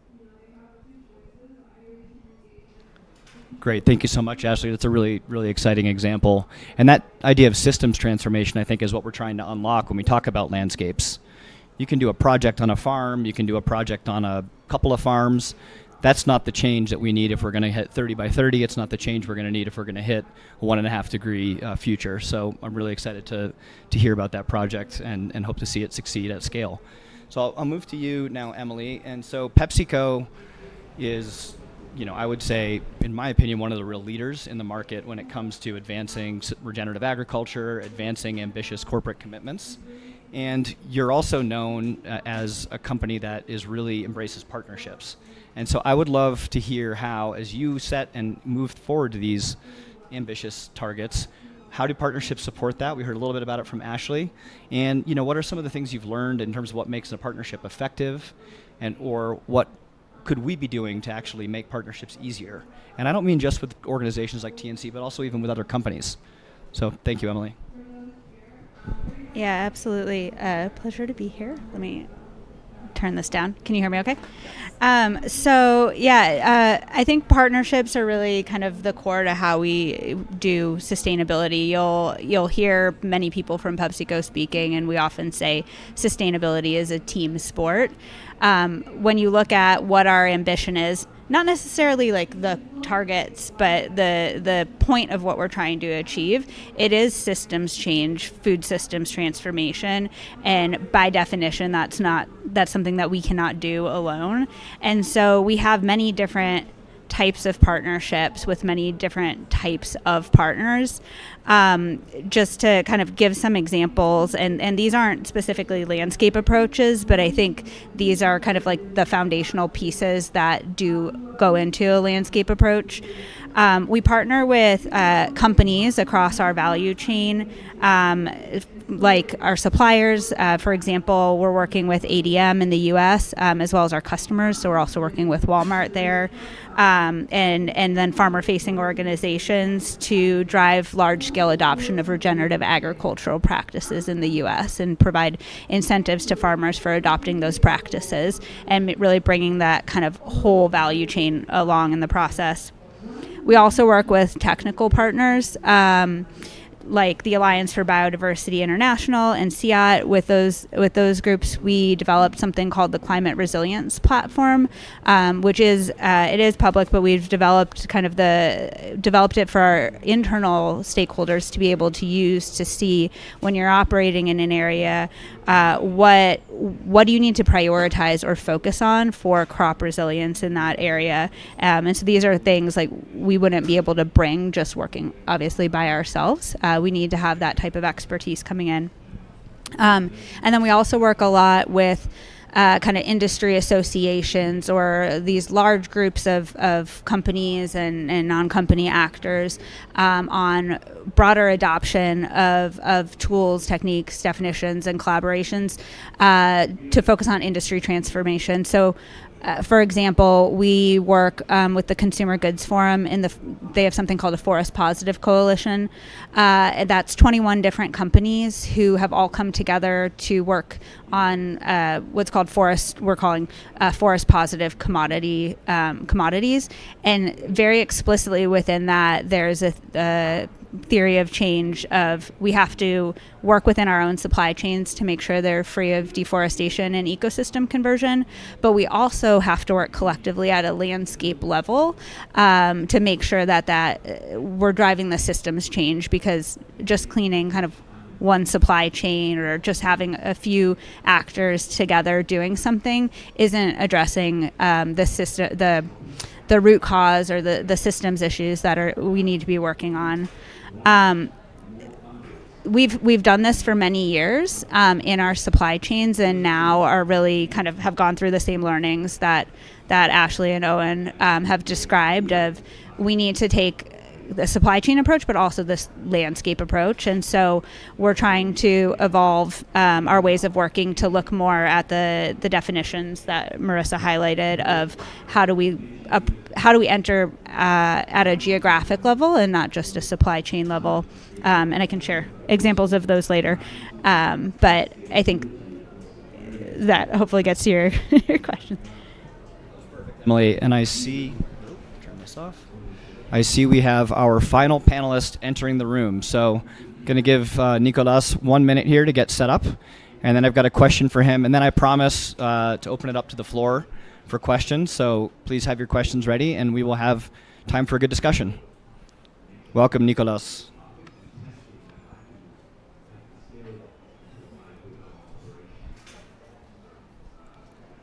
Great, thank you so much, Ashley. That's a really, really exciting example. And that idea of systems transformation, I think, is what we're trying to unlock when we talk about landscapes. You can do a project on a farm, you can do a project on a couple of farms. That's not the change that we need if we're going to hit 30 by 30. It's not the change we're going to need if we're going to hit a 1.5 degree future. So I'm really excited to hear about that project and hope to see it succeed at scale. So I'll move to you now, Emily. And so PepsiCo is, I would say, in my opinion, one of the real leaders in the market when it comes to advancing regenerative agriculture, advancing ambitious corporate commitments. And you're also known as a company that really embraces partnerships. And so I would love to hear how, as you set and moved forward to these ambitious targets, how do partnerships support that? We heard a little bit about it from Ashley. And what are some of the things you've learned in terms of what makes a partnership effective, or what could we be doing to actually make partnerships easier? And I don't mean just with organizations like TNC, but also even with other companies. So thank you, Emily. Yeah, absolutely. Pleasure to be here. Let me turn this down. Can you hear me okay? I think partnerships are really kind of the core to how we do sustainability. You'll hear many people from PepsiCo speaking, and we often say sustainability is a team sport. When you look at what our ambition is, not necessarily like the targets, but the point of what we're trying to achieve, it is systems change, food systems transformation, and by definition, that's something that we cannot do alone. And so we have many different types of partnerships with many different types of partners. Just to kind of give some examples, and these aren't specifically landscape approaches, but I think these are kind of like the foundational pieces that do go into a landscape approach. We partner with companies across our value chain, like our suppliers. For example, we're working with ADM in the US, as well as our customers, so we're also working with Walmart there, and then farmer-facing organizations to drive large-scale adoption of regenerative agricultural practices in the US and provide incentives to farmers for adopting those practices and really bringing that kind of whole value chain along in the process. We also work with technical partners, like the Alliance for Biodiversity International and CIAT. With those groups, we developed something called the Climate Resilience Platform, which is it is public, but we've developed it for our internal stakeholders to be able to use to see when you're operating in an area, what do you need to prioritize or focus on for crop resilience in that area. And so these are things like we wouldn't be able to bring just working obviously by ourselves. We need to have that type of expertise coming in. And then we also work a lot with kind of industry associations or these large groups of companies and non-company actors on broader adoption of tools, techniques, definitions, and collaborations to focus on industry transformation. So for example, we work with the Consumer Goods Forum. They have something called a Forest Positive Coalition. That's 21 different companies who have all come together to work on what's called we're calling forest positive commodities. And very explicitly within that, there's a theory of change of we have to work within our own supply chains to make sure they're free of deforestation and ecosystem conversion, but we also have to work collectively at a landscape level to make sure that we're driving the systems change, because just cleaning kind of one supply chain or just having a few actors together doing something isn't addressing the root cause or the systems issues that we need to be working on. We've done this for many years in our supply chains, and now are really kind of have gone through the same learnings that Ashley and Owen have described. Of we need to take the supply chain approach, but also this landscape approach. And so we're trying to evolve our ways of working to look more at the definitions that Marissa highlighted of how do we enter at a geographic level and not just a supply chain level. And I can share examples of those later. But I think that hopefully gets to your question. Emily, and I see we have our final panelist entering the room. So I'm going to give Nicolas 1 minute here to get set up. And then I've got a question for him. And then I promise to open it up to the floor for questions. So please have your questions ready, and we will have time for a good discussion. Welcome, Nicolas.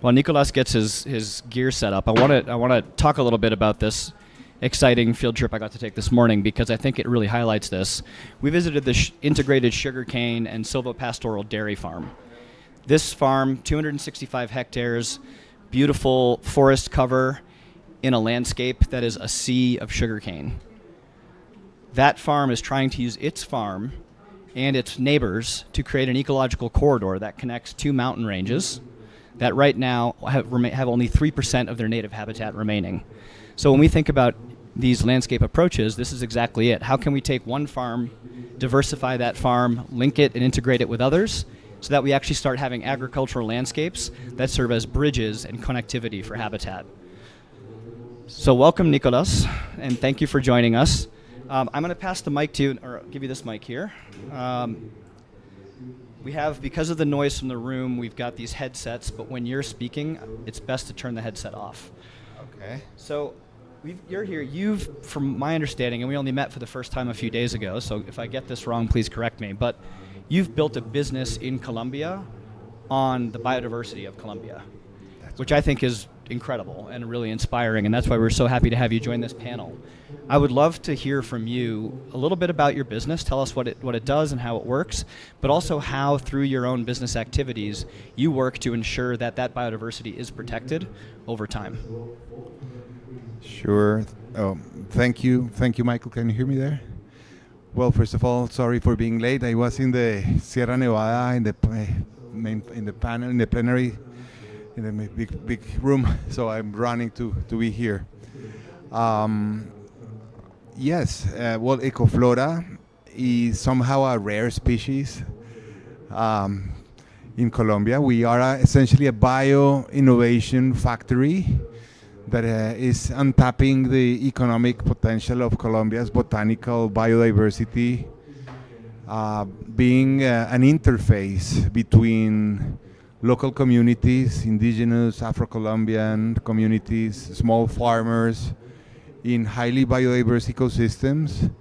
While Nicolas gets his gear set up, I want to talk a little bit about this exciting field trip I got to take this morning, because I think it really highlights this. We visited the integrated sugarcane and silvopastoral dairy farm. This farm, 265 hectares, beautiful forest cover in a landscape that is a sea of sugarcane. That farm is trying to use its farm and its neighbors to create an ecological corridor that connects two mountain ranges that right now have only 3% of their native habitat remaining. So when we think about these landscape approaches, this is exactly it. How can we take one farm, diversify that farm, link it and integrate it with others, so that we actually start having agricultural landscapes that serve as bridges and connectivity for habitat? So welcome, Nicolas, and thank you for joining us. I'm going to pass the mic to you, or give you this mic here. We have, because of the noise from the room, we've got these headsets, but when you're speaking, it's best to turn the headset off. Okay. So you're here. You've, from my understanding, and we only met for the first time a few days ago, so if I get this wrong, please correct me, but you've built a business in Colombia on the biodiversity of Colombia, which I think is incredible and really inspiring, and that's why we're so happy to have you join this panel. I would love to hear from you a little bit about your business. Tell us what it does and how it works, but also how through your own business activities you work to ensure that biodiversity is protected over time. Sure. Thank you, Michael. Can you hear me there? Well, first of all, sorry for being late. I was in the Sierra Nevada in the panel, in the plenary, in the big room, so I'm running to be here. Yes, well, Ecoflora is somehow a rare species in Colombia. We are essentially a bio-innovation factory that is untapping the economic potential of Colombia's botanical biodiversity, being an interface between local communities, indigenous, Afro-Colombian communities, small farmers in highly biodiverse ecosystems,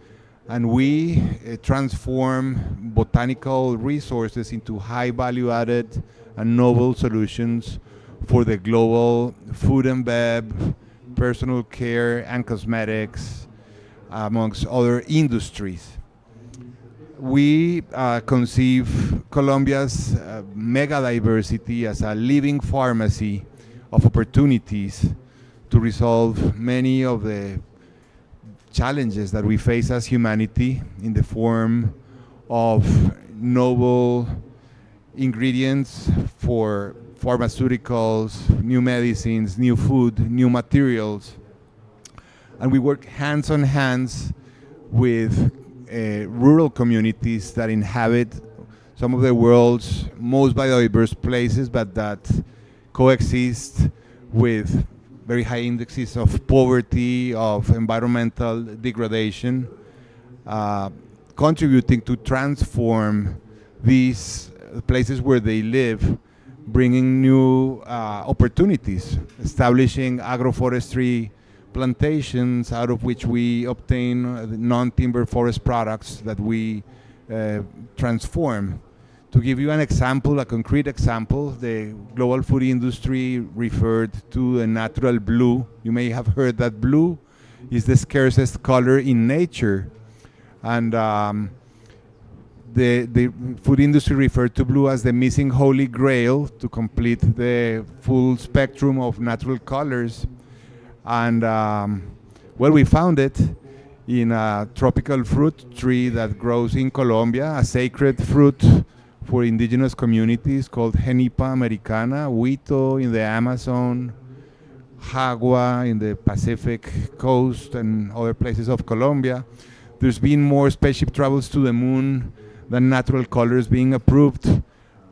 and we transform botanical resources into high value-added and novel solutions for the global food and bev, personal care and cosmetics, amongst other industries. We conceive Colombia's mega diversity as a living pharmacy of opportunities to resolve many of the challenges that we face as humanity in the form of novel ingredients for pharmaceuticals, new medicines, new food, new materials. And we work hands on hands with rural communities that inhabit some of the world's most biodiverse places, but that coexist with very high indexes of poverty, of environmental degradation, contributing to transform these places where they live, bringing new opportunities, establishing agroforestry plantations out of which we obtain non-timber forest products that we transform. To give you an example, a concrete example, the global food industry referred to the natural blue. You may have heard that blue is the scarcest color in nature. And the food industry referred to blue as the missing holy grail to complete the full spectrum of natural colors. And well, we found it in a tropical fruit tree that grows in Colombia, a sacred fruit for indigenous communities called Genipa americana, huito in the Amazon, jagua in the Pacific coast and other places of Colombia. There's been more spaceship travels to the moon than natural colors being approved,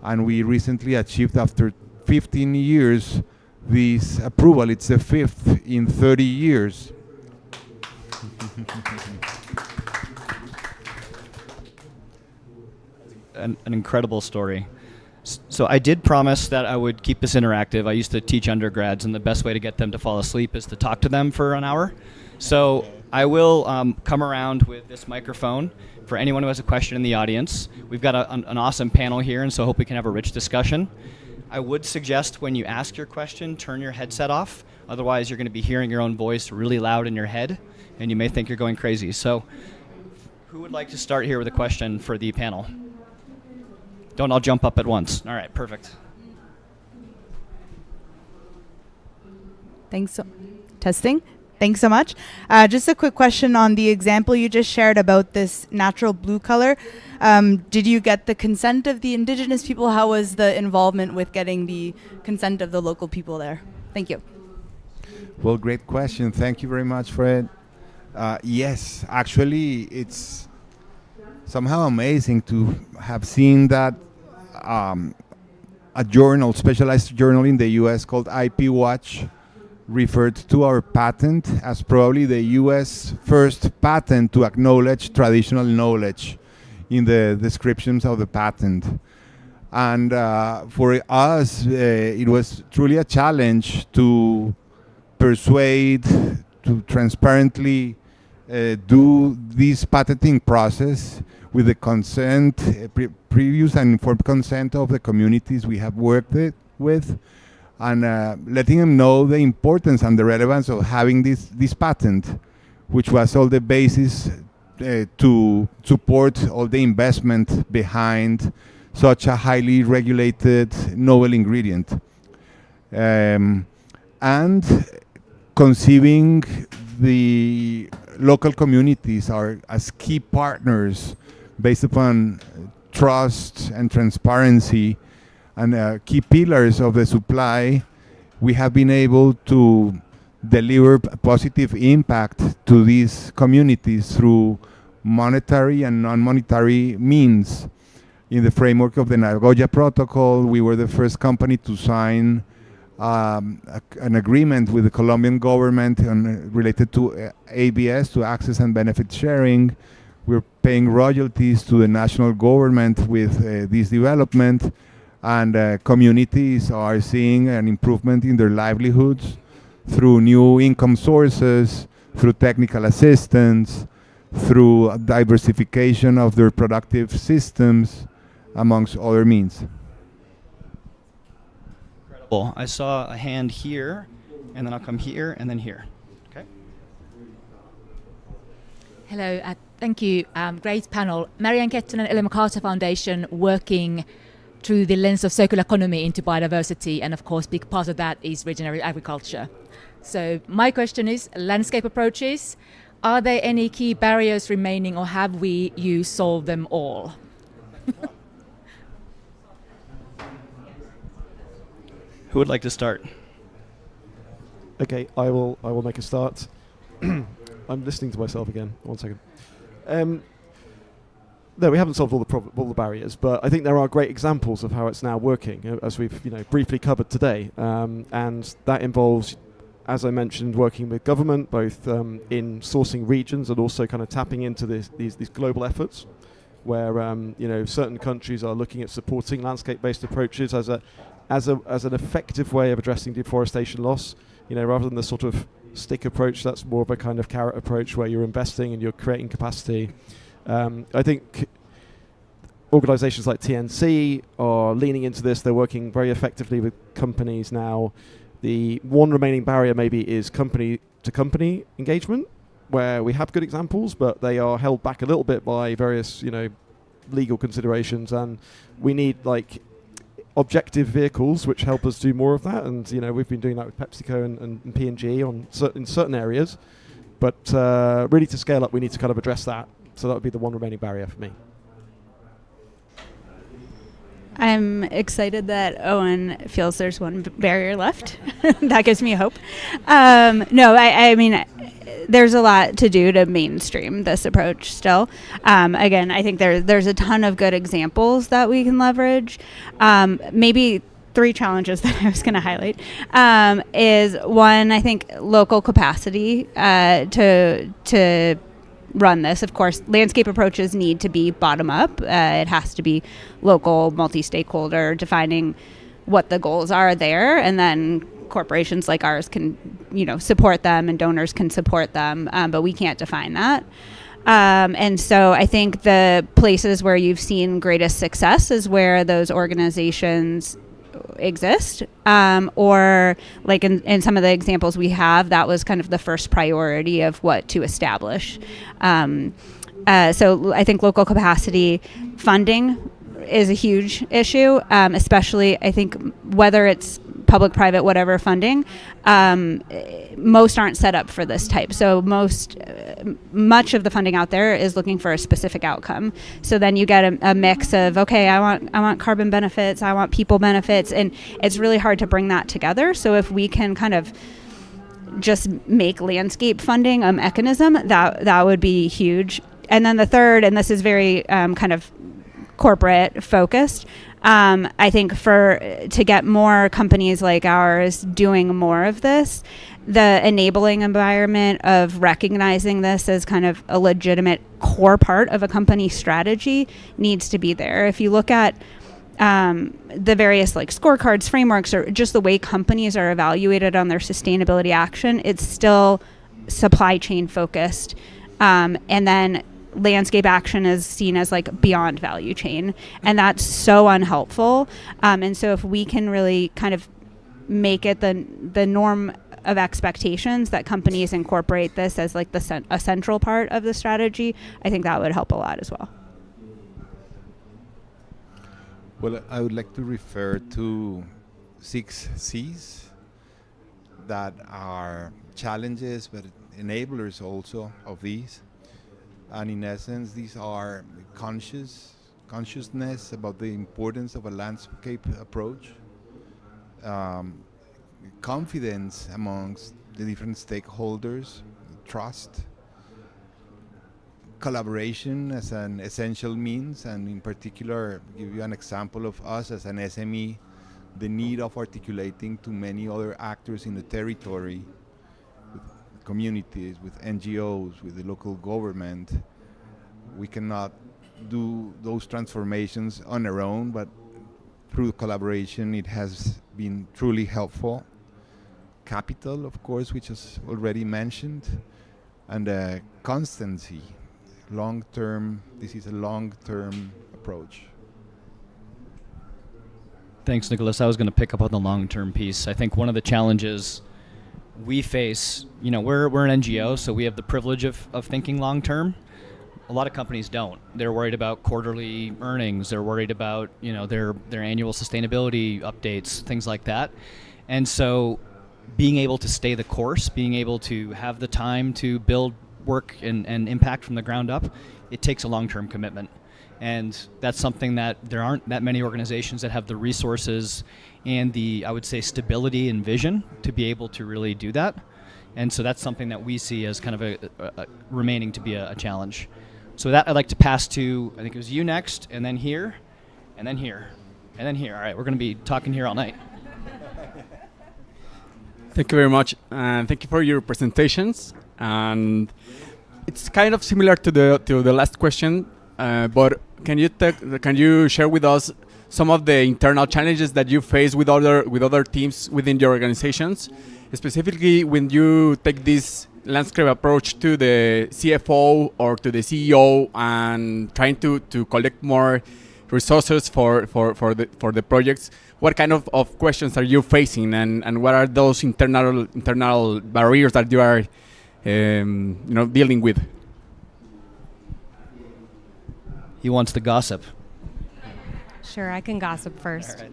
and we recently achieved, after 15 years, this approval. It's the 5th in 30 years. An incredible story. So I did promise that I would keep this interactive. I used to teach undergrads, and the best way to get them to fall asleep is to talk to them for an hour. So I will come around with this microphone for anyone who has a question in the audience. We've got an awesome panel here, and so I hope we can have a rich discussion. I would suggest when you ask your question, turn your headset off. Otherwise, you're going to be hearing your own voice really loud in your head, and you may think you're going crazy. So who would like to start here with a question for the panel? Don't all jump up at once. All right, perfect. Thanks. Testing. Thanks so much. Just a quick question on the example you just shared about this natural blue color. Did you get the consent of the indigenous people? How was the involvement with getting the consent of the local people there? Thank you. Well, great question. Thank you very much for it. Yes, actually, it's somehow amazing to have seen that a journal, specialized journal in the US called IP Watch, referred to our patent as probably the US first patent to acknowledge traditional knowledge in the descriptions of the patent. And for us, it was truly a challenge to persuade, to transparently do this patenting process with the consent, previous and informed consent of the communities we have worked with. and letting them know the importance and the relevance of having this patent, which was all the basis to support all the investment behind such a highly regulated novel ingredient. And conceiving the local communities as key partners based upon trust and transparency and key pillars of the supply, we have been able to deliver positive impact to these communities through monetary and non-monetary means. In the framework of the Nagoya Protocol, we were the first company to sign an agreement with the Colombian government related to ABS, to access and benefit sharing. We're paying royalties to the national government with this development, and communities are seeing an improvement in their livelihoods through new income sources, through technical assistance, through diversification of their productive systems, amongst other means. Incredible. I saw a hand here, and then I'll come here, and then here. Okay. Hello, thank you. Great panel. Marianne Kettunen, Ellen MacArthur Foundation, working through the lens of circular economy into biodiversity, and of course, big part of that is regenerative agriculture. So my question is, landscape approaches, are there any key barriers remaining, or have you solved them all? Who would like to start? Okay, I will make a start. I'm listening to myself again. 1 second. No, we haven't solved all the barriers, but I think there are great examples of how it's now working, as we've briefly covered today, and that involves, as I mentioned, working with government, both in sourcing regions and also kind of tapping into these global efforts, where certain countries are looking at supporting landscape-based approaches as an effective way of addressing deforestation loss. Rather than the sort of stick approach, that's more of a kind of carrot approach where you're investing and you're creating capacity. I think organizations like TNC are leaning into this. They're working very effectively with companies now. The one remaining barrier maybe is company-to-company engagement, where we have good examples, but they are held back a little bit by various, legal considerations, and we need objective vehicles which help us do more of that. And we've been doing that with PepsiCo and P&G in certain areas, but really to scale up, we need to kind of address that. So that would be the one remaining barrier for me. I'm excited that Owen feels there's one barrier left. That gives me hope. No, I mean, there's a lot to do to mainstream this approach still. Again, I think there's a ton of good examples that we can leverage. Maybe 3 challenges that I was going to highlight is one, I think local capacity to run this. Of course, landscape approaches need to be bottom up. It has to be local, multi-stakeholder, defining what the goals are there, and then corporations like ours can, support them, and donors can support them, but we can't define that. And so I think the places where you've seen greatest success is where those organizations exist, or like in some of the examples we have, that was kind of the first priority of what to establish. So I think local capacity funding is a huge issue, especially I think whether it's public, private, whatever funding, most aren't set up for this type. So much of the funding out there is looking for a specific outcome. So then you get a mix of, okay, I want carbon benefits, I want people benefits, and it's really hard to bring that together. So if we can kind of just make landscape funding a mechanism, that would be huge. And then the third, and this is very kind of corporate focused, I think to get more companies like ours doing more of this, the enabling environment of recognizing this as kind of a legitimate core part of a company strategy needs to be there. If you look at the various scorecards, frameworks, or just the way companies are evaluated on their sustainability action, it's still supply chain focused. And then landscape action is seen as beyond value chain, and that's so unhelpful. And so if we can really kind of make it the norm of expectations that companies incorporate this as like a central part of the strategy, I think that would help a lot as well. Well, I would like to refer to 6 C's that are challenges but enablers also of these. And in essence, these are consciousness about the importance of a landscape approach, confidence amongst the different stakeholders, trust, collaboration as an essential means, and in particular, give you an example of us as an SME, the need of articulating to many other actors in the territory, with communities, with NGOs, with the local government. We cannot do those transformations on our own, but through collaboration it has been truly helpful. Capital, of course, which is already mentioned, and constancy. Long-term, this is a long-term approach. Thanks, Nicholas. I was going to pick up on the long-term piece. I think one of the challenges we face, we're an NGO, so we have the privilege of thinking long-term. A lot of companies don't. They're worried about quarterly earnings. They're worried about, their annual sustainability updates, things like that. And so being able to stay the course, being able to have the time to build work and impact from the ground up, it takes a long-term commitment. And that's something that there aren't that many organizations that have the resources and the, I would say, stability and vision to be able to really do that. And so that's something that we see as kind of a remaining to be a challenge. So with that, I'd like to pass to, I think it was you next, and then here, and then here, and then here. All right, we're going to be talking here all night. Thank you very much, and thank you for your presentations. And it's kind of similar to the last question, but can you share with us some of the internal challenges that you face with other teams within your organizations, specifically when you take this landscape approach to the CFO or to the CEO and trying to collect more resources for the projects? What kind of questions are you facing, and what are those internal barriers that you are dealing with? He wants to gossip. Sure, I can gossip first. All right.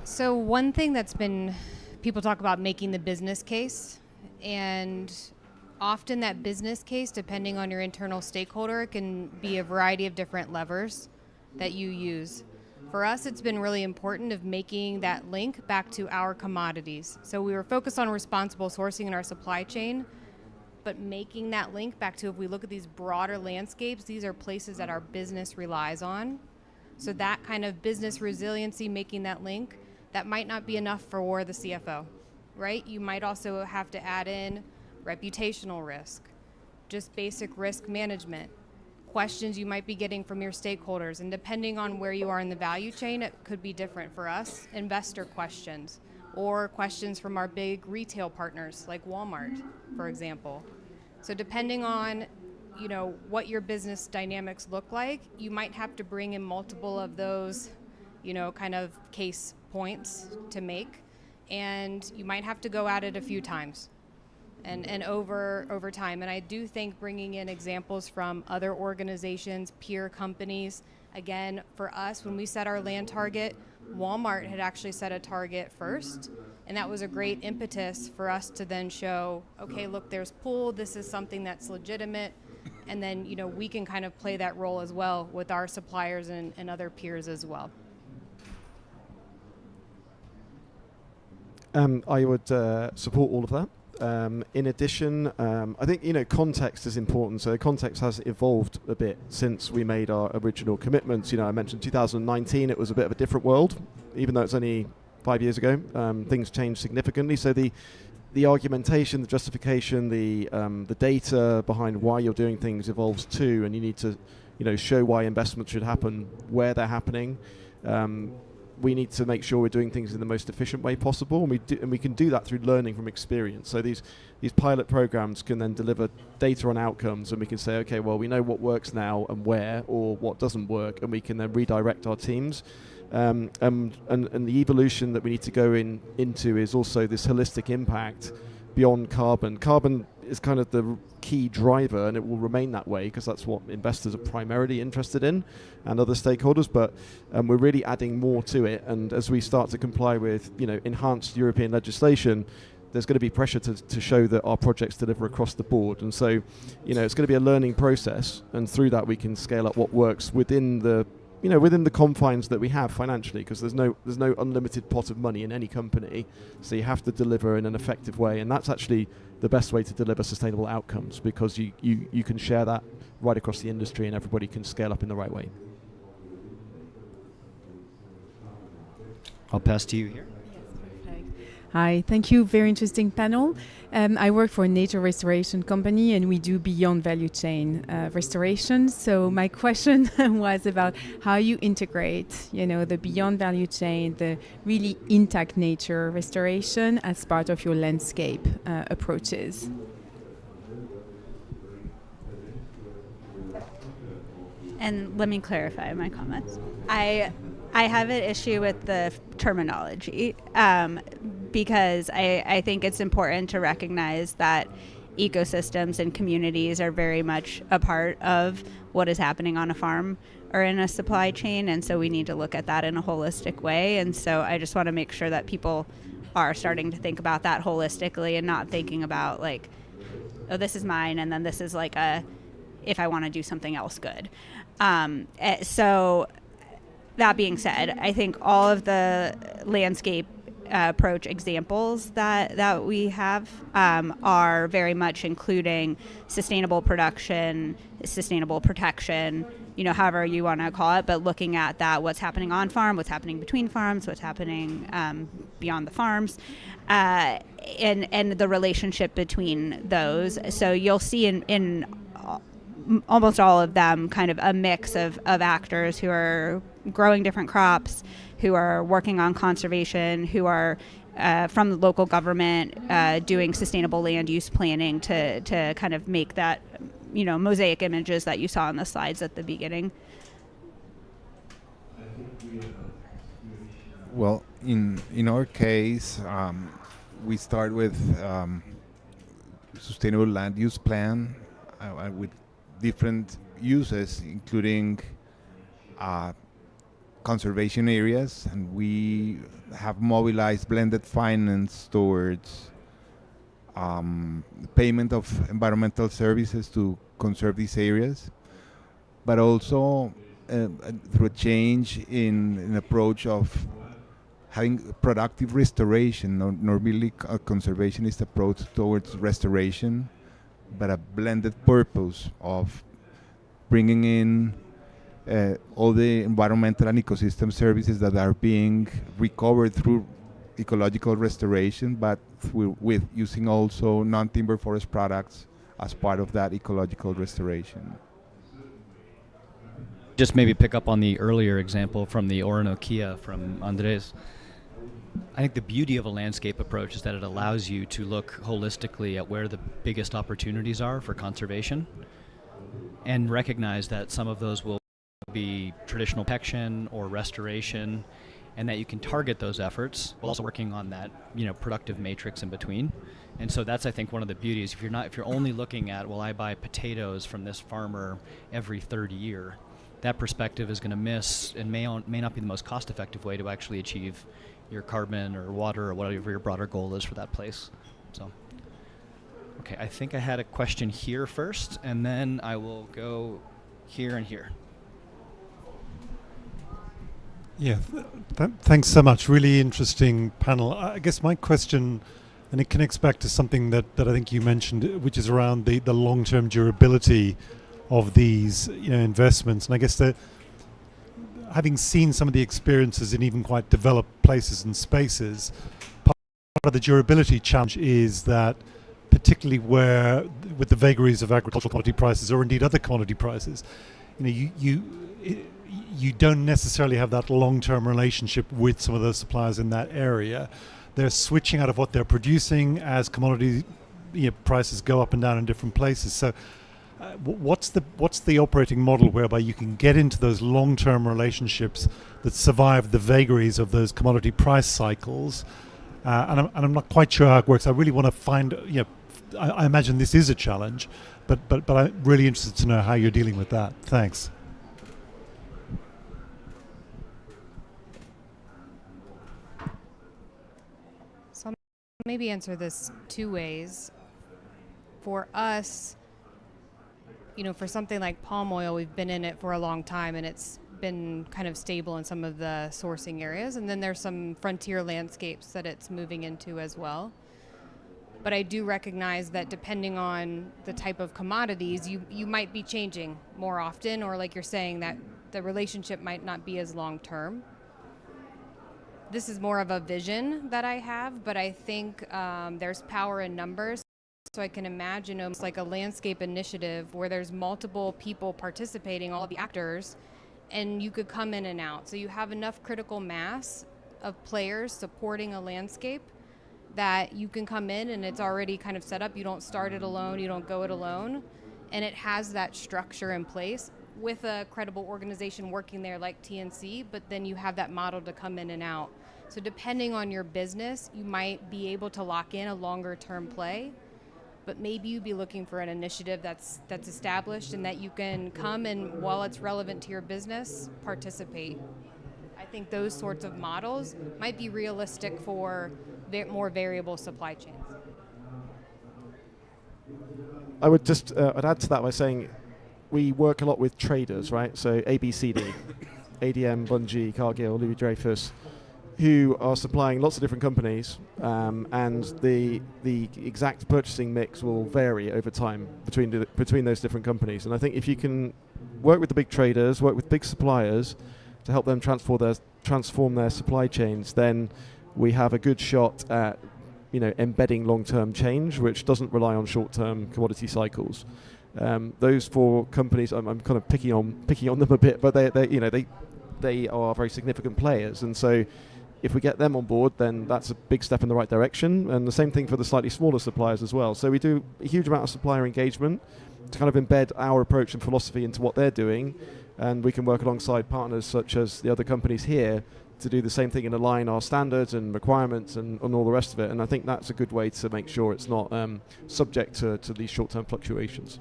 So one thing that's been, people talk about making the business case, and often that business case, depending on your internal stakeholder, can be a variety of different levers that you use. For us, it's been really important of making that link back to our commodities. So we were focused on responsible sourcing in our supply chain, but making that link back to, if we look at these broader landscapes, these are places that our business relies on. So that kind of business resiliency, making that link, that might not be enough for the CFO, right? You might also have to add in reputational risk, just basic risk management, questions you might be getting from your stakeholders, and depending on where you are in the value chain, it could be different. For us, investor questions, or questions from our big retail partners like Walmart, for example. So depending on what your business dynamics look like, you might have to bring in multiple of those kind of case points to make, and you might have to go at it a few times and over time. And I do think bringing in examples from other organizations, peer companies, again, for us, when we set our land target, Walmart had actually set a target first, and that was a great impetus for us to then show, okay, look, there's pull, this is something that's legitimate, and then we can kind of play that role as well with our suppliers and other peers as well. I would support all of that. In addition, I think context is important. So context has evolved a bit since we made our original commitments. I mentioned 2019; it was a bit of a different world, even though it's only 5 years ago. Things changed significantly. So the argumentation, the justification, the data behind why you're doing things evolves too, and you need to show why investments should happen, where they're happening. We need to make sure we're doing things in the most efficient way possible, and we can do that through learning from experience. So these pilot programs can then deliver data on outcomes, and we can say, okay, well, we know what works now and where, or what doesn't work, and we can then redirect our teams. And the evolution that we need to go into is also this holistic impact beyond carbon. Carbon is kind of the key driver, and it will remain that way because that's what investors are primarily interested in and other stakeholders, but we're really adding more to it. And as we start to comply with enhanced European legislation, there's going to be pressure to show that our projects deliver across the board. And so it's going to be a learning process, and through that we can scale up what works within the within the confines that we have financially, because there's no unlimited pot of money in any company, so you have to deliver in an effective way, and that's actually the best way to deliver sustainable outcomes, because you can share that right across the industry and everybody can scale up in the right way. I'll pass to you here. Hi, thank you. Very interesting panel. I work for a nature restoration company, and we do beyond value chain restoration. So my question was about how you integrate, the beyond value chain, the really intact nature restoration as part of your landscape approaches. And let me clarify my comments. I have an issue with the terminology because I think it's important to recognize that ecosystems and communities are very much a part of what is happening on a farm or in a supply chain, and so we need to look at that in a holistic way. And so I just want to make sure that people are starting to think about that holistically and not thinking about like, oh, this is mine, and then this is like if I want to do something else good. So that being said, I think all of the landscape approach examples that we have are very much including sustainable production, sustainable protection, however you want to call it, but looking at that, what's happening on farm, what's happening between farms, what's happening beyond the farms, and the relationship between those. So you'll see in almost all of them kind of a mix of actors who are growing different crops, who are working on conservation, who are from the local government doing sustainable land use planning to kind of make that, mosaic images that you saw on the slides at the beginning. Well, in our case, we start with sustainable land use plan with different uses, including conservation areas, and we have mobilized blended finance towards payment of environmental services to conserve these areas, but also through a change in an approach of having productive restoration, not merely a conservationist approach towards restoration, but a blended purpose of bringing in all the environmental and ecosystem services that are being recovered through ecological restoration, but with using also non-timber forest products as part of that ecological restoration. Just maybe pick up on the earlier example from the Orinoquia from Andres. I think the beauty of a landscape approach is that it allows you to look holistically at where the biggest opportunities are for conservation and recognize that some of those will be traditional protection or restoration, and that you can target those efforts while also working on that, productive matrix in between. And so that's, I think, one of the beauties. If you're only looking at, well, I buy potatoes from this farmer every third year, that perspective is going to miss and may not be the most cost-effective way to actually achieve your carbon or water or whatever your broader goal is for that place. So, okay, I think I had a question here first, and then I will go here and here. Yeah, thanks so much. Really interesting panel. I guess my question, and it connects back to something that I think you mentioned, which is around the long-term durability of these investments. And I guess that having seen some of the experiences in even quite developed places and spaces, part of the durability challenge is that particularly where with the vagaries of agricultural commodity prices or indeed other commodity prices, you don't necessarily have that long-term relationship with some of those suppliers in that area. They're switching out of what they're producing as commodity prices go up and down in different places. So what's the operating model whereby you can get into those long-term relationships that survive the vagaries of those commodity price cycles? And I'm not quite sure how it works. I really want to find, I imagine this is a challenge, but I'm really interested to know how you're dealing with that. Thanks. So I'll maybe answer this two ways. For us, for something like palm oil, we've been in it for a long time and it's been kind of stable in some of the sourcing areas. And then there's some frontier landscapes that it's moving into as well. But I do recognize that depending on the type of commodities, you might be changing more often, or like you're saying, that the relationship might not be as long term. This is more of a vision that I have, but I think there's power in numbers. So I can imagine almost like a landscape initiative where there's multiple people participating, all the actors, and you could come in and out. So you have enough critical mass of players supporting a landscape that you can come in and it's already kind of set up. You don't start it alone, you don't go it alone. And it has that structure in place with a credible organization working there like TNC, but then you have that model to come in and out. So depending on your business, you might be able to lock in a longer term play, but maybe you'd be looking for an initiative that's established and that you can come and, while it's relevant to your business, participate. I think those sorts of models might be realistic for more variable supply chains. I would just I'd add to that by saying we work a lot with traders, right? So ABCD, ADM, Bunge, Cargill, Louis Dreyfus, who are supplying lots of different companies, and the exact purchasing mix will vary over time between those different companies. And I think if you can work with the big traders, work with big suppliers to help them transform their supply chains, then we have a good shot at embedding long-term change, which doesn't rely on short-term commodity cycles. Those four companies, I'm kind of picking on them a bit, but they are very significant players, and so if we get them on board, then that's a big step in the right direction. And the same thing for the slightly smaller suppliers as well. So we do a huge amount of supplier engagement to kind of embed our approach and philosophy into what they're doing, and we can work alongside partners such as the other companies here to do the same thing and align our standards and requirements and all the rest of it. And I think that's a good way to make sure it's not subject to these short-term fluctuations.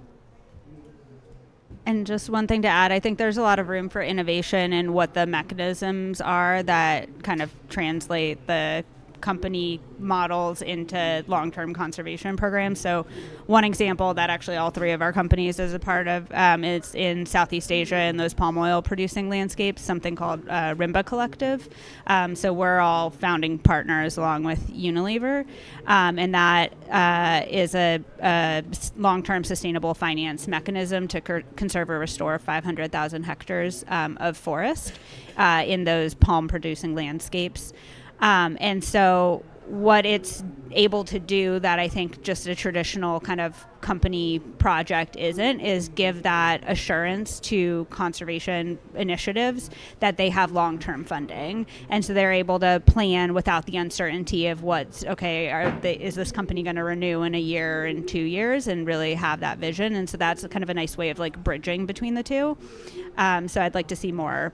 And just one thing to add, I think there's a lot of room for innovation in what the mechanisms are that kind of translate the company models into long-term conservation programs. So one example that actually all three of our companies is a part of is in Southeast Asia in those palm oil producing landscapes, something called Rimba Collective. So we're all founding partners along with Unilever, and that is a long-term sustainable finance mechanism to conserve or restore 500,000 hectares of forest in those palm producing landscapes. And so what it's able to do that I think just a traditional kind of company project isn't is give that assurance to conservation initiatives that they have long-term funding. And so they're able to plan without the uncertainty of is this company going to renew in a year and 2 years, and really have that vision. And so that's kind of a nice way of like bridging between the two. So I'd like to see more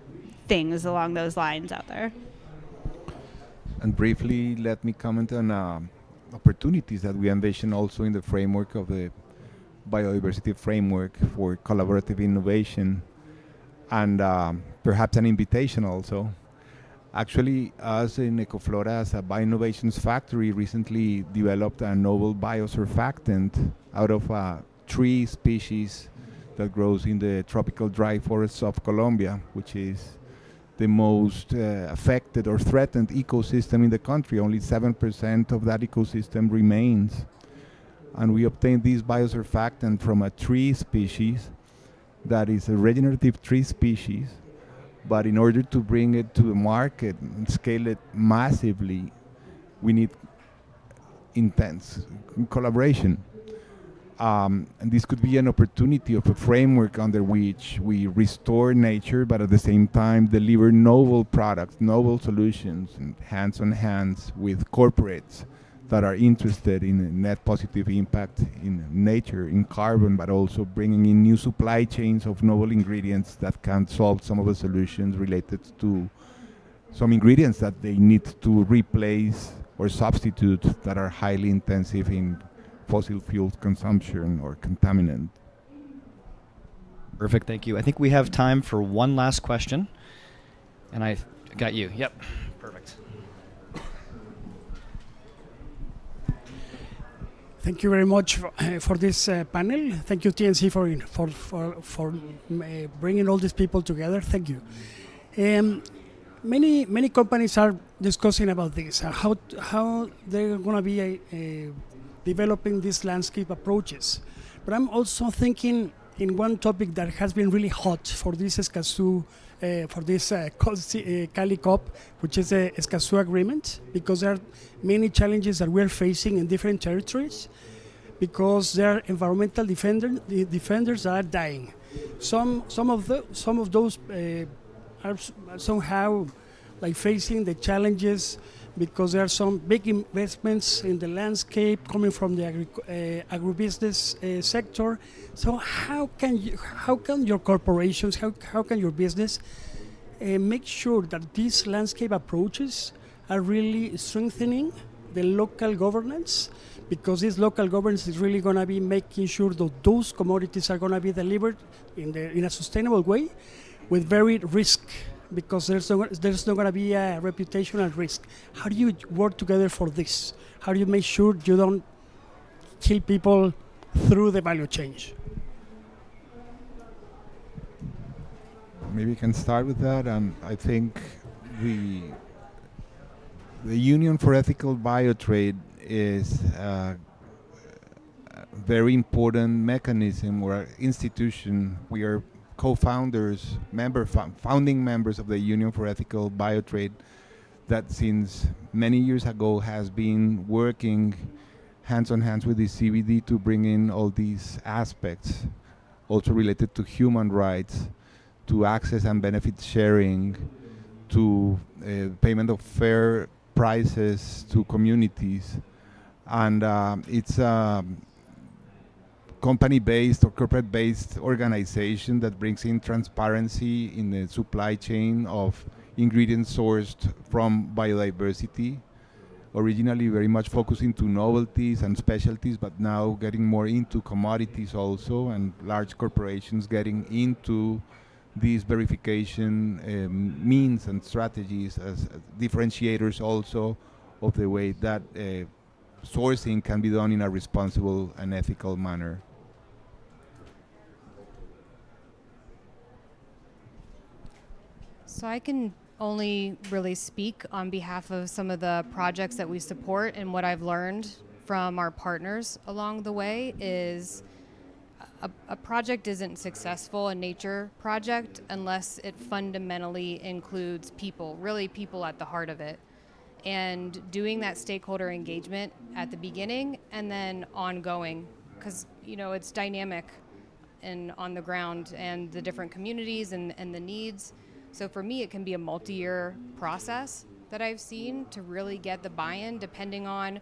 things along those lines out there. And briefly, let me comment on opportunities that we envision also in the framework of the biodiversity framework for collaborative innovation, and perhaps an invitation also. Actually, us in Ecoflora as a Bioinnovations Factory recently developed a novel biosurfactant out of a tree species that grows in the tropical dry forests of Colombia, which is the most affected or threatened ecosystem in the country. Only 7% of that ecosystem remains. And we obtained this biosurfactant from a tree species that is a regenerative tree species. But in order to bring it to the market and scale it massively, we need intense collaboration. And this could be an opportunity of a framework under which we restore nature, but at the same time deliver novel products, novel solutions, and hands-on-hands with corporates that are interested in net positive impact in nature, in carbon, but also bringing in new supply chains of novel ingredients that can solve some of the solutions related to some ingredients that they need to replace or substitute that are highly intensive in fossil fuel consumption or contaminant. Perfect, thank you. I think we have time for one last question. And I got you. Yep, perfect. Thank you very much for this panel. Thank you, TNC, for bringing all these people together. Thank you. Many companies are discussing about this, how they're going to be developing these landscape approaches. But I'm also thinking in one topic that has been really hot for this Escazú, for this Cali COP, which is the Escazú agreement, because there are many challenges that we're facing in different territories, because there are environmental defenders that are dying. Some of those are somehow like facing the challenges because there are some big investments in the landscape coming from the agribusiness sector. So how can your corporations, how can your business make sure that these landscape approaches are really strengthening the local governance? Because this local governance is really going to be making sure that those commodities are going to be delivered in a sustainable way with very risk, because there's not going to be a reputational risk. How do you work together for this? How do you make sure you don't kill people through the value chain? Maybe we can start with that. I think the Union for Ethical Biotrade is a very important mechanism or institution. We are co-founders, founding members of the Union for Ethical Biotrade that since many years ago has been working hands on hands with the CBD to bring in all these aspects, also related to human rights, to access and benefit sharing, to payment of fair prices to communities. And it's company-based or corporate-based organization that brings in transparency in the supply chain of ingredients sourced from biodiversity. Originally very much focusing to novelties and specialties, but now getting more into commodities also, and large corporations getting into these verification means and strategies as differentiators also of the way that sourcing can be done in a responsible and ethical manner. So I can only really speak on behalf of some of the projects that we support, and what I've learned from our partners along the way is a project isn't successful, a nature project, unless it fundamentally includes people, really people at the heart of it. And doing that stakeholder engagement at the beginning and then ongoing, because it's dynamic and on the ground, and the different communities and the needs. So for me, it can be a multi-year process that I've seen to really get the buy-in, depending on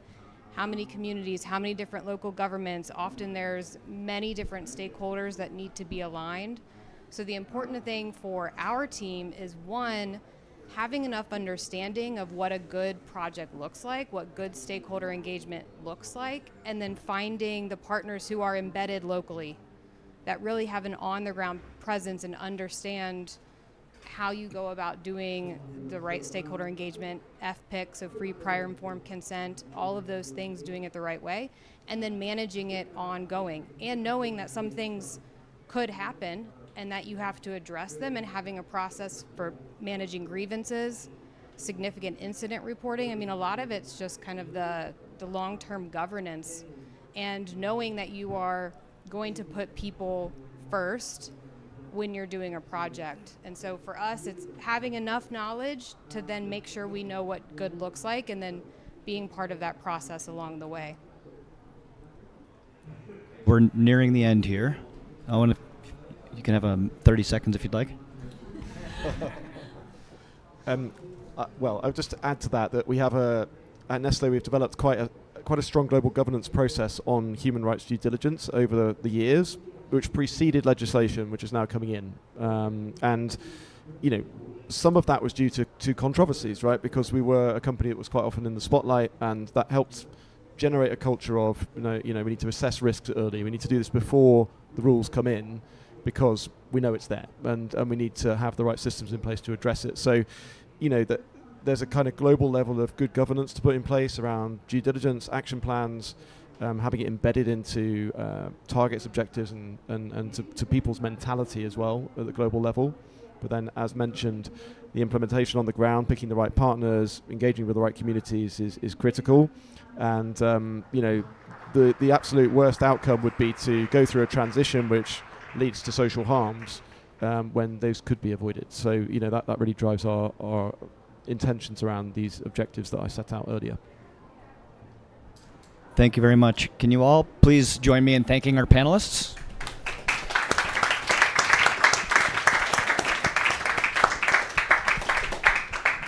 how many communities, how many different local governments. Often there's many different stakeholders that need to be aligned. So the important thing for our team is, one, having enough understanding of what a good project looks like, what good stakeholder engagement looks like, and then finding the partners who are embedded locally that really have an on-the-ground presence and understand how you go about doing the right stakeholder engagement, FPIC, so free prior informed consent, all of those things, doing it the right way, and then managing it ongoing, and knowing that some things could happen and that you have to address them, and having a process for managing grievances, significant incident reporting. I mean, a lot of it's just kind of the long-term governance, and knowing that you are going to put people first when you're doing a project. And so for us, it's having enough knowledge to then make sure we know what good looks like, and then being part of that process along the way. We're nearing the end here. You can have 30 seconds if you'd like. Well, I'll just add to that we have at Nestle, we've developed quite quite a strong global governance process on human rights due diligence over the years, which preceded legislation, which is now coming in. And, some of that was due to controversies, right? Because we were a company that was quite often in the spotlight, and that helped generate a culture of, we need to assess risks early. We need to do this before the rules come in, because we know it's there, and we need to have the right systems in place to address it. So, that there's a kind of global level of good governance to put in place around due diligence, action plans, having it embedded into targets, objectives, and to people's mentality as well at the global level. But then, as mentioned, the implementation on the ground, picking the right partners, engaging with the right communities is critical. And, the absolute worst outcome would be to go through a transition which leads to social harms when those could be avoided. So, that really drives our intentions around these objectives that I set out earlier. Thank you very much. Can you all please join me in thanking our panelists?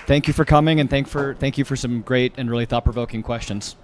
Thank you for coming, and thank you for some great and really thought-provoking questions.